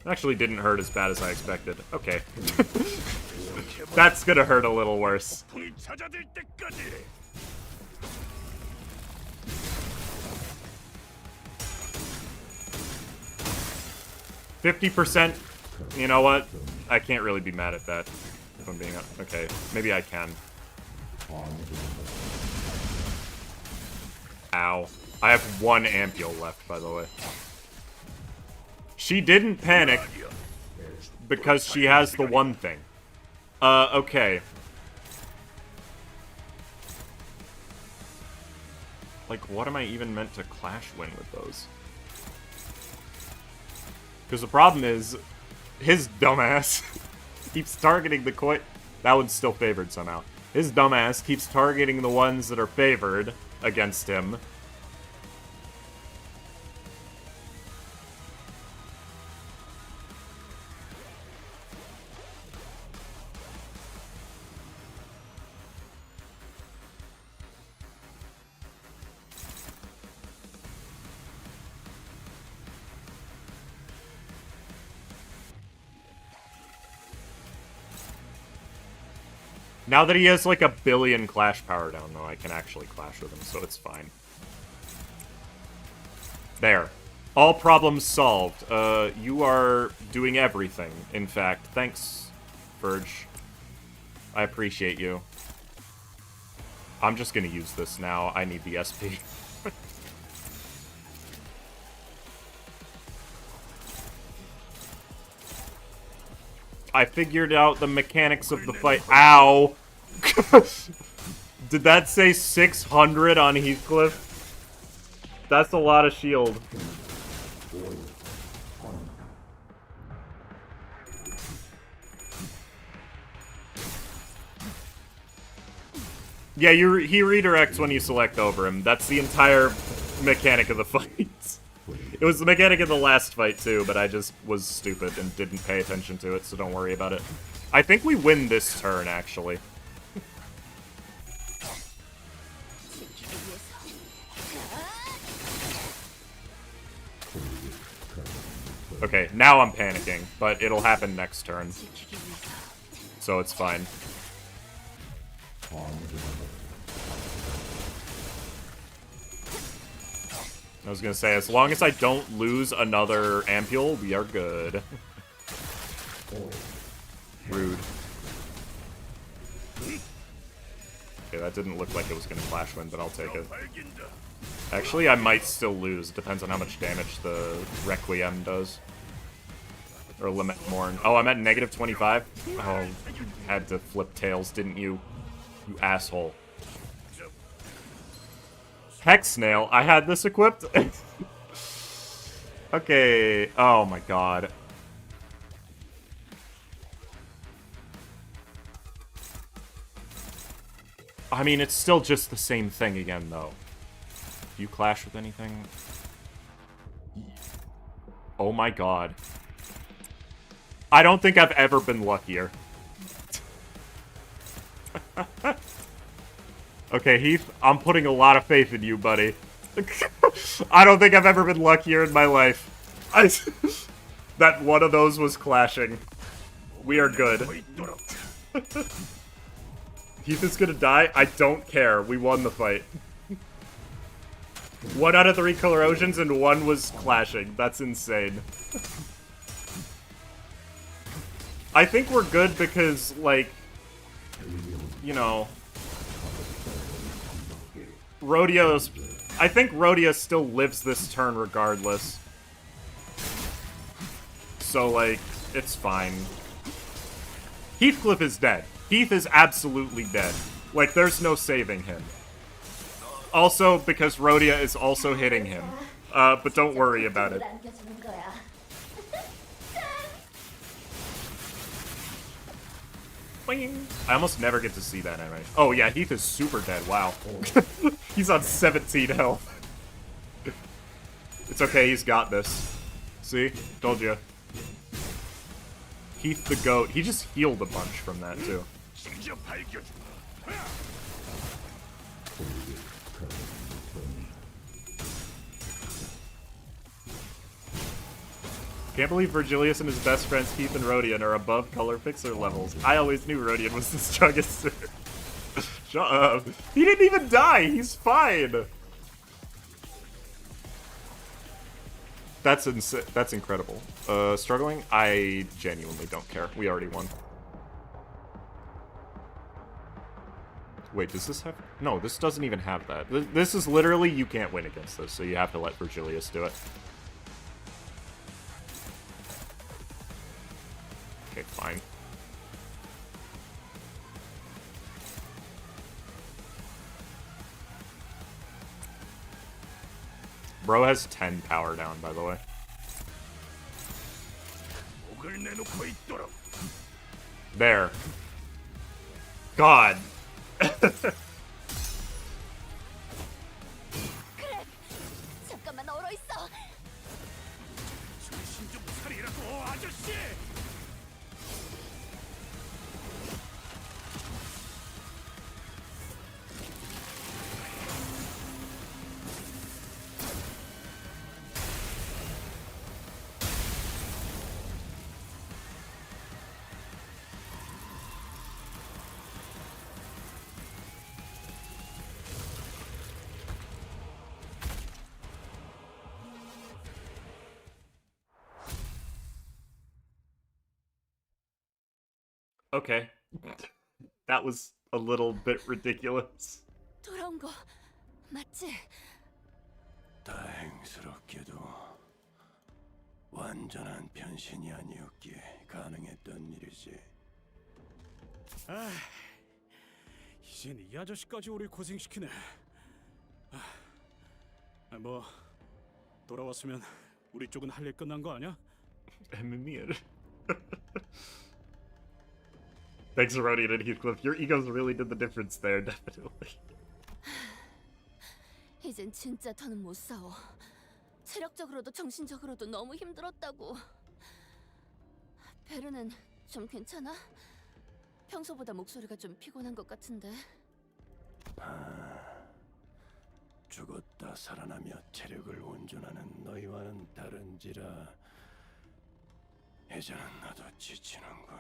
Actually didn't hurt as bad as I expected. Okay. That's gonna hurt a little worse. 50%. You know what? I can't really be mad at that. If I'm being... Okay, maybe I can. Ow. I have one ampule left, by the way. She didn't panic because she has the one thing. Okay. Like, what am I even meant to clash win with those? Because the problem is, his dumbass keeps targeting the coin. That one's still favored somehow. His dumbass keeps targeting the ones that are favored against him. Now that he has like 1 billion clash power down, though, I can actually clash with him, so it's fine. There. All problems solved. You are doing everything, in fact. Thanks, Verge. I appreciate you. I'm just gonna use this now. I need the SP. I figured out the mechanics of the fight. Ow! Did that say 600 on Heathcliff? That's a lot of shield. Yeah, he redirects when you select over him. That's the entire mechanic of the fight. It was the mechanic of the last fight too, but I just was stupid and didn't pay attention to it, so don't worry about it. I think we win this turn, actually. Okay, now I'm panicking, but it'll happen next turn. So it's fine. I was gonna say, as long as I don't lose another ampule, we are good. Rude. Okay, that didn't look like it was gonna flash win, but I'll take it. Actually, I might still lose. It depends on how much damage the Requiem does. Or Lament Mourn. Oh, I'm at negative 25? Oh, had to flip tails, didn't you? You asshole. Hex Snail, I had this equipped? Okay, oh my god. I mean, it's still just the same thing again, though. Do you clash with anything? Oh my god. I don't think I've ever been luckier. Okay, Heath, I'm putting a lot of faith in you, buddy. I don't think I've ever been luckier in my life. That one of those was clashing. We are good. Heath is gonna die? I don't care. We won the fight. 1 out of 3 corrosions and 1 was clashing. That's insane. I think we're good because, like, you know, I think Rhodia still lives this turn regardless. So, like, it's fine. Heathcliff is dead. Heath is absolutely dead. Like, there's no saving him. Also, because Rhodia is also hitting him. But don't worry about it. I almost never get to see that animation. Oh yeah, Heath is super dead, wow. He's on 17 health. It's okay, he's got this. See? Told you. Heath the goat. He just healed a bunch from that, too. Can't believe Virgilius and his best friends Keith and Rodian are above color fixer levels. I always knew Rodian was the strongest. Shut up. He didn't even die. He's fine. That's incredible. Struggling? I genuinely don't care. We already won. Wait, does this have... No, this doesn't even have that. This is literally, you can't win against this, so you have to let Virgilius do it. Okay, fine. Bro has 10 power down, by the way. There. God. 잠깐만 얼어 있어. 정신 좀 차리라고, 아저씨. Okay. That was a little bit ridiculous. 돌아온 거 맞지? 다행스럽게도 완전한 변신이 아니었기에 가능했던 일이지. 아, 이 대신 이 아저씨까지 우리 고생시키네. 뭐 돌아왔으면 우리 쪽은 할 일 끝난 거 아니야? Thanks, Rodian and Heathcliff. Your egos really did the difference there, definitely. 이젠 진짜 더는 못 싸워. 체력적으로도 정신적으로도 너무 힘들었다고. 베르는 좀 괜찮아? 평소보다 목소리가 좀 피곤한 것 같은데. 죽었다 살아나며 체력을 온전하는 너희와는 다른지라 이제는 나도 지치는군.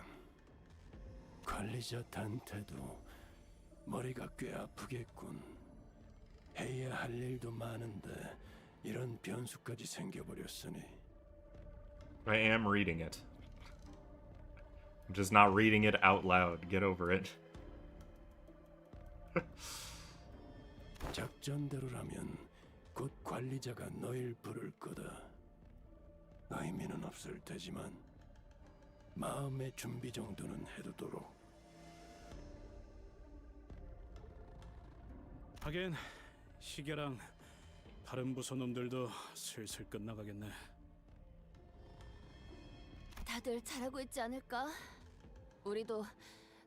관리자 단테도 머리가 꽤 아프겠군. 해야 할 일도 많은데 이런 변수까지 생겨버렸으니. I am reading it. I'm just not reading it out loud. Get over it. 작전대로라면 곧 관리자가 너희를 부를 거다. 의미는 없을 테지만 마음의 준비 정도는 해두도록. 하긴 시계랑 다른 부서 놈들도 슬슬 끝나가겠네. 다들 잘하고 있지 않을까? 우리도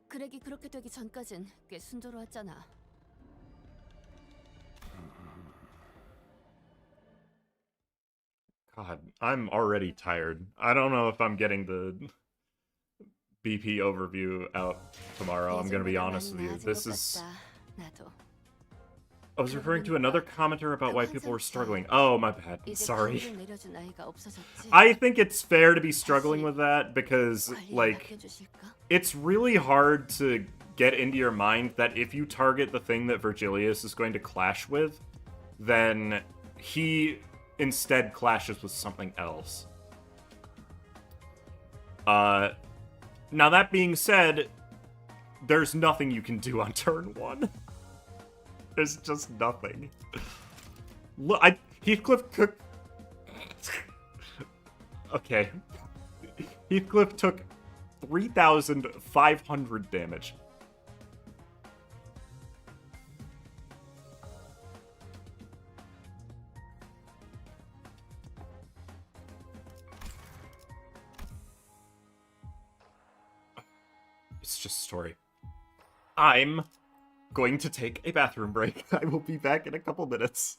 그렉이 그렇게 되기 전까진 꽤 순조로웠잖아. God, I'm already tired. I don't know if I'm getting the BP overview out tomorrow. I'm gonna be honest with you. This is... I was referring to another commenter about why people were struggling. Oh, my bad. Sorry. I think it's fair to be struggling with that because, like, it's really hard to get into your mind that if you target the thing that Virgilius is going to clash with, then he instead clashes with something else. Now that being said, there's nothing you can do on turn 1. There's just nothing. Look, Heathcliff took... Okay. Heathcliff took 3,500 damage. It's just story. I'm going to take a bathroom break. I will be back in a couple minutes.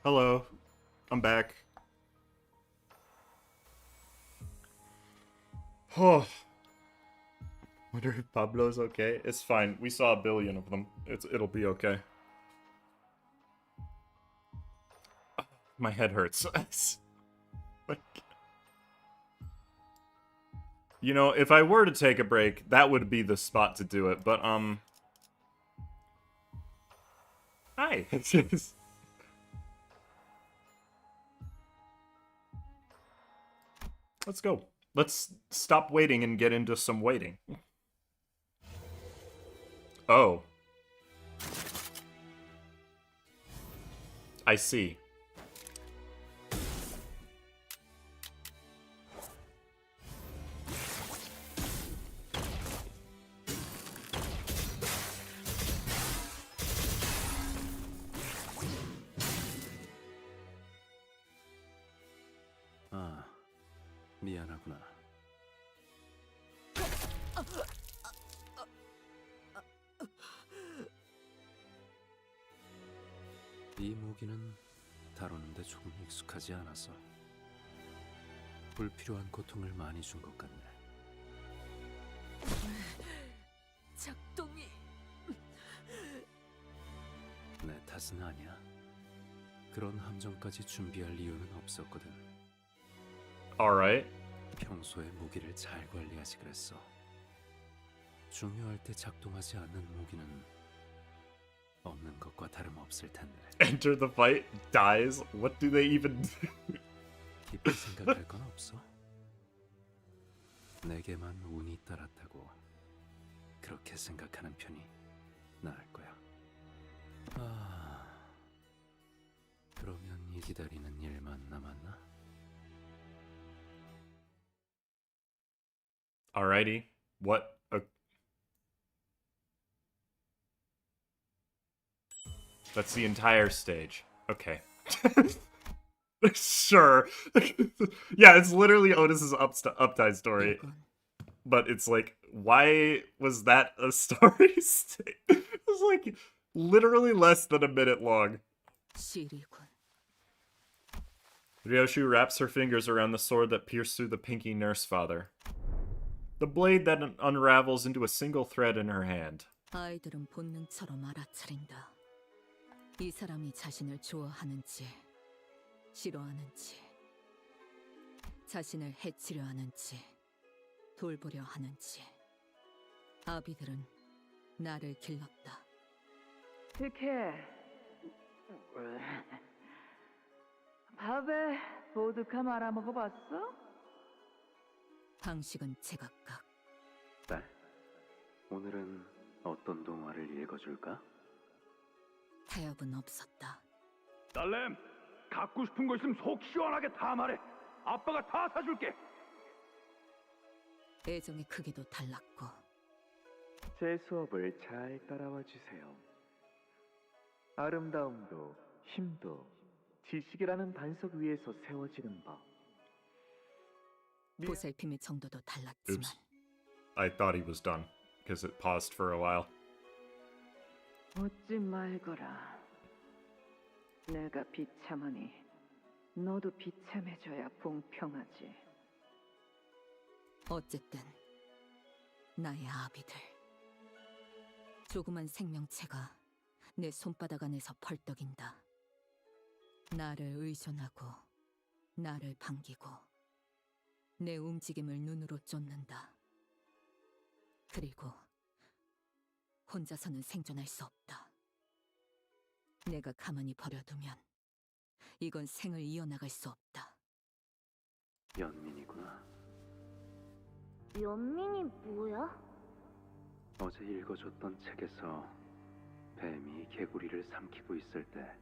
Hello. I'm back. Oh. Wonder if Pablo's okay. It's fine. We saw a billion of them. It'll be okay. My head hurts. Like, you know, if I were to take a break, that would be the spot to do it. But hi. Let's go. Let's stop waiting and get into some waiting. Oh. I see. 아, 미안하구나. 이 무기는 다루는데 조금 익숙하지 않아서 불필요한 고통을 많이 준 것 같네. 작동이 내 탓은 아니야. 그런 함정까지 준비할 이유는 없었거든. Alright. 평소에 무기를 잘 관리하지 그랬어. 중요할 때 작동하지 않는 무기는 없는 것과 다름없을 텐데. Enter the fight, dies. What do they even do? 깊이 생각할 건 없어. 내게만 운이 따랐다고 그렇게 생각하는 편이 나을 거야. 아, 그러면 이 기다리는 일만 남았나? Alrighty. What? That's the entire stage. Okay. Sure. Yeah, it's literally Otis's Uptide story. But it's like, why was that a story stage? It was like literally less than a minute long. Rioshu wraps her fingers around the sword that pierced through the pinky nurse father. The blade that unravels into a single thread in her hand. 아이들은 본능처럼 알아차린다. 이 사람이 자신을 좋아하는지, 싫어하는지, 자신을 해치려 하는지, 돌보려 하는지. 아비들은 나를 길렀다. 특혜. 밥에 보드카 말아 먹어봤어? 방식은 제각각. 딸, 오늘은 어떤 동화를 읽어줄까? 타협은 없었다. 딸램, 갖고 싶은 거 있으면 속 시원하게 다 말해. 아빠가 다 사줄게. 애정의 크기도 달랐고. 제 수업을 잘 따라와 주세요. 아름다움도 힘도 지식이라는 반석 위에서 세워지는 법. 보살핌의 정도도 달랐지만. Oops. I thought he was done, because it paused for a while. 웃지 말거라. 내가 비참하니 너도 비참해져야 공평하지. 어쨌든 나의 아비들. 조그만 생명체가 내 손바닥 안에서 펄떡인다. 나를 의존하고 나를 반기고 내 움직임을 눈으로 쫓는다. 그리고 혼자서는 생존할 수 없다. 내가 가만히 버려두면 이건 생을 이어나갈 수 없다. 연민이구나. 연민이 뭐야? 어제 읽어줬던 책에서 뱀이 개구리를 삼키고 있을 때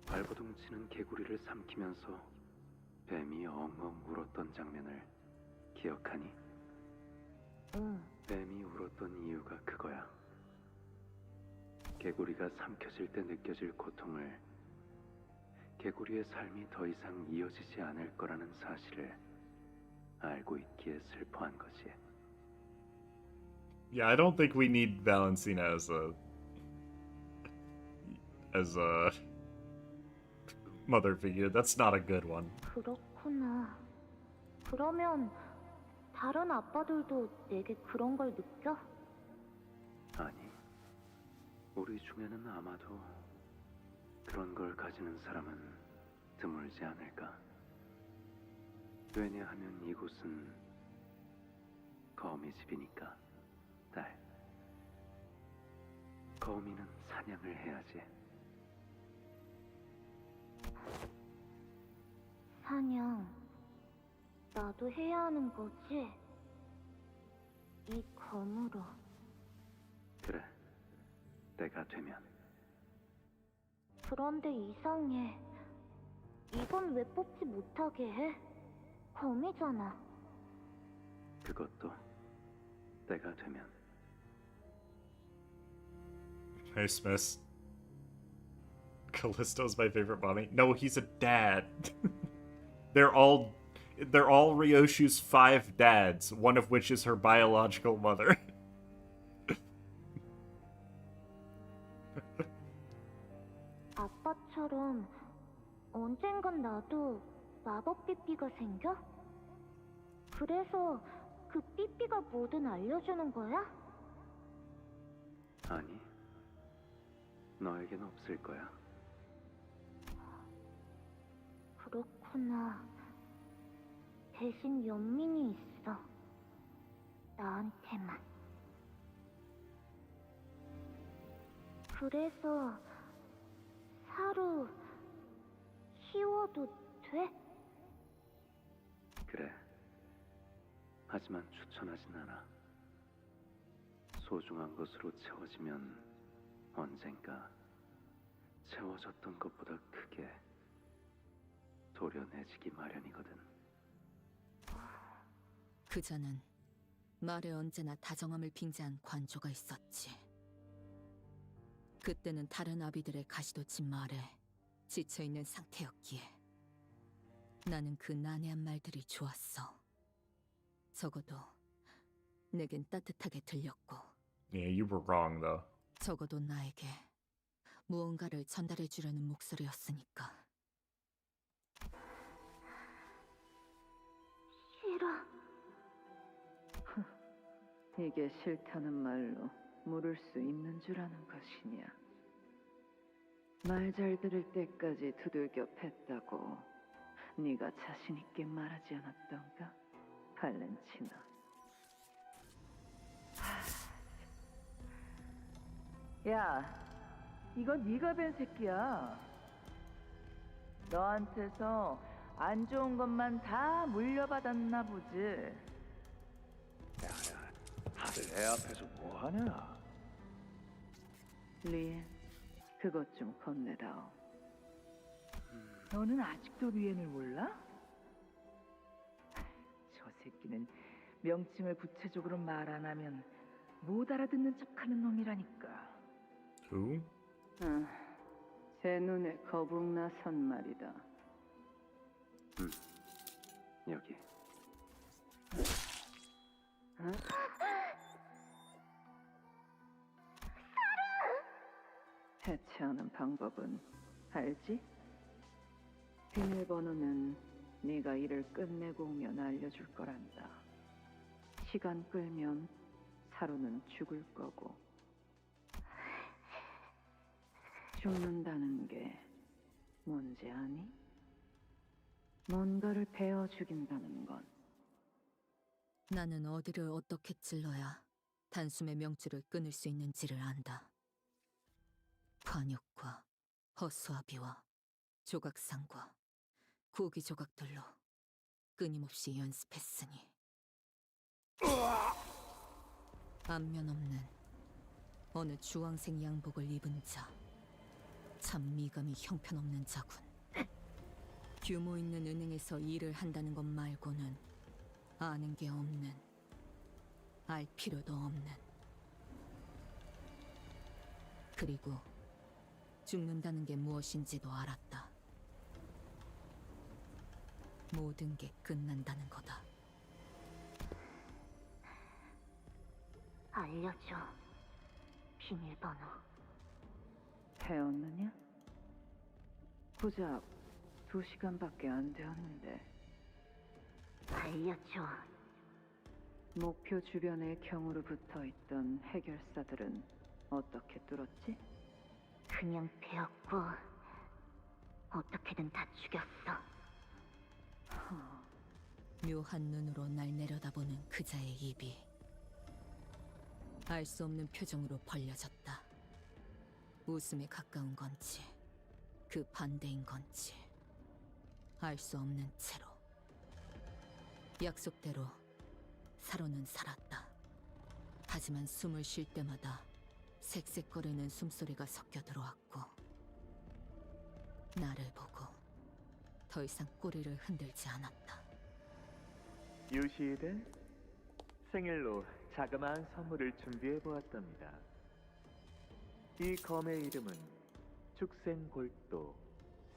발버둥 치는 개구리를 삼키면서 뱀이 엉엉 울었던 장면을 기억하니? 응. 뱀이 울었던 이유가 그거야. 개구리가 삼켜질 때 느껴질 고통을 개구리의 삶이 더 이상 이어지지 않을 거라는 사실을 알고 있기에 슬퍼한 거지. Yeah, I don't think we need Valentina as a mother figure. That's not a good one. 그렇구나. 그러면 다른 아빠들도 내게 그런 걸 느껴? 아니, 우리 중에는 아마도 그런 걸 가지는 사람은 드물지 않을까. 왜냐하면 이곳은 거미 집이니까, 딸. 거미는 사냥을 해야지. 사냥, 나도 해야 하는 거지? 이 검으로. 그래, 때가 되면. 그런데 이상해. 이건 왜 뽑지 못하게 해? 검이잖아. 그것도 때가 되면. Nice miss. Callisto's my favorite bunny. No, he's a dad. They're all Rioshu's 5 dads, one of which is her biological mother. 아빠처럼 언젠간 나도 마법 삐삐가 생겨? 그래서 그 삐삐가 뭐든 알려주는 거야? 아니, 너에겐 없을 거야. 그렇구나. 대신 연민이 있어. 나한테만. 그래서 사루 키워도 돼? 그래. 하지만 추천하진 않아. 소중한 것으로 채워지면 언젠가 채워졌던 것보다 크게 도려내지기 마련이거든. 그자는 말에 언제나 다정함을 빙자한 관조가 있었지. 그때는 다른 아비들의 가시돋친 말에 지쳐있는 상태였기에 나는 그 난해한 말들이 좋았어. 적어도 내겐 따뜻하게 들렸고. Yeah, you were wrong though. 적어도 나에게 무언가를 전달해주려는 목소리였으니까. 싫어. 이게 싫다는 말로 물을 수 있는 줄 아는 것이냐. 말 잘 들을 때까지 두들겨 팼다고 네가 자신 있게 말하지 않았던가? 발렌치나. 야, 이거 네가 뵌 새끼야. 너한테서 안 좋은 것만 다 물려받았나 보지. 다들 애 앞에서 뭐 하냐? 리엔, 그것 좀 건네다오. 너는 아직도 리엔을 몰라? 저 새끼는 명칭을 구체적으로 말 안 하면 못 알아듣는 척하는 놈이라니까. Who? 제 눈에 거북나선 말이다. 여기. 해체하는 방법은 알지? 비밀번호는 네가 일을 끝내고 오면 알려줄 거란다. 시간 끌면 사루는 죽을 거고. 죽는다는 게 뭔지 아니? 뭔가를 베어 죽인다는 건. 나는 어디를 어떻게 찔러야 단숨에 명줄을 끊을 수 있는지를 안다. 관역과 허수아비와 조각상과 고기 조각들로 끊임없이 연습했으니. 안면 없는 어느 주황색 양복을 입은 자. 참 미감이 형편없는 자군. 규모 있는 은행에서 일을 한다는 것 말고는 아는 게 없는, 알 필요도 없는. 그리고 죽는다는 게 무엇인지도 알았다. 모든 게 끝난다는 거다. 알려줘. 비밀번호. 배웠느냐? 고작 2시간밖에 안 되었는데. 알려줘. 목표 주변에 경으로 붙어있던 해결사들은 어떻게 뚫었지? 그냥 되었고 어떻게든 다 죽였어. 묘한 눈으로 날 내려다보는 그자의 입이 알 수 없는 표정으로 벌려졌다. 웃음에 가까운 건지 그 반대인 건지 알 수 없는 채로 약속대로 사로는 살았다. 하지만 숨을 쉴 때마다 색색거리는 숨소리가 섞여 들어왔고 나를 보고 더 이상 꼬리를 흔들지 않았다. 요시히데 생일로 자그마한 선물을 준비해 보았답니다. 이 검의 이름은 축생골도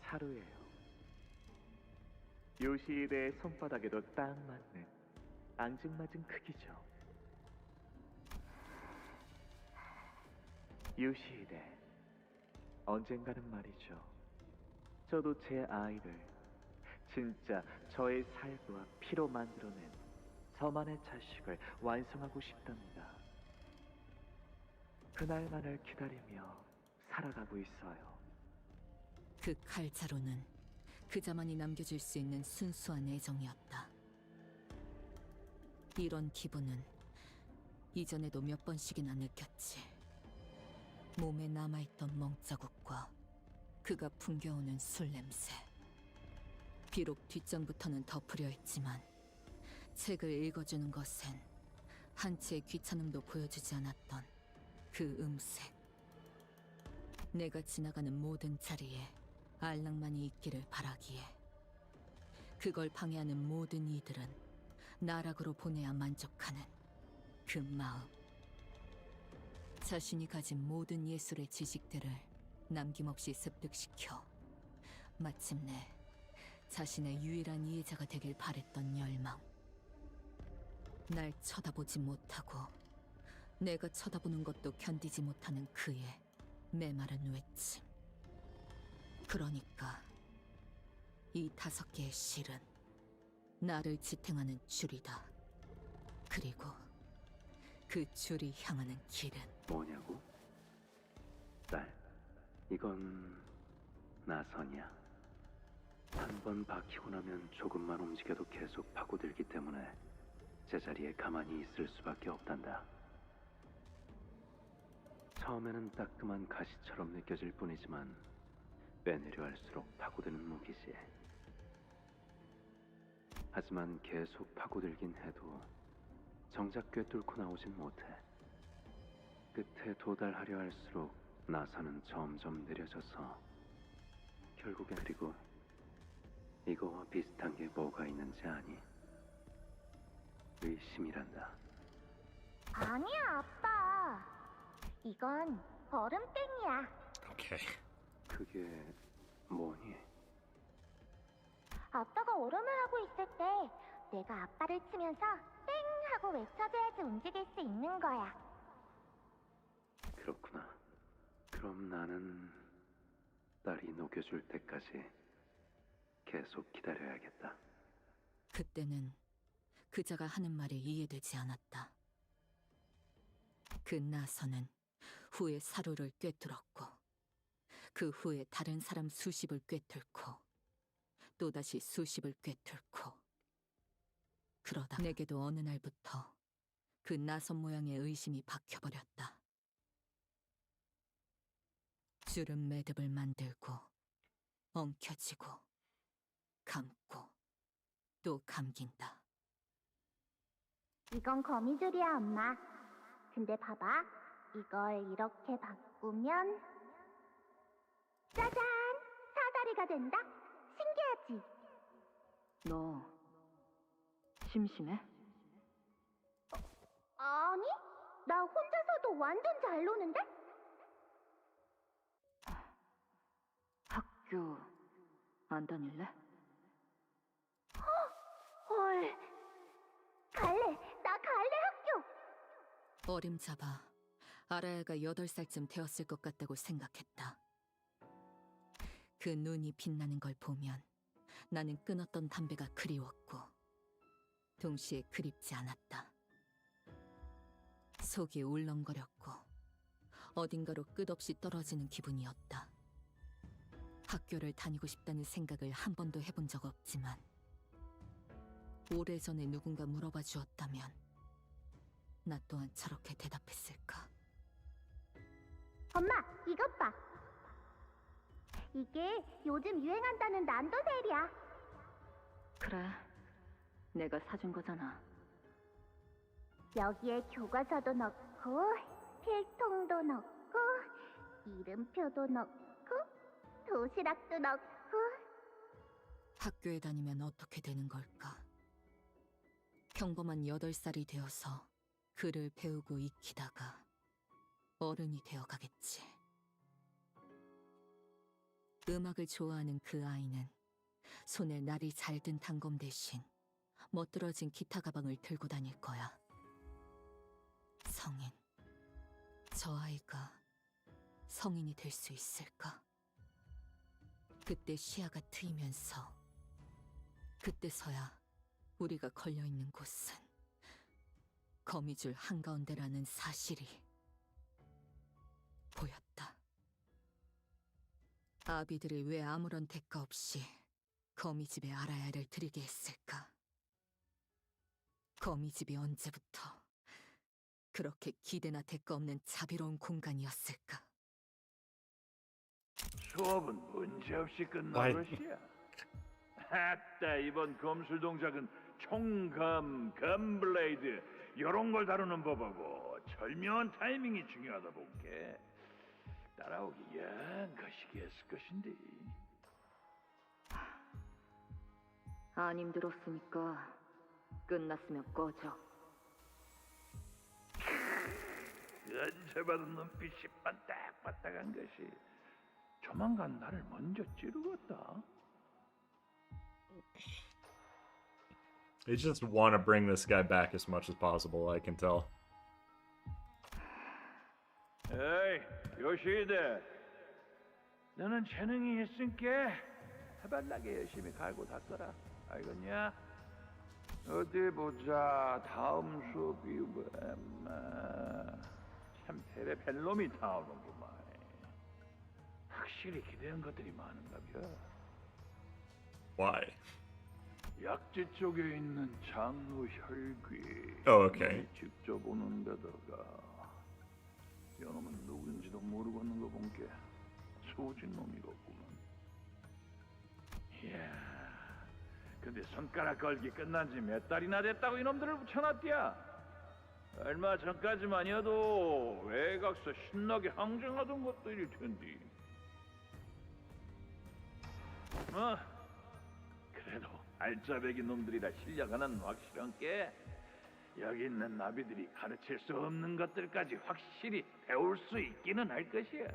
사루예요. 요시히데의 손바닥에도 딱 맞는 앙증맞은 크기죠. 요시히데, 언젠가는 말이죠. 저도 제 아이를 진짜 저의 살과 피로 만들어낸 저만의 자식을 완성하고 싶답니다. 그날만을 기다리며 살아가고 있어요. 그 칼자루는 그자만이 남겨줄 수 있는 순수한 애정이었다. 이런 기분은 이전에도 몇 번씩이나 느꼈지. 몸에 남아있던 멍자국과 그가 풍겨오는 술 냄새. 비록 뒷장부터는 덮으려 했지만 책을 읽어주는 것엔 한치의 귀찮음도 보여주지 않았던 그 음색. 내가 지나가는 모든 자리에 알랑만이 있기를 바라기에 그걸 방해하는 모든 이들은 나락으로 보내야 만족하는 그 마음. 자신이 가진 모든 예술의 지식들을 남김없이 습득시켜 마침내 자신의 유일한 이해자가 되길 바랬던 열망. 날 쳐다보지 못하고 내가 쳐다보는 것도 견디지 못하는 그의 메마른 외침. 그러니까 이 5개의 실은 나를 지탱하는 줄이다. 그리고 그 줄이 향하는 길은 뭐냐고? 딸, 이건 나선이야. 한 번 박히고 나면 조금만 움직여도 계속 파고들기 때문에 제자리에 가만히 있을 수밖에 없단다. 처음에는 따끔한 가시처럼 느껴질 뿐이지만 빼내려 할수록 파고드는 무기지. 하지만 계속 파고들긴 해도 정작 꿰뚫고 나오진 못해. 끝에 도달하려 할수록 나선은 점점 느려져서 결국엔 그리고 이거와 비슷한 게 뭐가 있는지 아니? 의심이란다. 아니야, 아빠. 이건 얼음땡이야. 오케이. 그게 뭐니? 아빠가 얼음을 하고 있을 때 내가 아빠를 치면서 땡 하고 외쳐줘야지 움직일 수 있는 거야. 그렇구나. 그럼 나는 딸이 녹여줄 때까지 계속 기다려야겠다. 그때는 그자가 하는 말이 이해되지 않았다. 그 나선은 후에 사루를 꿰뚫었고 그 후에 다른 사람 수십을 꿰뚫고 또다시 수십을 꿰뚫고 그러다 내게도 어느 날부터 그 나선 모양의 의심이 박혀버렸다. 주름 매듭을 만들고 엉켜지고 감고 또 감긴다. 이건 거미줄이야, 엄마. 근데 봐봐. 이걸 이렇게 바꾸면 짜잔! 사다리가 된다? 신기하지? 너 심심해? 아니, 나 혼자서도 완전 잘 노는데? 학교 안 다닐래? 헐. 갈래. 나 갈래, 학교. 어림잡아 아라야가 8살쯤 되었을 것 같다고 생각했다. 그 눈이 빛나는 걸 보면 나는 끊었던 담배가 그리웠고 동시에 그립지 않았다. 속이 울렁거렸고 어딘가로 끝없이 떨어지는 기분이었다. 학교를 다니고 싶다는 생각을 한 번도 해본 적 없지만 오래전에 누군가 물어봐 주었다면 나 또한 저렇게 대답했을까? 엄마, 이것 봐. 이게 요즘 유행한다는 난도셀이야. 그래, 내가 사준 거잖아. 여기에 교과서도 넣고 필통도 넣고 이름표도 넣고 도시락도 넣고. 학교에 다니면 어떻게 되는 걸까? 평범한 8살이 되어서 글을 배우고 익히다가 어른이 되어가겠지. 음악을 좋아하는 그 아이는 손에 날이 잘 든 단검 대신 멋들어진 기타 가방을 들고 다닐 거야. 성인. 저 아이가 성인이 될 수 있을까? 그때 시야가 트이면서 그때서야 우리가 걸려있는 곳은 거미줄 한가운데라는 사실이 보였다. 아비들이 왜 아무런 대가 없이 거미집에 알아야를 들이게 했을까? 거미집이 언제부터 그렇게 기대나 대가 없는 자비로운 공간이었을까? 수업은 문제없이 끝난 것이야. 아따, 이번 검술 동작은 총검, 검블레이드 이런 걸 다루는 법하고 절묘한 타이밍이 중요하다 본게. 따라오기 영 거시기했을 것인데. 안 힘들었으니까 끝났으면 꺼져. 연세받은 눈빛이 반딱반딱한 것이 조만간 나를 먼저 찌르겠다. They just want to bring this guy back as much as possible, I can tell. 에이, 요시대. 너는 재능이 있으니까 해발나게 열심히 갈고 닦아라. 알겠냐? 어디 보자. 다음 수업이 참 테레벨놈이 나오는구만. 확실히 기대한 것들이 많은가벼. Why? 약지 쪽에 있는 장로 혈귀. Oh, okay. 직접 오는 데다가 이놈은 누군지도 모르겠는 거 본게 소진 놈이겠구만. 이야, 근데 손가락 걸기 끝난 지 몇 달이나 됐다고 이놈들을 붙여놨디야. 얼마 전까지만이어도 외곽서 신나게 항쟁하던 것들일 텐데. 그래도 알짜배기 놈들이라 실력 하나는 확실한 게 여기 있는 나비들이 가르칠 수 없는 것들까지 확실히 배울 수 있기는 할 것이야.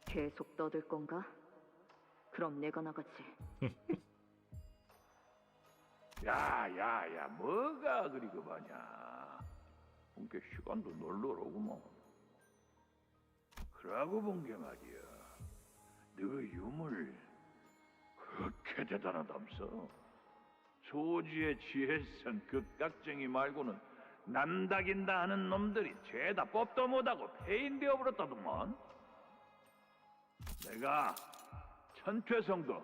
계속 떠들 건가? 그럼 내가 나가지. 야야야, 뭐가 그리 급하냐. 본게 시간도 널널하구먼. 그러고 본 게 말이야, 너 유물 그렇게 대단하담서. 소지의 지혜성 극각쟁이 말고는 남다긴다 하는 놈들이 죄다 법도 못하고 폐인되어 버렸다더만. 내가 천퇴성도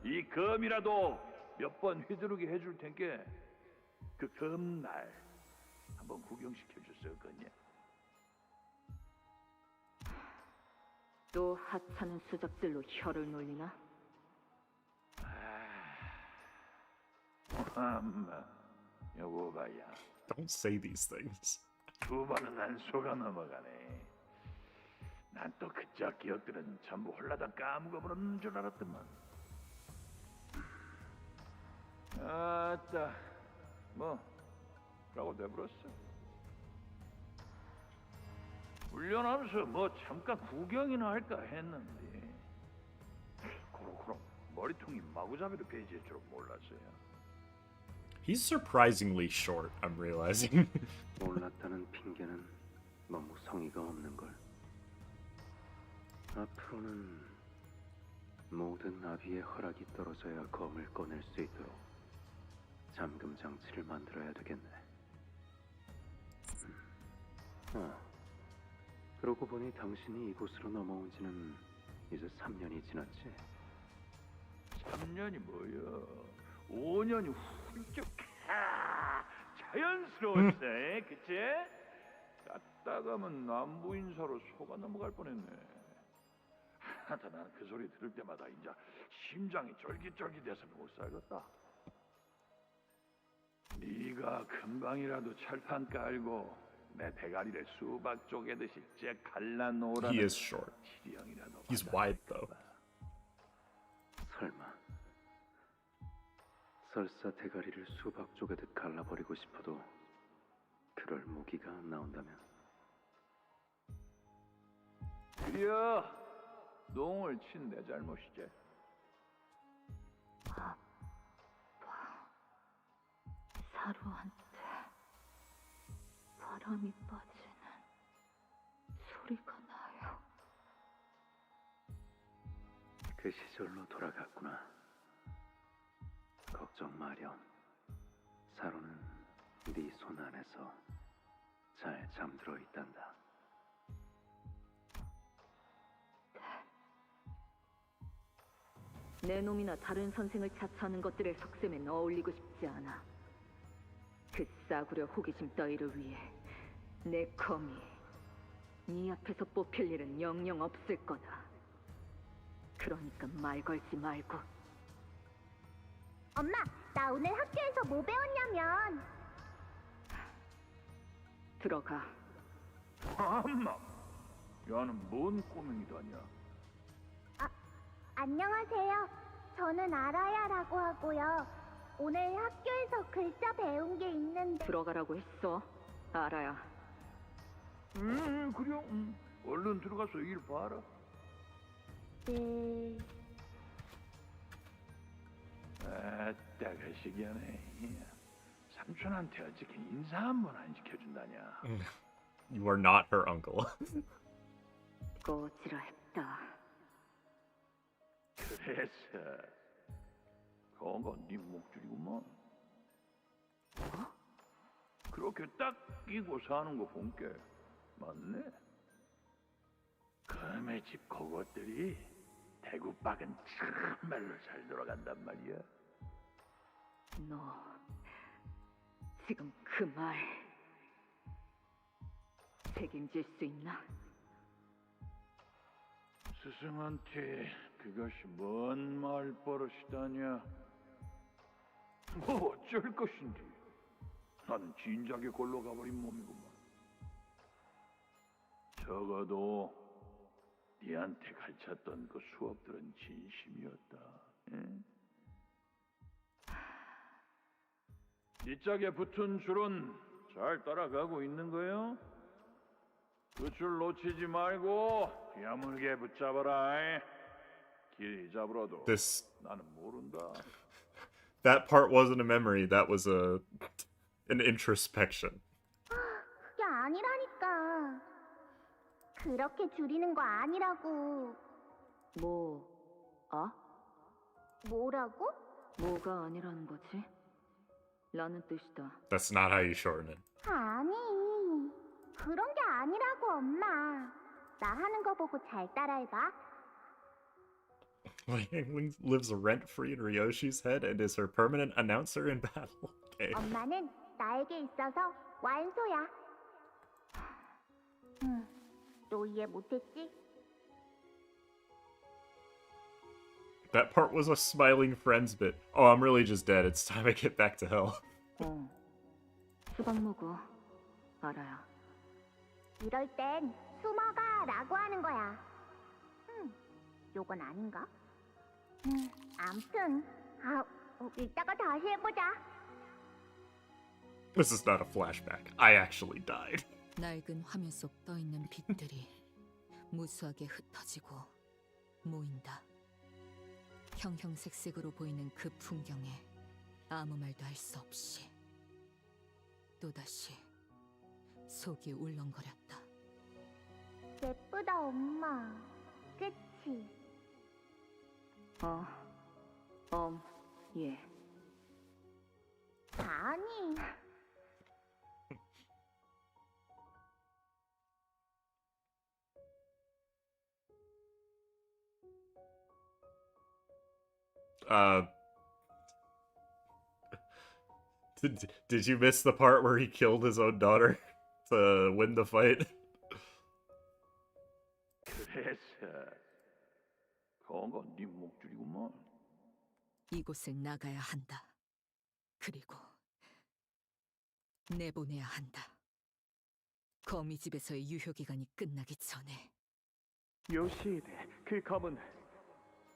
이 검이라도 몇 번 휘두르게 해줄 텐께 그 검날 한번 구경시켜줄 수 없겠냐? 또 하찮은 수작들로 혀를 놀리나? 여보 봐야. Don't say these things. 두 번은 안 속아 넘어가네. 난 또 그저 기억들은 전부 홀라다 까먹어버렸는 줄 알았더만. 아따, 뭐 라고 돼버렸어. 훈련하면서 뭐 잠깐 구경이나 할까 했는데 그럼 머리통이 마구잡이로 베이질 줄 몰랐어요. He's surprisingly short, I'm realizing. 몰랐다는 핑계는 너무 성의가 없는 걸. 앞으로는 모든 나비의 허락이 떨어져야 검을 꺼낼 수 있도록 잠금 장치를 만들어야 되겠네. 그러고 보니 당신이 이곳으로 넘어온 지는 이제 3년이 지났지? 3년이 뭐야? 5년이 훌쩍 자연스러웠어, 그치? 갔다가면 남부 인사로 속아 넘어갈 뻔했네. 하여튼 나는 그 소리 들을 때마다 이제 심장이 쫄깃쫄깃해서 못 살겠다. 네가 금방이라도 철판 깔고 내 대가리를 수박 쪼개듯이 째 갈라놓으라는 He is short. 지령이라도 He's wide though. 설마 설사 대가리를 수박 쪼개듯 갈라버리고 싶어도 그럴 무기가 안 나온다면? 그려 농을 친 내 잘못이지. 사루한테 바람이 빠지는 소리가 나요. 그 시절로 돌아갔구나. 걱정 마렴. 사로는 네 손 안에서 잘 잠들어 있단다. 내 놈이나 다른 선생을 자처하는 것들의 속셈엔 어울리고 싶지 않아. 그 싸구려 호기심 따위를 위해 내 검이 네 앞에서 뽑힐 일은 영영 없을 거다. 그러니까 말 걸지 말고. 엄마, 나 오늘 학교에서 뭐 배웠냐면 들어가. 엄마, 야는 뭔 꼬맹이다냐? 안녕하세요. 저는 아라야라고 하고요. 오늘 학교에서 글자 배운 게 있는데. 들어가라고 했어. 알아야. 그래. 얼른 들어가서 일 봐라. 네. 아따 그 시기하네. 삼촌한테 어떻게 인사 한 번 안 시켜준다냐? You are not her uncle. 꺼지라 했다. 그래서 그거 네 목줄이구먼. 그렇게 딱 끼고 사는 거 본게 맞네. 그놈의 집 그것들이 대구박은 정말로 잘 돌아간단 말이야. 너 지금 그 말 책임질 수 있나? 스승한테 그것이 뭔 말버릇이다냐? 뭐 어쩔 것인지. 나는 진작에 골로 가버린 몸이구만. 적어도 네한테 가르쳤던 그 수업들은 진심이었다. 응? 네 짝에 붙은 줄은 잘 따라가고 있는 거요? 그 줄 놓치지 말고 야물게 붙잡아라. 길 잡으러도 나는 모른다. That part wasn't a memory. That was an introspection. 그게 아니라니까. 그렇게 줄이는 거 아니라고. 뭐라고? 뭐가 아니라는 거지? 라는 뜻이다. That's not how you shorten it. 아니, 그런 게 아니라고, 엄마. 나 하는 거 보고 잘 따라해봐. Ling lives rent-free in Ryoshu's head and is her permanent announcer in battle. Okay. 엄마는 나에게 있어서 완소야. 또 이해 못했지? That part was a smiling friends bit. Oh, I'm really just dead. It's time I get back to hell. 수박 먹어. 알아야. 이럴 땐 숨어가 라고 하는 거야. 요건 아닌가? 암튼 이따가 다시 해보자. This is not a flashback. I actually died. 낡은 화면 속 떠있는 빛들이 무수하게 흩어지고 모인다. 형형색색으로 보이는 그 풍경에 아무 말도 할 수 없이 또다시 속이 울렁거렸다. 예쁘다, 엄마. 그치? 예. 아니, Did you miss the part where he killed his own daughter to win the fight? 그래서 그건 네 목줄이구먼. 이곳을 나가야 한다. 그리고 내보내야 한다. 거미집에서의 유효기간이 끝나기 전에. 요시히데, 그 검은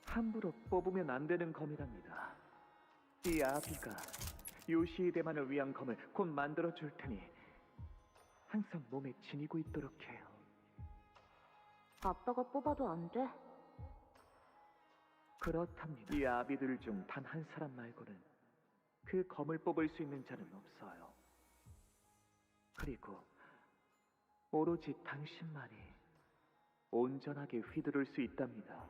함부로 뽑으면 안 되는 검이랍니다. 이 아비가 요시히데만을 위한 검을 곧 만들어 줄 테니 항상 몸에 지니고 있도록 해요. 아빠가 뽑아도 안 돼? 그렇답니다. 이 아비들 중 단 한 사람 말고는 그 검을 뽑을 수 있는 자는 없어요. 그리고 오로지 당신만이 온전하게 휘두를 수 있답니다.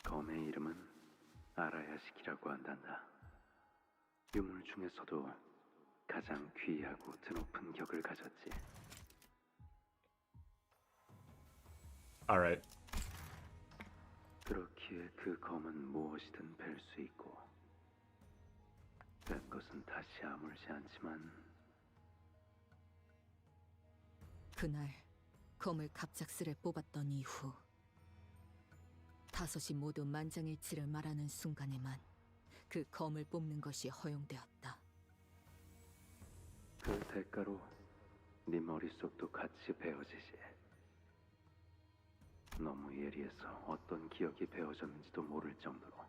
검의 이름은 아라야식이라고 한단다. 유물 중에서도 가장 귀하고 드높은 격을 가졌지. Alright. 그렇기에 그 검은 무엇이든 뵐 수 있고 뺄 것은 다시 아물지 않지만 그날 검을 갑작스레 뽑았던 이후 다섯이 모두 만장일치를 말하는 순간에만 그 검을 뽑는 것이 허용되었다. 그 대가로 네 머릿속도 같이 베어지지. 너무 예리해서 어떤 기억이 베어졌는지도 모를 정도로.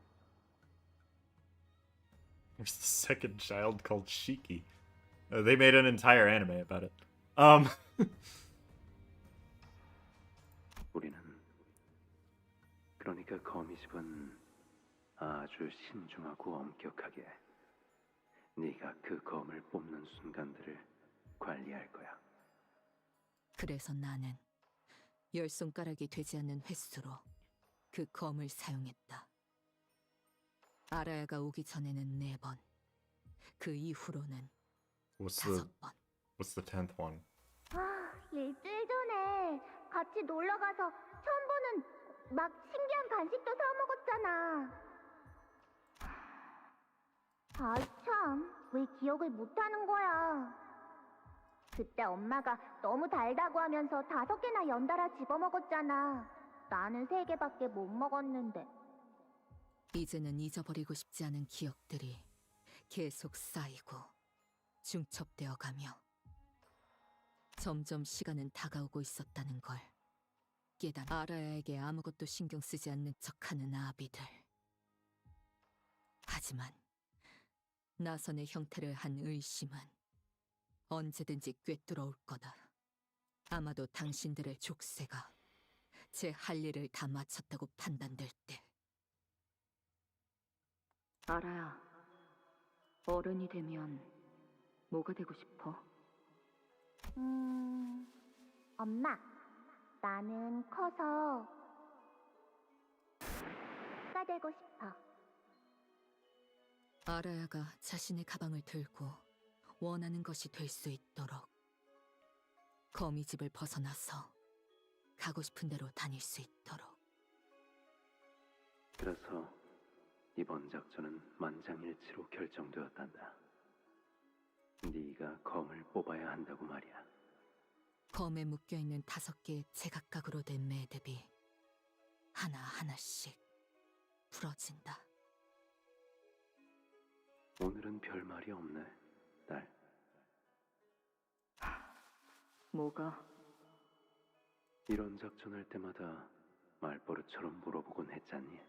There's the second child called Shiki. They made an entire anime about it. 우리는 그러니까 거미집은 아주 신중하고 엄격하게 네가 그 검을 뽑는 순간들을 관리할 거야. 그래서 나는 10손가락이 되지 않는 횟수로 그 검을 사용했다. 아라야가 오기 전에는 4번, 그 이후로는 What's 5번. the 10th one? 일주일 전에 같이 놀러 가서 처음 보는 막 신기한 간식도 사 먹었잖아. 아이 참, 왜 기억을 못하는 거야? 그때 엄마가 너무 달다고 하면서 5개나 연달아 집어먹었잖아. 나는 3개밖에 못 먹었는데. 이제는 잊어버리고 싶지 않은 기억들이 계속 쌓이고 중첩되어 가며 점점 시간은 다가오고 있었다는 걸 깨달아. 아라야에게 아무것도 신경 쓰지 않는 척하는 아비들. 하지만 나선의 형태를 한 의심은 언제든지 꿰뚫어 올 거다. 아마도 당신들의 족쇄가 제 할 일을 다 마쳤다고 판단될 때. 아라야, 어른이 되면 뭐가 되고 싶어? 엄마, 나는 커서 가 되고 싶어. 아라야가 자신의 가방을 들고 원하는 것이 될 수 있도록 거미집을 벗어나서 가고 싶은 대로 다닐 수 있도록. 그래서 이번 작전은 만장일치로 결정되었단다. 네가 검을 뽑아야 한다고 말이야. 검에 묶여있는 5개의 제각각으로 된 매듭이 하나하나씩 풀어진다. 오늘은 별 말이 없네, 딸. 뭐가? 이런 작전할 때마다 말버릇처럼 물어보곤 했잖니.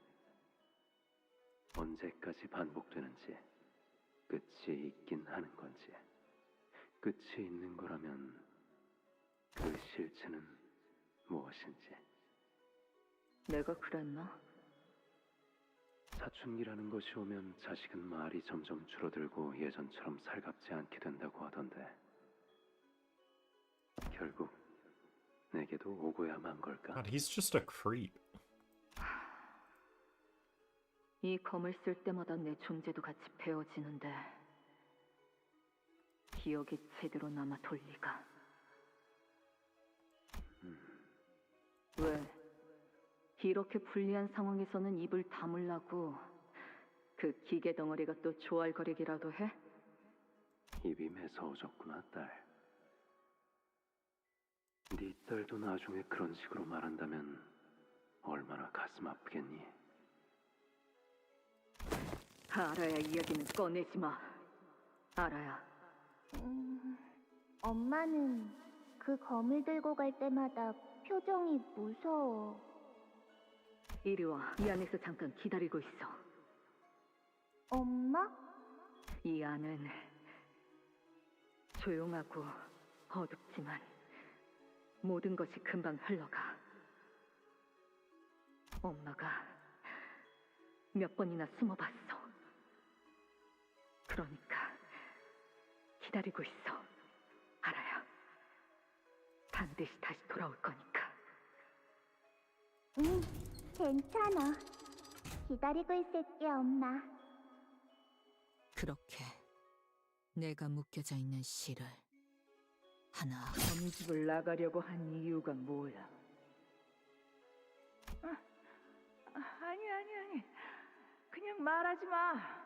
언제까지 반복되는지, 끝이 있긴 하는 건지. 끝이 있는 거라면 그 실체는 무엇인지. 내가 그랬나? 사춘기라는 것이 오면 자식은 말이 점점 줄어들고 예전처럼 살갑지 않게 된다고 하던데 결국 내게도 오고야 만 걸까? God, he's just a creep. 이 검을 쓸 때마다 내 존재도 같이 베어지는데 기억이 제대로 남아 돌 리가. 왜? 이렇게 불리한 상황에서는 입을 다물라고 그 기계 덩어리가 또 조알거리기라도 해? 입이 매서워졌구나, 딸. 네 딸도 나중에 그런 식으로 말한다면 얼마나 가슴 아프겠니? 알아야 이야기는 꺼내지 마. 알아야. 엄마는 그 검을 들고 갈 때마다 표정이 무서워. 이리 와. 이 안에서 잠깐 기다리고 있어. 엄마? 이 안은 조용하고 어둡지만 모든 것이 금방 흘러가. 엄마가 몇 번이나 숨어봤어. 그러니까 기다리고 있어. 알아요. 반드시 다시 돌아올 거니까. 응, 괜찮아. 기다리고 있을게, 엄마. 그렇게 내가 묶여져 있는 실을 하나 점집을 나가려고 한 이유가 뭐야? 아니. 그냥 말하지 마.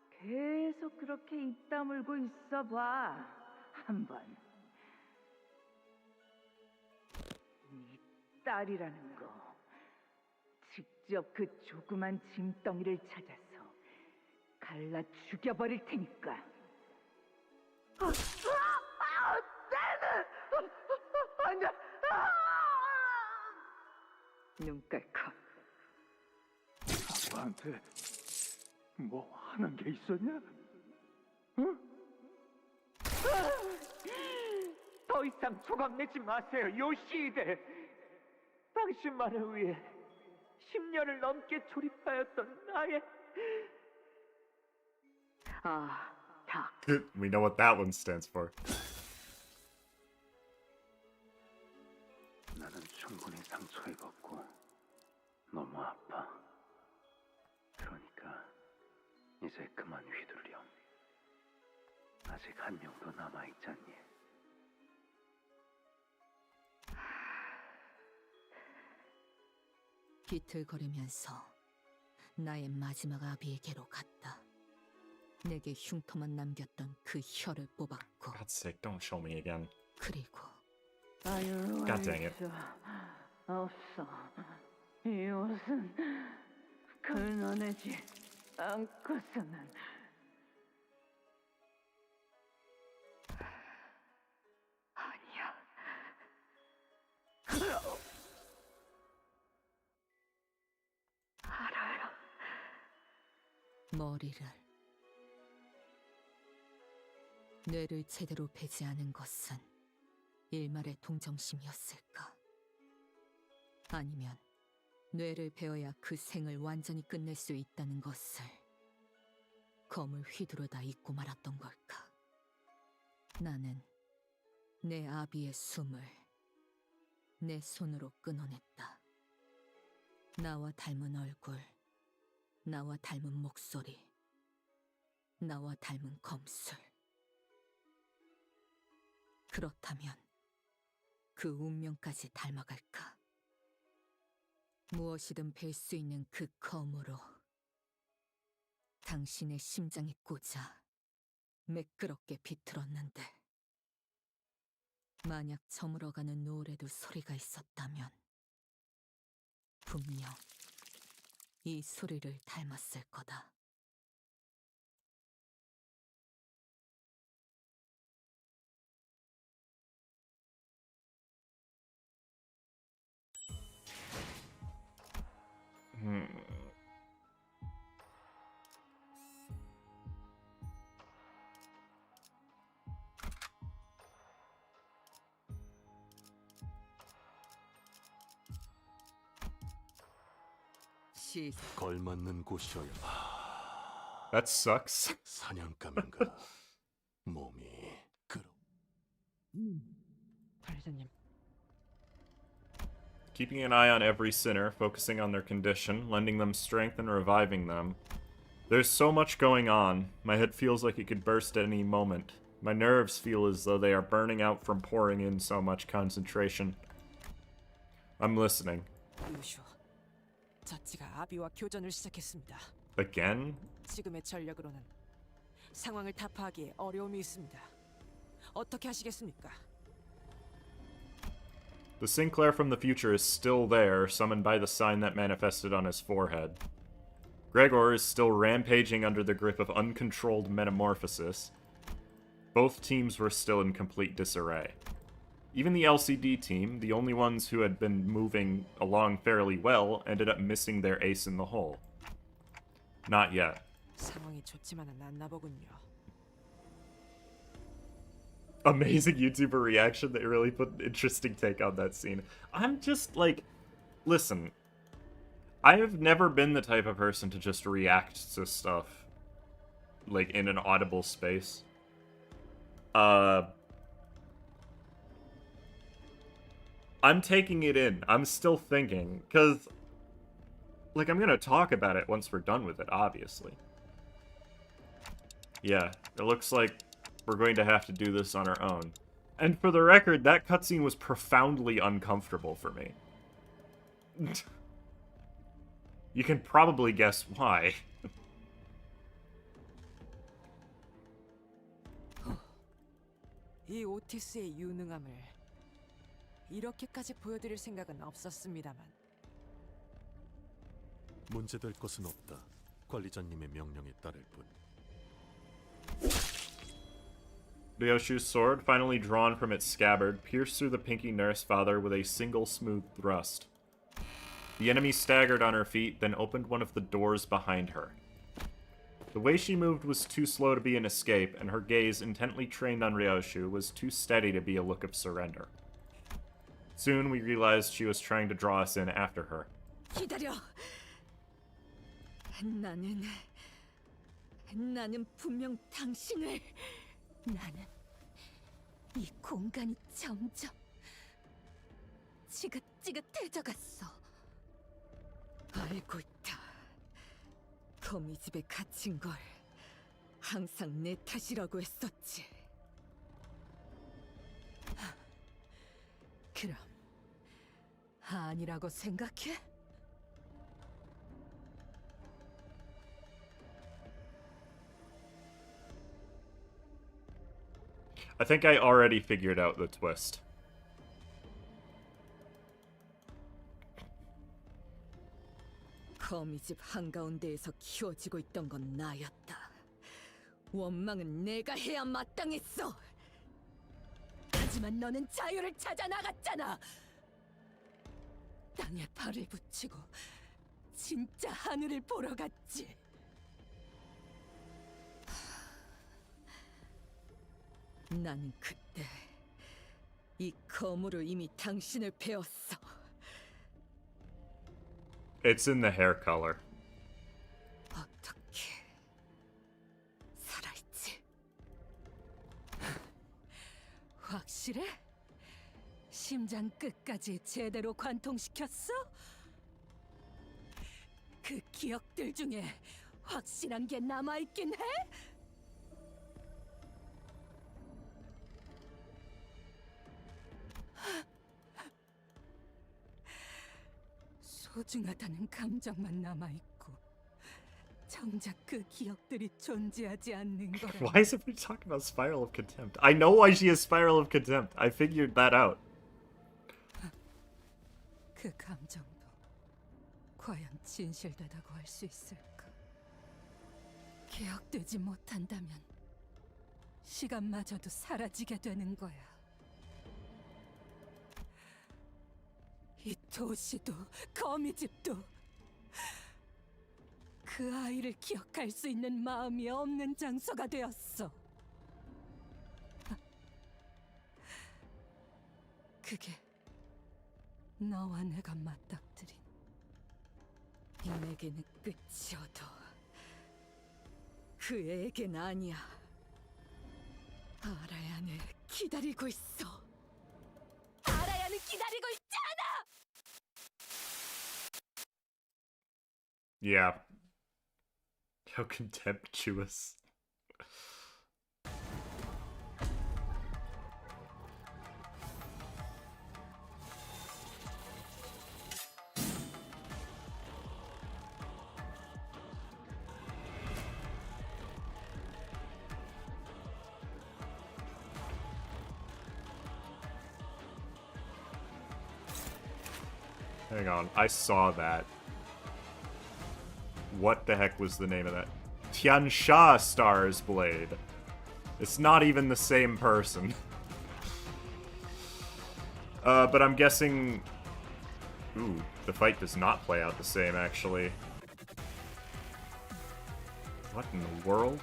계속 그렇게 입 다물고 있어봐. 한번. 네 딸이라는 거. 직접 그 조그만 짐덩이를 찾아서 갈라 죽여버릴 테니까. 안 돼! 눈깔컵. 아빠한테 뭐 하는 게 있었냐? 응? 더 이상 조각내지 마세요, 요시히데. 당신만을 위해 10년을 넘게 조립하였던 나의 닭. We know what that one stands for. 나는 충분히 상처 입었고 너무 아파. 그러니까 이제 그만 휘둘려. 아직 한 명도 남아있잖니. 비틀거리면서 나의 마지막 아비에게로 갔다. 내게 흉터만 남겼던 그 혀를 뽑았고 God's sake, don't show me again. 그리고 아유, God dang it. 없어. 이 옷은 걸러내지 않고서는. 아니야. 알아요. 머리를 뇌를 제대로 베지 않은 것은 일말의 동정심이었을까? 아니면 뇌를 베어야 그 생을 완전히 끝낼 수 있다는 것을 검을 휘두르다 잊고 말았던 걸까? 나는 내 아비의 숨을 내 손으로 끊어냈다. 나와 닮은 얼굴, 나와 닮은 목소리, 나와 닮은 검술. 그렇다면 그 운명까지 닮아갈까? 무엇이든 뵐 수 있는 그 검으로 당신의 심장에 꽂아 매끄럽게 비틀었는데 만약 저물어가는 노을에도 소리가 있었다면 분명 이 소리를 닮았을 거다. 걸맞는 곳이어야. That sucks. 사냥감인가? 몸이 그러. 관리자님, keeping an eye on every sinner, focusing on their condition, lending them strength and reviving them. There's so much going on. My head feels like it could burst at any moment. My nerves feel as though they are burning out from pouring in so much concentration. I'm listening. 리오슈, 자치가 아비와 교전을 시작했습니다. Again? 지금의 전력으로는 상황을 타파하기에 어려움이 있습니다. 어떻게 하시겠습니까? The Sinclair from the future is still there, summoned by the sign that manifested on his forehead. Gregor is still rampaging under the grip of uncontrolled metamorphosis. Both teams were still in complete disarray. Even the LCD team, the only ones who had been moving along fairly well, ended up missing their ace in the hole. Not yet. 상황이 좋지만은 않나 보군요. Amazing YouTuber reaction. They really put an interesting take on that scene. I'm just like, listen, I have never been the type of person to just react to stuff like in an audible space. I'm taking it in. I'm still thinking, because like I'm gonna talk about it once we're done with it, obviously. Yeah, it looks like we're going to have to do this on our own. And for the record, that cutscene was profoundly uncomfortable for me. You can probably guess why. 이 오티스의 유능함을 이렇게까지 보여드릴 생각은 없었습니다만. 문제될 것은 없다. 관리자님의 명령에 따를 뿐. Rioshu's sword, finally drawn from its scabbard, pierced through the pinky nurse father with a single smooth thrust. The enemy staggered on her feet, then opened one of the doors behind her. The way she moved was too slow to be an escape, and her gaze, intently trained on Rioshu, was too steady to be a look of surrender. Soon we realized she was trying to draw us in after her. 기다려. 나는 분명 당신을. 나는 이 공간이 점점 지긋지긋해져갔어. 알고 있다. 거미집에 갇힌 걸 항상 내 탓이라고 했었지. 그럼 아니라고 생각해? I think I already figured out the twist. 거미집 한가운데에서 키워지고 있던 건 나였다. 원망은 내가 해야 마땅했어. 하지만 너는 자유를 찾아 나갔잖아. 땅에 발을 붙이고 진짜 하늘을 보러 갔지. 나는 그때 이 검으로 이미 당신을 배웠어. It's in the hair color. 어떻게 살아있지? 확실해? 심장 끝까지 제대로 관통시켰어? 그 기억들 중에 확실한 게 남아있긴 해? 소중하다는 감정만 남아있고 정작 그 기억들이 존재하지 않는 거라. Why is everybody talking about Spiral of Contempt? I know why she has Spiral of Contempt. I figured that out. 그 감정도 과연 진실되다고 할 수 있을까? 기억되지 못한다면 시간마저도 사라지게 되는 거야. 이 도시도 거미집도 그 아이를 기억할 수 있는 마음이 없는 장소가 되었어. 그게 너와 내가 맞닥뜨린 내게는 끝이어도 그에겐 아니야. 알아야는 기다리고 있어. 알아야는 기다리고 있지 않아! Yeah. How contemptuous. Hang on, I saw that. What the heck was the name of that? Tiansha Stars Blade. It's not even the same person. But I'm guessing... Ooh, the fight does not play out the same, actually. What in the world?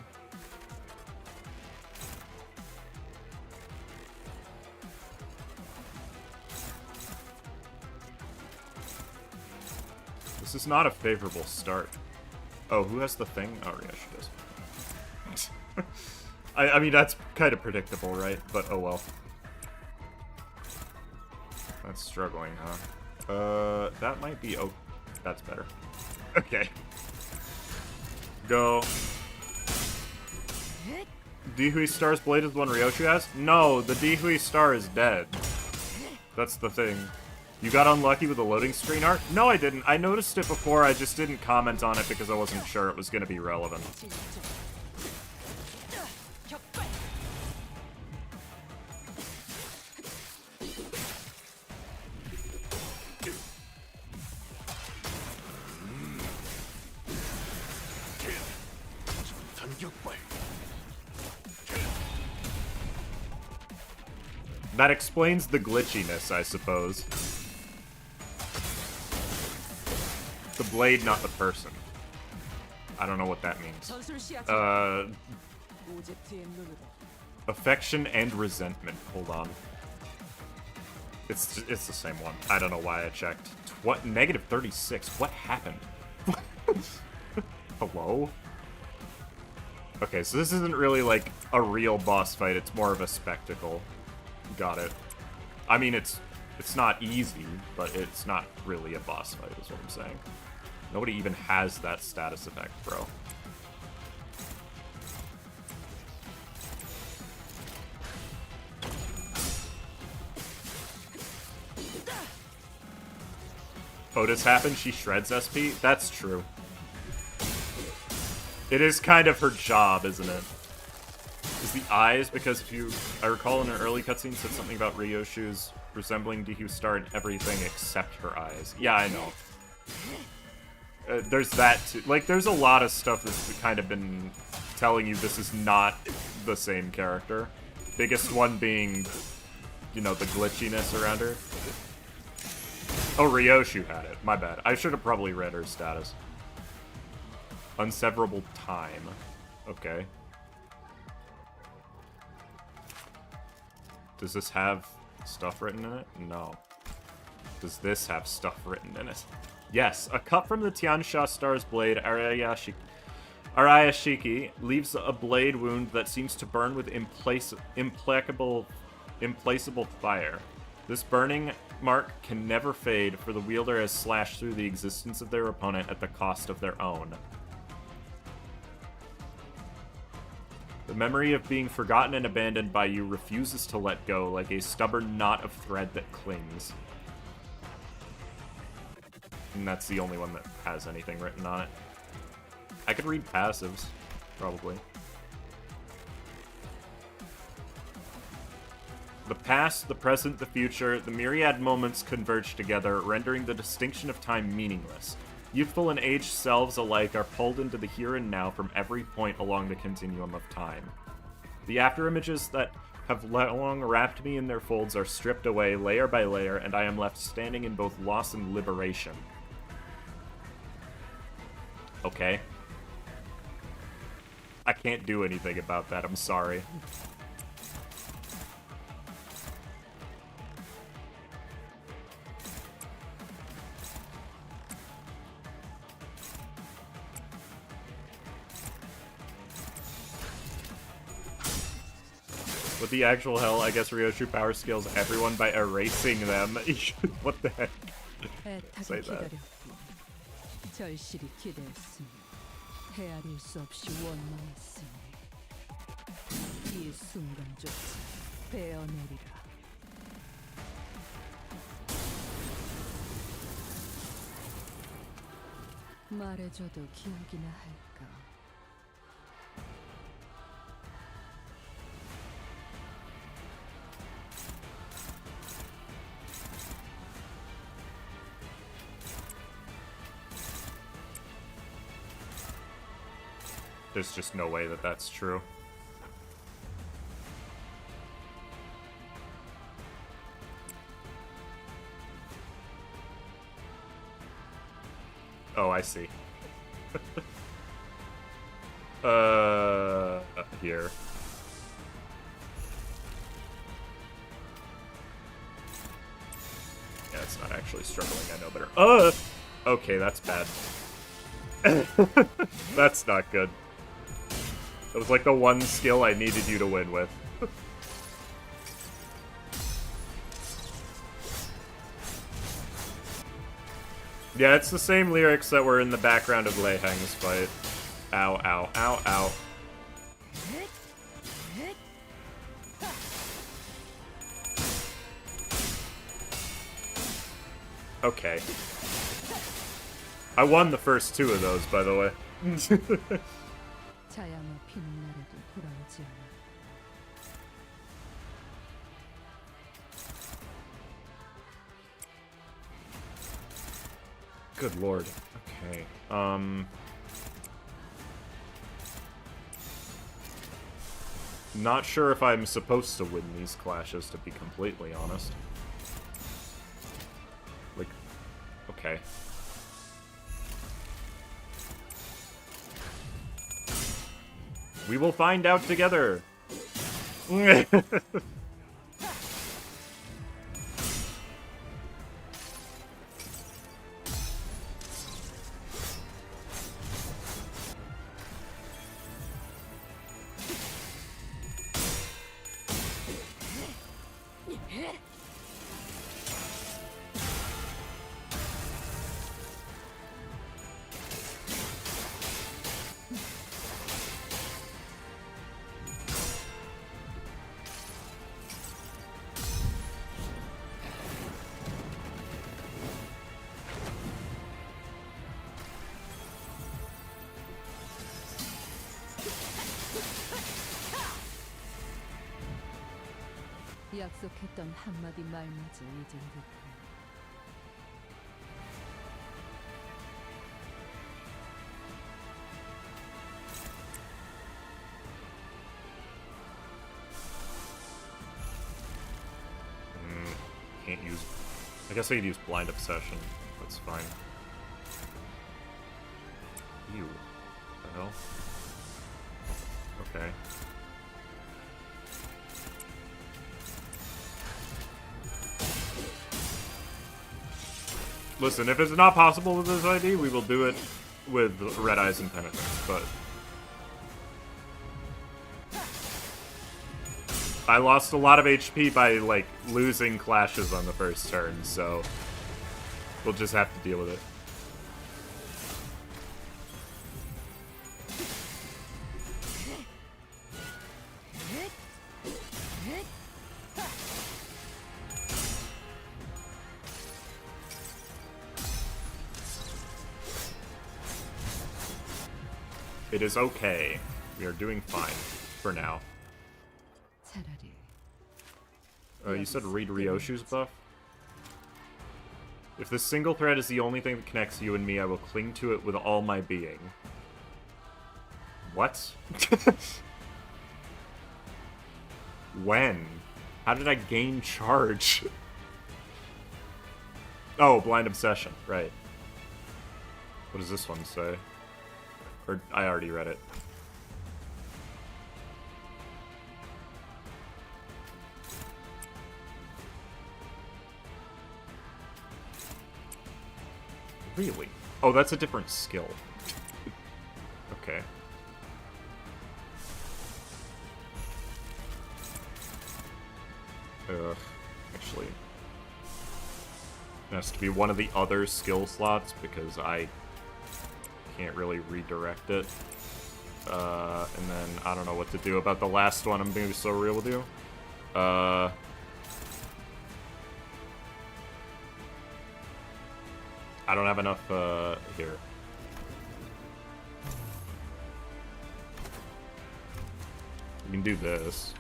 This is not a favorable start. Oh, who has the thing? Oh, Rioshu does. I mean, that's kind of predictable, right? But oh well. That's struggling, huh? That might be... Oh, that's better. Okay. Go. Dihui Star's Blade is the one Rioshu has? No, the Dihui Star is dead. That's the thing. You got unlucky with the loading screen art? No, I didn't. I noticed it before, I just didn't comment on it because I wasn't sure it was going to be relevant. That explains the glitchiness, I suppose. The blade, not the person. I don't know what that means. Affection and resentment. Hold on. It's the same one. I don't know why I checked. What? Negative 36. What happened? Hello? Okay, so this isn't really like a real boss fight. It's more of a spectacle. Got it. I mean, it's not easy, but it's not really a boss fight, is what I'm saying. Nobody even has that status effect, bro. Otis happened, she shreds SP? That's true. It is kind of her job, isn't it? Is the eyes, because if you... I recall in an early cutscene said something about Rioshu's resembling Dihu Star in everything except her eyes. Yeah, I know. There's that too. Like, there's a lot of stuff that's kind of been telling you this is not the same character. Biggest one being, you know, the glitchiness around her. Oh, Rioshu had it. My bad. I should have probably read her status. Unseverable time. Okay. Does this have stuff written in it? No. Does this have stuff written in it? Yes. A cut from the Tiansha Star's blade, Arayashiki, leaves a blade wound that seems to burn with implacable fire. This burning mark can never fade, for the wielder has slashed through the existence of their opponent at the cost of their own. The memory of being forgotten and abandoned by you refuses to let go, like a stubborn knot of thread that clings. And that's the only one that has anything written on it. I could read passives, probably. The past, the present, the future, the myriad moments converge together, rendering the distinction of time meaningless. Youthful and aged selves alike are pulled into the here and now from every point along the continuum of time. The afterimages that have long wrapped me in their folds are stripped away layer by layer, and I am left standing in both loss and liberation. Okay. I can't do anything about that, I'm sorry. With the actual hell, I guess Rioshu power scales everyone by erasing them. What the heck? Say that. 절실히 기대했으니 헤아릴 수 없이 원망했으니 이 순간조차 베어내리라. 말해줘도 기억이나 할까. There's just no way that that's true. Oh, I see. Here. Yeah, it's not actually struggling, I know better. Okay, that's bad. That's not good. That was like the one skill I needed you to win with. Yeah, it's the same lyrics that were in the background of Lei Heng's fight. Ow, ow, ow, ow. Okay. I won the first two of those, by the way. Good lord. Okay. Not sure if I'm supposed to win these clashes, to be completely honest. Like, okay. We will find out together. 약속했던 한마디 말마저 잊은 듯해. Can't use... I guess I could use Blind Obsession. That's fine. Ew. What the hell? Okay. Listen, if it's not possible with this ID, we will do it with Red Eyes and Penitence, but... I lost a lot of HP by, like, losing clashes on the first turn, so... we'll just have to deal with it. It is okay. We are doing fine. For now. You said read Rioshu's buff? If this single thread is the only thing that connects you and me, I will cling to it with all my being. What? When? How did I gain charge? Oh, Blind Obsession. Right. What does this one say? Or, I already read it. Really? Oh, that's a different skill. Okay. Actually... it has to be one of the other skill slots, because I can't really redirect it. And then I don't know what to do about the last one. I'm gonna be so real with you. I don't have enough, here. We can do this.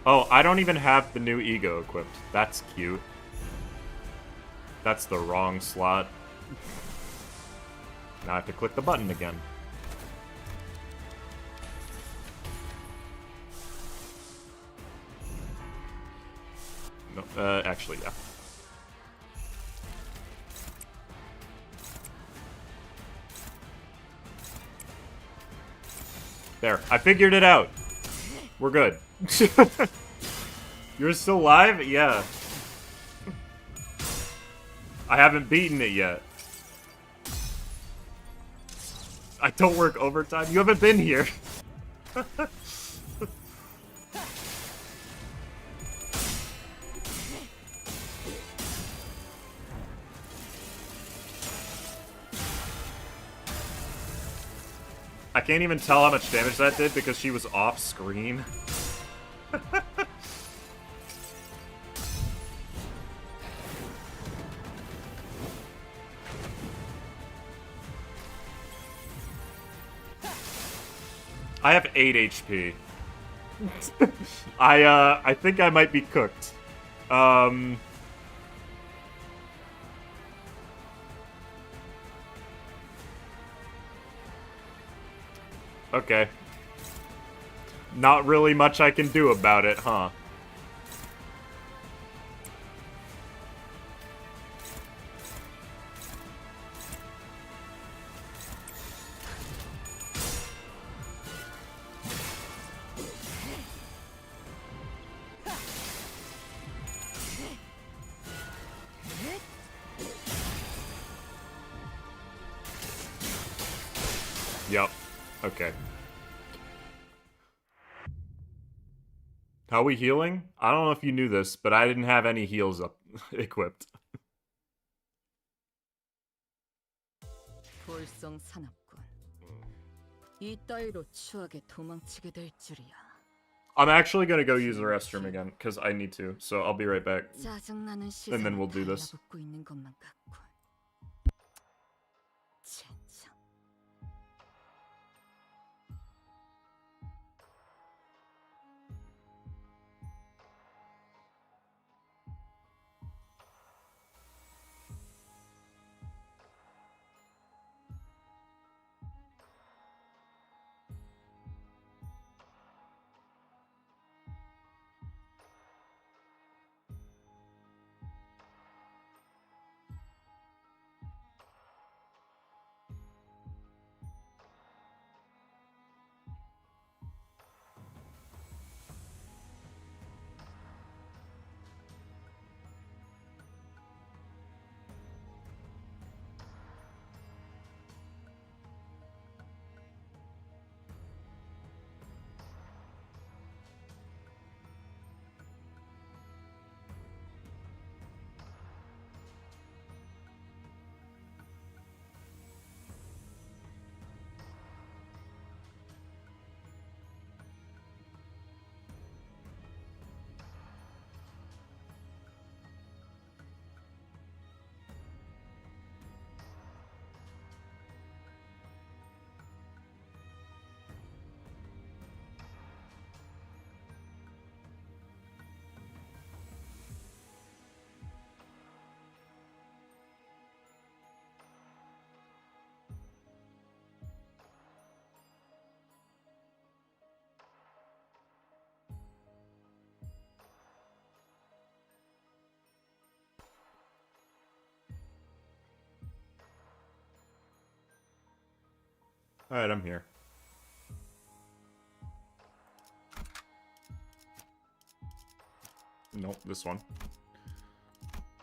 Oh, I don't even have the new ego equipped. That's cute. That's the wrong slot. Now I have to click the button again. No, actually, yeah. There, I figured it out. We're good. You're still live? Yeah. I haven't beaten it yet. I don't work overtime. You haven't been here. I can't even tell how much damage that did because she was off screen. I have 8 HP. I think I might be cooked. Okay. Not really much I can do about it, huh? Yep. Okay. How are we healing? I don't know if you knew this, but I didn't have any heals up equipped. 볼성 사납군. 이 따위로 추하게 도망치게 될 줄이야. I'm actually gonna go use the restroom again, because I need to, so I'll be right back. 짜증나는 And then we'll do this. 달라붙고 있는 것만 같군. 젠장. Alright, I'm here. Nope, this one.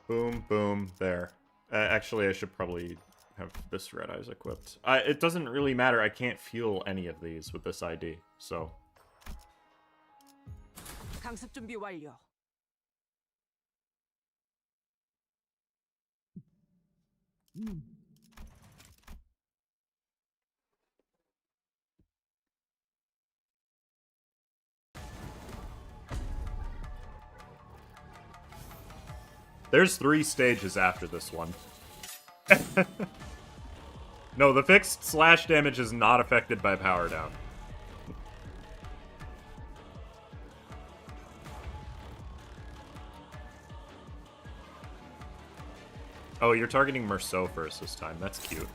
Boom, boom, there. Actually, I should probably have this red eyes equipped. It doesn't really matter. I can't fuel any of these with this ID, so... 강습 준비 완료. There's 3 stages after this one. No, the fixed slash damage is not affected by power down. Oh, you're targeting Merceau first this time. That's cute.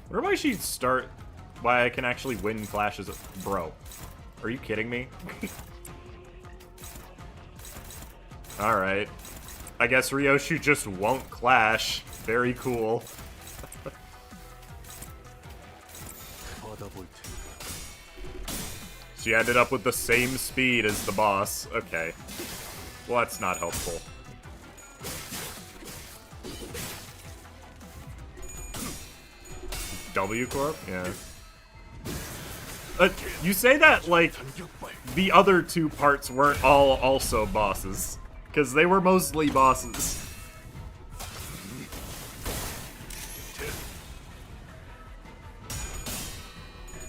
Where why she'd start... Why I can actually win clashes... Bro. Are you kidding me? Alright. I guess Rioshu just won't clash. Very cool. She ended up with the same speed as the boss. Okay. Well, that's not helpful. W Corp? Yeah. You say that like the other 2 parts weren't all also bosses. Because they were mostly bosses.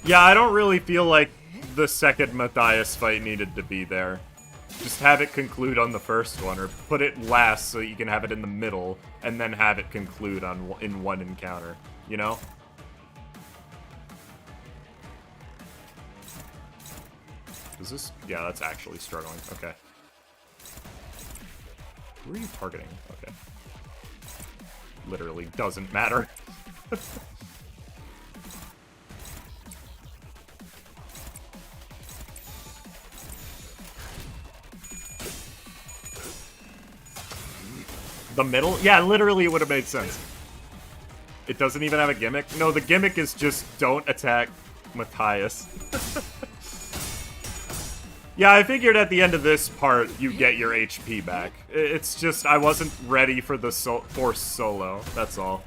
Yeah, I don't really feel like the second Matias fight needed to be there. Just have it conclude on the first one, or put it last so you can have it in the middle, and then have it conclude in one encounter, you know? Is this... Yeah, that's actually struggling. Okay. Who are you targeting? Okay. Literally doesn't matter. The middle? Yeah, literally it would have made sense. It doesn't even have a gimmick? No, the gimmick is just don't attack Matias. Yeah, I figured at the end of this part, you get your HP back. It's just, I wasn't ready for the forced solo, that's all.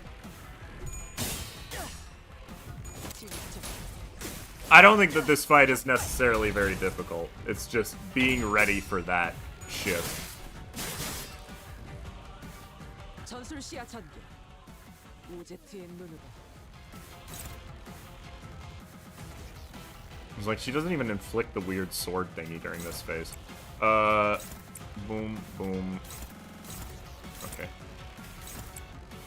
I don't think that this fight is necessarily very difficult. It's just being ready for that shift. It's like she doesn't even inflict the weird sword thingy during this phase. Boom, boom. Okay.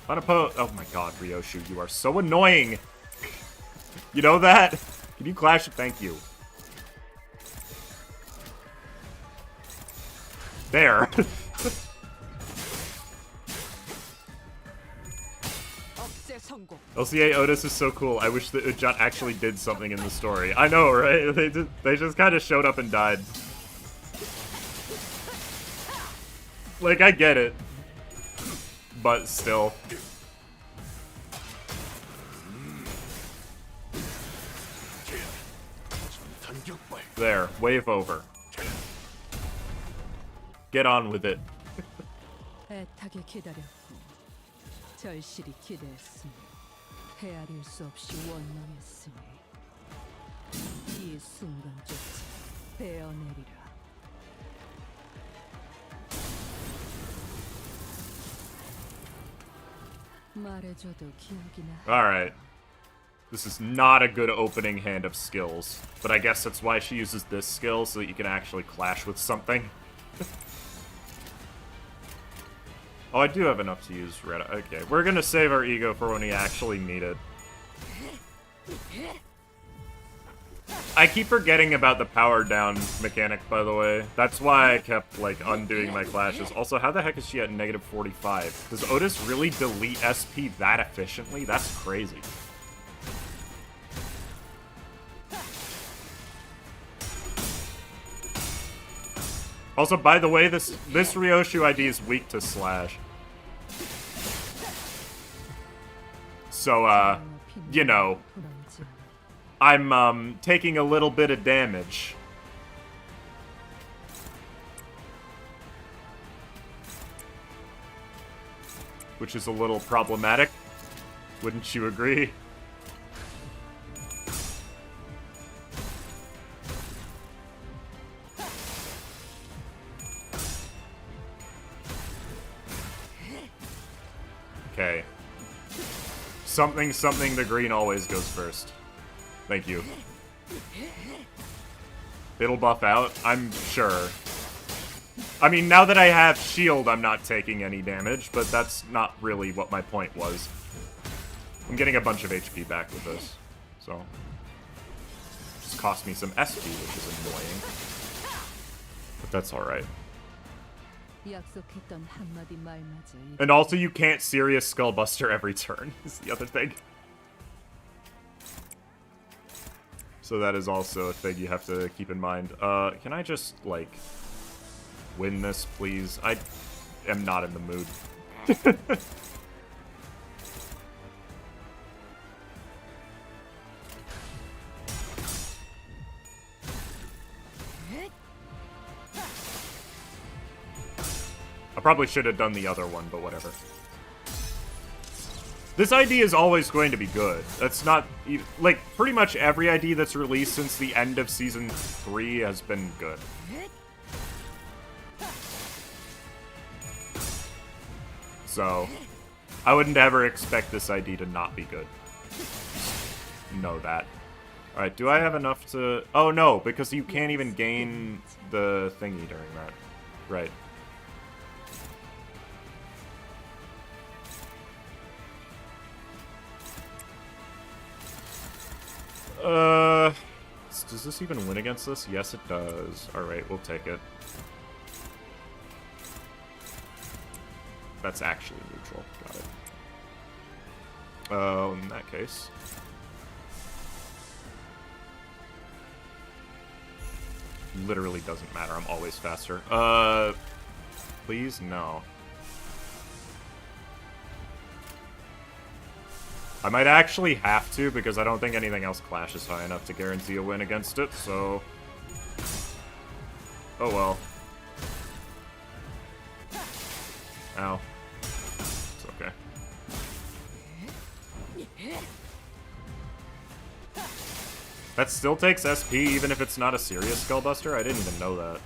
Unopposed. Oh my god, Rioshu, you are so annoying! You know that? Can you clash it? Thank you. There. LCA Otis is so cool. I wish that Ujat actually did something in the story. I know, right? They just kind of showed up and died. Like, I get it. But still. There. Wave over. Get on with it. 애타게 기다렸고 절실히 기대했으니 헤아릴 수 없이 원망했으니 이 순간조차 베어내리라. 말해줘도 기억이 나. Alright. This is not a good opening hand of skills, but I guess that's why she uses this skill, so that you can actually clash with something. Oh, I do have enough to use red. Okay, we're gonna save our ego for when we actually need it. I keep forgetting about the power down mechanic, by the way. That's why I kept, like, undoing my clashes. Also, how the heck is she at negative 45? Does Otis really delete SP that efficiently? That's crazy. Also, by the way, this Rioshu ID is weak to slash. So, you know, I'm, taking a little bit of damage. Which is a little problematic. Wouldn't you agree? Okay. Something, something, the green always goes first. Thank you. It'll buff out, I'm sure. I mean, now that I have shield, I'm not taking any damage, but that's not really what my point was. I'm getting a bunch of HP back with this, so... Just cost me some SP, which is annoying. But that's alright. And also, you can't serious Skullbuster every turn, is the other thing. So that is also a thing you have to keep in mind. Can I just, like, win this, please? I am not in the mood. I probably should have done the other one, but whatever. This ID is always going to be good. That's not... Like, pretty much every ID that's released since the end of Season 3 has been good. So, I wouldn't ever expect this ID to not be good. Know that. Alright, do I have enough to... Oh, no, because you can't even gain the thingy during that. Right. Does this even win against this? Yes, it does. Alright, we'll take it. That's actually neutral. Got it. In that case. Literally doesn't matter. I'm always faster. Please? No. I might actually have to, because I don't think anything else clashes high enough to guarantee a win against it, so... Oh well. Ow. It's okay. That still takes SP, even if it's not a serious Skullbuster? I didn't even know that.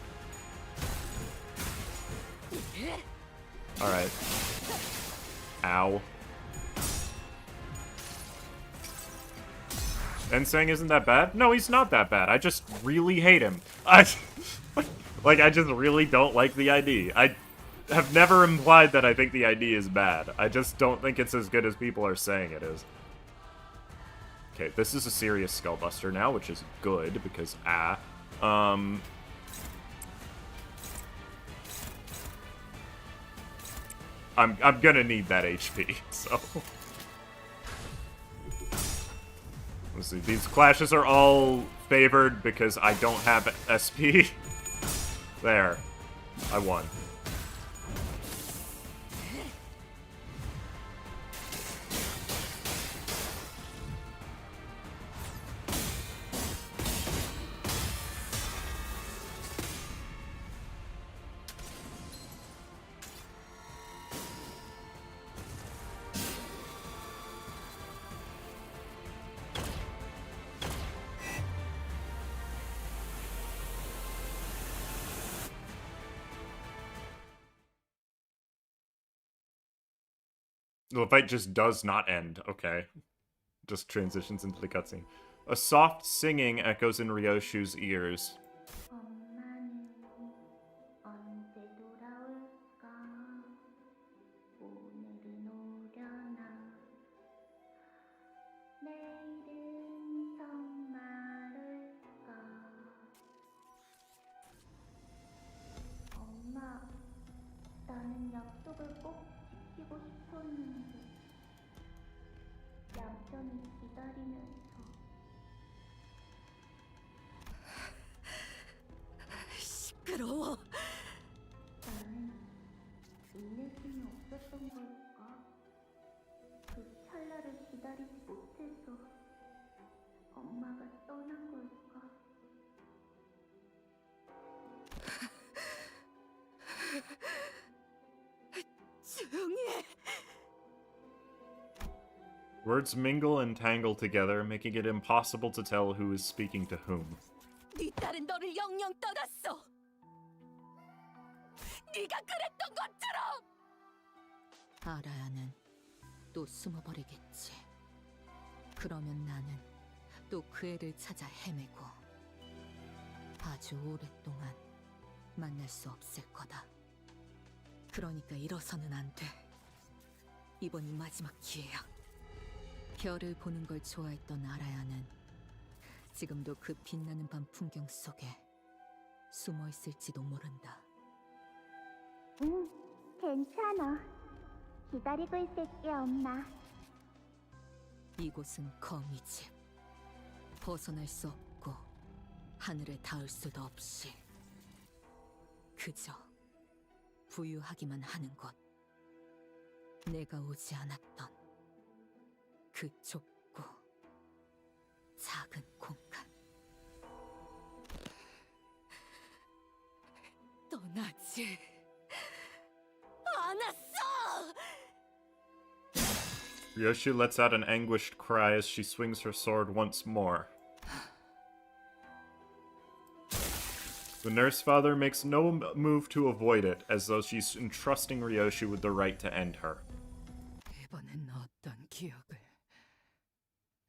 Alright. Ow. Ensang isn't that bad? No, he's not that bad. I just really hate him. I just really don't like the ID. I have never implied that I think the ID is bad. I just don't think it's as good as people are saying it is. Okay, this is a serious Skullbuster now, which is good, because, I'm gonna need that HP, so... Let's see, these clashes are all favored because I don't have SP. There. I won. The fight just does not end. Okay. Just transitions into the cutscene. A soft singing echoes in Rioshu's ears. 나는 약속을 꼭 지키고 싶었는데 얌전히 기다리면서 시끄러워. 나는 인내심이 없었던 걸까? 그 찰나를 기다리지 못해서 엄마가 떠난 걸까? 조용히 해. Words mingle and tangle together, making it impossible to tell who is speaking to whom. 네 딸은 너를 영영 떠났어. 네가 그랬던 것처럼. 아라야는 또 숨어버리겠지. 그러면 나는 또 그 애를 찾아 헤매고 아주 오랫동안 만날 수 없을 거다. 그러니까 일어서는 안 돼. 이번이 마지막 기회야. 별을 보는 걸 좋아했던 아라야는 지금도 그 빛나는 밤 풍경 속에 숨어 있을지도 모른다. 응, 괜찮아. 기다리고 있을게, 엄마. 이곳은 거미 집. 벗어날 수 없고 하늘에 닿을 수도 없이 그저 부유하기만 하는 곳. 내가 오지 않았던 그 좁고 작은 공간. 떠나지 않았어! Rioshu lets out an anguished cry as she swings her sword once more. The nurse father makes no move to avoid it, as though she's entrusting Rioshu with the right to end her. 이번엔 어떤 기억을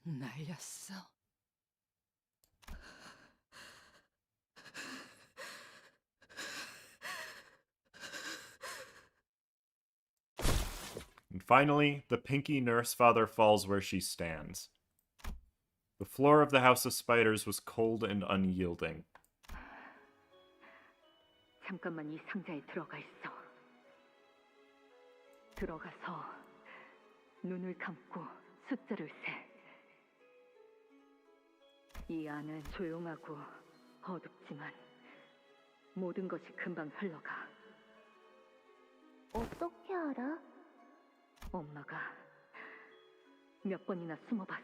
날렸어? And finally, the pinky nurse father falls where she stands. The floor of the House of Spiders was cold and unyielding. 잠깐만 이 상자에 들어가 있어. 들어가서 눈을 감고 숫자를 세. 이 안은 조용하고 어둡지만 모든 것이 금방 흘러가. 어떻게 알아? 엄마가 몇 번이나 숨어봤어.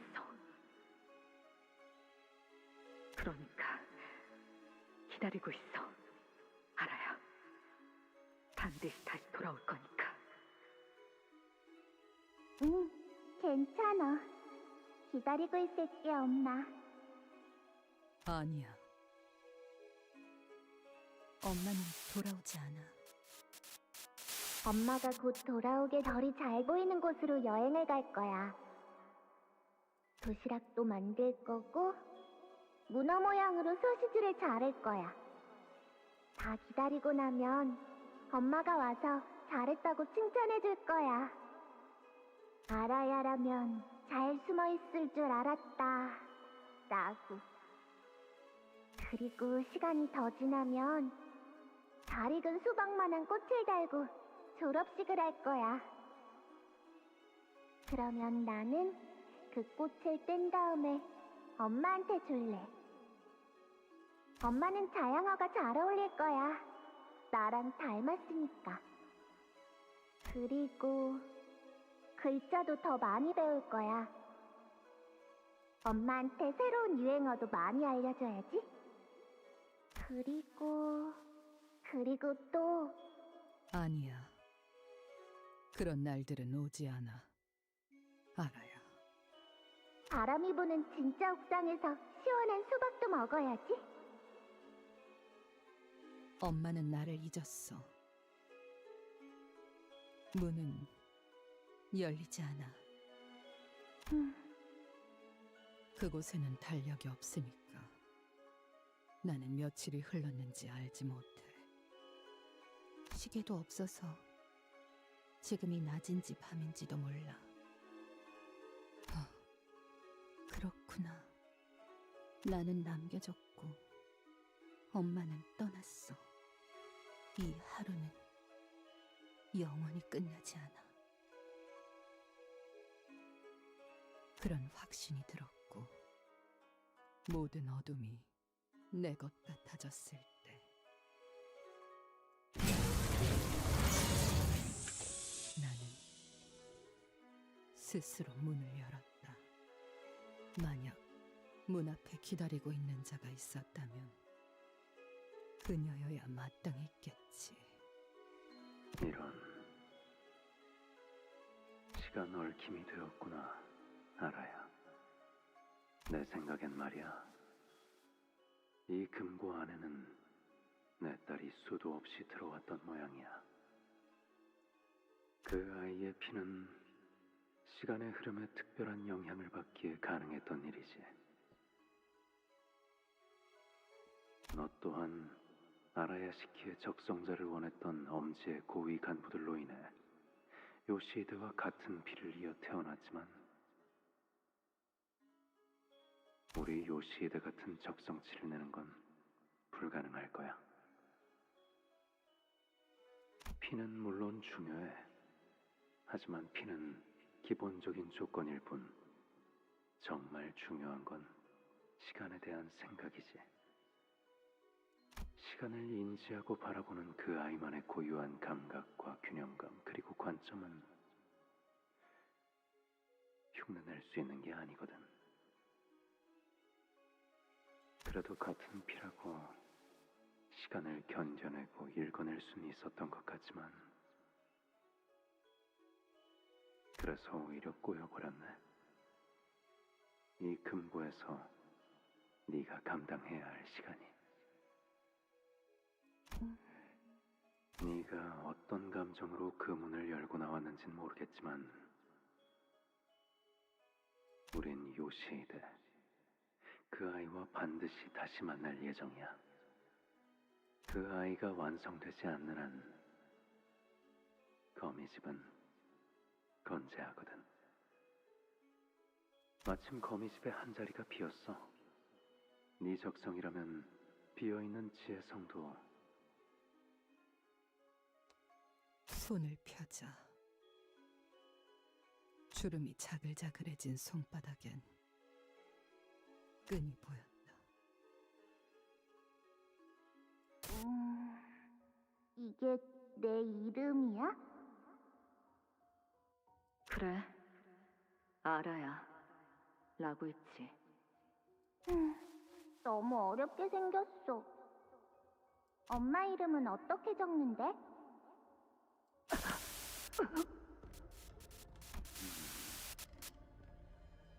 그러니까 기다리고 있어. 알아요. 반드시 다시 돌아올 거니까. 응, 괜찮아. 기다리고 있을게, 엄마. 아니야. 엄마는 돌아오지 않아. 엄마가 곧 돌아오게 별이 잘 보이는 곳으로 여행을 갈 거야. 도시락도 만들 거고 문어 모양으로 소시지를 자를 거야. 다 기다리고 나면 엄마가 와서 잘했다고 칭찬해 줄 거야. 아라야라면 잘 숨어 있을 줄 알았다. 라고. 그리고 시간이 더 지나면 잘 익은 수박만한 꽃을 달고 졸업식을 할 거야. 그러면 나는 그 꽃을 뗀 다음에 엄마한테 줄래. 엄마는 자양어가 잘 어울릴 거야. 나랑 닮았으니까. 그리고 글자도 더 많이 배울 거야. 엄마한테 새로운 유행어도 많이 알려줘야지. 그리고 또 아니야. 그런 날들은 오지 않아. 알아야. 바람이 부는 진짜 옥상에서 시원한 수박도 먹어야지. 엄마는 나를 잊었어. 문은 열리지 않아. 그곳에는 달력이 없으니까 나는 며칠이 흘렀는지 알지 못해. 시계도 없어서 지금이 낮인지 밤인지도 몰라. 그렇구나. 나는 남겨졌고 엄마는 떠났어. 이 하루는 영원히 끝나지 않아. 그런 확신이 들었고 모든 어둠이 내 것 같아졌을 때 나는 스스로 문을 열었다. 만약 문 앞에 기다리고 있는 자가 있었다면 그녀여야 마땅했겠지. 이런 시간 얽힘이 되었구나, 알아야. 내 생각엔 말이야. 이 금고 안에는 내 딸이 수도 없이 들어왔던 모양이야. 그 아이의 피는 시간의 흐름에 특별한 영향을 받기에 가능했던 일이지. 너 또한 아라야시키의 적성자를 원했던 엄지의 고위 간부들로 인해 요시히데와 같은 피를 이어 태어났지만 우리 요시히데 같은 적성치를 내는 건 불가능할 거야. 피는 물론 중요해. 하지만 피는 기본적인 조건일 뿐 정말 중요한 건 시간에 대한 생각이지. 시간을 인지하고 바라보는 그 아이만의 고유한 감각과 균형감 그리고 관점은 흉내낼 수 있는 게 아니거든. 그래도 같은 피라고 시간을 견뎌내고 읽어낼 수는 있었던 것 같지만 그래서 오히려 꼬여버렸네. 이 금고에서 네가 감당해야 할 시간이. 네가 어떤 감정으로 그 문을 열고 나왔는진 모르겠지만 우린 요시히데 그 아이와 반드시 다시 만날 예정이야. 그 아이가 완성되지 않는 한 거미집은 건재하거든. 마침 거미집에 한 자리가 비었어. 네 적성이라면 비어있는 지혜성도. 손을 펴자. 주름이 자글자글해진 손바닥엔 끈이 보였다. 이게 내 이름이야? 그래, 알아야. 라고 했지. 너무 어렵게 생겼어. 엄마 이름은 어떻게 적는데?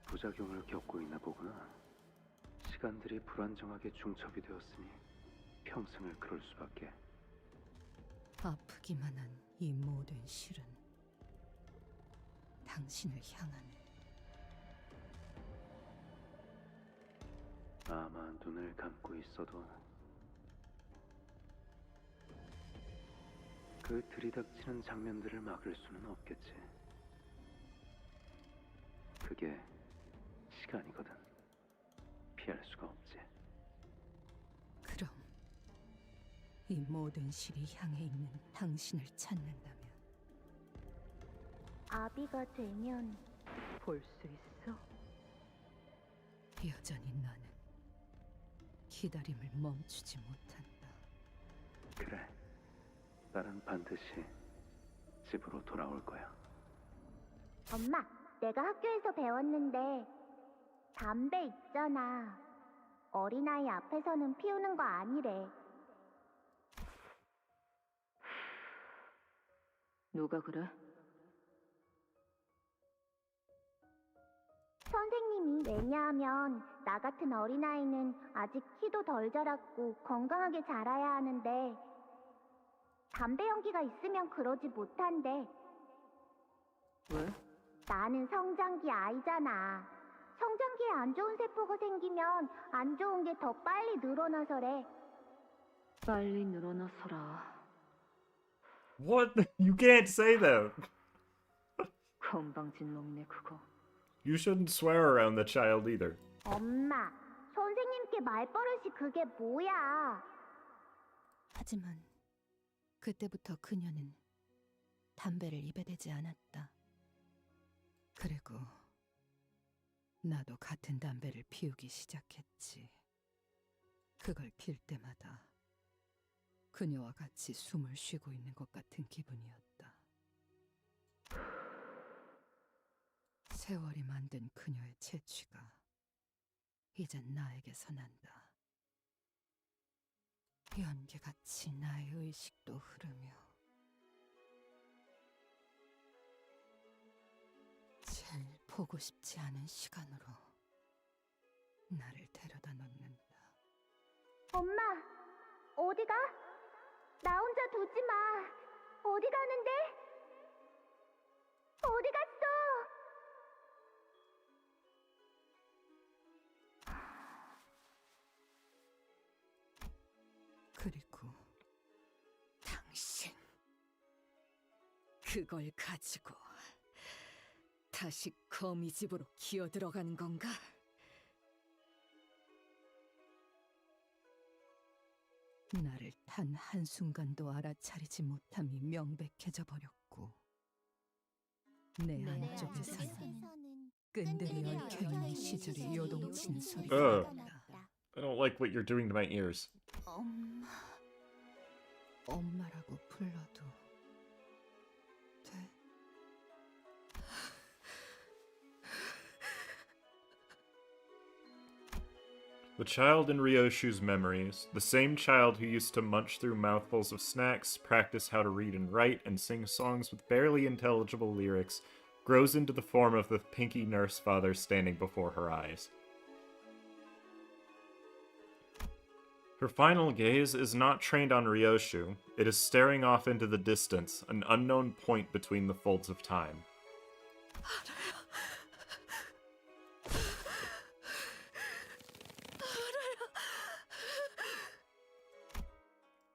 부작용을 겪고 있나 보구나. 시간들이 불안정하게 중첩이 되었으니 평생을 그럴 수밖에. 아프기만 한 이 모든 실은 당신을 향한 아마 눈을 감고 있어도 그 들이닥치는 장면들을 막을 수는 없겠지. 그게 시간이거든. 피할 수가 없지. 그럼 이 모든 실이 향해 있는 당신을 찾는다면 아비가 되면 볼 수 있어? 여전히 나는 기다림을 멈추지 못한다. 그래. 나는 반드시 집으로 돌아올 거야. 엄마, 내가 학교에서 배웠는데 담배 있잖아. 어린아이 앞에서는 피우는 거 아니래. 누가 그래? 선생님이. 왜냐하면 나 같은 어린아이는 아직 키도 덜 자랐고 건강하게 자라야 하는데 담배 연기가 있으면 그러지 못한대. 왜? 나는 성장기 아이잖아. 성장기에 안 좋은 세포가 생기면 안 좋은 게 더 빨리 늘어나서래. 빨리 늘어나서라. What? You can't say that. 건방진 놈네 그거. You shouldn't swear around the child either. 엄마, 선생님께 말버릇이 그게 뭐야? 하지만 그때부터 그녀는 담배를 입에 대지 않았다. 그리고 나도 같은 담배를 피우기 시작했지. 그걸 필 때마다 그녀와 같이 숨을 쉬고 있는 것 같은 기분이었다. 세월이 만든 그녀의 채취가 이젠 나에게서 난다. 연기같이 나의 의식도 흐르며 제일 보고 싶지 않은 시간으로 나를 데려다 놓는다. 엄마, 어디가? 나 혼자 두지 마. 어디 가는데? 어디 갔어? 그리고 그걸 가지고 다시 거미 집으로 기어 들어가는 건가? 나를 단 한순간도 알아차리지 못함이 명백해져 버렸고 내 안쪽에서는 끈들이 얽혀있는 시절의 요동치는 소리가 난다. I don't like what you're doing to my ears. 엄마라고 불러도 돼? The child in Rioshu's memories, the same child who used to munch through mouthfuls of snacks, practice how to read and write, and sing songs with barely intelligible lyrics, grows into the form of the pinky nurse father standing before her eyes. Her final gaze is not trained on Rioshu, it is staring off into the distance, an unknown point between the folds of time.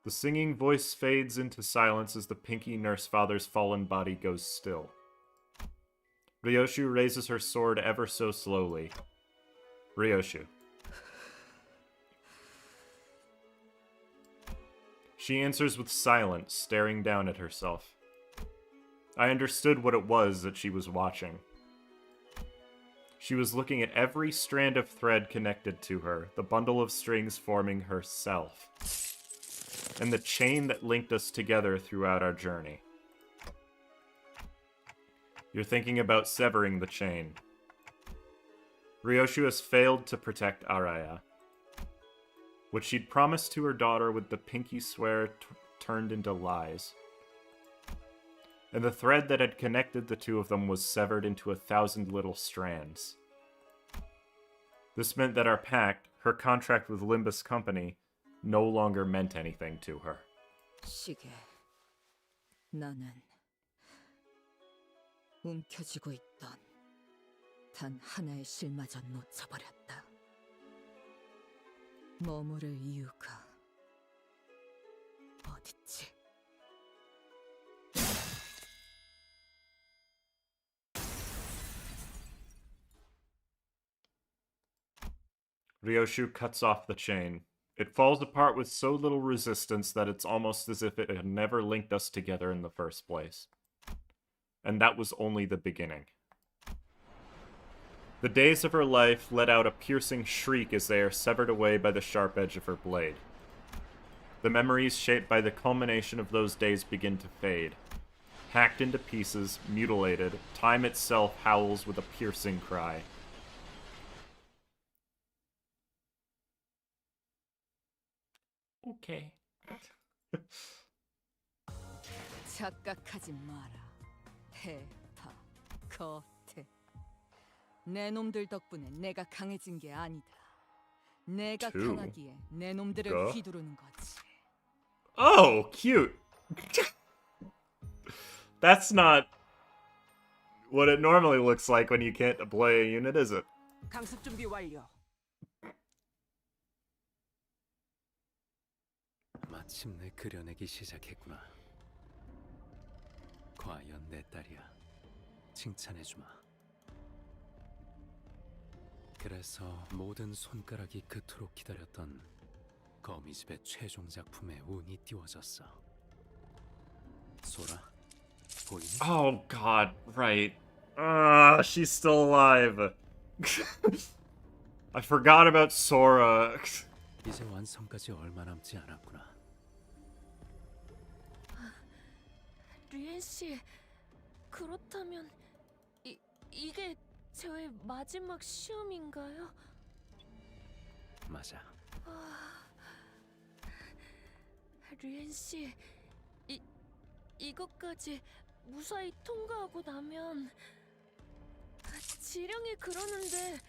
The singing voice fades into silence as the pinky nurse father's fallen body goes still. Rioshu raises her sword ever so slowly. Rioshu. She answers with silence, staring down at herself. I understood what it was that she was watching. She was looking at every strand of thread connected to her, the bundle of strings forming herself, and the chain that linked us together throughout our journey. You're thinking about severing the chain. Rioshu has failed to protect Araya. What she'd promised to her daughter with the pinky swear turned into lies. And the thread that had connected the two of them was severed into 1,000 little strands. This meant that our pact, her contract with Limbus Company, no longer meant anything to her. 시계, 나는 움켜쥐고 있던 단 하나의 실마저 놓쳐버렸다. 머무를 이유가 어딨지? Rioshu cuts off the chain. It falls apart with so little resistance that it's almost as if it had never linked us together in the first place. And that was only the beginning. The days of her life let out a piercing shriek as they are severed away by the sharp edge of her blade. The memories shaped by the culmination of those days begin to fade. Hacked into pieces, mutilated, time itself howls with a piercing cry. Okay. 착각하지 마라. 해파, 겉에. 내 놈들 덕분에 내가 강해진 게 아니다. 내가 강하기에 내 놈들을 휘두르는 거지. Oh, cute. That's not what it normally looks like when you can't deploy a unit, is it? 강습 준비 완료. 마침내 그려내기 시작했구나. 과연 내 딸이야. 칭찬해주마. 그래서 모든 손가락이 그토록 기다렸던 거미집의 최종 작품에 운이 띄워졌어. 소라, 보이니? Oh god, right. She's still alive. I forgot about Sora. 이제 완성까지 얼마 남지 않았구나. 리엔 씨, 그렇다면 이게 저의 마지막 시험인가요? 맞아. 리엔 씨, 이것까지 무사히 통과하고 나면 지령이 그러는데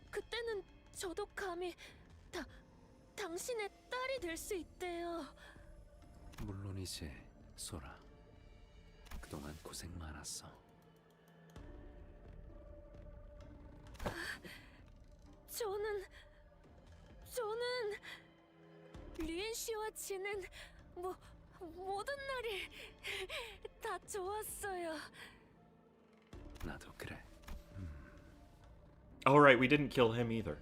그때는 저도 감히 당신의 딸이 될 수 있대요. 물론이지, 소라. 그동안 고생 많았어. 저는 리엔 씨와 지는 모든 날이 다 좋았어요. 나도 그래. Oh right, we didn't kill him either.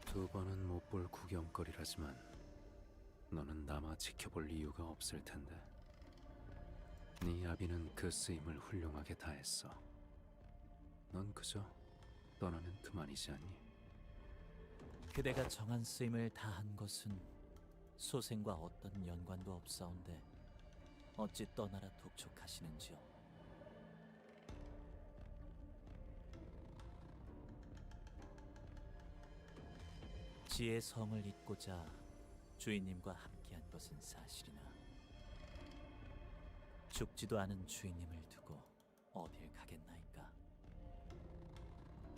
두 번은 못 볼 구경거리라지만 너는 남아 지켜볼 이유가 없을 텐데. 네 아비는 그 쓰임을 훌륭하게 다했어. 넌 그저 떠나면 그만이지 않니? 그대가 정한 쓰임을 다한 것은 소생과 어떤 연관도 없사온데 어찌 떠나라 독촉하시는지요? 지의 성을 잇고자 주인님과 함께한 것은 사실이나 죽지도 않은 주인님을 두고 어딜 가겠나이까.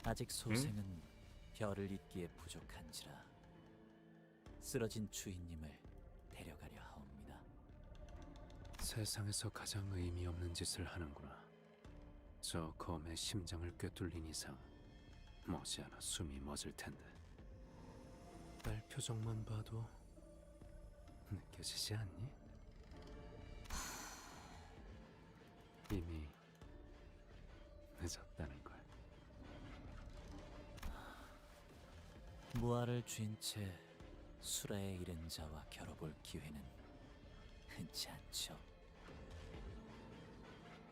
아직 소생은 별을 잇기에 부족한지라 쓰러진 주인님을 데려가려 하옵니다. 세상에서 가장 의미 없는 짓을 하는구나. 저 검의 심장을 꿰뚫린 이상 머지않아 숨이 멎을 텐데. 딸 표정만 봐도 느껴지지 않니? 이미 늦었다는 걸. 무아를 쥔 채 수라에 이른 자와 겨뤄볼 기회는 흔치 않죠.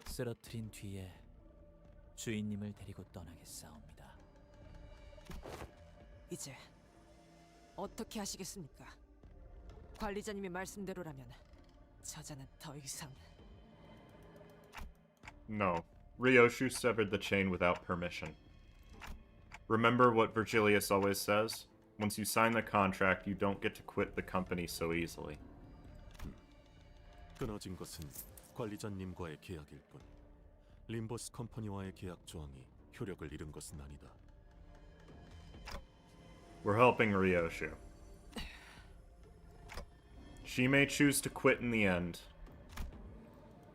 쓰러뜨린 뒤에 주인님을 데리고 떠나겠사옵니다. 이제 어떻게 하시겠습니까? 관리자님의 말씀대로라면 저자는 더 이상... No. Rioshu severed the chain without permission. Remember what Virgilius always says? Once you sign the contract, you don't get to quit the company so easily. 끊어진 것은 관리자님과의 계약일 뿐. 림버스 컴퍼니와의 계약 조항이 효력을 잃은 것은 아니다. We're helping Rioshu. She may choose to quit in the end.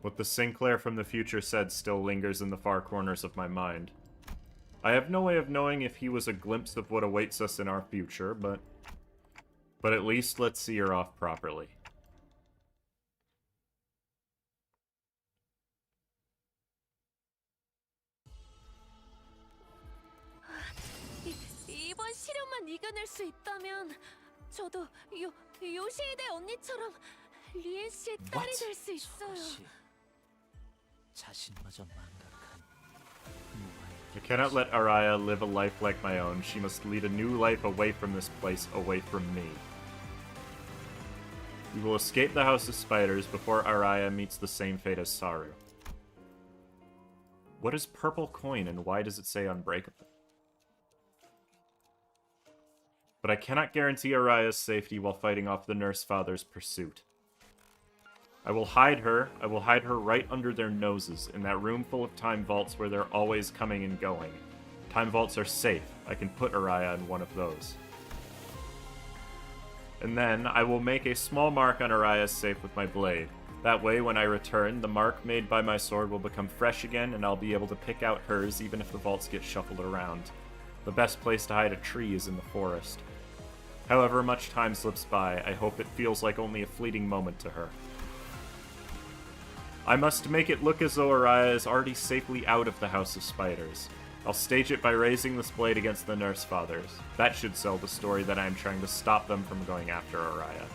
What the Sinclair from the future said still lingers in the far corners of my mind. I have no way of knowing if he was a glimpse of what awaits us in our future, but at least let's see her off properly. 이번 시련만 이겨낼 수 있다면 저도 요시히데 언니처럼 리엔 씨의 딸이 될 수 있어요. 자신마저 망각한 I cannot let Araya live a life like my own. She must lead a new life away from this place, away from me. We will escape the House of Spiders before Araya meets the same fate as Saru. What is purple coin and why does it say unbreakable? But I cannot guarantee Araya's safety while fighting off the Nurse Father's pursuit. I will hide her right under their noses, in that room full of time vaults where they're always coming and going. Time vaults are safe. I can put Araya in one of those. And then, I will make a small mark on Araya's safe with my blade. That way, when I return, the mark made by my sword will become fresh again, and I'll be able to pick out hers even if the vaults get shuffled around. The best place to hide a tree is in the forest. However much time slips by, I hope it feels like only a fleeting moment to her. I must make it look as though Araya is already safely out of the House of Spiders. I'll stage it by raising this blade against the Nurse Fathers. That should sell the story that I am trying to stop them from going after Araya.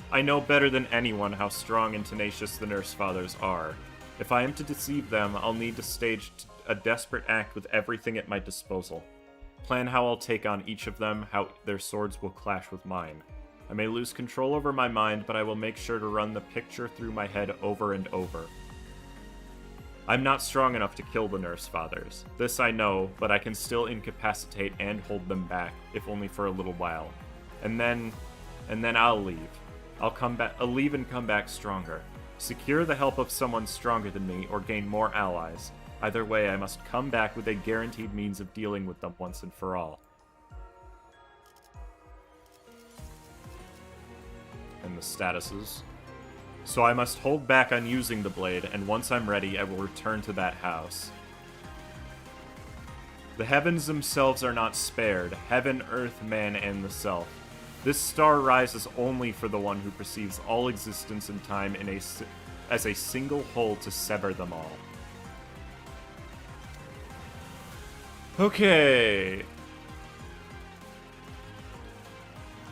I know better than anyone how strong and tenacious the Nurse Fathers are. If I am to deceive them, I'll need to stage a desperate act with everything at my disposal. Plan how I'll take on each of them, how their swords will clash with mine. I may lose control over my mind, but I will make sure to run the picture through my head over and over. I'm not strong enough to kill the Nurse Fathers. This I know, but I can still incapacitate and hold them back, if only for a little while. And then I'll leave. I'll leave and come back stronger. Secure the help of someone stronger than me, or gain more allies. Either way, I must come back with a guaranteed means of dealing with them once and for all. And the statuses. So I must hold back on using the blade, and once I'm ready, I will return to that house. The heavens themselves are not spared, heaven, earth, man, and the self. This star rises only for the one who perceives all existence and time as a single whole to sever them all. Okay.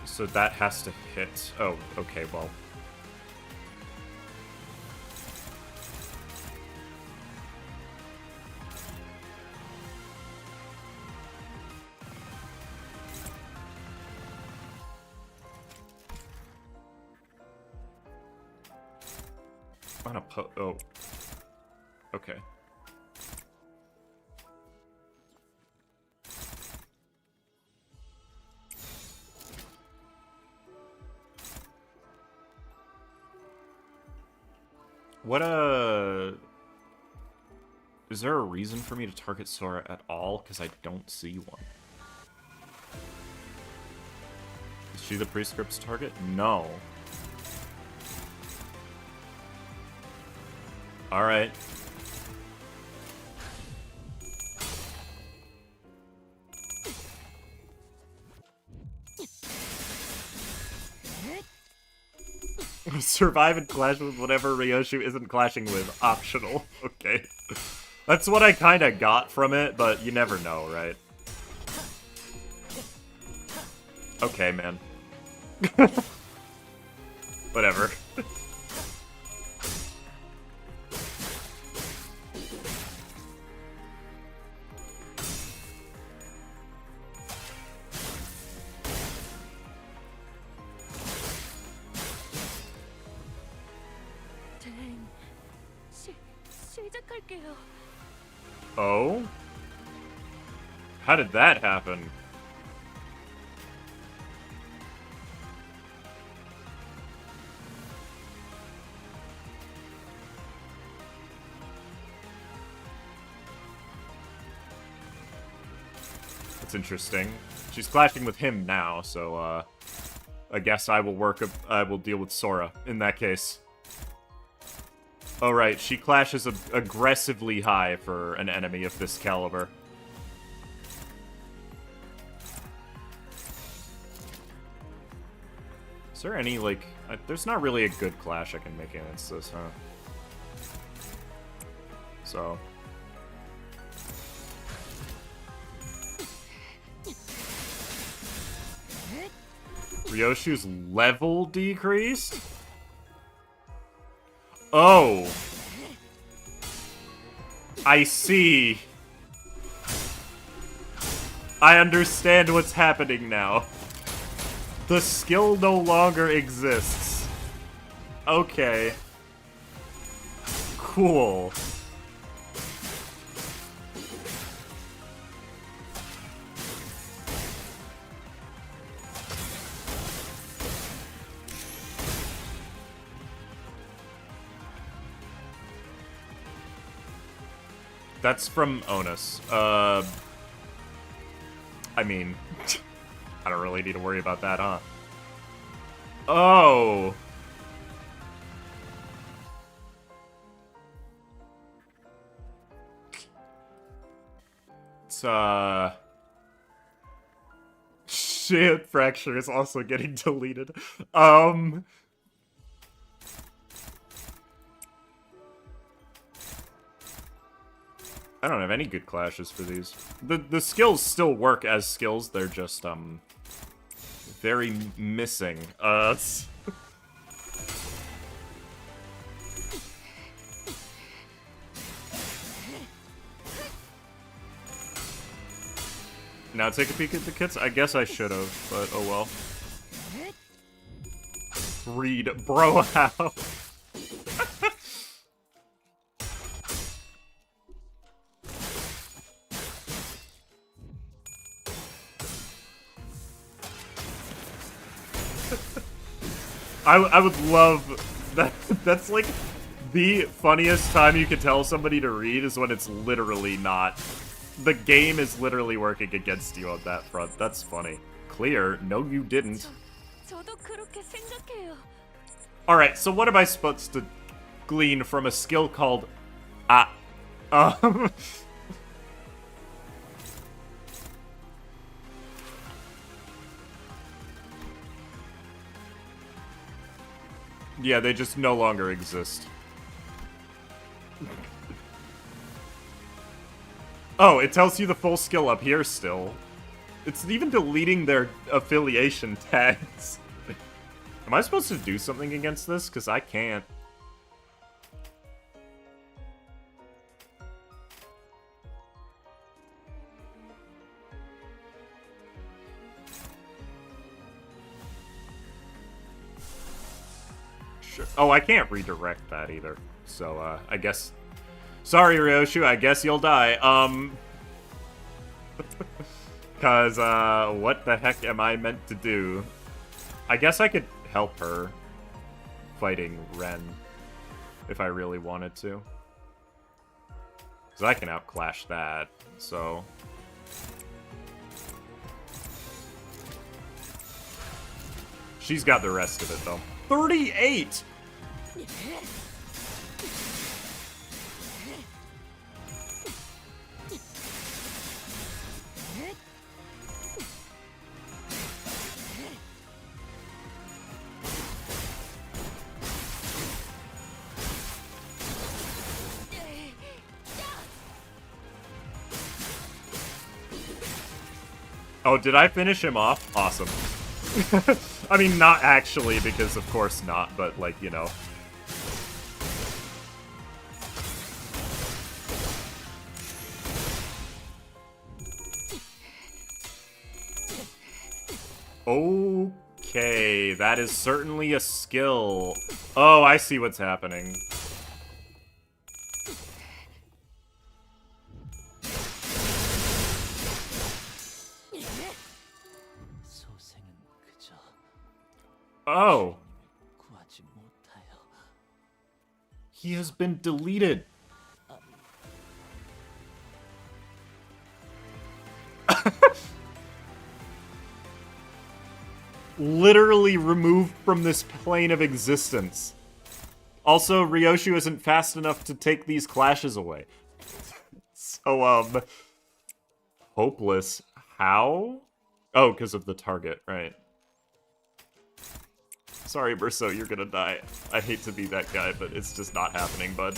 So that has to hit. Oh, okay, well. On a oh. Okay. What is there a reason for me to target Sora at all? Because I don't see one. Is she the Prescript's target? No. Alright. Survive and clash with whatever Rioshu isn't clashing with. Optional. Okay. That's what I kind of got from it, but you never know, right? Okay, man. Whatever. 시작할게요. Oh? How did that happen? That's interesting. She's clashing with him now, so I guess I will deal with Sora in that case. Oh right, she clashes aggressively high for an enemy of this caliber. Is there any, like... there's not really a good clash I can make against this, huh? So... Ryoshu's level decreased? Oh! I see. I understand what's happening now. The skill no longer exists. Okay. Cool. That's from Onus. I mean, I don't really need to worry about that, huh? Oh! It's, shit, Fracture is also getting deleted. I don't have any good clashes for these. The skills still work as skills, they're just, very missing. Now take a peek at the kits? I guess I should have, but oh well. Read, bro, how? I would love that. That's like the funniest time you can tell somebody to read is when it's literally not. The game is literally working against you on that front. That's funny. Clear? No, you didn't. 저도 그렇게 생각해요. Alright, so what am I supposed to glean from a skill called Yeah, they just no longer exist. Oh, it tells you the full skill up here still. It's even deleting their affiliation tags. Am I supposed to do something against this? Because I can't. Sure. Oh, I can't redirect that either. So, I guess... Sorry, Rioshu, I guess you'll die. Cause, what the heck am I meant to do? I guess I could help her fighting Ren if I really wanted to. Cause I can outclash that, so... She's got the rest of it, though. 38! Oh, did I finish him off? Awesome. I mean, not actually, because of course not, but, like, you know. Okay, that is certainly a skill. Oh, I see what's happening. Oh. He has been deleted. Literally removed from this plane of existence. Also, Rioshu isn't fast enough to take these clashes away. So, hopeless. How? Oh, because of the target, right. Sorry, Berso, you're gonna die. I hate to be that guy, but it's just not happening, bud.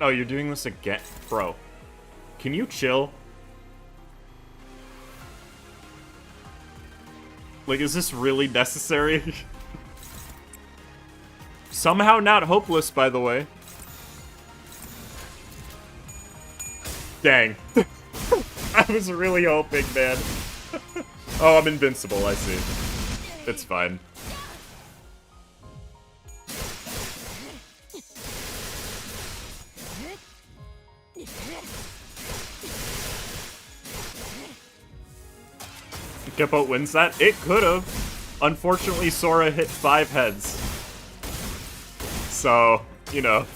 Oh, you're doing this again? Bro, can you chill? Like, is this really necessary? Somehow not hopeless, by the way. Dang. I was really hoping, man. Oh, I'm invincible, I see. It's fine. Kippo wins that? It could've. Unfortunately, Sora hit 5 heads. So, you know.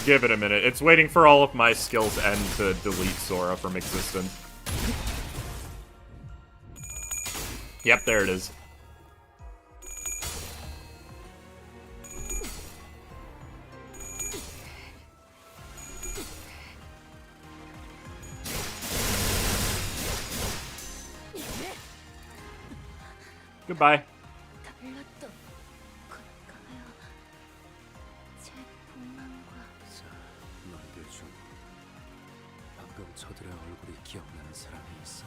Give it a minute. It's waiting for all of my skills end to delete Sora from existence. Yep, there it is. Goodbye. 너희들 중 방금 저들의 얼굴이 기억나는 사람이 있어?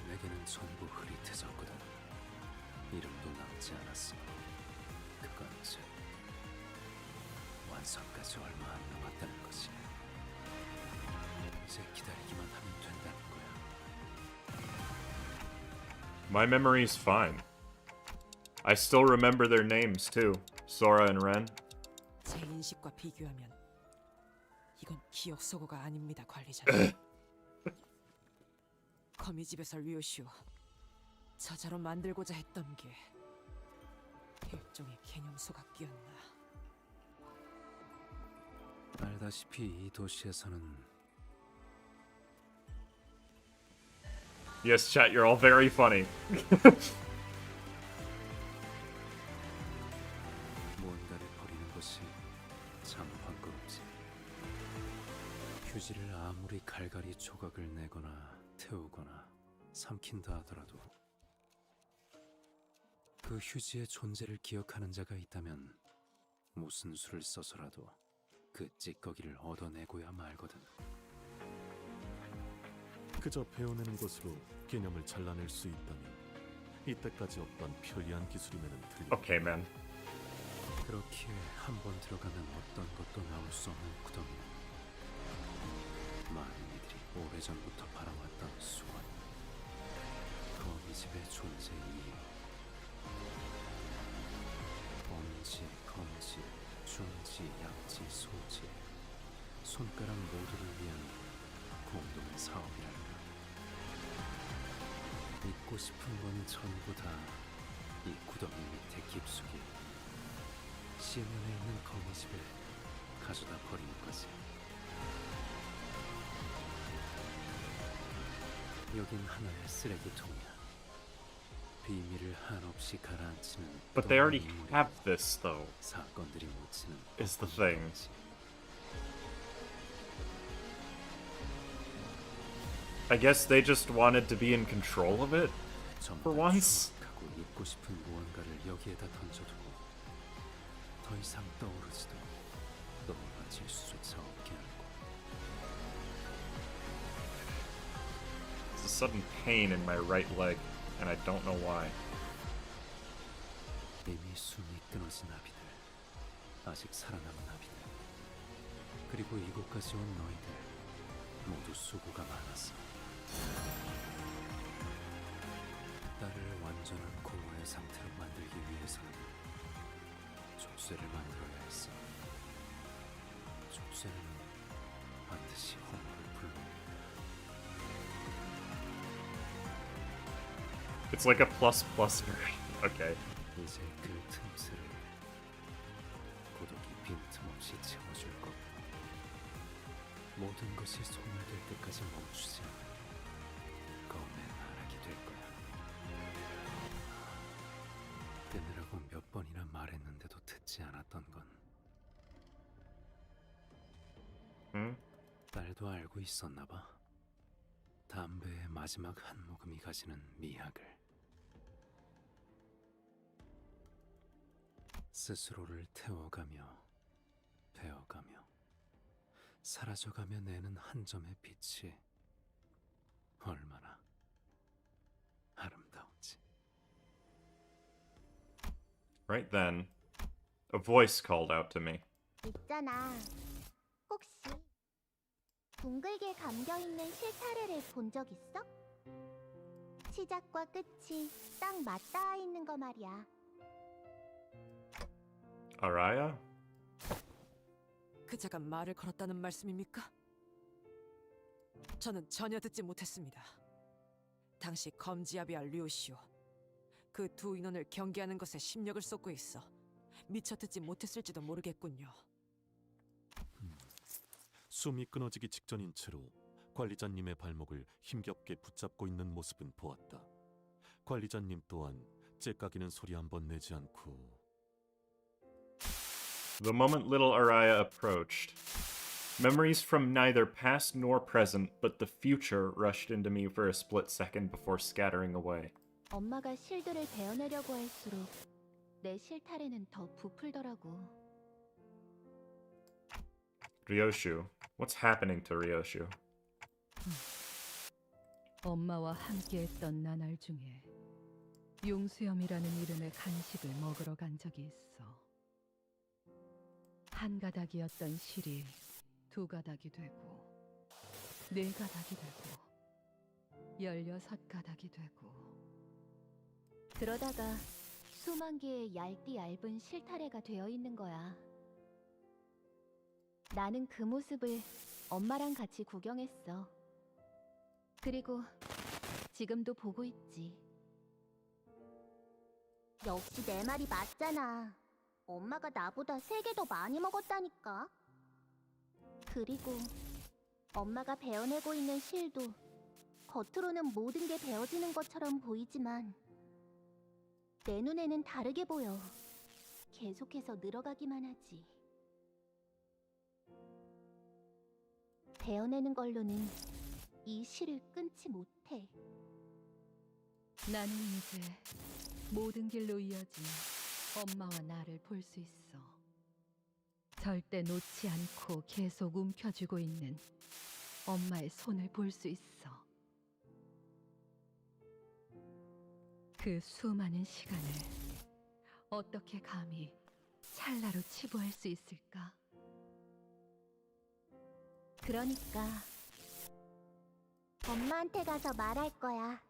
내게는 전부 흐릿해졌거든. 이름도 남지 않았어. 그건 즉 완성까지 얼마 안 남았다는 것이. 이제 기다리기만 하면 된다는 거야. My memory is fine. I still remember their names too. Sora and Ren. 제 인식과 비교하면 이건 기억 소거가 아닙니다, 관리자님. 거미집에서 리오슈 저자로 만들고자 했던 게 일종의 개념 소각기였나. 알다시피 이 도시에서는 Yes, chat, you're all very funny. 무언가를 버리는 것이 참 번거롭지. 휴지를 아무리 갈갈이 조각을 내거나 태우거나 삼킨다 하더라도 그 휴지의 존재를 기억하는 자가 있다면 무슨 수를 써서라도 그 찌꺼기를 얻어내고야 말거든. 그저 배워내는 것으로 개념을 잘라낼 수 있다면 이때까지 없던 편리한 기술이면은 틀려. Okay, man. 그렇기에 한 번 들어가면 어떤 것도 나올 수 없는 구덩이는 많은 이들이 오래전부터 바라왔던 수원, 거미집의 존재 이유, 엄지, 검지, 중지, 약지, 소지, 손가락 모두를 위한 공동의 사업이랄까. 잊고 싶은 건 전부 다 이 구덩이 밑에 깊숙이 시면에 있는 거미집을 가져다 버리는 거지. 여긴 하나의 쓰레기통이야. 비밀을 한없이 가라앉히는. But they already have this, though. 사건들이 묻히는. Is the thing. I guess they just wanted to be in control of it for once. 잊고 싶은 무언가를 여기에다 던져두고 더 이상 떠오르지도 떠올라질 수조차 없게 하는 거. There's a sudden pain in my right leg, and I don't know why. 이미 숨이 끊어진 아비들, 아직 살아남은 아비들, 그리고 이곳까지 온 너희들 모두 수고가 많았어. 나를 완전한 공허의 상태로 만들기 위해서는 족쇄를 만들어야 했어. 족쇄는 반드시 허물을 불러옵니다. It's like a plus version. Okay. 이제 그 틈새를 고독이 빈틈없이 채워줄 거고 모든 것이 소멸될 때까지 멈추지 않는 검의 나락이 될 거야. 끊으라고 몇 번이나 말했는데도 듣지 않았던 건 딸도 알고 있었나 봐. 담배의 마지막 한 모금이 가지는 미학을. 스스로를 태워가며 베어가며 사라져가며 내는 한 점의 빛이 얼마나 아름다운지. Right then, a voice called out to me. 있잖아. 혹시 둥글게 감겨있는 실타래를 본 적 있어? 시작과 끝이 딱 맞닿아 있는 거 말이야. Araya? 그자가 말을 걸었다는 말씀입니까? 저는 전혀 듣지 못했습니다. 당시 검지아비와 리오시오, 그 두 인원을 경계하는 것에 심력을 쏟고 있어 미처 듣지 못했을지도 모르겠군요. 숨이 끊어지기 직전인 채로 관리자님의 발목을 힘겹게 붙잡고 있는 모습은 보았다. 관리자님 또한 째까기는 소리 한 번 내지 않고. The moment little Araya approached, memories from neither past nor present, but the future rushed into me for a split second before scattering away. 엄마가 실드를 베어내려고 할수록 내 실타래는 더 부풀더라고. Rioshu. What's happening to Rioshu? 엄마와 함께했던 나날 중에 용수염이라는 이름의 간식을 먹으러 간 적이 있어. 한 가닥이었던 실이 두 가닥이 되고, 네 가닥이 되고, 16가닥이 되고. 그러다가 수만 개의 얇디 얇은 실타래가 되어 있는 거야. 나는 그 모습을 엄마랑 같이 구경했어. 그리고 지금도 보고 있지. 역시 내 말이 맞잖아. 엄마가 나보다 3개 더 많이 먹었다니까. 그리고 엄마가 베어내고 있는 실도 겉으로는 모든 게 베어지는 것처럼 보이지만 내 눈에는 다르게 보여. 계속해서 늘어가기만 하지. 베어내는 걸로는 이 실을 끊지 못해. 나는 이제 모든 길로 이어진 엄마와 나를 볼 수 있어. 절대 놓지 않고 계속 움켜쥐고 있는 엄마의 손을 볼 수 있어. 그 수많은 시간을 어떻게 감히 찰나로 치부할 수 있을까? 그러니까 엄마한테 가서 말할 거야.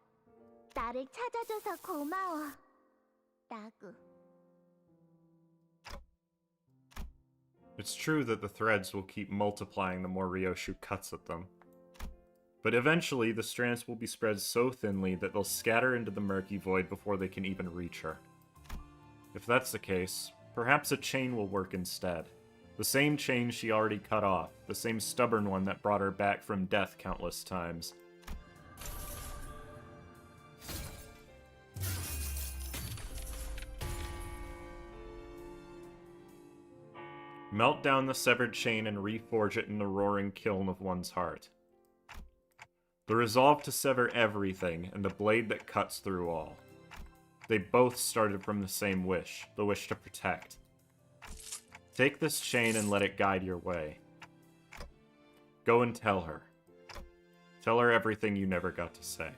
나를 찾아줘서 고마워. 라고. It's true that the threads will keep multiplying the more Rioshu cuts at them. But eventually, the strands will be spread so thinly that they'll scatter into the murky void before they can even reach her. If that's the case, perhaps a chain will work instead. The same chain she already cut off, the same stubborn one that brought her back from death countless times. Melt down the severed chain and reforge it in the roaring kiln of one's heart. The resolve to sever everything, and the blade that cuts through all. They both started from the same wish, the wish to protect. Take this chain and let it guide your way. Go and tell her. Tell her everything you never got to say.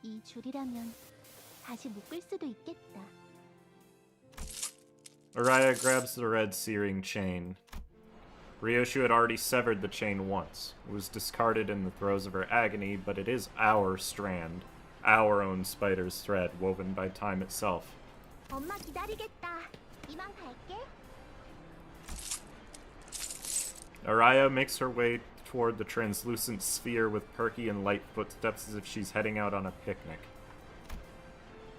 이 줄이라면 다시 묶을 수도 있겠다. Araya grabs the red searing chain. Rioshu had already severed the chain once. It was discarded in the throes of her agony, but it is our strand, our own spider's thread woven by time itself. 엄마 기다리겠다. 이만 갈게. Araya makes her way toward the translucent sphere with perky and light footsteps as if she's heading out on a picnic.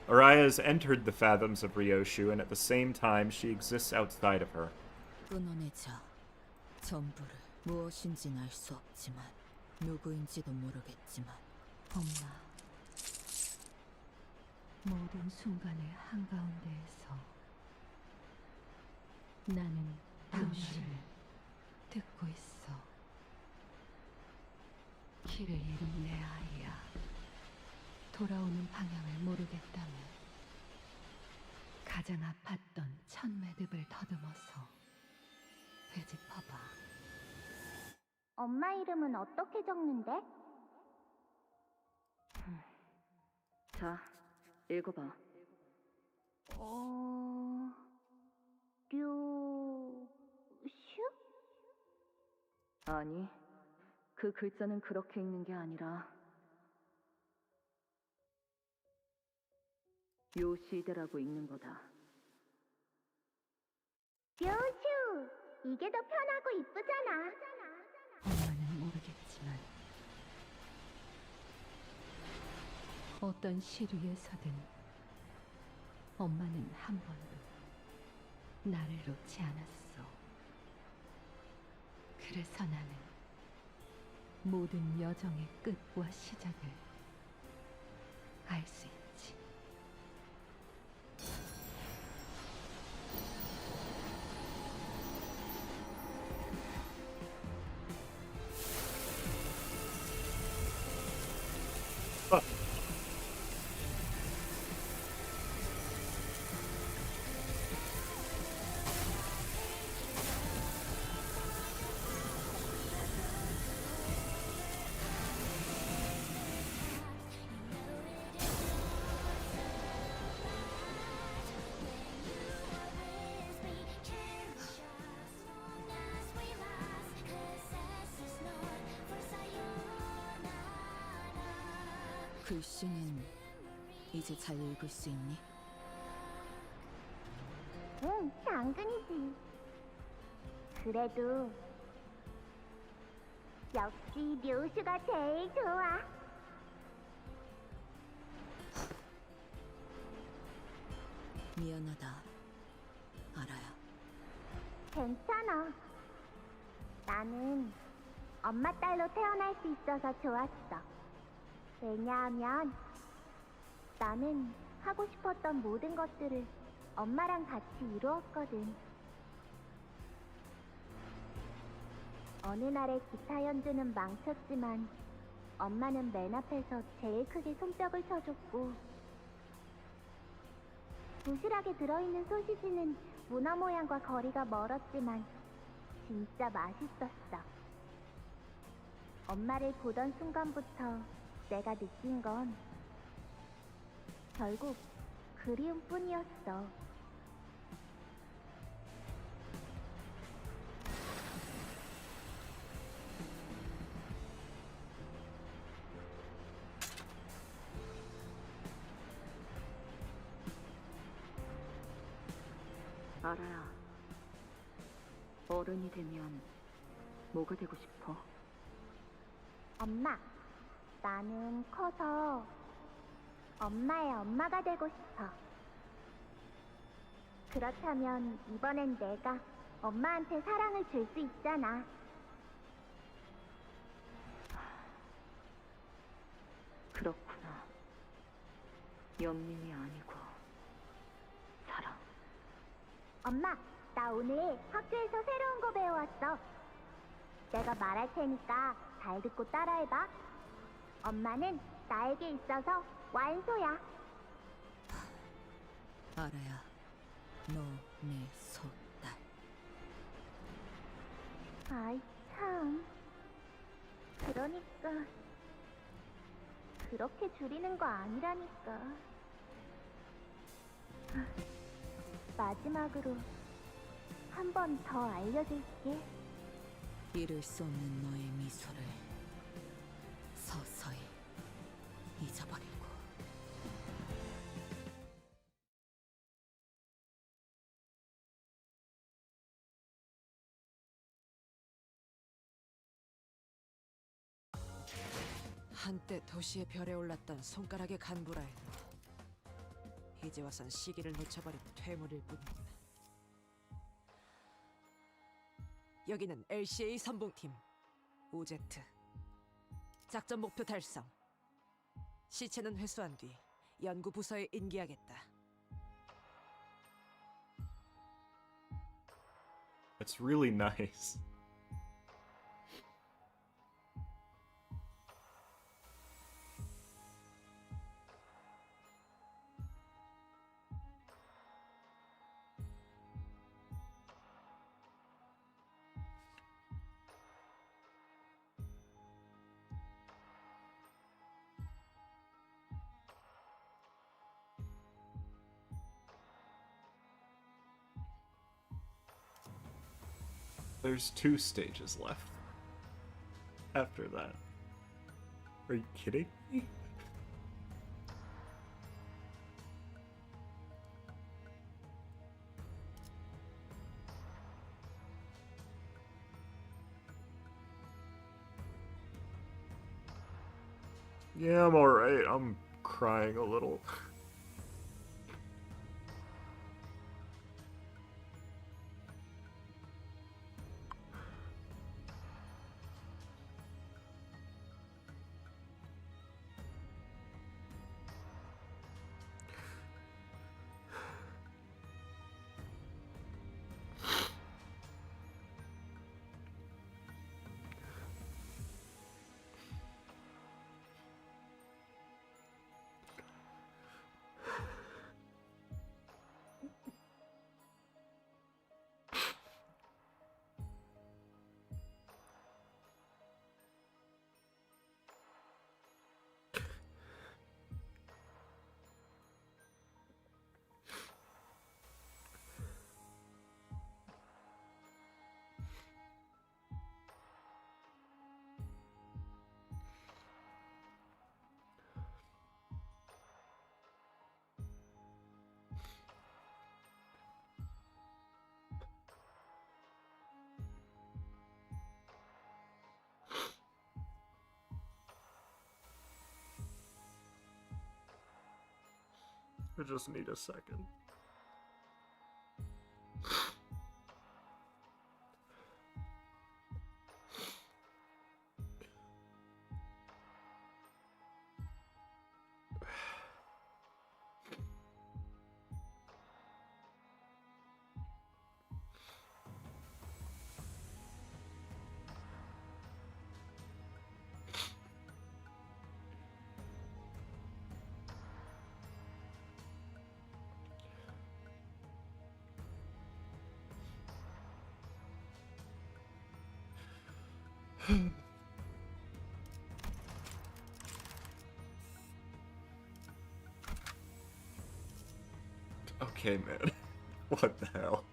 Araya has entered the fathoms of Rioshu, and at the same time, she exists outside of her. 끊어내자. 전부를 무엇인지는 알 수 없지만 누구인지도 모르겠지만 엄마, 모든 순간의 한가운데에서 나는 당신을 듣고 있어. 길을 잃은 내 아이야. 돌아오는 방향을 모르겠다면 가장 아팠던 첫 매듭을 더듬어서 되짚어봐. 엄마 이름은 어떻게 적는데? 자, 읽어봐. 류슈? 아니, 그 글자는 그렇게 읽는 게 아니라 요시대라고 읽는 거다. 류슈! 이게 더 편하고 이쁘잖아. 엄마는 모르겠지만 어떤 시류에서든 엄마는 한 번도 나를 놓지 않았어. 그래서 나는 모든 여정의 끝과 시작을 알 수 있지. 글씨는 이제 잘 읽을 수 있니? 응, 당근이지. 그래도 역시 류슈가 제일 좋아. 미안하다, 알아야. 괜찮아. 나는 엄마 딸로 태어날 수 있어서 좋았어. 왜냐하면 나는 하고 싶었던 모든 것들을 엄마랑 같이 이루었거든. 어느 날의 기타 연주는 망쳤지만 엄마는 맨 앞에서 제일 크게 손뼉을 쳐줬고, 부실하게 들어있는 소시지는 문어 모양과 거리가 멀었지만 진짜 맛있었어. 엄마를 보던 순간부터 내가 느낀 건 결국 그리움뿐이었어. 알아야. 어른이 되면 뭐가 되고 싶어? 엄마, 나는 커서 엄마의 엄마가 되고 싶어. 그렇다면 이번엔 내가 엄마한테 사랑을 줄 수 있잖아. 그렇구나. 연민이 아니고 사랑. 엄마, 나 오늘 학교에서 새로운 거 배워왔어. 내가 말할 테니까 잘 듣고 따라해봐. 엄마는 나에게 있어서 완소야. 알아야, 너 내 소딸. 아이 참. 그러니까 그렇게 줄이는 거 아니라니까. 마지막으로 한 번 더 알려줄게. 잃을 수 없는 너의 미소를 서서히 잊어버리고. 한때 도시의 별에 올랐던 손가락의 간부라 해도 이제 와선 시기를 놓쳐버린 퇴물일 뿐이군. 여기는 LCA 선봉팀 오제트. 작전 목표 달성. 시체는 회수한 뒤 연구 부서에 인계하겠다. It's really nice. There's 2 stages left. After that. Are you kidding me? Yeah, I'm alright. I'm crying a little. I just need a second. Okay, man. What the hell?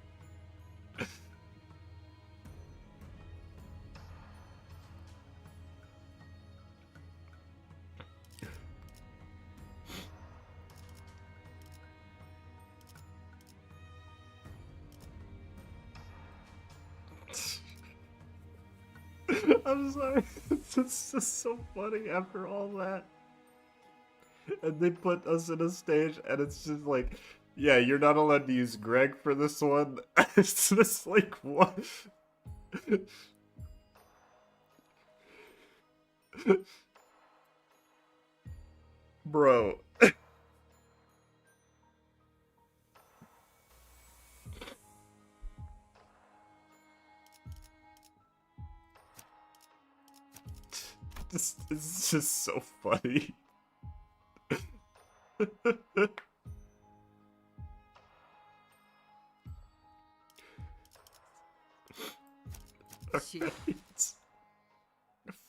I'm sorry. It's just so funny after all that. And they put us in a stage, and it's just like, yeah, you're not allowed to use Greg for this one. It's just like, what? Bro. It's just so funny.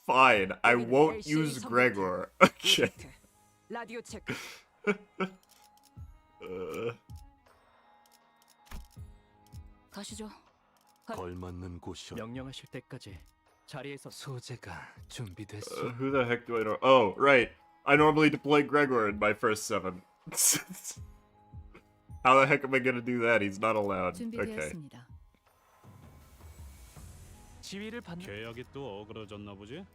Fine, I won't use Gregor. Okay. 라디오 체크. 가시죠. 걸맞는 곳이었. 명령하실 때까지 자리에서 소재가 준비됐어. Who the heck do I know? Oh, right. I normally deploy Gregor in my first 7. How the heck am I gonna do that? He's not allowed. Okay. 준비되었습니다. 지휘를 받는 계약이 또 어그러졌나 보지?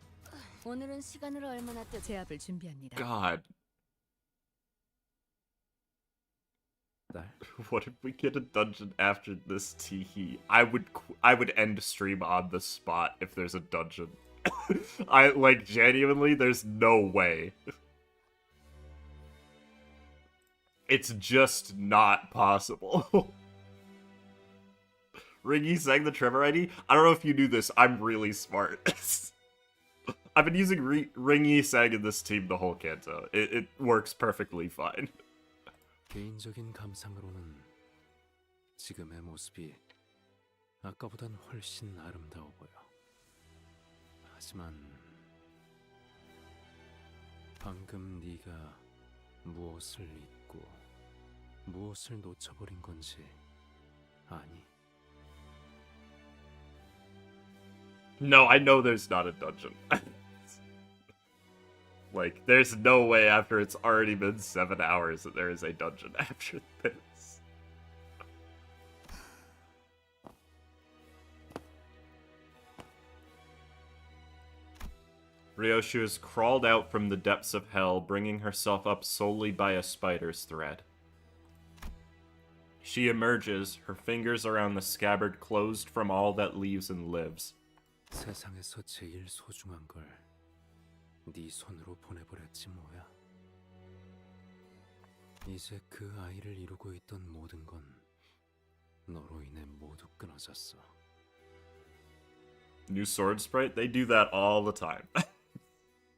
오늘은 시간을 얼마나 또 제압을 준비합니다. God. What if we get a dungeon after this teehee? I would end stream on the spot if there's a dungeon. I like genuinely there's no way. It's just not possible. Ringy sang the Trevor ID? I don't know if you knew this, I'm really smart. I've been using Ringy sang in this team the whole Canto. It works perfectly fine. 개인적인 감상으로는 지금의 모습이 아까보단 훨씬 아름다워 보여. 하지만 방금 네가 무엇을 잊고 무엇을 놓쳐버린 건지 아니? No, I know there's not a dungeon. Like, there's no way after it's already been 7 hours that there is a dungeon after this. Rioshu has crawled out from the depths of hell, bringing herself up solely by a spider's thread. She emerges, her fingers around the scabbard closed from all that leaves and lives. 세상에서 제일 소중한 걸 네 손으로 보내버렸지 뭐야. 이제 그 아이를 이루고 있던 모든 건 너로 인해 모두 끊어졌어. New sword sprite? They do that all the time.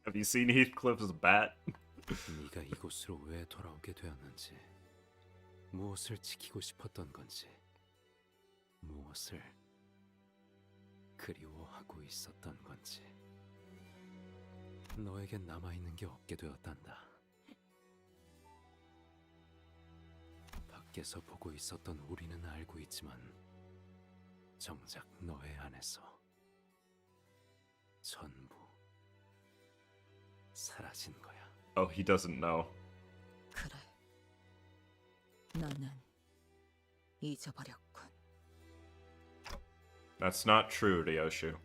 Have you seen Heathcliff's bat? 네가 이곳으로 왜 돌아오게 되었는지, 무엇을 지키고 싶었던 건지, 무엇을 그리워하고 있었던 건지. 너에게 남아있는 게 없게 되었단다. 밖에서 보고 있었던 우리는 알고 있지만 정작 너의 안에서 전부 사라진 거야. Oh, he doesn't know. 그래. 나는 잊어버렸군. That's not true, Rioshu.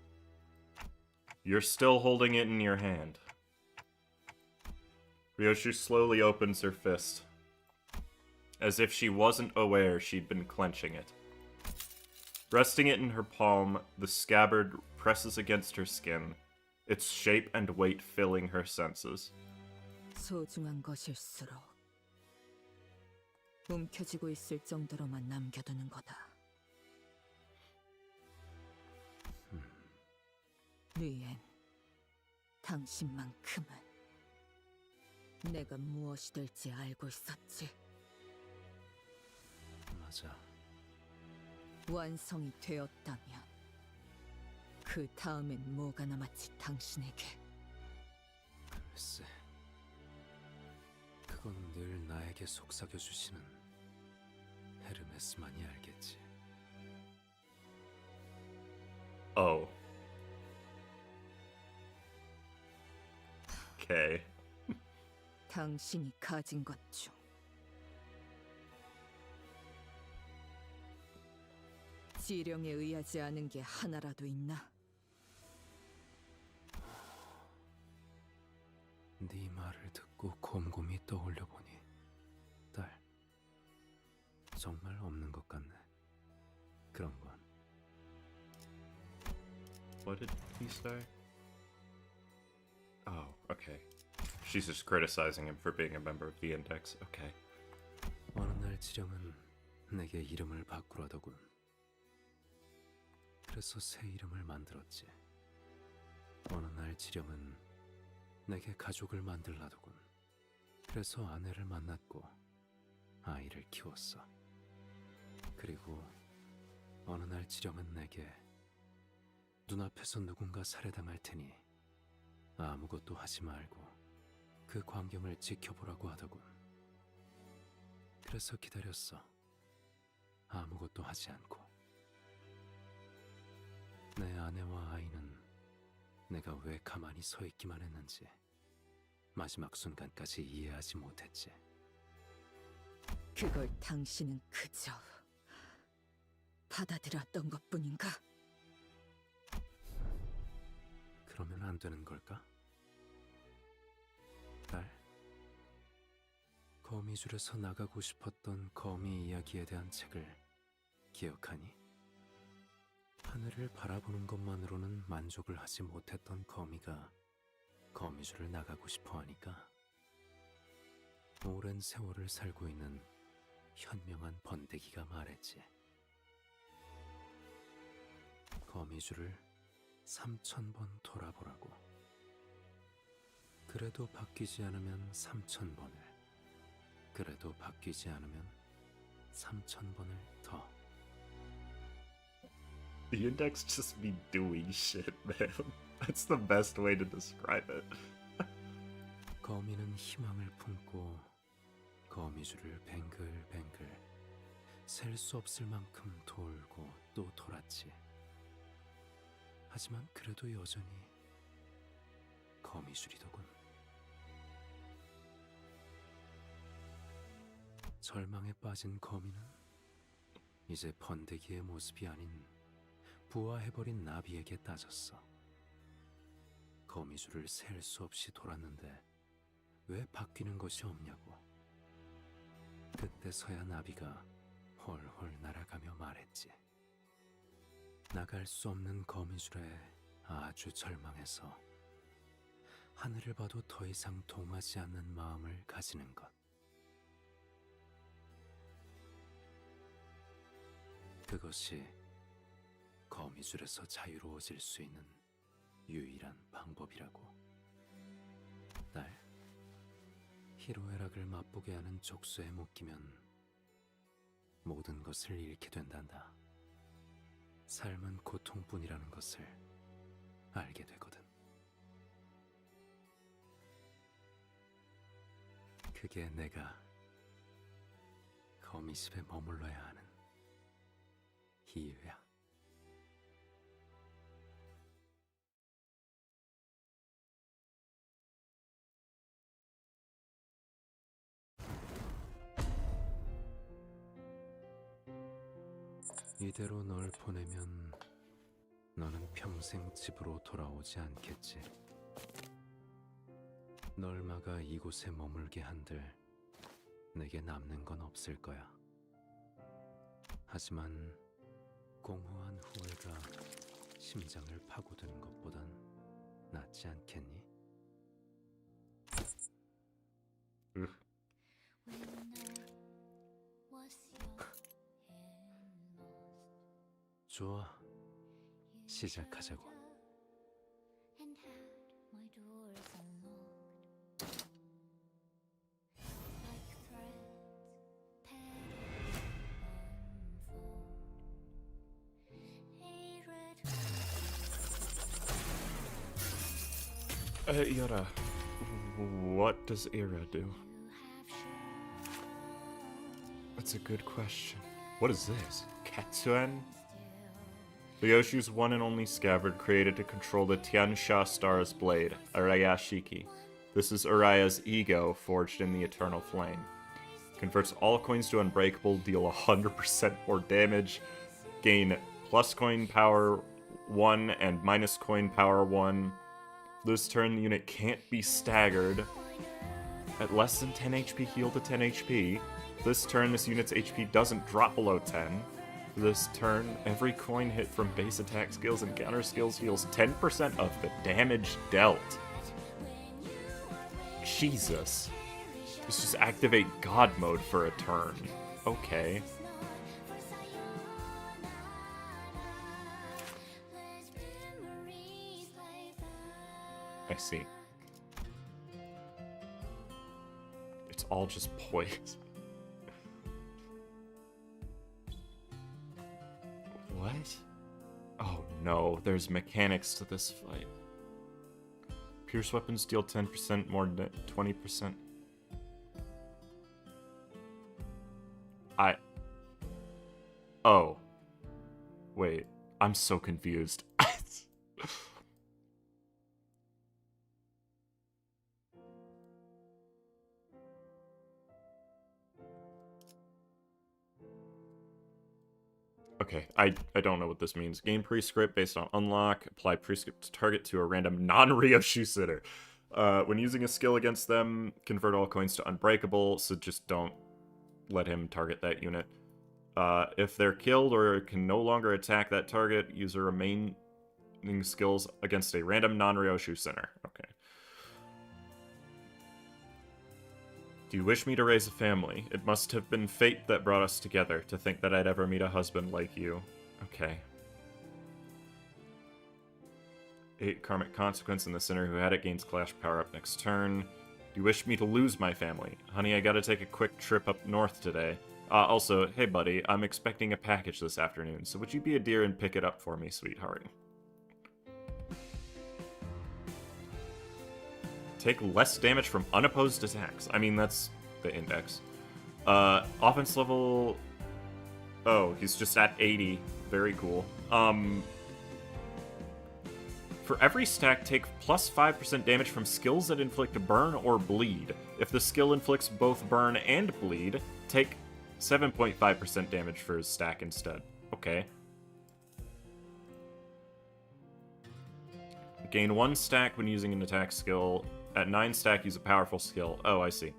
You're still holding it in your hand. Rioshu slowly opens her fist, as if she wasn't aware she'd been clenching it. Resting it in her palm, the scabbard presses against her skin, its shape and weight filling her senses. 소중한 것일수록 움켜쥐고 있을 정도로만 남겨두는 거다. 리엔, 당신만큼은 내가 무엇이 될지 알고 있었지. 맞아. 완성이 되었다면 그 다음엔 뭐가 남았지 당신에게? 글쎄, 그건 늘 나에게 속삭여주시는 헤르메스만이 알겠지. Oh. Okay. 당신이 가진 것 중 지령에 의하지 않은 게 하나라도 있나? 네 말을 듣고 곰곰이 떠올려보니 딸, 정말 없는 것 같네. 그런 건. What did he say? Oh, okay. She's just criticizing him for being a member of the Index. Okay. 어느 날 지령은 내게 이름을 바꾸라더군. 그래서 새 이름을 만들었지. 어느 날 지령은 내게 가족을 만들라더군. 그래서 아내를 만났고 아이를 키웠어. 그리고 어느 날 지령은 내게 눈앞에서 누군가 살해당할 테니 아무것도 하지 말고 그 광경을 지켜보라고 하더군. 그래서 기다렸어. 아무것도 하지 않고. 내 아내와 아이는 내가 왜 가만히 서 있기만 했는지 마지막 순간까지 이해하지 못했지. 그걸 당신은 그저 받아들였던 것뿐인가? 그러면 안 되는 걸까? 딸, 거미줄에서 나가고 싶었던 거미 이야기에 대한 책을 기억하니? 하늘을 바라보는 것만으로는 만족을 하지 못했던 거미가 거미줄을 나가고 싶어 하니까 오랜 세월을 살고 있는 현명한 번데기가 말했지. 거미줄을 3000번 돌아보라고. 그래도 바뀌지 않으면 3000번을, 그래도 바뀌지 않으면 3000번을 더. The Index just be doing shit, man. That's the best way to describe it. 거미는 희망을 품고 거미줄을 뱅글뱅글 셀 수 없을 만큼 돌고 또 돌았지. 하지만 그래도 여전히 거미줄이더군. 절망에 빠진 거미는 이제 번데기의 모습이 아닌 부화해버린 나비에게 따졌어. 거미줄을 셀 수 없이 돌았는데 왜 바뀌는 것이 없냐고. 그때서야 나비가 헐헐 날아가며 말했지. 나갈 수 없는 거미줄에 아주 절망해서 하늘을 봐도 더 이상 동하지 않는 마음을 가지는 것. 그것이 거미줄에서 자유로워질 수 있는 유일한 방법이라고. 딸, 희로애락을 맛보게 하는 족쇄에 묶이면 모든 것을 잃게 된단다. 삶은 고통뿐이라는 것을 알게 되거든. 그게 내가 거미집에 머물러야 하는 이유야. 이대로 널 보내면 너는 평생 집으로 돌아오지 않겠지. 널 막아 이곳에 머물게 한들 내게 남는 건 없을 거야. 하지만 공허한 후회가 심장을 파고드는 것보단 낫지 않겠니? 좋아, 시작하자고. Ira. What does Ira do? That's a good question. What is this? Katsuen? Rioshu's one and only scabbard created to control the Tiansha Star's blade, Araya Shiki. This is Araya's ego forged in the eternal flame. Converts all coins to unbreakable, deal 100% more damage, gain plus coin power 1 and minus coin power 1. This turn, the unit can't be staggered. At less than 10 HP, heal to 10 HP. This turn, this unit's HP doesn't drop below 10. This turn, every coin hit from base attack skills and counter skills heals 10% of the damage dealt. Jesus. Let's just activate God mode for a turn. Okay. I see. It's all just poison. What? Oh no, there's mechanics to this fight. Pierce weapons deal 10% more than 20%. Oh. Wait, I'm so confused. Okay, I don't know what this means. Gain prescript based on unlock. Apply prescript to target to a random non-Rioshu sitter. When using a skill against them, convert all coins to unbreakable, so just don't let him target that unit. If they're killed or can no longer attack that target, use their remaining skills against a random non-Rioshu sitter. Okay. Do you wish me to raise a family? It must have been fate that brought us together, to think that I'd ever meet a husband like you. Okay. 8 karmic consequence, and the sinner who had it gains clash power up next turn. Do you wish me to lose my family? Honey, I gotta take a quick trip up north today. Also, hey buddy, I'm expecting a package this afternoon, so would you be a dear and pick it up for me, sweetheart? Take less damage from unopposed attacks. I mean, that's the index. Offense level... Oh, he's just at 80. Very cool. For every stack, take plus 5% damage from skills that inflict burn or bleed. If the skill inflicts both burn and bleed, take 7.5% damage for his stack instead. Okay. Gain 1 stack when using an attack skill. At 9 stack, use a powerful skill. Oh, I see.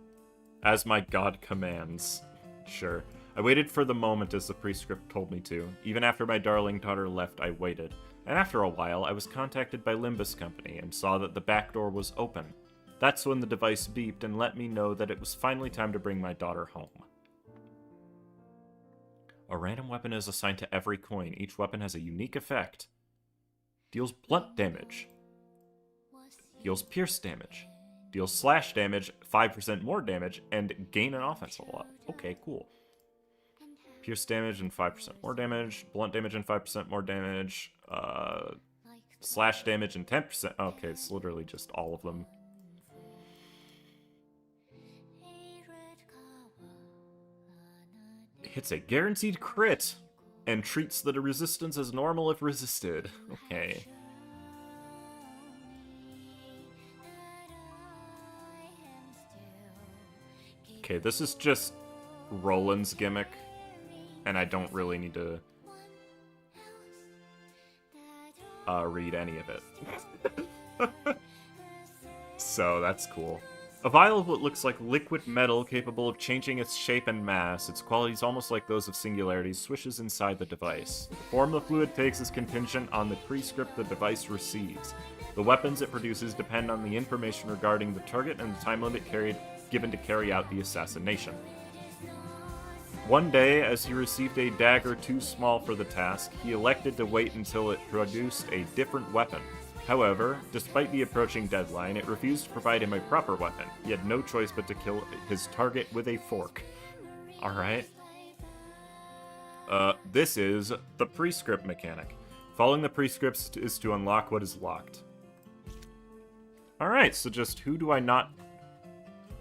As my god commands. Sure. I waited for the moment as the prescript told me to. Even after my darling daughter left, I waited. And after a while, I was contacted by Limbus Company and saw that the back door was open. That's when the device beeped and let me know that it was finally time to bring my daughter home. A random weapon is assigned to every coin. Each weapon has a unique effect. Deals blunt damage. Deals pierce damage. Deals slash damage, 5% more damage, and gain an offense level up. Okay, cool. Pierce damage and 5% more damage. Blunt damage and 5% more damage. Slash damage and 10%. Okay, it's literally just all of them. Hits a guaranteed crit and treats the resistance as normal if resisted. Okay. Okay, this is just Roland's gimmick, and I don't really need to read any of it. So that's cool. A vial of what looks like liquid metal capable of changing its shape and mass, its qualities almost like those of singularities, swishes inside the device. The form the fluid takes is contingent on the prescript the device receives. The weapons it produces depend on the information regarding the target and the time limit given to carry out the assassination. One day, as he received a dagger too small for the task, he elected to wait until it produced a different weapon. However, despite the approaching deadline, it refused to provide him a proper weapon. He had no choice but to kill his target with a fork. Alright. This is the prescript mechanic. Following the prescripts is to unlock what is locked. Alright, so just who do I not...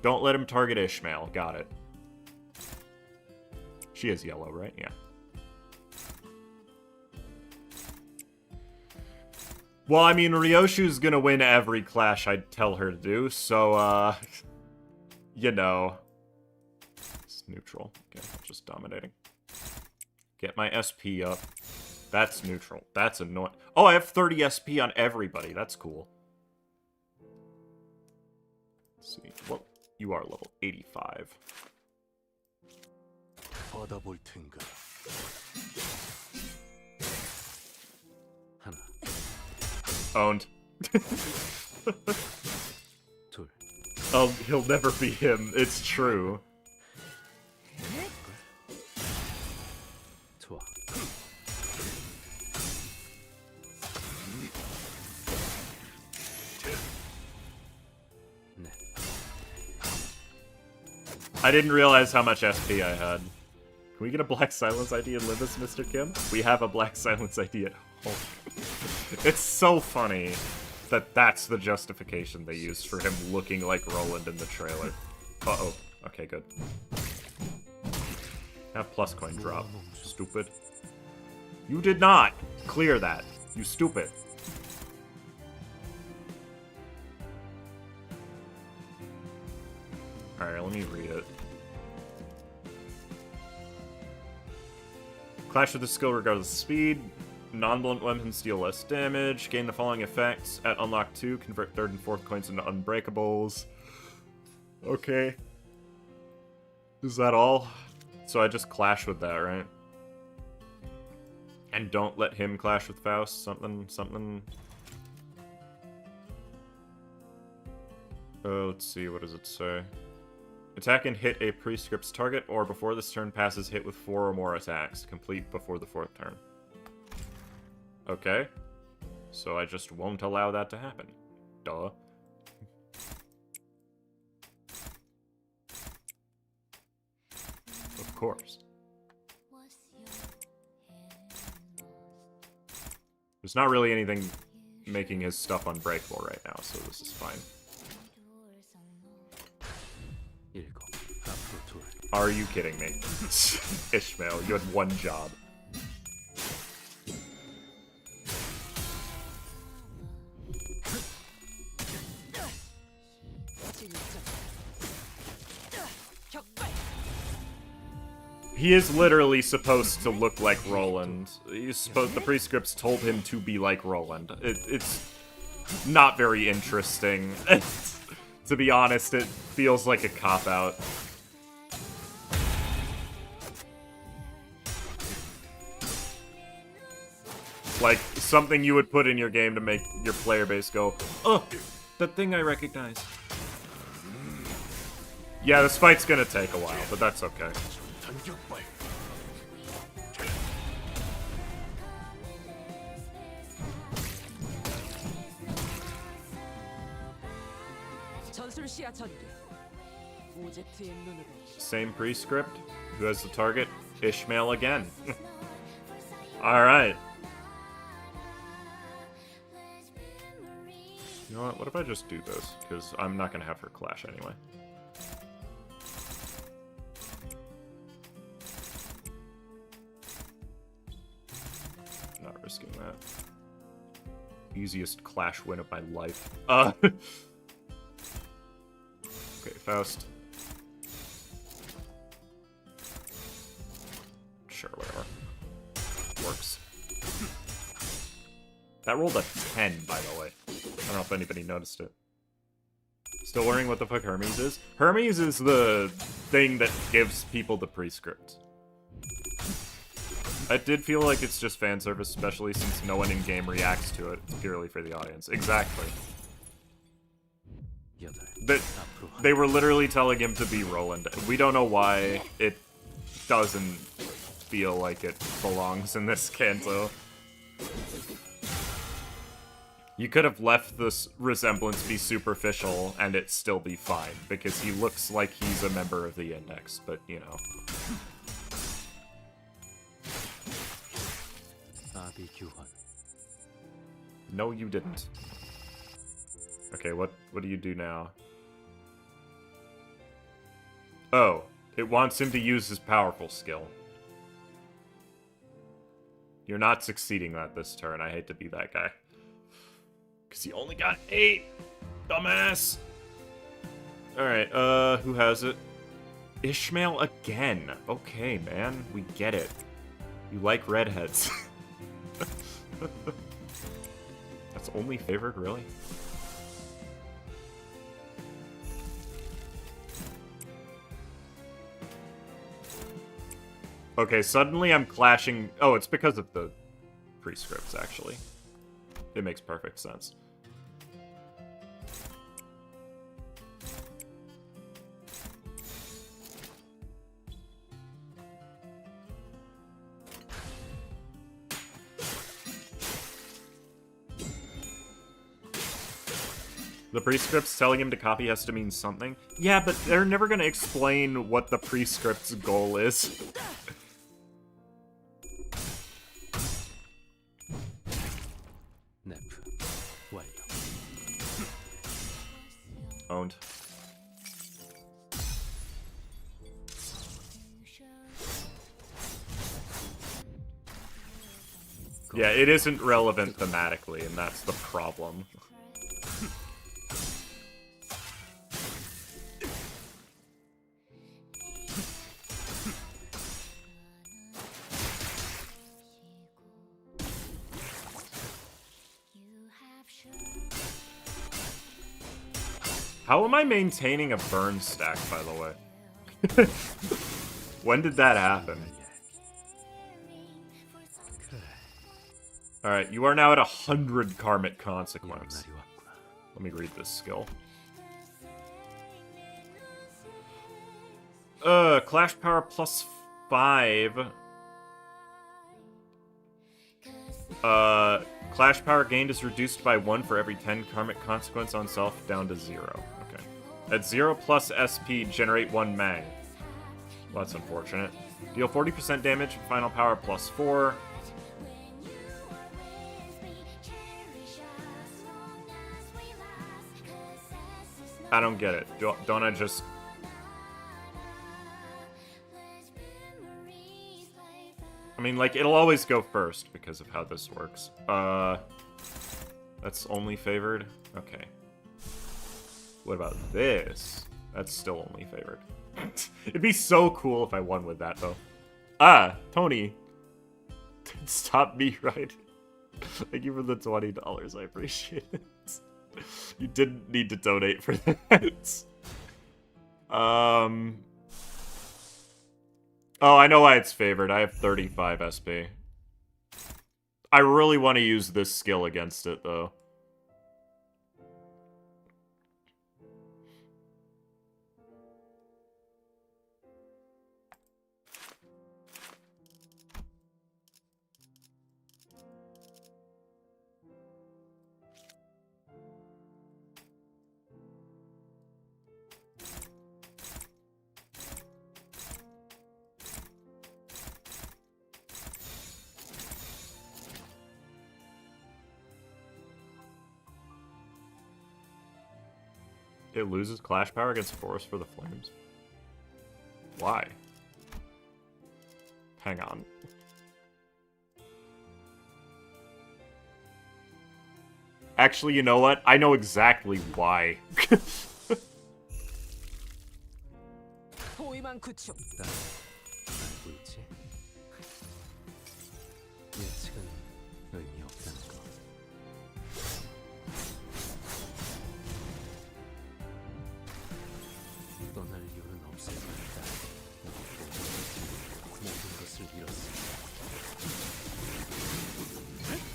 Don't let him target Ishmael. Got it. She is yellow, right? Yeah. Well, I mean, Rioshu's gonna win every clash I tell her to do, so, you know. It's neutral. Okay, just dominating. Get my SP up. That's neutral. That's annoying. Oh, I have 30 SP on everybody. That's cool. Let's see. Well, you are level 85. 받아볼 텐가. 하나. Owned. 둘. Oh, he'll never be him. It's true. 좋아. 네. I didn't realize how much SP I had. Can we get a Black Silence ID in Limbus, Mr. Kim? We have a Black Silence ID at home. It's so funny that that's the justification they used for him looking like Roland in the trailer. Uh-oh. Okay, good. Have plus coin drop. Stupid. You did not clear that. You stupid. Alright, let me read it. Clash with the skill regardless of speed. Non-blunt weapons deal less damage. Gain the following effects. At unlock 2, convert 3rd and 4th coins into unbreakables. Okay. Is that all? So I just clash with that, right? And don't let him clash with Faust. Something. Let's see, what does it say? Attack and hit a prescript's target, or before this turn passes, hit with 4 or more attacks. Complete before the 4th turn. Okay. So I just won't allow that to happen. Duh. Of course. There's not really anything making his stuff unbreakable right now, so this is fine. Are you kidding me? Ishmael, you had one job. He is literally supposed to look like Roland. The prescripts told him to be like Roland. It's not very interesting. To be honest, it feels like a cop-out. Like, something you would put in your game to make your player base go, oh, that thing I recognize. Yeah, this fight's gonna take a while, but that's okay. Same prescript. Who has the target? Ishmael again. Alright. You know what? What if I just do this? Because I'm not going to have her clash anyway. Not risking that. Easiest clash win of my life. Okay, Faust. Sure, whatever. Works. That rolled a 10, by the way. I don't know if anybody noticed it. Still wondering what the fuck Hermes is? Hermes is the thing that gives people the prescript. I did feel like it's just fan service, especially since no one in-game reacts to it. It's purely for the audience. Exactly. They were literally telling him to be Roland. We don't know why it doesn't feel like it belongs in this Canto. You could have left this resemblance be superficial and it still be fine, because he looks like he's a member of the Index, but, you know. No, you didn't. Okay, what do you do now? Oh, it wants him to use his powerful skill. You're not succeeding that this turn. I hate to be that guy. Because he only got 8! Dumbass! Alright, who has it? Ishmael again. Okay, man. We get it. You like redheads. That's only favored, really? Okay, suddenly I'm clashing... Oh, it's because of the prescripts, actually. It makes perfect sense. The prescripts telling him to copy has to mean something? Yeah, but they're never gonna explain what the prescript's goal is. Owned. Yeah, it isn't relevant thematically, and that's the problem. How am I maintaining a burn stack, by the way? When did that happen? Alright, you are now at 100 karmic consequence. Let me read this skill. Clash power plus 5. Clash power gained is reduced by 1 for every 10 karmic consequence on self, down to 0. Okay. At 0 plus SP, generate 1 Mang. Well, that's unfortunate. Deal 40% damage, final power plus 4. I don't get it. Don't I just... I mean, like, it'll always go first because of how this works. That's only favored? Okay. What about this? That's still only favored. It'd be so cool if I won with that, though. Ah, Tony. Stop me right. Thank you for the $20. I appreciate it. You didn't need to donate for that. Oh, I know why it's favored. I have 35 SP. I really want to use this skill against it, though. It loses clash power against Forest for the Flames. Why? Hang on. Actually, you know what? I know exactly why.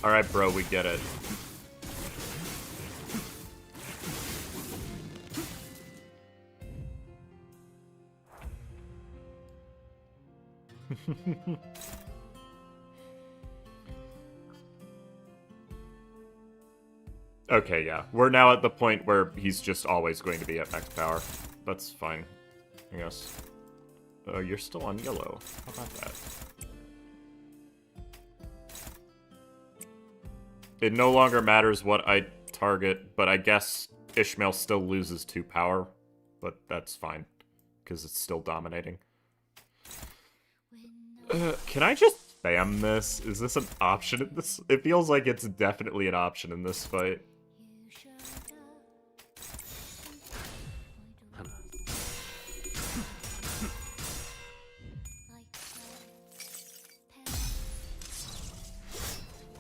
Alright, bro, we get it. Okay, yeah. We're now at the point where he's just always going to be at max power. That's fine, I guess. Oh, you're still on yellow. How about that? It no longer matters what I target, but I guess Ishmael still loses 2 power, but that's fine, because it's still dominating. Can I just spam this? Is this an option in this? It feels like it's definitely an option in this fight.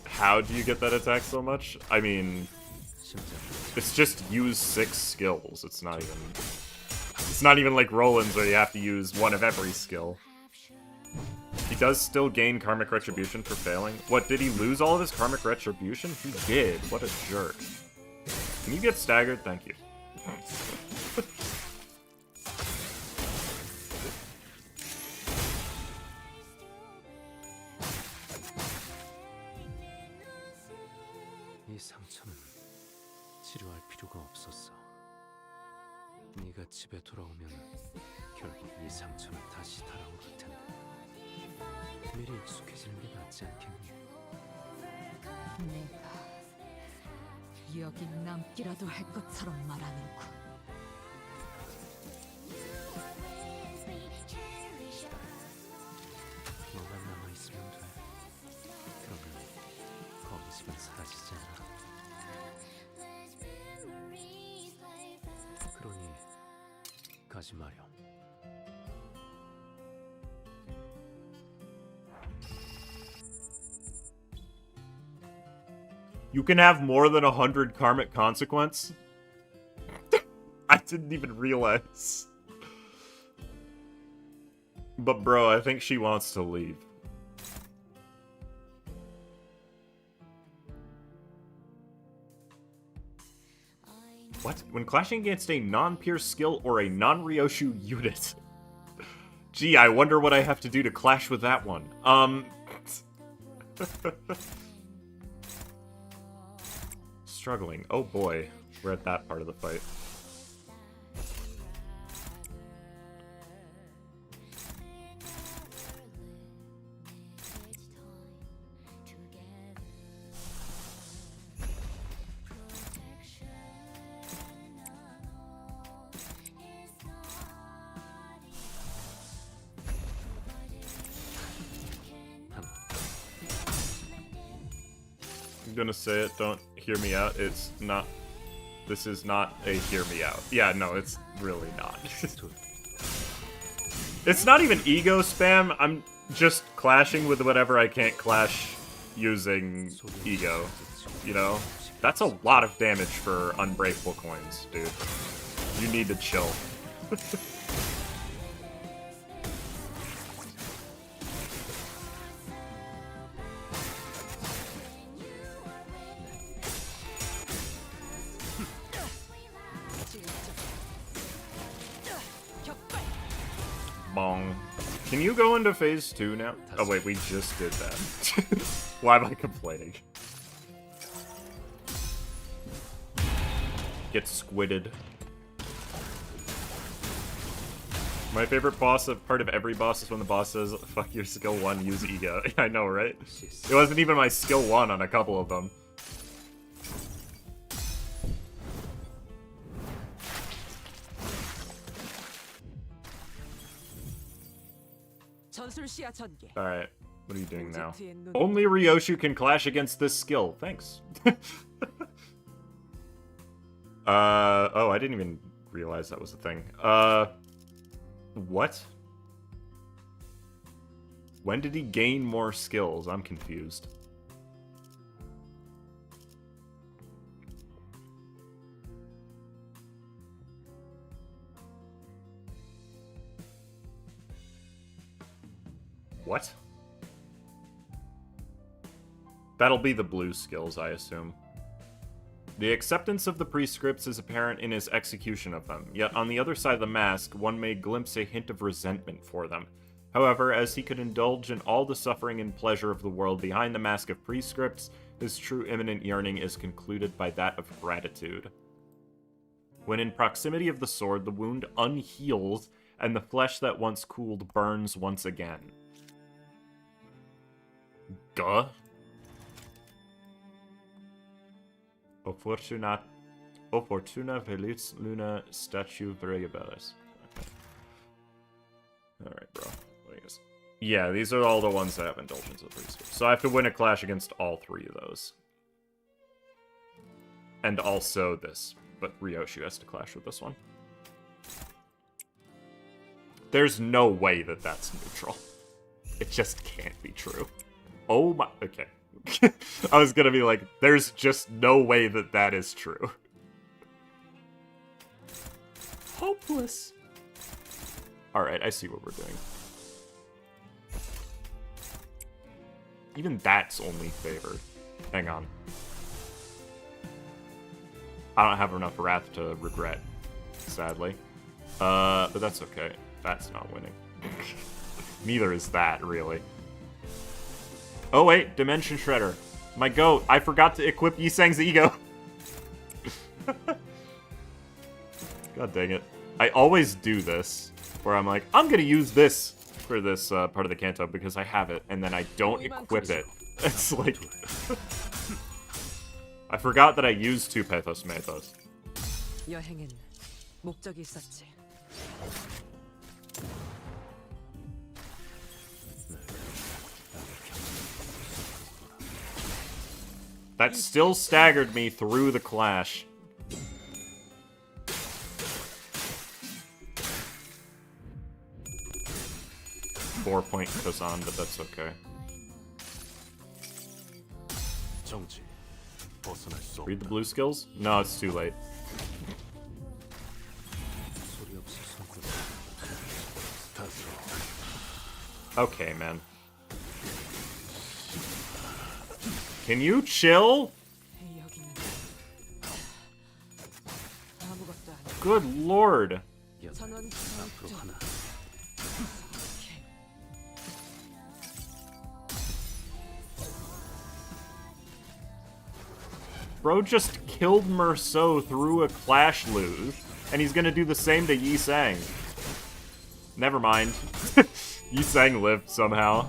How do you get that attack so much? I mean, it's just use 6 skills. It's not even like Roland's where you have to use one of every skill. He does still gain Karmic Retribution for failing. What, did he lose all of his Karmic Retribution? He did. What a jerk. Can you get staggered? Thank you. 이 상처는 치료할 필요가 없었어. 네가 집에 돌아오면 결국 이 상처는 다시 달아오를 텐데 미리 익숙해지는 게 낫지 않겠니? 내가 여기 남기라도 할 것처럼 말하는군. 너만 남아있으면 돼. 그러면 거기집은 사라지지 않아. 그러니 가지 마렴. You can have more than 100 karmic consequence? I didn't even realize. But bro, I think she wants to leave. What? When clashing against a non-pierce skill or a non-Rioshu unit? Gee, I wonder what I have to do to clash with that one. Struggling. Oh boy. We're at that part of the fight. I'm gonna say it, don't hear me out. It's not. This is not a hear me out. Yeah, no, it's really not. It's not even ego spam. I'm just clashing with whatever I can't clash using ego. You know? That's a lot of damage for unbreakable coins, dude. You need to chill. Bong. Can you go into phase 2 now? Oh wait, we just did that. Why am I complaining? Get squidded. My favorite part of every boss is when the boss says, fuck your skill 1, use ego. I know, right? It wasn't even my skill 1 on a couple of them. Alright, what are you doing now? Only Rioshu can clash against this skill. Thanks. Oh, I didn't even realize that was a thing. What? When did he gain more skills? I'm confused. What? That'll be the blue skills, I assume. The acceptance of the prescripts is apparent in his execution of them, yet on the other side of the mask, one may glimpse a hint of resentment for them. However, as he could indulge in all the suffering and pleasure of the world behind the mask of prescripts, his true imminent yearning is concluded by that of gratitude. When in proximity of the sword, the wound unheals, and the flesh that once cooled burns once again. Duh. O fortunat O Fortuna Veluz Luna Statue Variabilis. Okay. Alright, bro. What do you guys? Yeah, these are all the ones that have Indulgence of 3 skills. So I have to win a clash against all 3 of those. And also this. But Rioshu has to clash with this one. There's no way that that's neutral. It just can't be true. Oh my... Okay. I was gonna be like, there's just no way that that is true. Hopeless. Alright, I see what we're doing. Even that's only favored. Hang on. I don't have enough wrath to regret, sadly. But that's okay. That's not winning. Neither is that, really. Oh wait, Dimension Shredder. My goat. I forgot to equip Yisang's ego. God dang it. I always do this, where I'm like, I'm gonna use this for this part of the Canto because I have it, and then I don't equip it. It's like... I forgot that I used 2 Pathos Mathos. 여행엔 목적이 있었지. That still staggered me through the clash. Four-point Kazan, but that's okay. Read the blue skills? No, it's too late. Okay, man. Can you chill? Good lord. Bro just killed Merceau through a clash lose, and he's gonna do the same to Yi Sang. Never mind. Yi Sang lived somehow.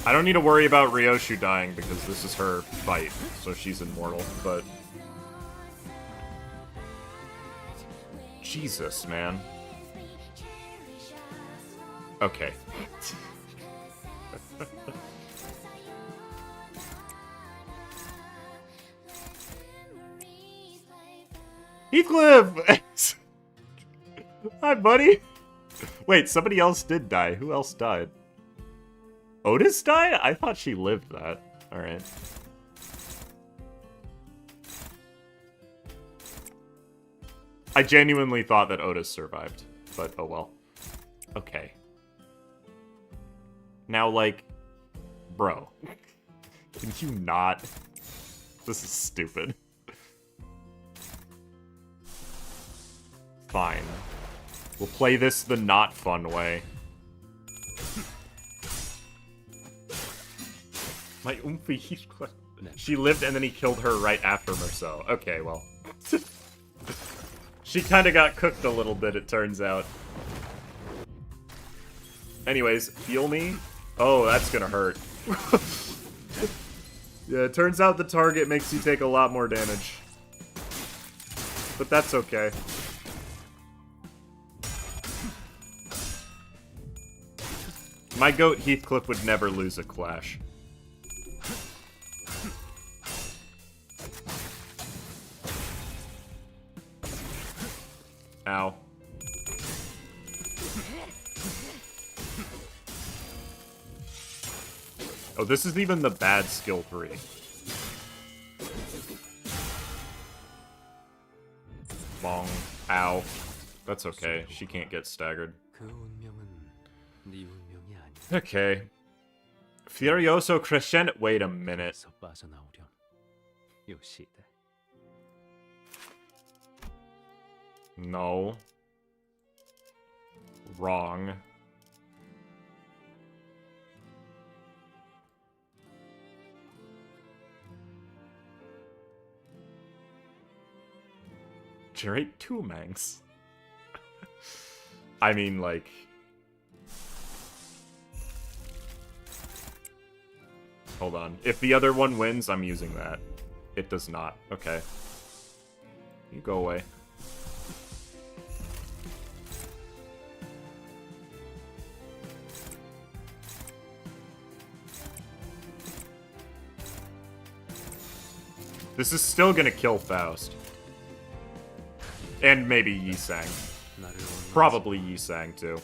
I don't need to worry about Rioshu dying because this is her fight, so she's immortal, but... Jesus, man. Okay. Heathcliff! Hi, buddy! Wait, somebody else did die. Who else died? Otis died? I thought she lived that. Alright. I genuinely thought that Otis survived, but oh well. Okay. Now, like, bro. Can you not? This is stupid. Fine. We'll play this the not fun way. My oomphy Heathcliff. She lived and then he killed her right after Merceau. Okay, well. She kind of got cooked a little bit, it turns out. Anyways, heal me. Oh, that's gonna hurt. Yeah, it turns out the target makes you take a lot more damage. But that's okay. My goat Heathcliff would never lose a clash. Ow. Oh, this isn't even the bad skill 3. Bong. Ow. That's okay. She can't get staggered. Okay. Furioso Crescendo. Wait a minute. No. Wrong. generate 2 mangs. I mean, like... Hold on. If the other one wins, I'm using that. It does not. Okay. You go away. This is still gonna kill Faust. And maybe Yisang. Probably Yisang, too.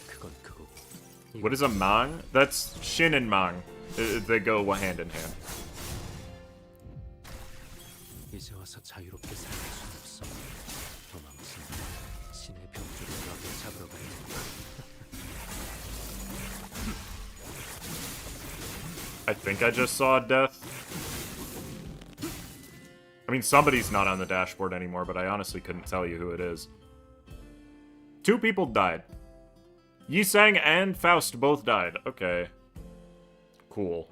What is a Mang? That's Shin and Mang. They go hand in hand. 이제 와서 자유롭게 살 수 없어. 도망친 신의 병주를 너를 잡으러 가야겠다. I think I just saw a death. I mean, somebody's not on the dashboard anymore, but I honestly couldn't tell you who it is. 2 people died. Yisang and Faust both died. Okay. Cool.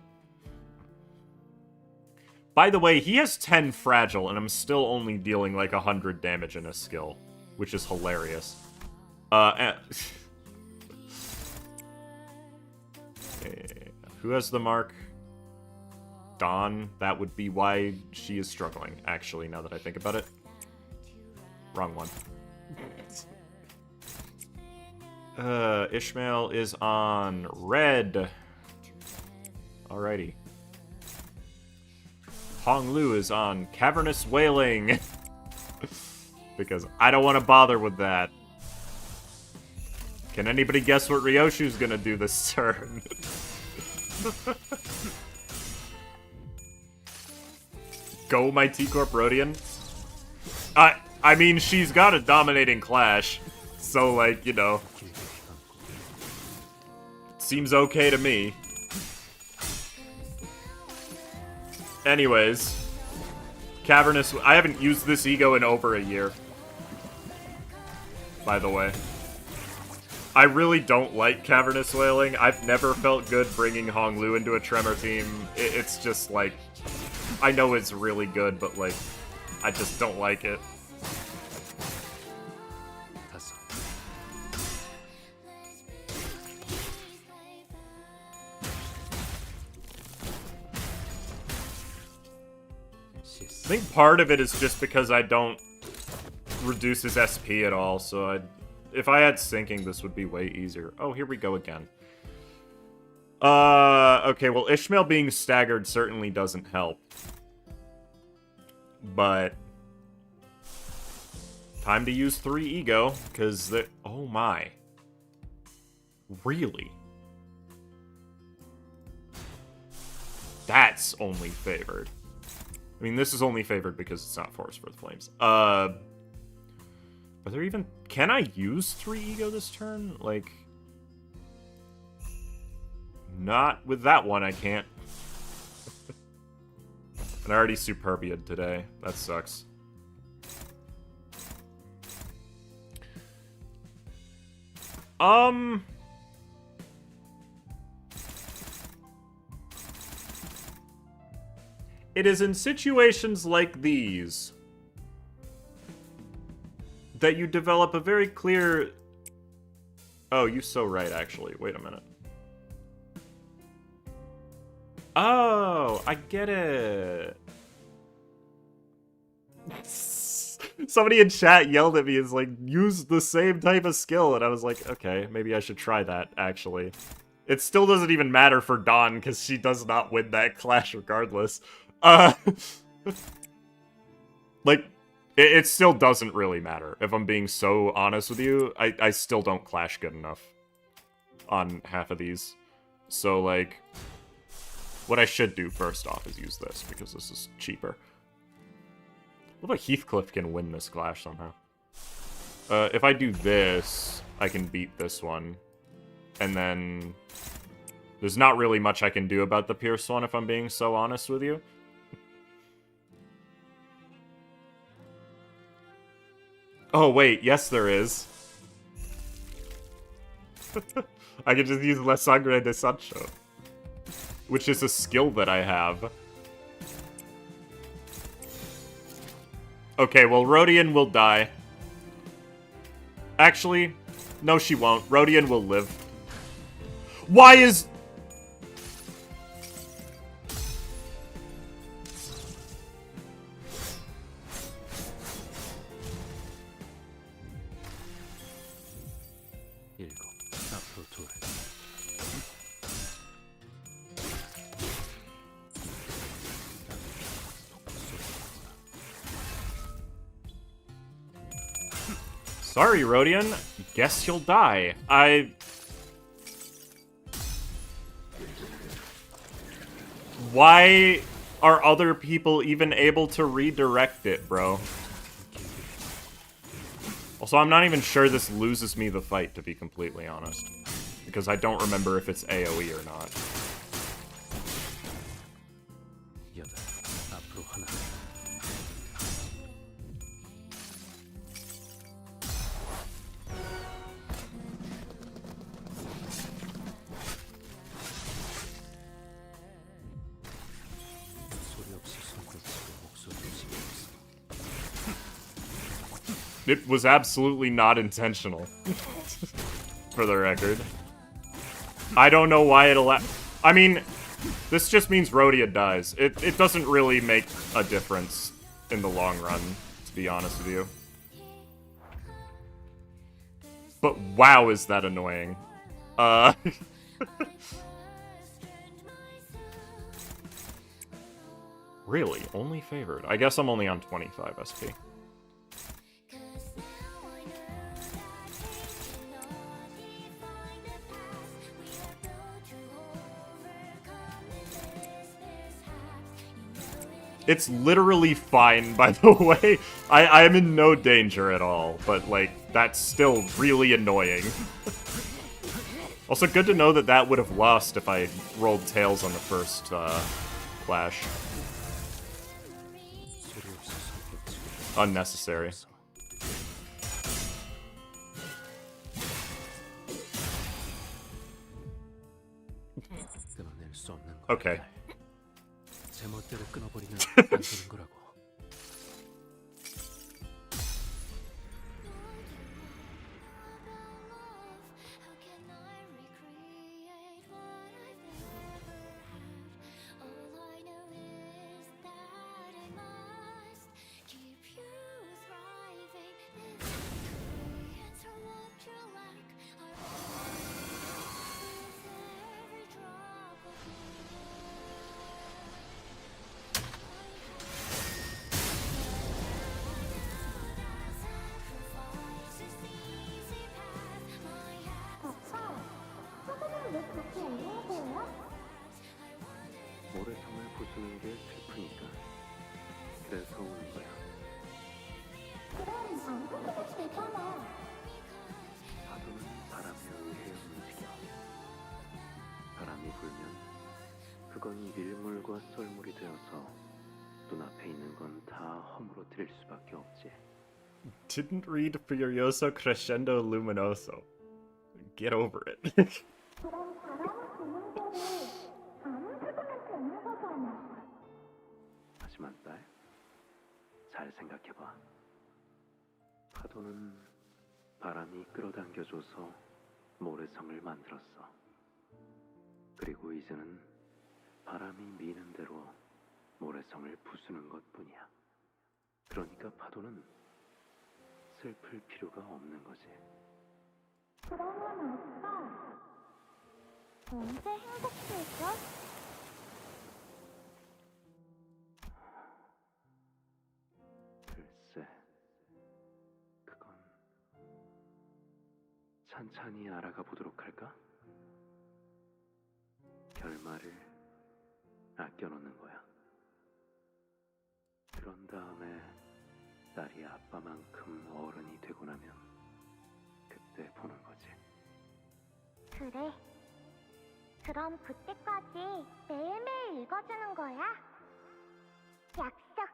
By the way, he has 10 fragile, and I'm still only dealing like 100 damage in a skill, which is hilarious. Who has the mark? Dawn. That would be why she is struggling, actually, now that I think about it. Wrong one. Ishmael is on red. Alrighty. Hong Lu is on cavernous wailing. Because I don't want to bother with that. Can anybody guess what Rioshu's gonna do this turn? Go, my T-Corp Rhodian? I mean, she's got a dominating clash. So, like, you know. Seems okay to me. Anyways. Cavernous... I haven't used this ego in over a year. By the way. I really don't like Cavernous Wailing. I've never felt good bringing Hong Lu into a Tremor team. It's just, like... I know it's really good, but, like... I just don't like it. I think part of it is just because I don't reduce his SP at all, so if I had sinking, this would be way easier. Oh, here we go again. Okay, well, Ishmael being staggered certainly doesn't help. But... time to use 3 ego, because the... oh my. Really? That's only favored. I mean, this is only favored because it's not Forest for the Flames. Are there even... can I use 3 ego this turn? Like... not with that one, I can't. And I already Superbia'd today. That sucks. It is in situations like these that you develop a very clear... oh, you're so right, actually. Wait a minute. Oh, I get it. Somebody in chat yelled at me as like, use the same type of skill, and I was like, okay, maybe I should try that, actually. It still doesn't even matter for Dawn, because she does not win that clash regardless. Like, it still doesn't really matter. If I'm being so honest with you, I still don't clash good enough on half of these. So, like, what I should do first off is use this, because this is cheaper. What about Heathcliff can win this clash somehow? If I do this, I can beat this one. And then... there's not really much I can do about the Pierce one, if I'm being so honest with you. Oh, wait, yes there is. I can just use La Sangre de Sancho. Which is a skill that I have. Okay, well, Rhodian will die. Actually, no she won't. Rodion will live. Why is... Sorry, Rodion. Guess you'll die. Why are other people even able to redirect it, bro? Also, I'm not even sure this loses me the fight, to be completely honest. Because I don't remember if it's AoE or not. It was absolutely not intentional. For the record. I don't know why it I mean, this just means Rhodia dies. It doesn't really make a difference in the long run, to be honest with you. But wow, is that annoying. Really? Only favored? I guess I'm only on 25 SP. It's literally fine, by the way. I am in no danger at all, but, like, that's still really annoying. Also, good to know that that would have lost if I rolled tails on the first, flash. Unnecessary. Okay. 제멋대로 끊어버리면 안 되는 거라고. 모래성을 부수는 게 슬프니까 그래서 우는 거야. 그럼 안 부수도 되잖아. 파도는 바람에 의해 움직여. 바람이 불면 그건 밀물과 썰물이 되어서 눈앞에 있는 건 다 허물어뜨릴 수밖에 없지. Didn't read Furioso Crescendo Luminoso. Get over it. 그럼 바람을 부는 거를 바람 부수면 되는 거잖아. 하지만 딸, 잘 생각해봐. 파도는 바람이 끌어당겨줘서 모래성을 만들었어. 그리고 이제는 바람이 미는 대로 모래성을 부수는 것뿐이야. 그러니까 파도는 슬플 필요가 없는 거지. 그러면 아빠 언제 행복해져? 글쎄, 그건 찬찬히 알아가 보도록 할까? 결말을 아껴놓는 거야. 그런 다음에 딸이 아빠만큼 어른이 되고 나면 그때 보는 거지. 그래. 그럼 그때까지 매일매일 읽어주는 거야. 약속.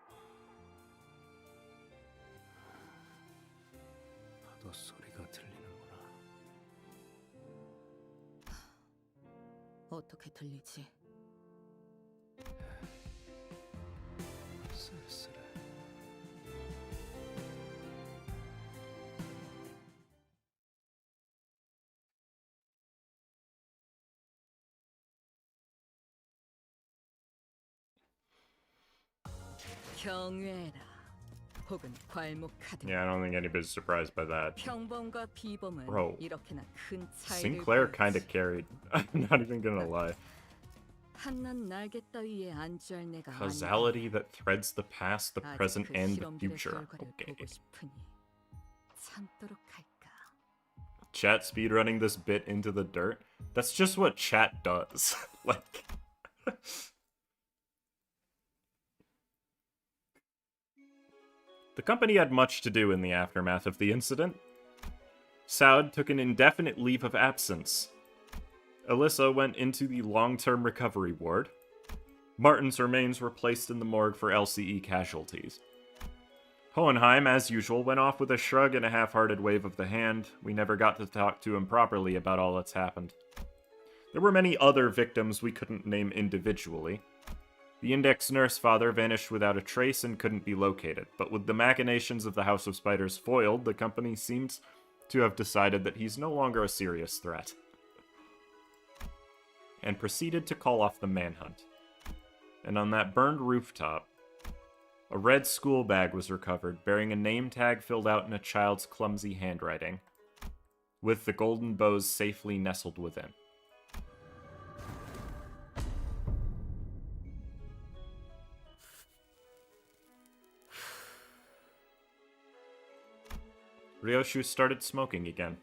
파도 소리가 들리는구나. 어떻게 들리지? 쓸쓸해. 경외라. 혹은 괄목하든. Yeah, I don't think anybody's surprised by that. 평범과 비범은 Bro, 이렇게나 큰 차이를 Sinclair kind of carried. I'm not even gonna lie. 한낱 날개 따위에 안주할 내가 Causality that threads the past, the 아직 present, 그 and the 실험들의 future. 결과를 Okay. 보고 싶으니 참도록 할까? Chat speedrunning this bit into the dirt? That's just what chat does. Like... The company had much to do in the aftermath of the incident. Saud took an indefinite leave of absence. Alyssa went into the long-term recovery ward. Martin's remains were placed in the morgue for LCE casualties. Hohenheim, as usual, went off with a shrug and a half-hearted wave of the hand. We never got to talk to him properly about all that's happened. There were many other victims we couldn't name individually. The Index nurse father vanished without a trace and couldn't be located, but with the machinations of the House of Spiders foiled, the company seems to have decided that he's no longer a serious threat. And proceeded to call off the manhunt. And on that burned rooftop, a red school bag was recovered, bearing a name tag filled out in a child's clumsy handwriting, with the golden bows safely nestled within. Rioshu started smoking again.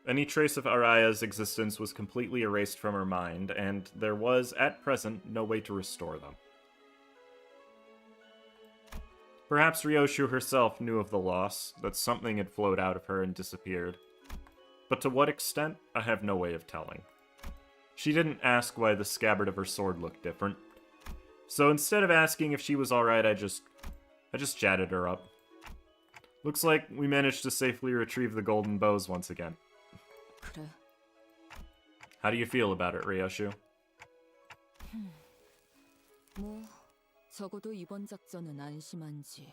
Any trace of Araya's existence was completely erased from her mind, and there was, at present, no way to restore them. Perhaps Rioshu herself knew of the loss, that something had flowed out of her and disappeared. But to what extent, I have no way of telling. She didn't ask why the scabbard of her sword looked different. So instead of asking if she was alright, I just chatted her up. Looks like we managed to safely retrieve the golden bows once again. 그래. How do you feel about it, Rioshu? 뭐 적어도 이번 작전은 안심한지.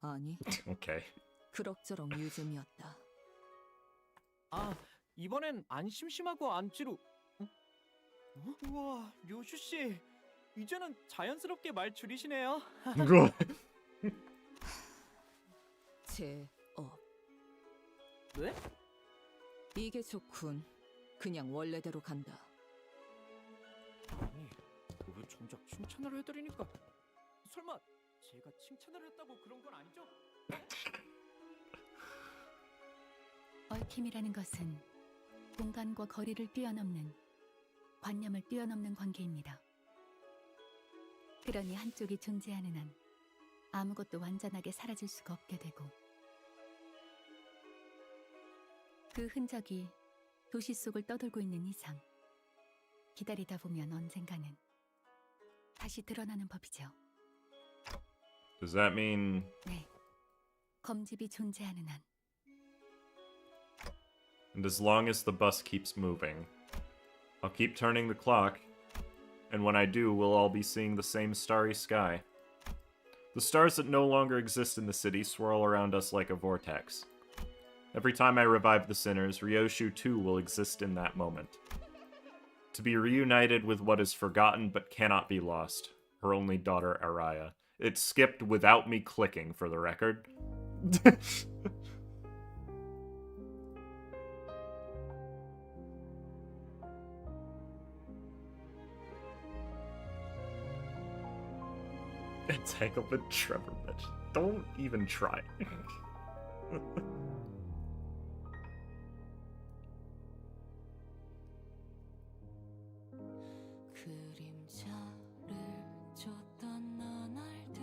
아니. Okay. 그럭저럭 요즘이었다. 아, 이번엔 안 심심하고 안 찌루. 어? 우와, 료슈 씨. 이제는 자연스럽게 말 줄이시네요. 네? 이게 좋군. 그냥 원래대로 간다. 아니, 왜 정작 칭찬을 해드리니까? 설마 제가 칭찬을 했다고 그런 건 아니죠? 얽힘이라는 것은 공간과 거리를 뛰어넘는, 관념을 뛰어넘는 관계입니다. 그러니 한쪽이 존재하는 한 아무것도 완전하게 사라질 수가 없게 되고, 그 흔적이 도시 속을 떠돌고 있는 이상 기다리다 보면 언젠가는 다시 드러나는 법이죠. Does that mean... 네, 검집이 존재하는 한. And as long as the bus keeps moving, I'll keep turning the clock, and when I do, we'll all be seeing the same starry sky. The stars that no longer exist in the city swirl around us like a vortex. Every time I revive the sinners, Rioshu too will exist in that moment. To be reunited with what is forgotten but cannot be lost, her only daughter Araya. It skipped without me clicking, for the record. Entanglement Trevor bitch. Don't even try. 그림자를 줬던 나날들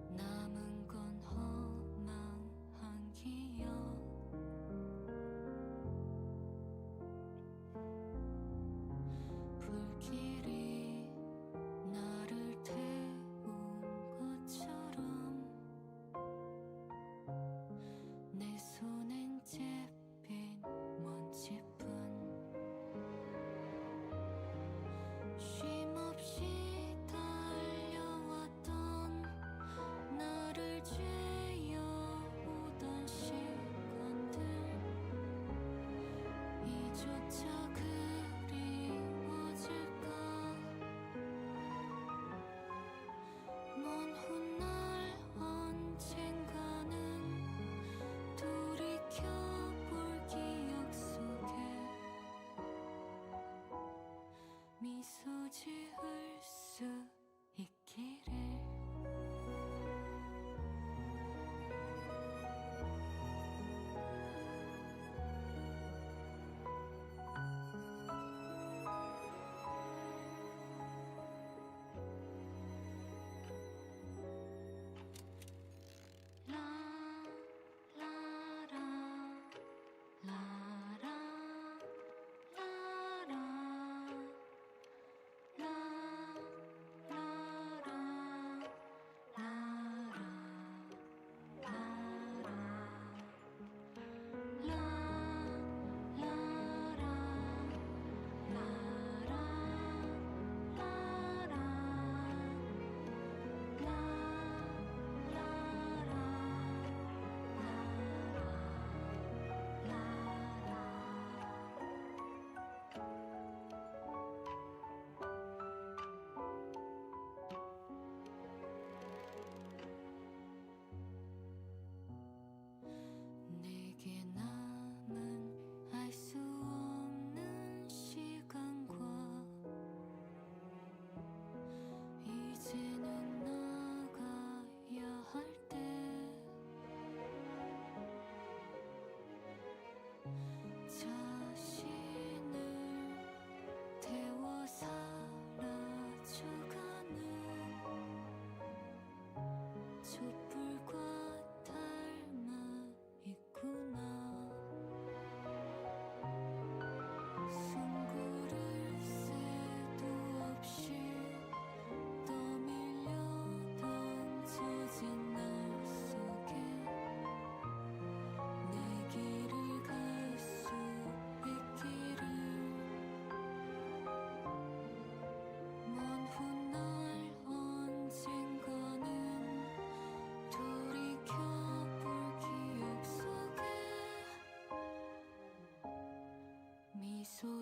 남은 건 허망한 기억 불길이 나를 태운 것처럼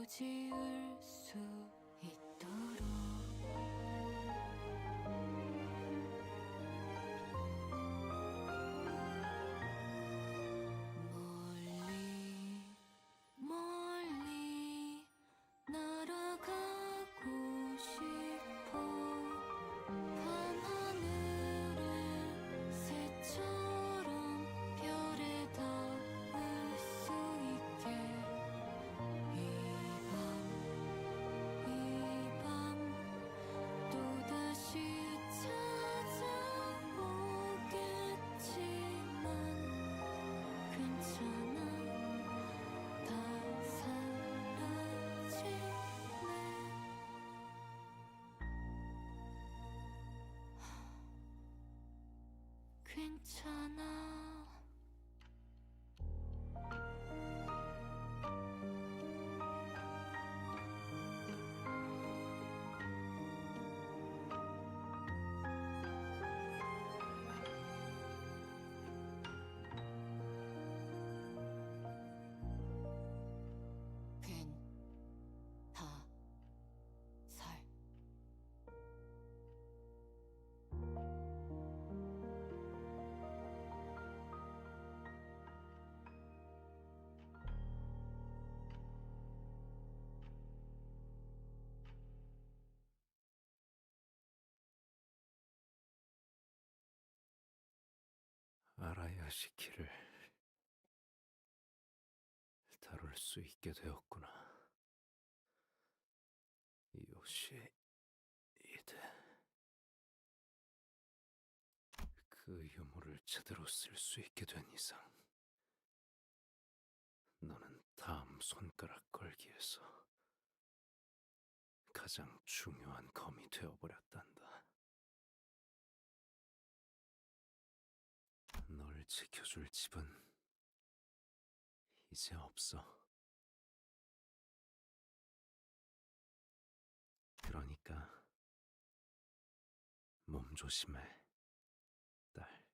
지을 수 있도록 멀리 날아가고 싶어 밤하늘에 새처럼 별에 닿을 수 있게 이 밤 또다시 찾아오겠지만 괜찮아 다 사라지네 괜찮아 살 아라야시키를 다룰 수 있게 되었구나. 요시히데. 그 유물을 제대로 쓸 수 있게 된 이상 너는 다음 손가락 걸기에서 가장 중요한 검이 되어버렸단다. 널 지켜줄 집은 이제 없어. 그러니까 몸 조심해, 딸.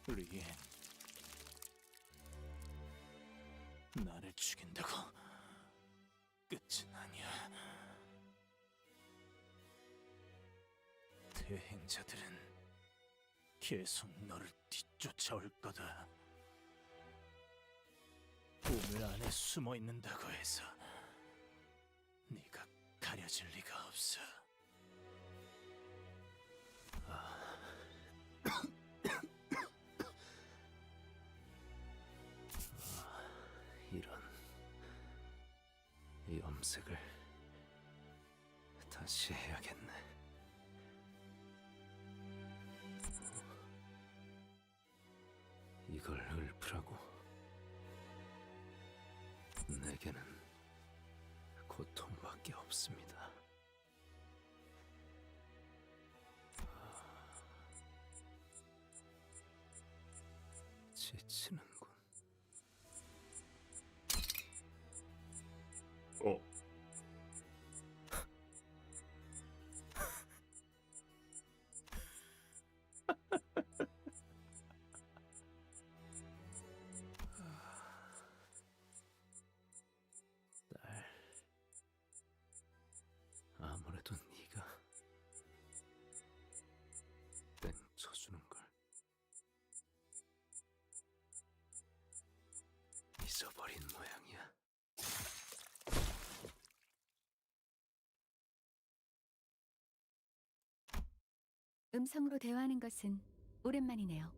리엔, 나를 죽인다고 끝은 아니야. 대행자들은 계속 너를 뒤쫓아올 거다. 우물 안에 숨어 있는다고 해서 네가 가려질 리가 없어. 이런 염색을 다시 해야겠네. 이걸 읊으라고? 내게는 고통밖에 없습니다. 지치는군. 딸, 아무래도 네가 땡쳐주는 걸 잊어버린 모양이야. 음성으로 대화하는 것은 오랜만이네요.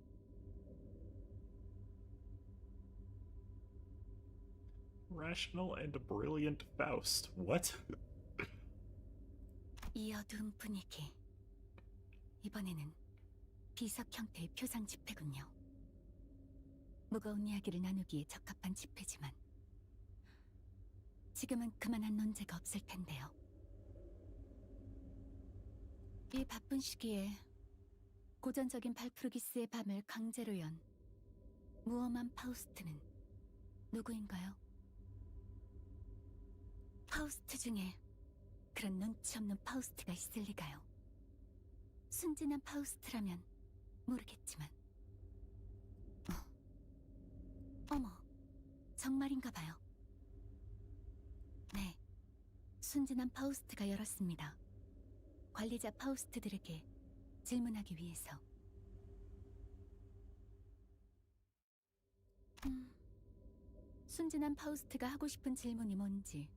Rational and brilliant Faust. What? 이 어두운 분위기. 이번에는 비석 형태의 표상 집회군요. 무거운 이야기를 나누기에 적합한 집회지만 지금은 그만한 논제가 없을 텐데요. 이 바쁜 시기에 고전적인 발프루기스의 밤을 강제로 연 무엄한 파우스트는 누구인가요? 파우스트 중에 그런 눈치 없는 파우스트가 있을 리가요. 순진한 파우스트라면 모르겠지만 어머, 정말인가 봐요. 네, 순진한 파우스트가 열었습니다. 관리자 파우스트들에게 질문하기 위해서. 순진한 파우스트가 하고 싶은 질문이 뭔지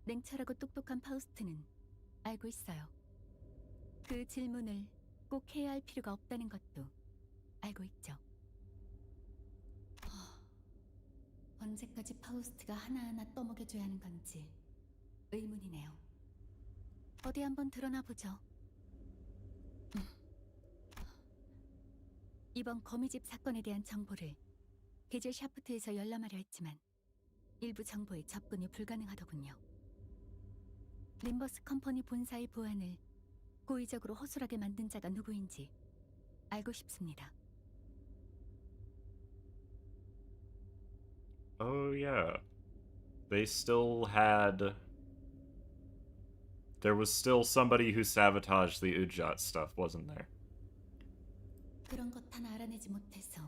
냉철하고 똑똑한 파우스트는 알고 있어요. 그 질문을 꼭 해야 할 필요가 없다는 것도 알고 있죠. 언제까지 파우스트가 하나하나 떠먹여줘야 하는 건지 의문이네요. 어디 한번 드러나 보죠. 이번 거미집 사건에 대한 정보를 게젤 샤프트에서 열람하려 했지만 일부 정보에 접근이 불가능하더군요. 림버스 컴퍼니 본사의 보안을 고의적으로 허술하게 만든 자가 누구인지 알고 싶습니다. Oh yeah. They still had... There was still somebody who sabotaged the Ujat stuff, wasn't there? 그런 것 하나 알아내지 못해서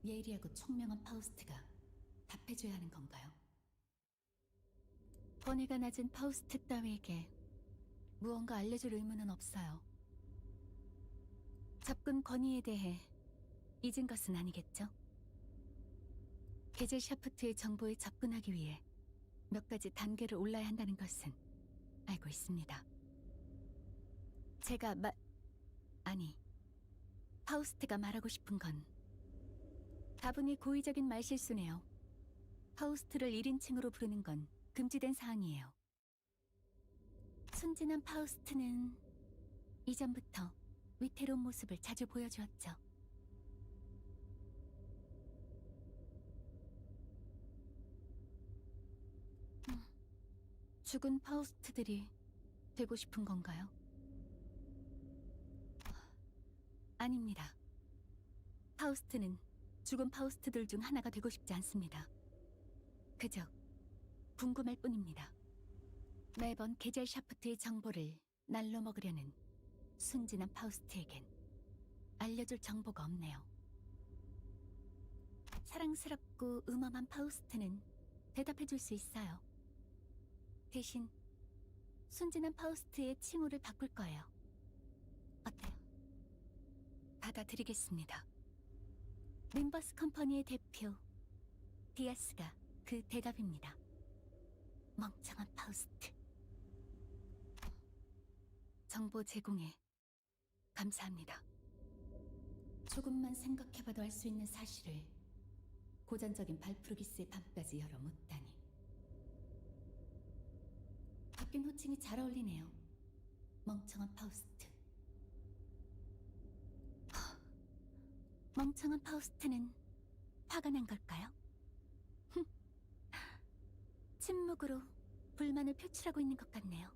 예리하고 총명한 파우스트가 답해줘야 하는 건가요? 권위가 낮은 파우스트 따위에게 무언가 알려줄 의무는 없어요. 접근 권위에 대해 잊은 것은 아니겠죠? 게젤 샤프트의 정보에 접근하기 위해 몇 가지 단계를 올라야 한다는 것은 알고 있습니다. 제가 아니, 파우스트가 말하고 싶은 건 다분히 고의적인 말실수네요. 파우스트를 1인칭으로 부르는 건 금지된 사항이에요. 순진한 파우스트는 이전부터 위태로운 모습을 자주 보여주었죠. 죽은 파우스트들이 되고 싶은 건가요? 아닙니다. 파우스트는 죽은 파우스트들 중 하나가 되고 싶지 않습니다. 그저 궁금할 뿐입니다. 매번 게젤 샤프트의 정보를 날로 먹으려는 순진한 파우스트에겐 알려줄 정보가 없네요. 사랑스럽고 음험한 파우스트는 대답해줄 수 있어요. 대신 순진한 파우스트의 칭호를 바꿀 거예요. 어때요? 받아들이겠습니다. 림버스 컴퍼니의 대표 디아스가 그 대답입니다. 멍청한 파우스트. 정보 제공에 감사합니다. 조금만 생각해봐도 알 수 있는 사실을 고전적인 발프루기스의 밤까지 열어 묻다니. 바뀐 호칭이 잘 어울리네요. 멍청한 파우스트. 멍청한 파우스트는 화가 난 걸까요? 침묵으로 불만을 표출하고 있는 것 같네요.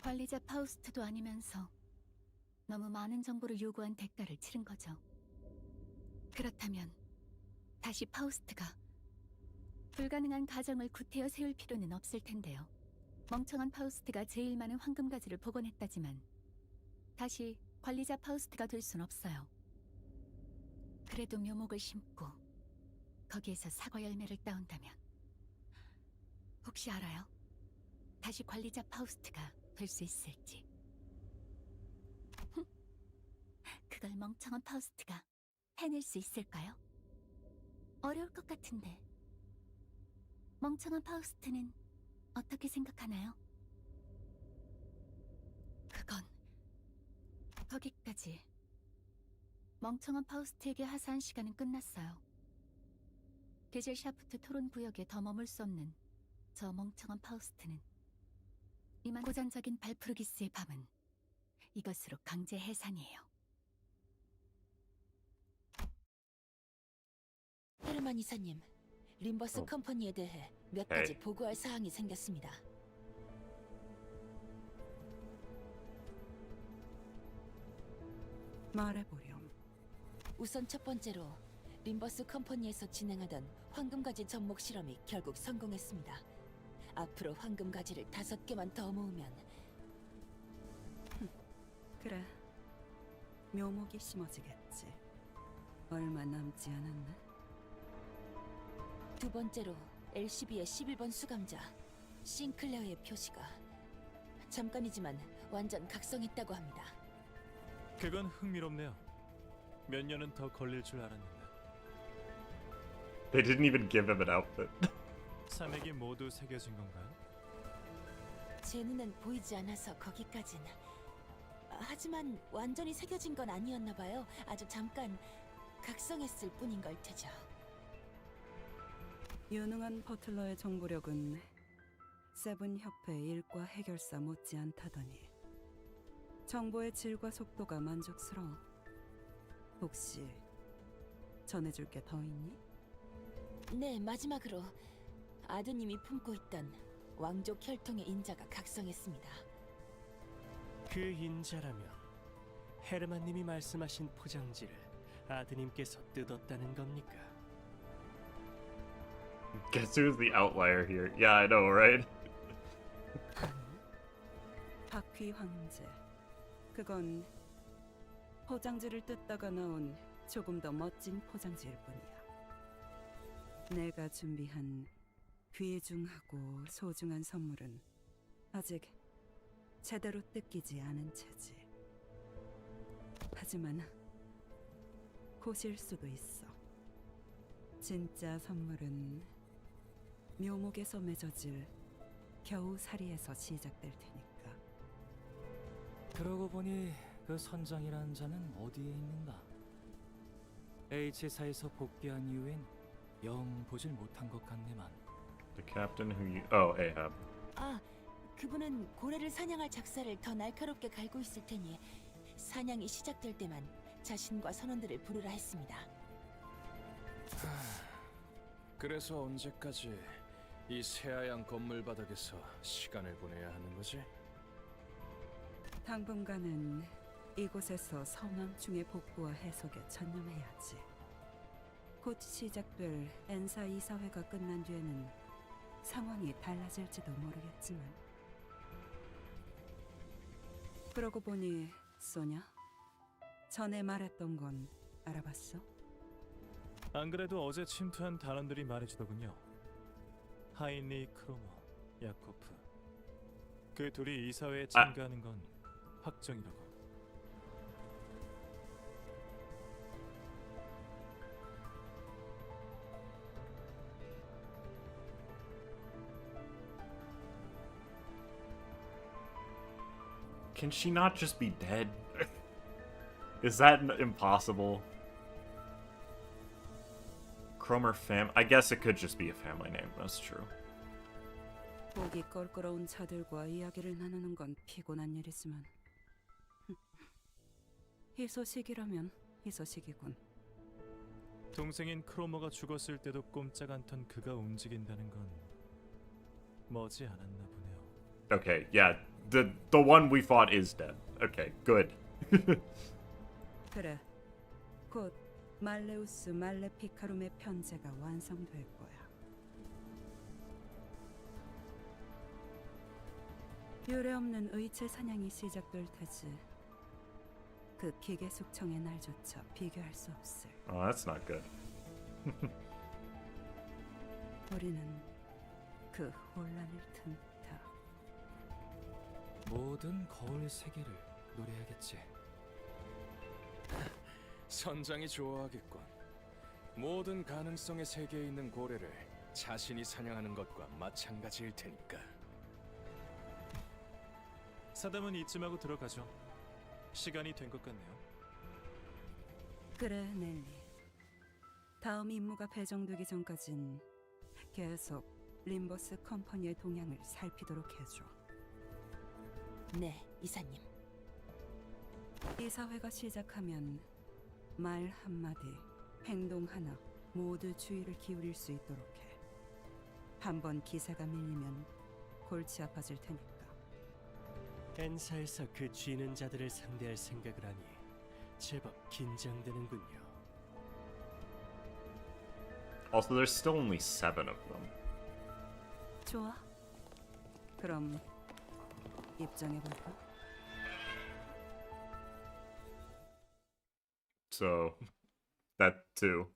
관리자 파우스트도 아니면서 너무 많은 정보를 요구한 대가를 치른 거죠. 그렇다면 다시 파우스트가 불가능한 가정을 구태여 세울 필요는 없을 텐데요. 멍청한 파우스트가 제일 많은 황금가지를 복원했다지만 다시 관리자 파우스트가 될 순 없어요. 그래도 묘목을 심고 거기에서 사과 열매를 따온다면 혹시 알아요? 다시 관리자 파우스트가 될 수 있을지. 그걸 멍청한 파우스트가 해낼 수 있을까요? 어려울 것 같은데. 멍청한 파우스트는 어떻게 생각하나요? 그건 거기까지. 멍청한 파우스트에게 하사한 시간은 끝났어요. 게젤 샤프트 토론 구역에 더 머물 수 없는 저 멍청한 파우스트는 이만 고전적인 발프루기스의 밤은 이것으로 강제 해산이에요. 헤르만 이사님, 림버스 컴퍼니에 대해 몇 가지 보고할 사항이 생겼습니다. 말해보렴. 우선 첫 번째로 림버스 컴퍼니에서 진행하던 황금가지 접목 실험이 결국 성공했습니다. 앞으로 황금가지를 5개만 더 모으면 그래. 묘목이 심어지겠지. 얼마 남지 않았네. 두 번째로 LCB의 11번 수감자 싱클레어의 표시가 잠깐이지만 완전 각성했다고 합니다. 그건 흥미롭네요. 몇 년은 더 걸릴 줄 알았는데. They didn't even give him an outfit. 산액이 모두 새겨진 건가요? 제 눈엔 보이지 않아서 거기까진. 하지만 완전히 새겨진 건 아니었나 봐요. 아주 잠깐 각성했을 뿐인 걸 테죠. 유능한 버틀러의 정보력은 세븐 협회 일과 해결사 못지않다더니 정보의 질과 속도가 만족스러워. 혹시 전해줄 게 더 있니? 네, 마지막으로 아드님이 품고 있던 왕족 혈통의 인자가 각성했습니다. 그 인자라면 헤르만님이 말씀하신 포장지를 아드님께서 뜯었다는 겁니까? Guess who's the outlier here? Yeah, I know, right? 바퀴 황제. 그건 포장지를 뜯다가 나온 조금 더 멋진 포장지일 뿐이야. 내가 준비한 귀중하고 소중한 선물은 아직 제대로 뜯기지 않은 채지. 하지만 곧일 수도 있어. 진짜 선물은 묘목에서 맺어질 겨우살이에서 시작될 테니까. 그러고 보니 그 선장이라는 자는 어디에 있는가? H사에서 복귀한 이후엔 영 보질 못한 것 같네만. The captain who you... Oh, Ahab. 아, 그분은 고래를 사냥할 작사를 더 날카롭게 갈고 있을 테니 사냥이 시작될 때만 자신과 선원들을 부르라 했습니다. 그래서 언제까지 이 새하얀 건물 바닥에서 시간을 보내야 하는 거지? 당분간은 이곳에서 서망충의 복구와 해석에 전념해야지. 곧 시작될 엔사 이사회가 끝난 뒤에는 상황이 달라질지도 모르겠지만. 그러고 보니 소냐, 전에 말했던 건 알아봤어? 안 그래도 어제 침투한 단원들이 말해주더군요. 하인리 크로모, 야코프. 그 둘이 이사회에 참가하는 건 확정이라고. Can she not just be dead? Is that impossible? Cromer fam... I guess it could just be a family name, that's true. 보기 껄끄러운 자들과 이야기를 나누는 건 피곤한 일이지만 이 소식이라면 이 소식이군. 동생인 크로모가 죽었을 때도 꼼짝 않던 그가 움직인다는 건 머지 않았나 보네요. Okay, yeah. The one we fought is dead. Okay, good. 그래. 곧 말레우스 말레피카룸의 편제가 완성될 거야. 유례없는 의체 사냥이 시작될 테지. 그 기계 숙청의 날조차 비교할 수 없을. Oh, that's not good. 우리는 그 혼란을 틈타. 모든 거울 세계를 노려야겠지. 선장이 좋아하겠군. 모든 가능성의 세계에 있는 고래를 자신이 사냥하는 것과 마찬가지일 테니까. 사담은 이쯤하고 들어가죠. 시간이 된 것 같네요. 그래, 넬리. 다음 임무가 배정되기 전까진 계속 림버스 컴퍼니의 동향을 살피도록 해줘. 네, 이사님. 이사회가 시작하면 말 한마디, 행동 하나 모두 주의를 기울일 수 있도록 해. 한번 기세가 밀리면 골치 아파질 테니까. 엔사에서 그 쥐는 자들을 상대할 생각을 하니 제법 긴장되는군요. Also, there's still only 7 of them. 좋아. 그럼 입장해볼까? So, that too.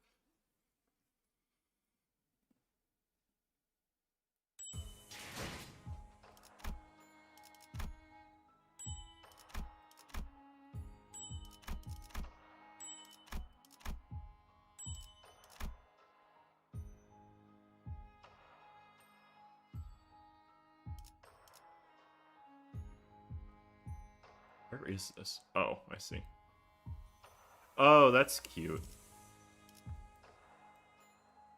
Where is this? Oh, I see. Oh, that's cute.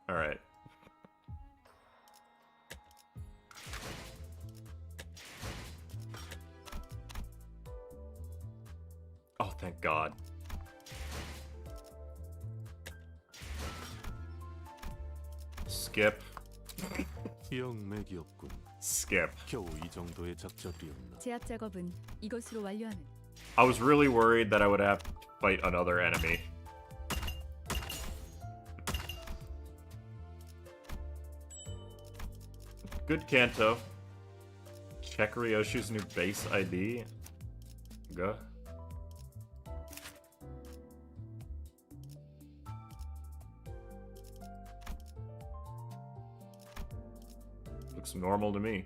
Alright. Oh, thank God. Skip. 기억맥이었군. Skip. 겨우 이 정도의 작전이었나? 제압 작업은 이것으로 완료하는. I was really worried that I would have to fight another enemy. Good Canto. Check Rioshu's new base ID. Go. Looks normal to me.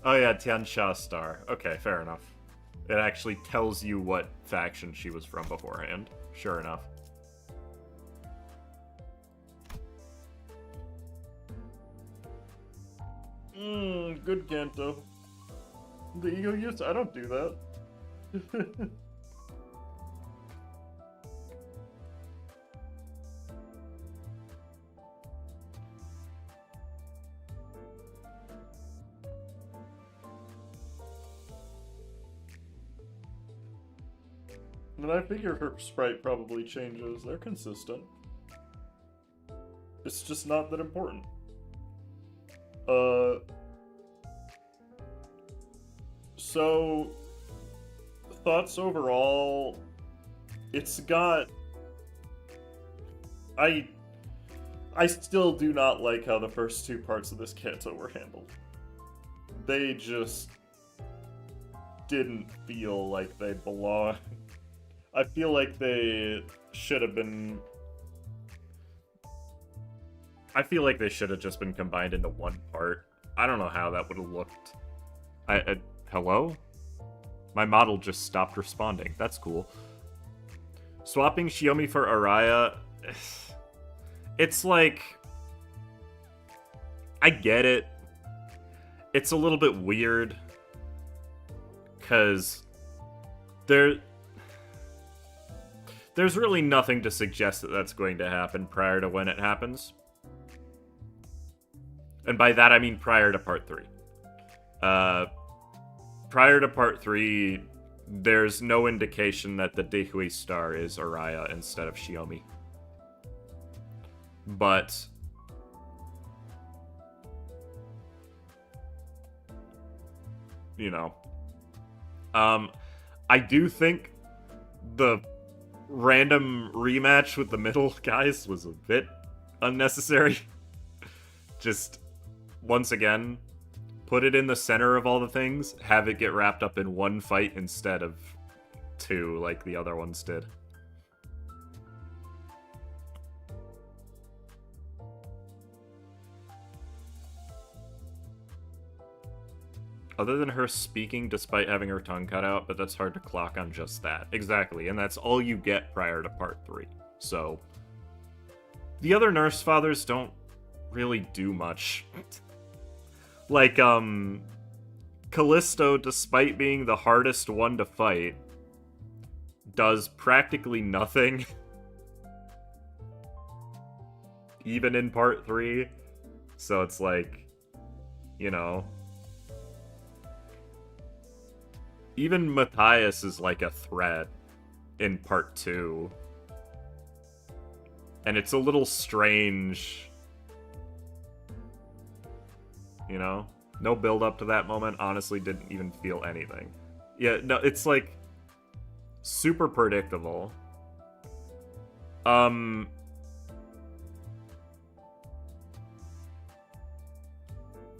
Oh yeah, Tiansha Star. Okay, fair enough. It actually tells you what faction she was from beforehand. Sure enough. Good Kanto. The ego use? I don't do that. And I figure her sprite probably changes. They're consistent. It's just not that important. So, thoughts overall, it's got... I still do not like how the first two parts of this Canto were handled. They just didn't feel like they belong. I feel like they should have been... I feel like they should have just been combined into one part. I don't know how that would have looked. Hello? My model just stopped responding. That's cool. Swapping Shiomi for Araya... It's like... I get it. It's a little bit weird. Because... There's really nothing to suggest that that's going to happen prior to when it happens. And by that I mean prior to part 3. Prior to part 3, there's no indication that the Dehui star is Araya instead of Shiomi. But... you know. I do think the random rematch with the middle guys was a bit unnecessary. Just, once again, put it in the center of all the things, have it get wrapped up in one fight instead of two like the other ones did. Other than her speaking despite having her tongue cut out, but that's hard to clock on just that. Exactly, and that's all you get prior to part 3. So, the other nurse fathers don't really do much. Like, Callisto, despite being the hardest one to fight, does practically nothing. Even in part 3. So it's like, you know... Even Matias is like a threat in part 2. And it's a little strange. You know? No build up to that moment. Honestly, didn't even feel anything. Yeah, no, it's like super predictable.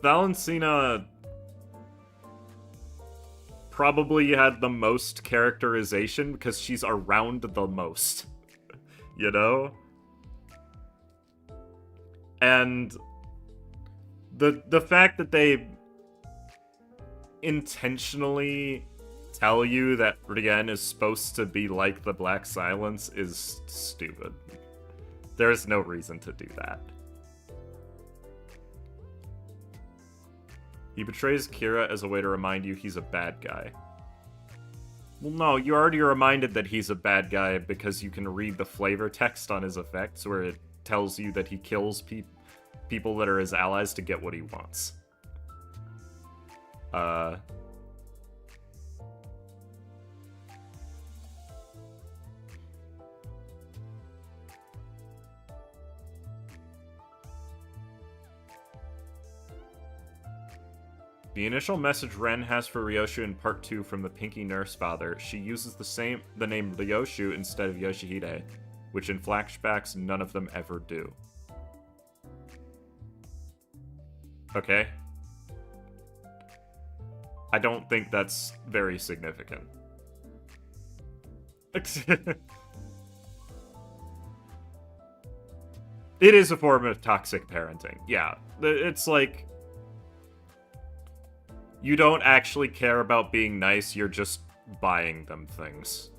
Valentina... probably had the most characterization because she's around the most. You know? And the fact that they intentionally tell you that Rien is supposed to be like the Black Silence is stupid. There's no reason to do that. He betrays Kira as a way to remind you he's a bad guy. Well, no, you already reminded that he's a bad guy because you can read the flavor text on his effects where it tells you that he kills people that are his allies to get what he wants. The initial message Ren has for Rioshu in Part 2 from the Pinky Nurse Father, she uses the name Rioshu instead of Yoshihide, which in flashbacks none of them ever do. Okay. I don't think that's very significant. It is a form of toxic parenting. Yeah. It's like, you don't actually care about being nice, you're just buying them things.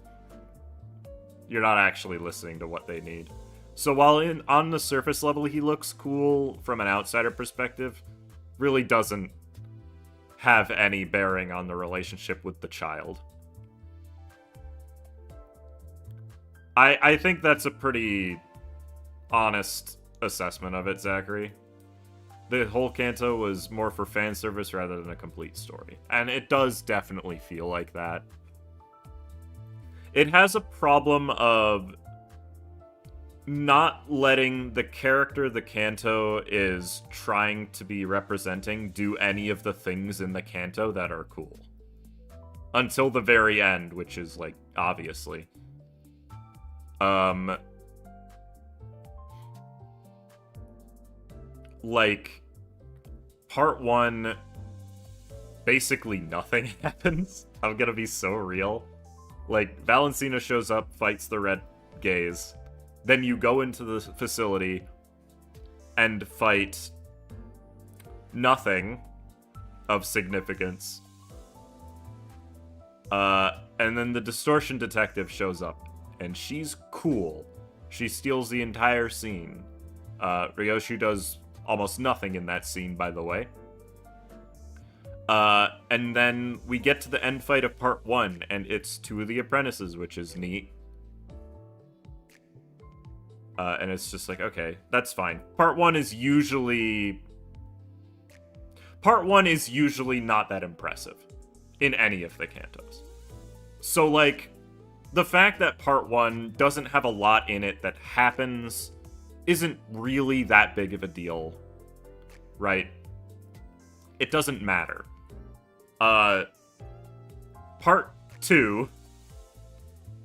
You're not actually listening to what they need. So while on the surface level he looks cool from an outsider perspective, really doesn't have any bearing on the relationship with the child. I think that's a pretty honest assessment of it, Zachary. The whole Canto was more for fan service rather than a complete story. And it does definitely feel like that. It has a problem of not letting the character the Canto is trying to be representing do any of the things in the Canto that are cool. Until the very end, which is, like, obviously. Like, Part 1, basically nothing happens. I'm gonna be so real. Like, Valencina shows up, fights the Red Gaze. Then you go into the facility and fight nothing of significance. And then the Distortion Detective shows up, and she's cool. She steals the entire scene. Rioshu does almost nothing in that scene, by the way. And then we get to the end fight of Part 1, and it's two of the apprentices, which is neat. And it's just like, okay, that's fine. Part 1 is usually not that impressive in any of the Cantos. So, like, the fact that Part 1 doesn't have a lot in it that happens isn't really that big of a deal, right? It doesn't matter. Part 2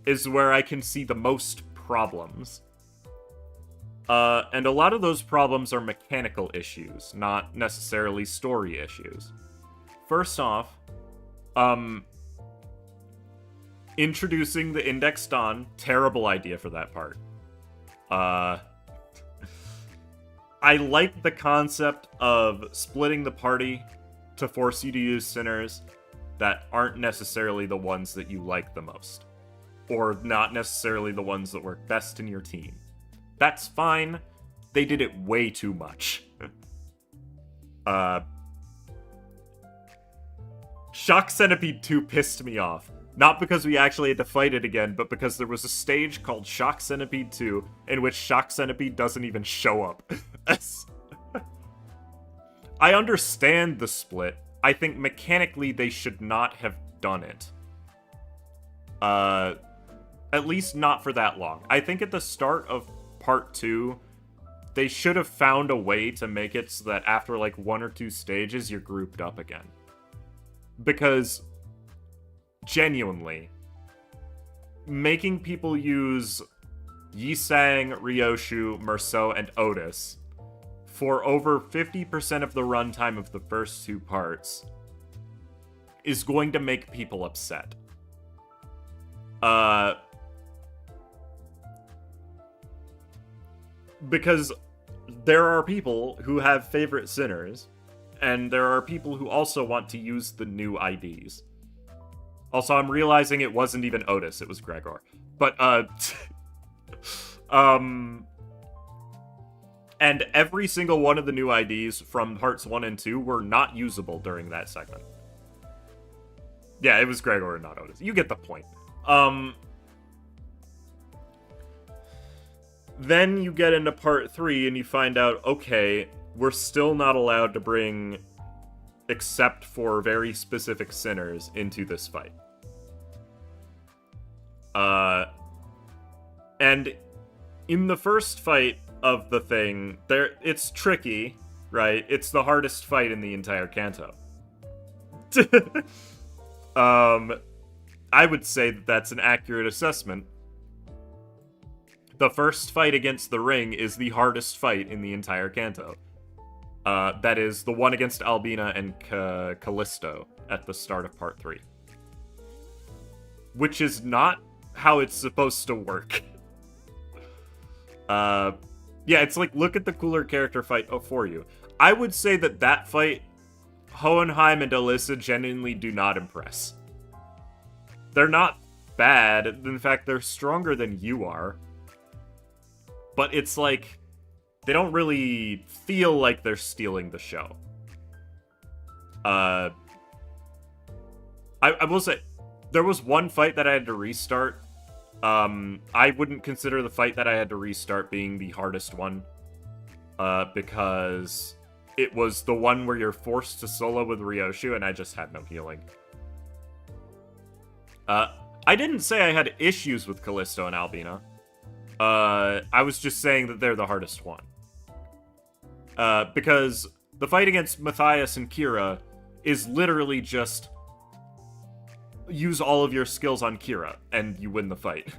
is where I can see the most problems. And a lot of those problems are mechanical issues, not necessarily story issues. First off, introducing the Index Dawn, terrible idea for that part. I like the concept of splitting the party to force you to use sinners that aren't necessarily the ones that you like the most. Or not necessarily the ones that work best in your team. That's fine. They did it way too much. Shock Centipede 2 pissed me off. Not because we actually had to fight it again, but because there was a stage called Shock Centipede 2 in which Shock Centipede doesn't even show up. I understand the split. I think mechanically they should not have done it. At least not for that long. I think at the start of Part 2, they should have found a way to make it so that after like 1 or 2 stages, you're grouped up again. Because, genuinely, making people use Yisang, Rioshu, Merceau, and Otis for over 50% of the runtime of the first 2 parts is going to make people upset. Because there are people who have favorite sinners, and there are people who also want to use the new IDs. Also, I'm realizing it wasn't even Otis, it was Gregor. But, and every single one of the new IDs from parts 1 and 2 were not usable during that segment. Yeah, it was Gregor and not Otis. You get the point. Then you get into part 3 and you find out, okay, we're still not allowed to bring, except for very specific sinners, into this fight. And in the first fight of the thing, it's tricky, right? It's the hardest fight in the entire Canto. I would say that that's an accurate assessment. The first fight against the ring is the hardest fight in the entire Canto. That is the one against Albina and Callisto at the start of part 3. Which is not how it's supposed to work. Yeah, it's like, look at the cooler character fight for you. I would say that fight, Hohenheim and Alyssa genuinely do not impress. They're not bad. In fact, they're stronger than you are. But it's like, they don't really feel like they're stealing the show. I will say, there was one fight that I had to restart. I wouldn't consider the fight that I had to restart being the hardest one. Because it was the one where you're forced to solo with Rioshu, and I just had no healing. I didn't say I had issues with Callisto and Albina. I was just saying that they're the hardest one. Because the fight against Matias and Kira is literally just use all of your skills on Kira, and you win the fight.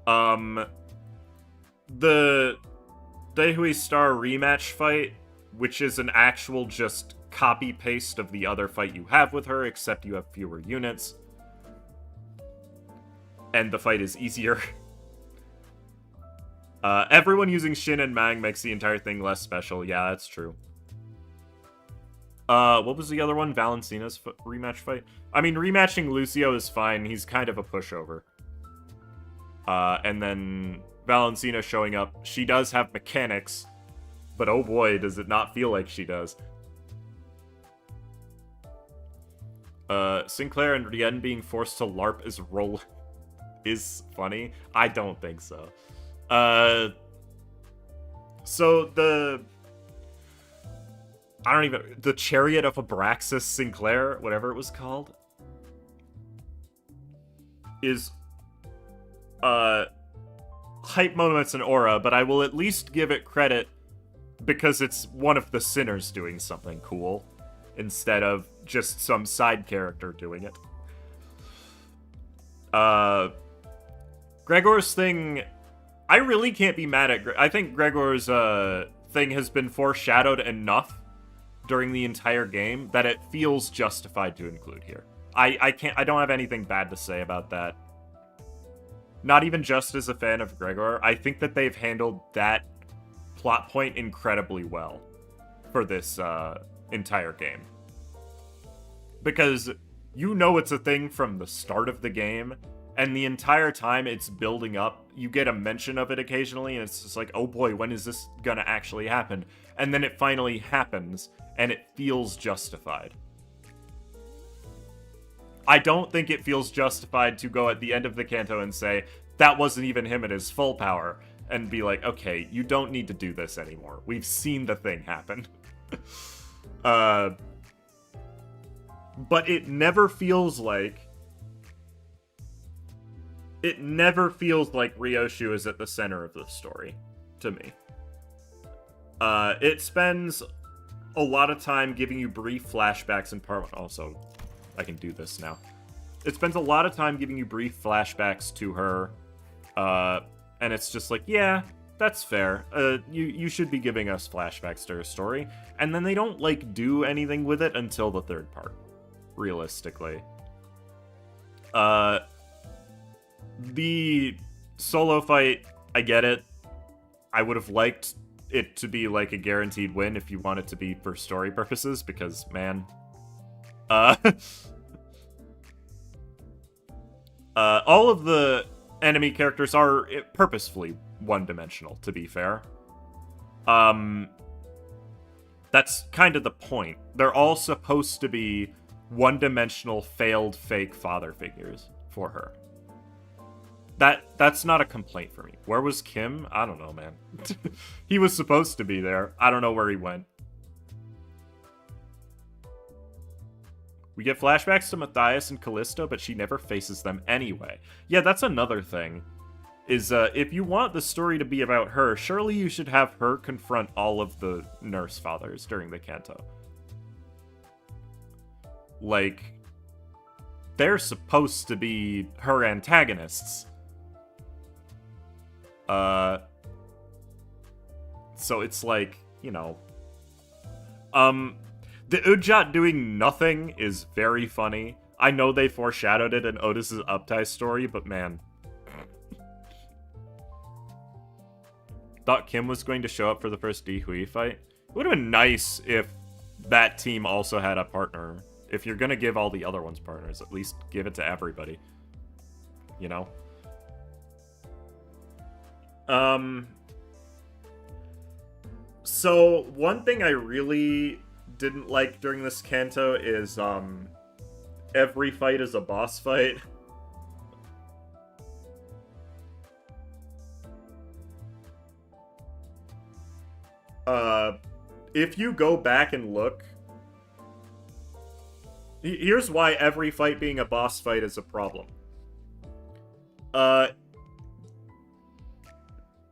The Dehui Star rematch fight, which is an actual just copy-paste of the other fight you have with her, except you have fewer units. And the fight is easier. Everyone using Shin and Mang makes the entire thing less special. Yeah, that's true. What was the other one? Valencina's rematch fight? I mean, rematching Lucio is fine. He's kind of a pushover. And then Valencina showing up. She does have mechanics, but oh boy, does it not feel like she does. Sinclair and Rien being forced to LARP is funny. I don't think so. So the Chariot of Abraxas Sinclair, whatever it was called, is hype moments and aura, but I will at least give it credit because it's one of the sinners doing something cool instead of just some side character doing it. Gregor's thing, I really can't be mad at. I think Gregor's thing has been foreshadowed enough during the entire game that it feels justified to include here. I don't have anything bad to say about that. Not even just as a fan of Gregor. I think that they've handled that plot point incredibly well for this entire game. Because you know it's a thing from the start of the game, and the entire time it's building up, you get a mention of it occasionally, and it's just like, oh boy, when is this gonna actually happen? And then it finally happens, and it feels justified. I don't think it feels justified to go at the end of the Canto and say, that wasn't even him at his full power, and be like, okay, you don't need to do this anymore. We've seen the thing happen. But it never feels like Rioshu is at the center of the story, to me. It spends a lot of time giving you brief flashbacks in part one. Also, I can do this now. It spends a lot of time giving you brief flashbacks to her, and it's just like, yeah, that's fair. You should be giving us flashbacks to her story, and then they don't like do anything with it until the third part, realistically. The solo fight, I get it. I would have liked it to be like a guaranteed win if you want it to be for story purposes, because man, all of the enemy characters are purposefully one-dimensional, to be fair. That's kind of the point. They're all supposed to be one-dimensional, failed, fake father figures for her. That's not a complaint for me. Where was Kim? I don't know, man. He was supposed to be there. I don't know where he went. We get flashbacks to Matias and Callisto, but she never faces them anyway. Yeah, that's another thing. Is, if you want the story to be about her, surely you should have her confront all of the nurse fathers during the Canto. Like, they're supposed to be her antagonists. So it's like, you know... The Ujat doing nothing is very funny. I know they foreshadowed it in Otis's Uptai story, but man... Thought Kim was going to show up for the first Di Hui fight. It would have been nice if that team also had a partner. If you're gonna give all the other ones partners, at least give it to everybody. You know? So, one thing I really didn't like during this Canto is, every fight is a boss fight. If you go back and look, here's why every fight being a boss fight is a problem.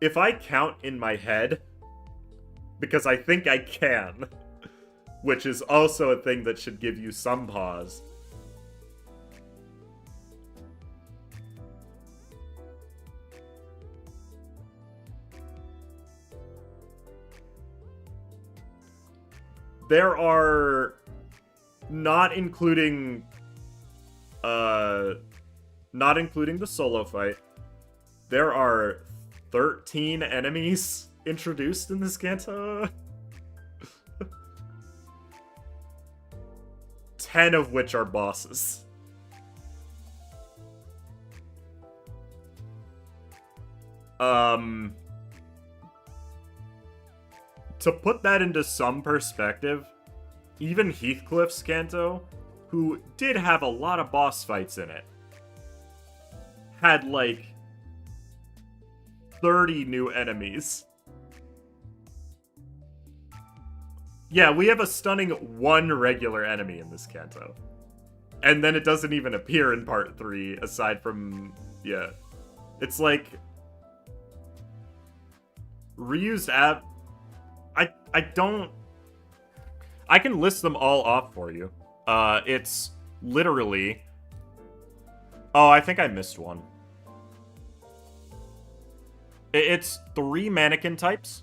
If I count in my head, because I think I can, which is also a thing that should give you some pause. There are, not including the solo fight, there are 13 enemies introduced in this Canto. 10 of which are bosses. To put that into some perspective, even Heathcliff's Canto, who did have a lot of boss fights in it, had like 30 new enemies. Yeah, we have a stunning 1 regular enemy in this Canto. And then it doesn't even appear in part 3, aside from... yeah. It's like... reused app... I don't... I can list them all off for you. It's literally... oh, I think I missed one. It's 3 mannequin types.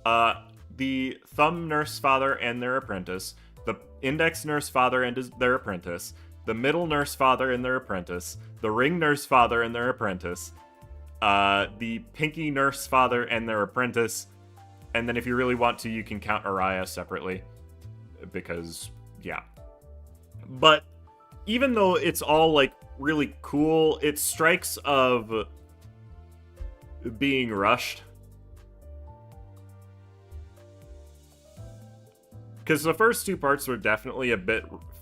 The thumb nurse father and their apprentice, the index nurse father and their apprentice, the middle nurse father and their apprentice, the ring nurse father and their apprentice, the pinky nurse father and their apprentice, and then if you really want to, you can count Araya separately, because, yeah. But even though it's all, like, really cool, it strikes of being rushed. Because the first 2 parts were definitely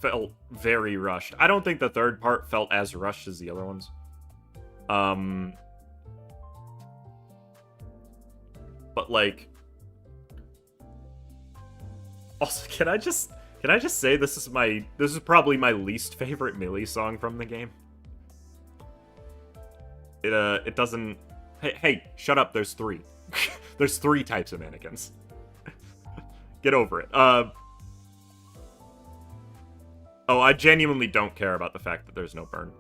felt very rushed. I don't think the third part felt as rushed as the other ones. But like... also, can I just say this is probably my least favorite Millie song from the game? It doesn't... Hey, shut up, there's 3. There's 3 types of mannequins. Get over it. Oh, I genuinely don't care about the fact that there's no burn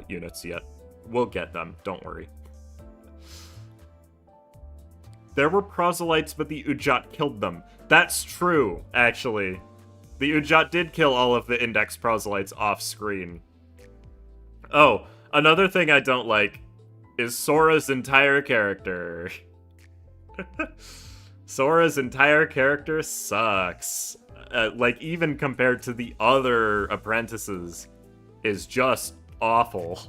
units yet. We'll get them, don't worry. There were proselytes, but the Ujat killed them. That's true, actually. The Ujat did kill all of the Index proselytes off-screen. Oh, another thing I don't like is Sora's entire character. Sora's entire character sucks. Like, even compared to the other apprentices, is just awful.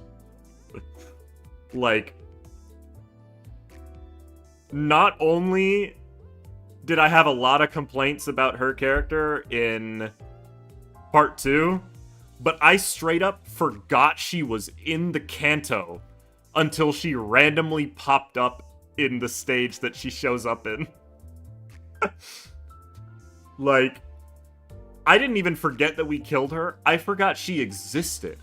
Like, not only did I have a lot of complaints about her character in Part 2, but I straight up forgot she was in the Canto until she randomly popped up in the stage that she shows up in. Like, I didn't even forget that we killed her. I forgot she existed.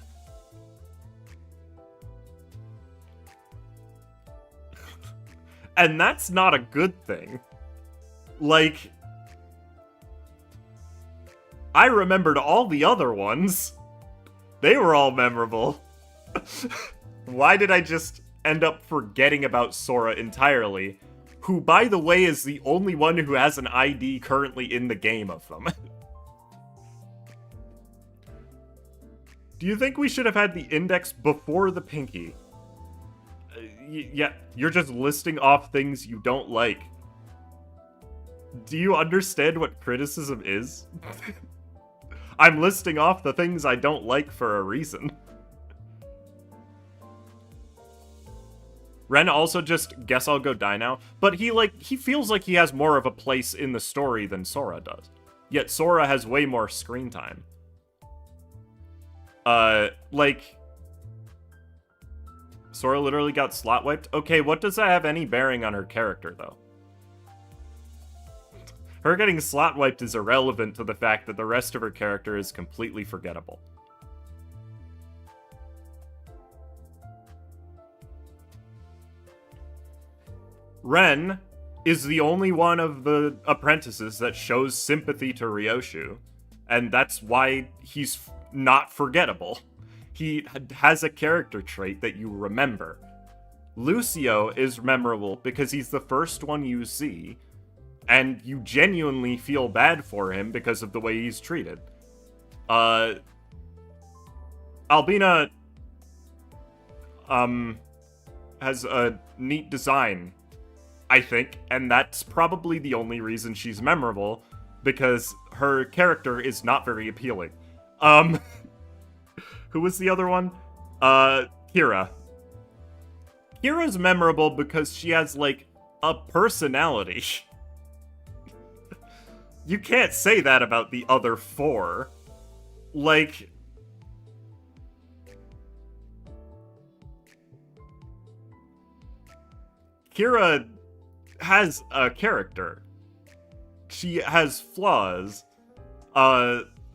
And that's not a good thing. Like, I remembered all the other ones. They were all memorable. Why did I just end up forgetting about Sora entirely? Who, by the way, is the only one who has an ID currently in the game of them. Do you think we should have had the index before the pinky? Yeah, you're just listing off things you don't like. Do you understand what criticism is? I'm listing off the things I don't like for a reason. Ren also just, guess I'll go die now, but he feels like he has more of a place in the story than Sora does. Yet Sora has way more screen time. Sora literally got slot wiped? Okay, what does that have any bearing on her character, though? Her getting slot wiped is irrelevant to the fact that the rest of her character is completely forgettable. Ren is the only one of the apprentices that shows sympathy to Rioshu, and that's why he's not forgettable. He has a character trait that you remember. Lucio is memorable because he's the first one you see, and you genuinely feel bad for him because of the way he's treated. Albina has a neat design, I think, and that's probably the only reason she's memorable, because her character is not very appealing. Who was the other one? Kira. Kira's memorable because she has, like, a personality. You can't say that about the other four. Like, Kira has a character. She has flaws.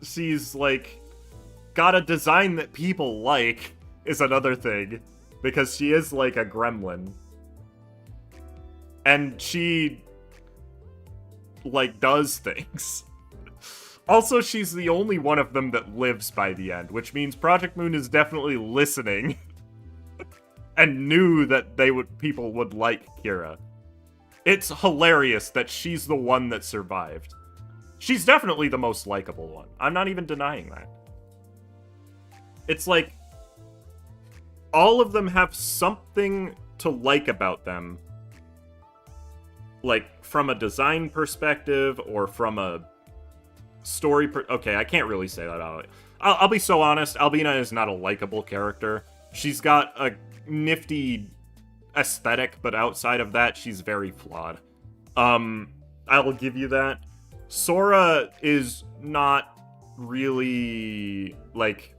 She's, like, got a design that people like, is another thing. Because she is, like, a gremlin. And she, like, does things. Also, she's the only one of them that lives by the end, which means Project Moon is definitely listening and knew that people would like Kira. It's hilarious that she's the one that survived. She's definitely the most likable one. I'm not even denying that. It's like, all of them have something to like about them. Like, from a design perspective, or from a story okay, I can't really say that out. I'll be so honest, Albina is not a likable character. She's got a nifty aesthetic, but outside of that, she's very flawed. I'll give you that. Sora is not really, like,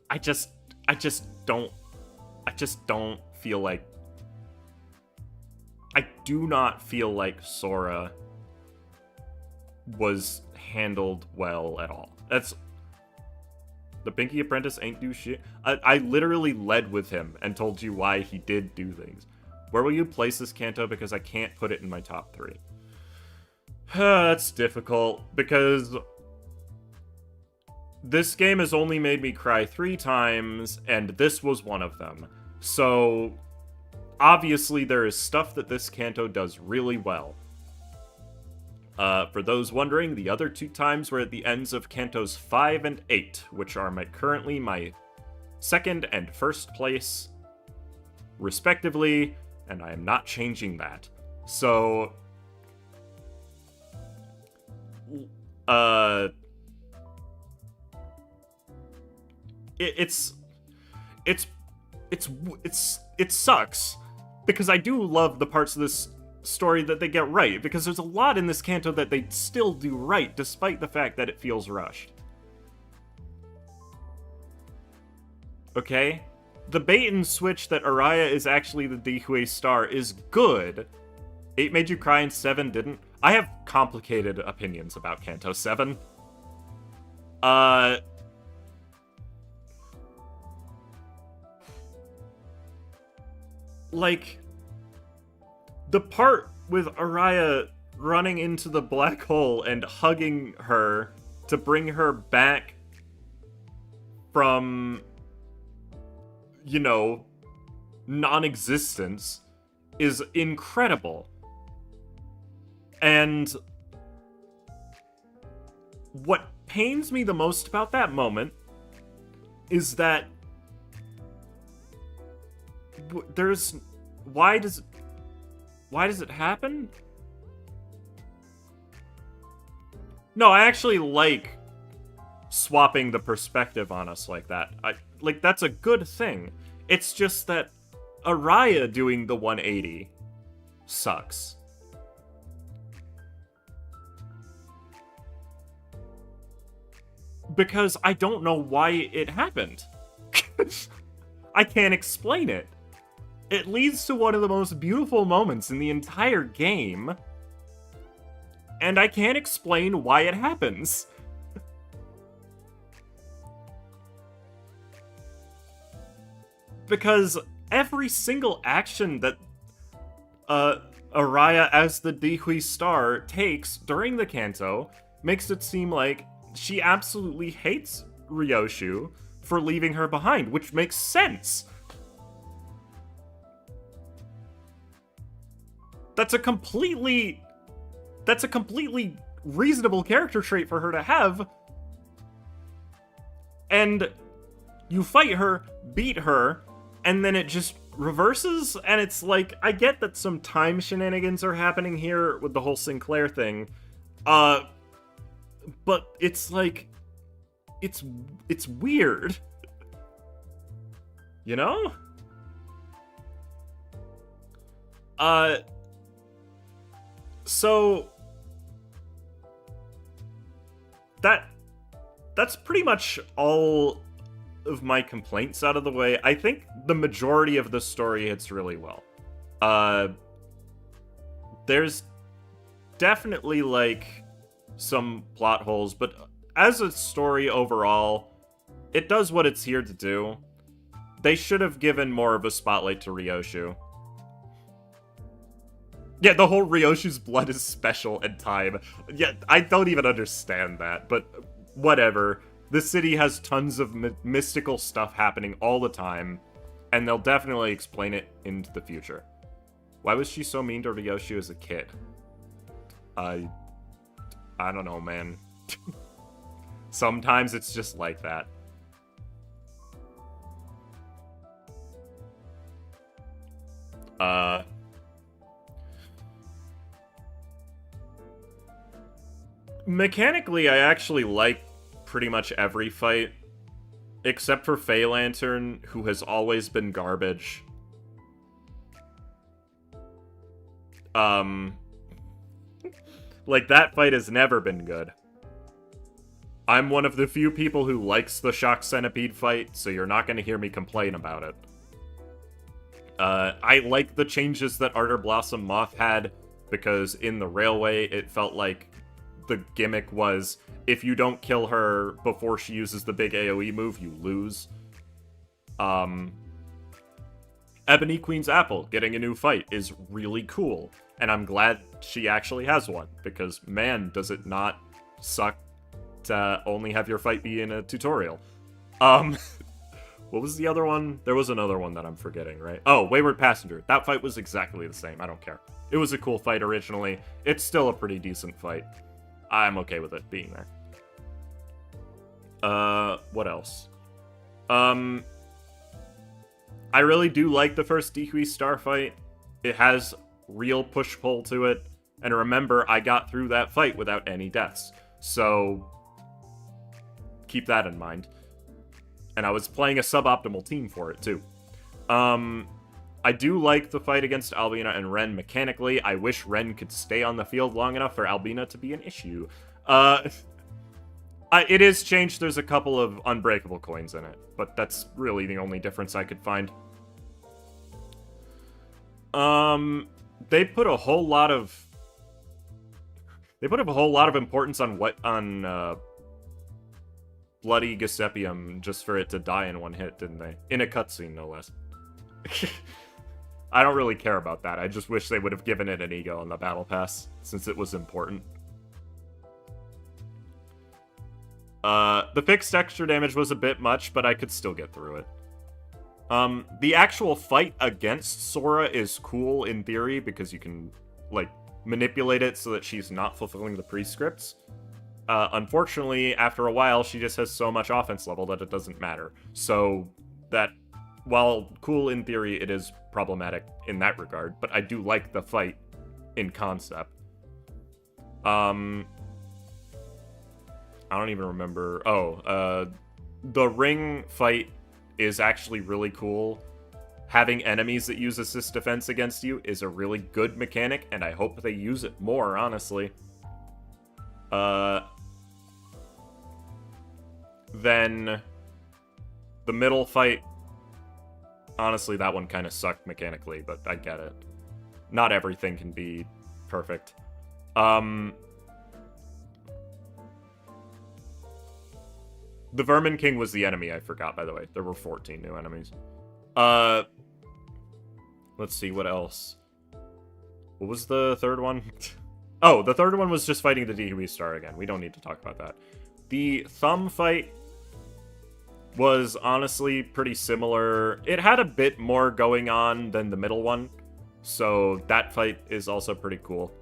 I just don't feel like, I do not feel like Sora was handled well at all. That's, the Pinky Apprentice ain't do shit. I literally led with him and told you why he did do things. Where will you place this Canto? Because I can't put it in my top 3. That's difficult, because this game has only made me cry 3 times, and this was one of them. So, obviously there is stuff that this Canto does really well. For those wondering, the other 2 times were at the ends of Cantos 5 and 8, which are currently my 2nd and 1st place, respectively, and I am not changing that. So, it sucks, because I do love the parts of this story that they get right, because there's a lot in this Canto that they still do right, despite the fact that it feels rushed. Okay? The bait and switch that Araya is actually the Dihui star is good. 8 made you cry and 7 didn't. I have complicated opinions about Canto 7. Like, the part with Araya running into the black hole and hugging her to bring her back from, you know, non-existence is incredible. And what pains me the most about that moment is that why does it happen? No, I actually like swapping the perspective on us like that. That's a good thing. It's just that Araya doing the 180 sucks. Because I don't know why it happened. I can't explain it. It leads to one of the most beautiful moments in the entire game, and I can't explain why it happens. Because every single action that Araya as the Dihui star takes during the Canto makes it seem like she absolutely hates Rioshu for leaving her behind, which makes sense. That's a completely reasonable character trait for her to have. And you fight her, beat her, and then it just reverses, and it's like, I get that some time shenanigans are happening here with the whole Sinclair thing, but it's like, it's weird. You know? So that's pretty much all of my complaints out of the way. I think the majority of the story hits really well. There's definitely like some plot holes, but as a story overall, it does what it's here to do. They should have given more of a spotlight to Rioshu. Yeah, the whole Ryoshu's blood is special and time. Yeah, I don't even understand that, but whatever. The city has tons of mystical stuff happening all the time, and they'll definitely explain it into the future. Why was she so mean to Rioshu as a kid? I don't know, man. Sometimes it's just like that. Mechanically, I actually like pretty much every fight, except for Fey Lantern, who has always been garbage. Like, that fight has never been good. I'm one of the few people who likes the Shock Centipede fight, so you're not going to hear me complain about it. I like the changes that Ardor Blossom Moth had, because in the Railway, it felt like the gimmick was, if you don't kill her before she uses the big AoE move, you lose. Ebony Queen's Apple getting a new fight is really cool, and I'm glad she actually has one, because man, does it not suck to only have your fight be in a tutorial. What was the other one? There was another one that I'm forgetting, right? Oh, Wayward Passenger. That fight was exactly the same. I don't care. It was a cool fight originally. It's still a pretty decent fight. I'm okay with it being there. What else? I really do like the first Dehui Star fight. It has real push-pull to it. And remember, I got through that fight without any deaths. So, keep that in mind. And I was playing a suboptimal team for it, too. I do like the fight against Albina and Ren mechanically. I wish Ren could stay on the field long enough for Albina to be an issue. It is changed. There's a couple of unbreakable coins in it, but that's really the only difference I could find. They put a whole lot of importance on Bloody Giusepium just for it to die in one hit, didn't they? In a cutscene, no less. I don't really care about that. I just wish they would have given it an ego on the Battle Pass, since it was important. The fixed extra damage was a bit much, but I could still get through it. The actual fight against Sora is cool in theory, because you can, like, manipulate it so that she's not fulfilling the prescripts. Unfortunately, after a while, she just has so much offense level that it doesn't matter. So, that, while cool in theory, it is problematic in that regard, but I do like the fight in concept. I don't even remember. Oh, the ring fight is actually really cool. Having enemies that use assist defense against you is a really good mechanic, and I hope they use it more, honestly. Then the middle fight, honestly, that one kind of sucked mechanically, but I get it. Not everything can be perfect. The Vermin King was the enemy I forgot, by the way. There were 14 new enemies. Let's see, what else? What was the third one? Oh, the third one was just fighting the Dehui Star again. We don't need to talk about that. The Thumb fight was honestly pretty similar. It had a bit more going on than the middle one, so that fight is also pretty cool.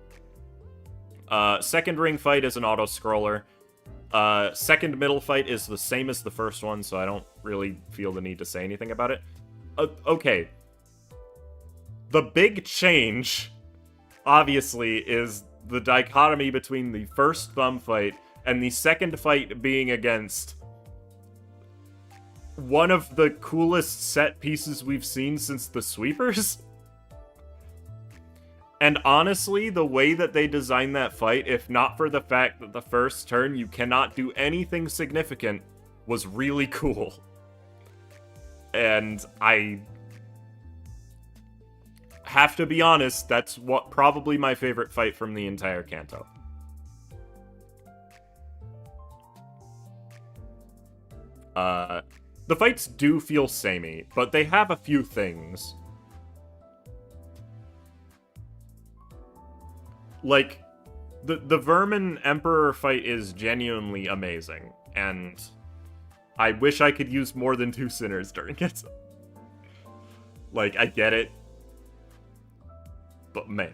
Second ring fight is an auto-scroller. Second middle fight is the same as the first one, so I don't really feel the need to say anything about it. Okay. The big change, obviously, is the dichotomy between the first Thumb fight and the second fight being against one of the coolest set pieces we've seen since the Sweepers. And honestly, the way that they designed that fight, if not for the fact that the first turn you cannot do anything significant, was really cool. And I have to be honest, that's what probably my favorite fight from the entire Canto. The fights do feel samey, but they have a few things. Like, the Vermin Emperor fight is genuinely amazing, and I wish I could use more than 2 Sinners during it. Like, I get it. But man.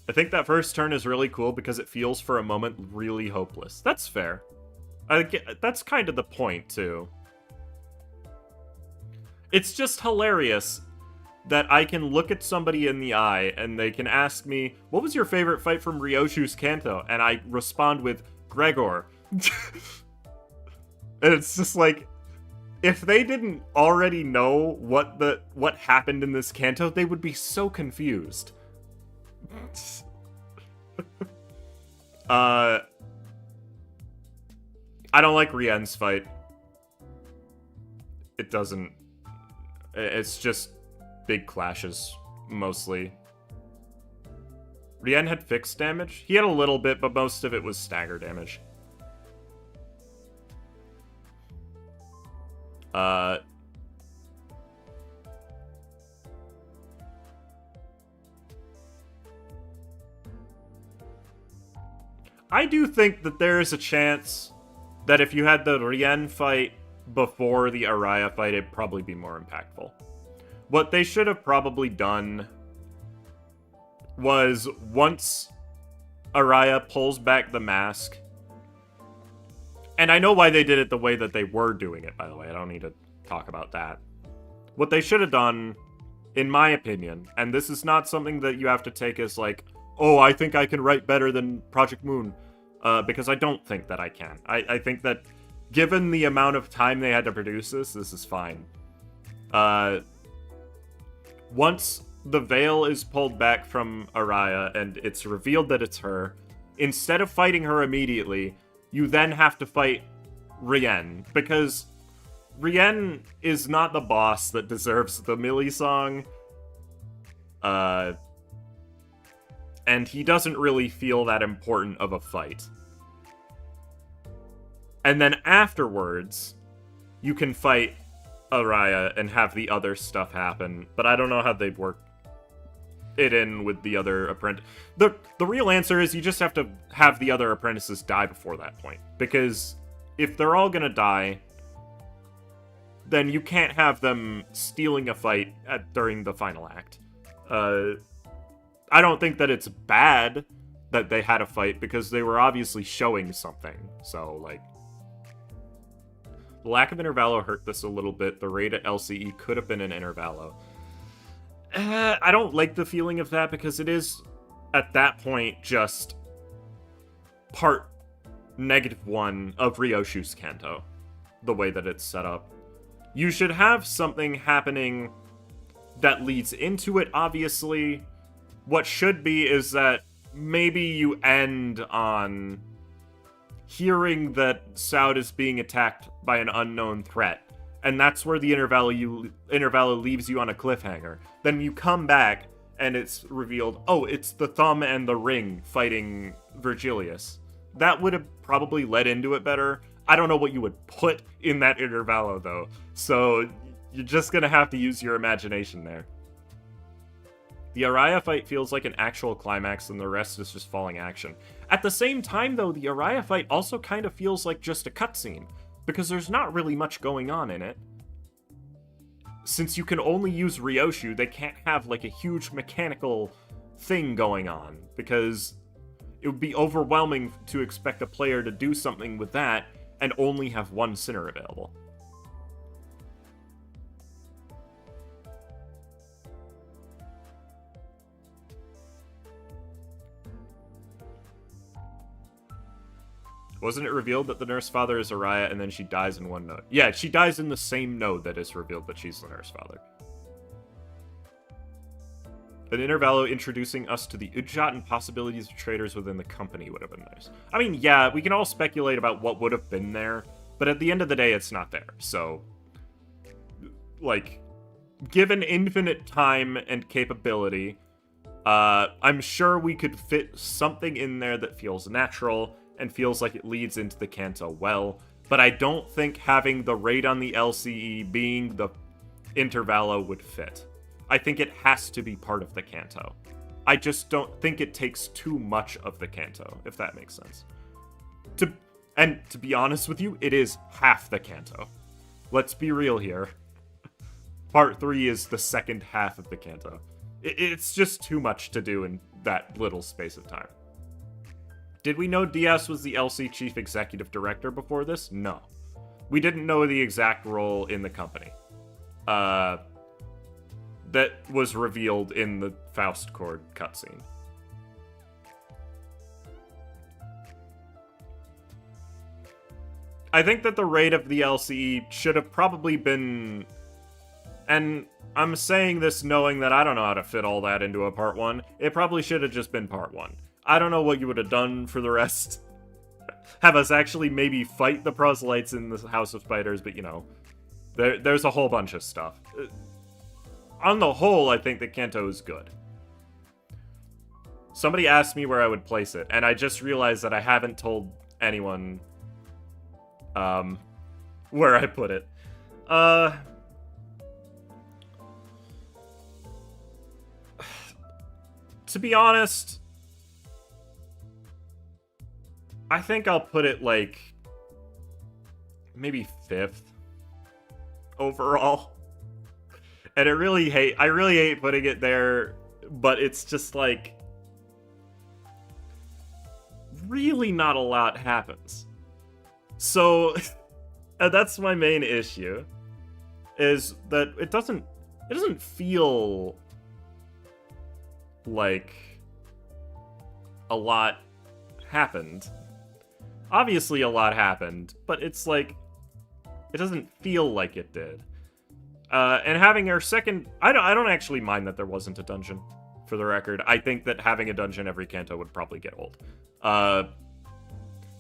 I think that first turn is really cool because it feels for a moment really hopeless. That's fair. That's kind of the point, too. It's just hilarious that I can look at somebody in the eye and they can ask me, what was your favorite fight from Rioshu's Canto? And I respond with, Gregor. And it's just like, if they didn't already know what happened in this Canto, they would be so confused. I don't like Rien's fight. It doesn't... It's just big clashes, mostly. Rien had fixed damage? He had a little bit, but most of it was stagger damage. I do think that there is a chance that if you had the Rien fight before the Araya fight, it'd probably be more impactful. What they should have probably done was, once Araya pulls back the mask, and I know why they did it the way that they were doing it, by the way, I don't need to talk about that. What they should have done, in my opinion, and this is not something that you have to take as like, oh, I think I can write better than Project Moon, because I don't think that I can. I think that given the amount of time they had to produce this is fine. Once the veil is pulled back from Araya and it's revealed that it's her, instead of fighting her immediately, you then have to fight Rien, because Rien is not the boss that deserves the Millie song. And he doesn't really feel that important of a fight. And then afterwards, you can fight Araya and have the other stuff happen, but I don't know how they'd work it in with the other apprentice. The real answer is you just have to have the other apprentices die before that point, because if they're all gonna die, then you can't have them stealing a fight during the final act. I don't think that it's bad that they had a fight, because they were obviously showing something. So, like, the lack of intervallo hurt this a little bit. The raid at LCE could have been an intervallo. I don't like the feeling of that, because it is, at that point, just part -1 of Rioshu's Canto, the way that it's set up. You should have something happening that leads into it, obviously. What should be is that maybe you end on hearing that Saud is being attacked by an unknown threat, and that's where the intervallo leaves you on a cliffhanger. Then you come back, and it's revealed, oh, it's the Thumb and the Ring fighting Virgilius. That would have probably led into it better. I don't know what you would put in that intervallo, though, so you're just gonna have to use your imagination there. The Araya fight feels like an actual climax, and the rest is just falling action. At the same time, though, the Araya fight also kind of feels like just a cutscene, because there's not really much going on in it. Since you can only use Rioshu, they can't have, like, a huge mechanical thing going on, because it would be overwhelming to expect a player to do something with that and only have one Sinner available. Wasn't it revealed that the Nurse Father is Araya and then she dies in one node? Yeah, she dies in the same node that is revealed that she's the Nurse Father. An intervallo introducing us to the Udjat and possibilities of traders within the company would have been nice. I mean, yeah, we can all speculate about what would have been there, but at the end of the day, it's not there. So, like, given infinite time and capability, I'm sure we could fit something in there that feels natural and feels like it leads into the Canto well, but I don't think having the raid on the LCE being the intervallo would fit. I think it has to be part of the Canto. I just don't think it takes too much of the Canto, if that makes sense. To be honest with you, it is half the Canto. Let's be real here. Part 3 is the second half of the Canto. It's just too much to do in that little space of time. Did we know Diaz was the LC Chief Executive Director before this? No. We didn't know the exact role in the company. That was revealed in the Faust Chord cutscene. I think that the raid of the LCE should have probably been... And I'm saying this knowing that I don't know how to fit all that into a part 1. It probably should have just been part 1. I don't know what you would have done for the rest. Have us actually maybe fight the proselytes in the House of Spiders, but you know, there's a whole bunch of stuff. On the whole, I think that Canto is good. Somebody asked me where I would place it, and I just realized that I haven't told anyone where I put it. To be honest, I think I'll put it, like, maybe 5th. overall. And I really hate putting it there, but it's just like really not a lot happens. So that's my main issue, is that it doesn't feel like a lot happened. Obviously a lot happened, but it's like it doesn't feel like it did. And having our second... I don't actually mind that there wasn't a dungeon, for the record. I think that having a dungeon every Canto would probably get old.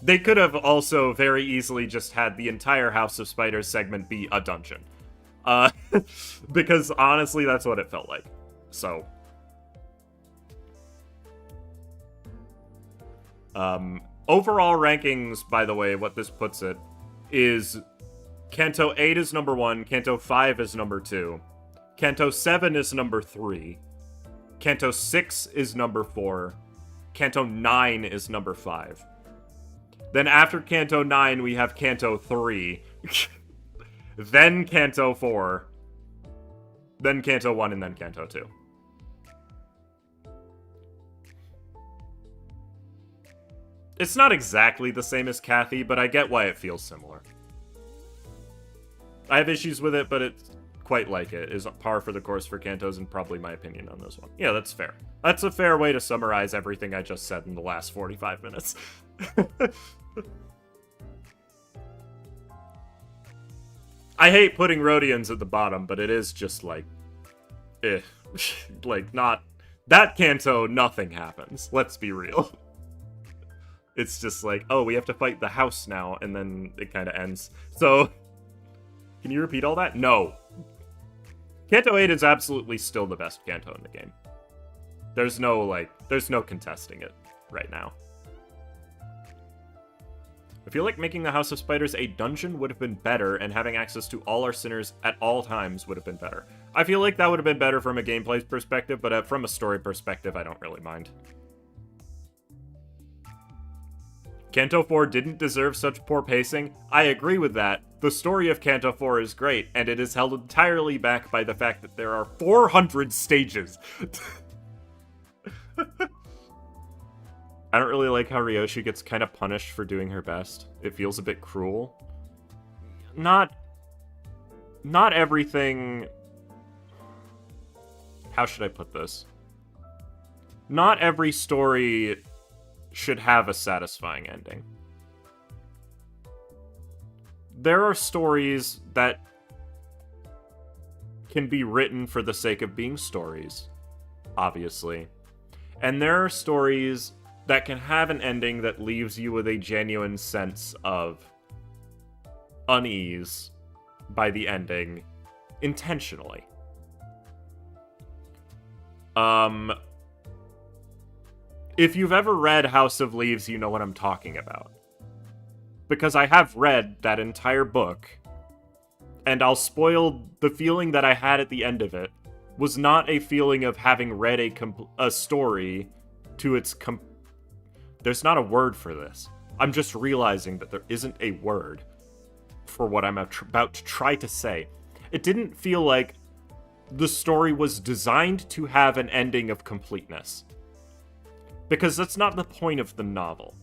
They could have also very easily just had the entire House of Spiders segment be a dungeon. Because honestly, that's what it felt like. So... overall rankings, by the way, what this puts it, is... Canto 8 is number 1, Canto 5 is number 2, Canto 7 is number 3, Canto 6 is number 4, Canto 9 is number 5. Then after Canto 9, we have Canto 3, then Canto 4, then Canto 1, and then Canto 2. It's not exactly the same as Kathy, but I get why it feels similar. I have issues with it, but it's quite like it. Is par for the course for Cantos, and probably my opinion on this one. Yeah, that's fair. That's a fair way to summarize everything I just said in the last 45 minutes. I hate putting Rhodians at the bottom, but it is just like... like, not... That Canto, nothing happens. Let's be real. It's just like, oh, we have to fight the house now, and then it kind of ends. So... Can you repeat all that? No. Canto 8 is absolutely still the best Canto in the game. There's no contesting it right now. I feel like making the House of Spiders a dungeon would have been better, and having access to all our sinners at all times would have been better. I feel like that would have been better from a gameplay perspective, but from a story perspective, I don't really mind. Canto 4 didn't deserve such poor pacing. I agree with that. The story of Canto 4 is great, and it is held entirely back by the fact that there are 400 stages. I don't really like how Rioshu gets kind of punished for doing her best. It feels a bit cruel. Not everything... How should I put this? Not every story should have a satisfying ending. There are stories that can be written for the sake of being stories, obviously. And there are stories that can have an ending that leaves you with a genuine sense of unease by the ending, intentionally. If you've ever read House of Leaves, you know what I'm talking about. Because I have read that entire book, and I'll spoil the feeling that I had at the end of it, was not a feeling of having read a story to its There's not a word for this. I'm just realizing that there isn't a word for what I'm about to try to say. It didn't feel like the story was designed to have an ending of completeness. Because that's not the point of the novel,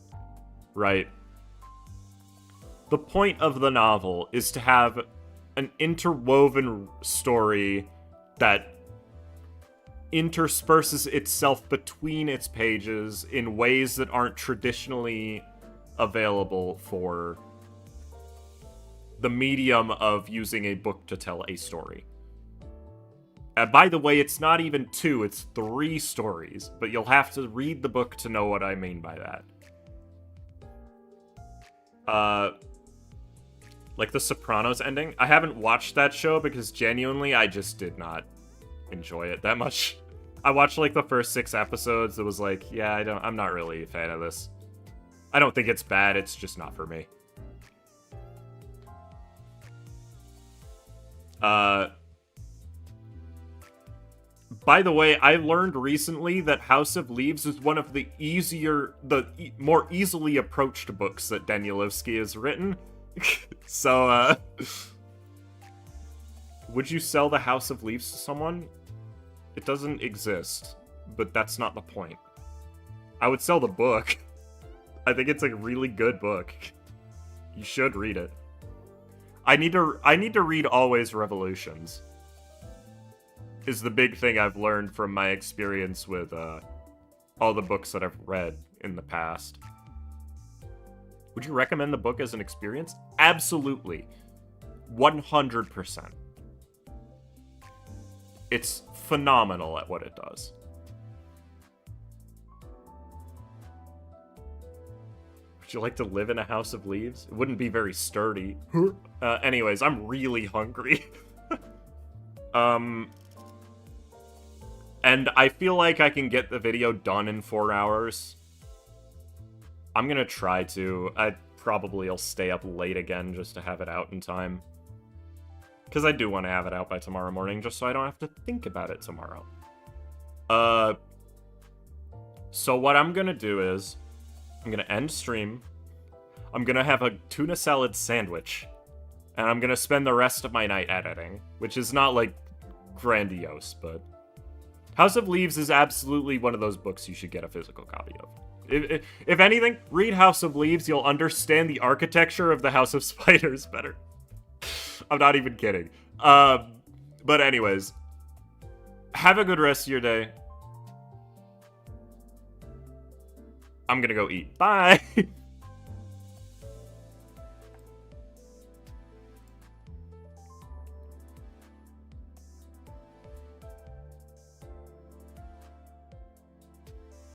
right? The point of the novel is to have an interwoven story that intersperses itself between its pages in ways that aren't traditionally available for the medium of using a book to tell a story. And by the way, it's not even 2, it's 3 stories, but you'll have to read the book to know what I mean by that. Like the Sopranos ending. I haven't watched that show because genuinely I just did not enjoy it that much. I watched like the first 6 episodes. It was like, yeah, I'm not really a fan of this. I don't think it's bad, it's just not for me. By the way, I learned recently that House of Leaves is one of the more easily approached books that Danielewski has written. So, Would you sell the House of Leaves to someone? It doesn't exist, but that's not the point. I would sell the book. I think it's a really good book. You should read it. I need to read Always Revolutions. Is the big thing I've learned from my experience with all the books that I've read in the past. Would you recommend the book as an experience? Absolutely. 100%. It's phenomenal at what it does. Would you like to live in a house of leaves? It wouldn't be very sturdy. Anyways, I'm really hungry. And I feel like I can get the video done in 4 hours. I'm gonna try to. I probably will stay up late again just to have it out in time. Because I do want to have it out by tomorrow morning, just so I don't have to think about it tomorrow. So what I'm gonna do is, I'm gonna end stream. I'm gonna have a tuna salad sandwich. And I'm gonna spend the rest of my night editing. Which is not, like, grandiose, but... House of Leaves is absolutely one of those books you should get a physical copy of. If anything, read House of Leaves, you'll understand the architecture of the House of Spiders better. I'm not even kidding. But anyways, have a good rest of your day. I'm gonna go eat. Bye!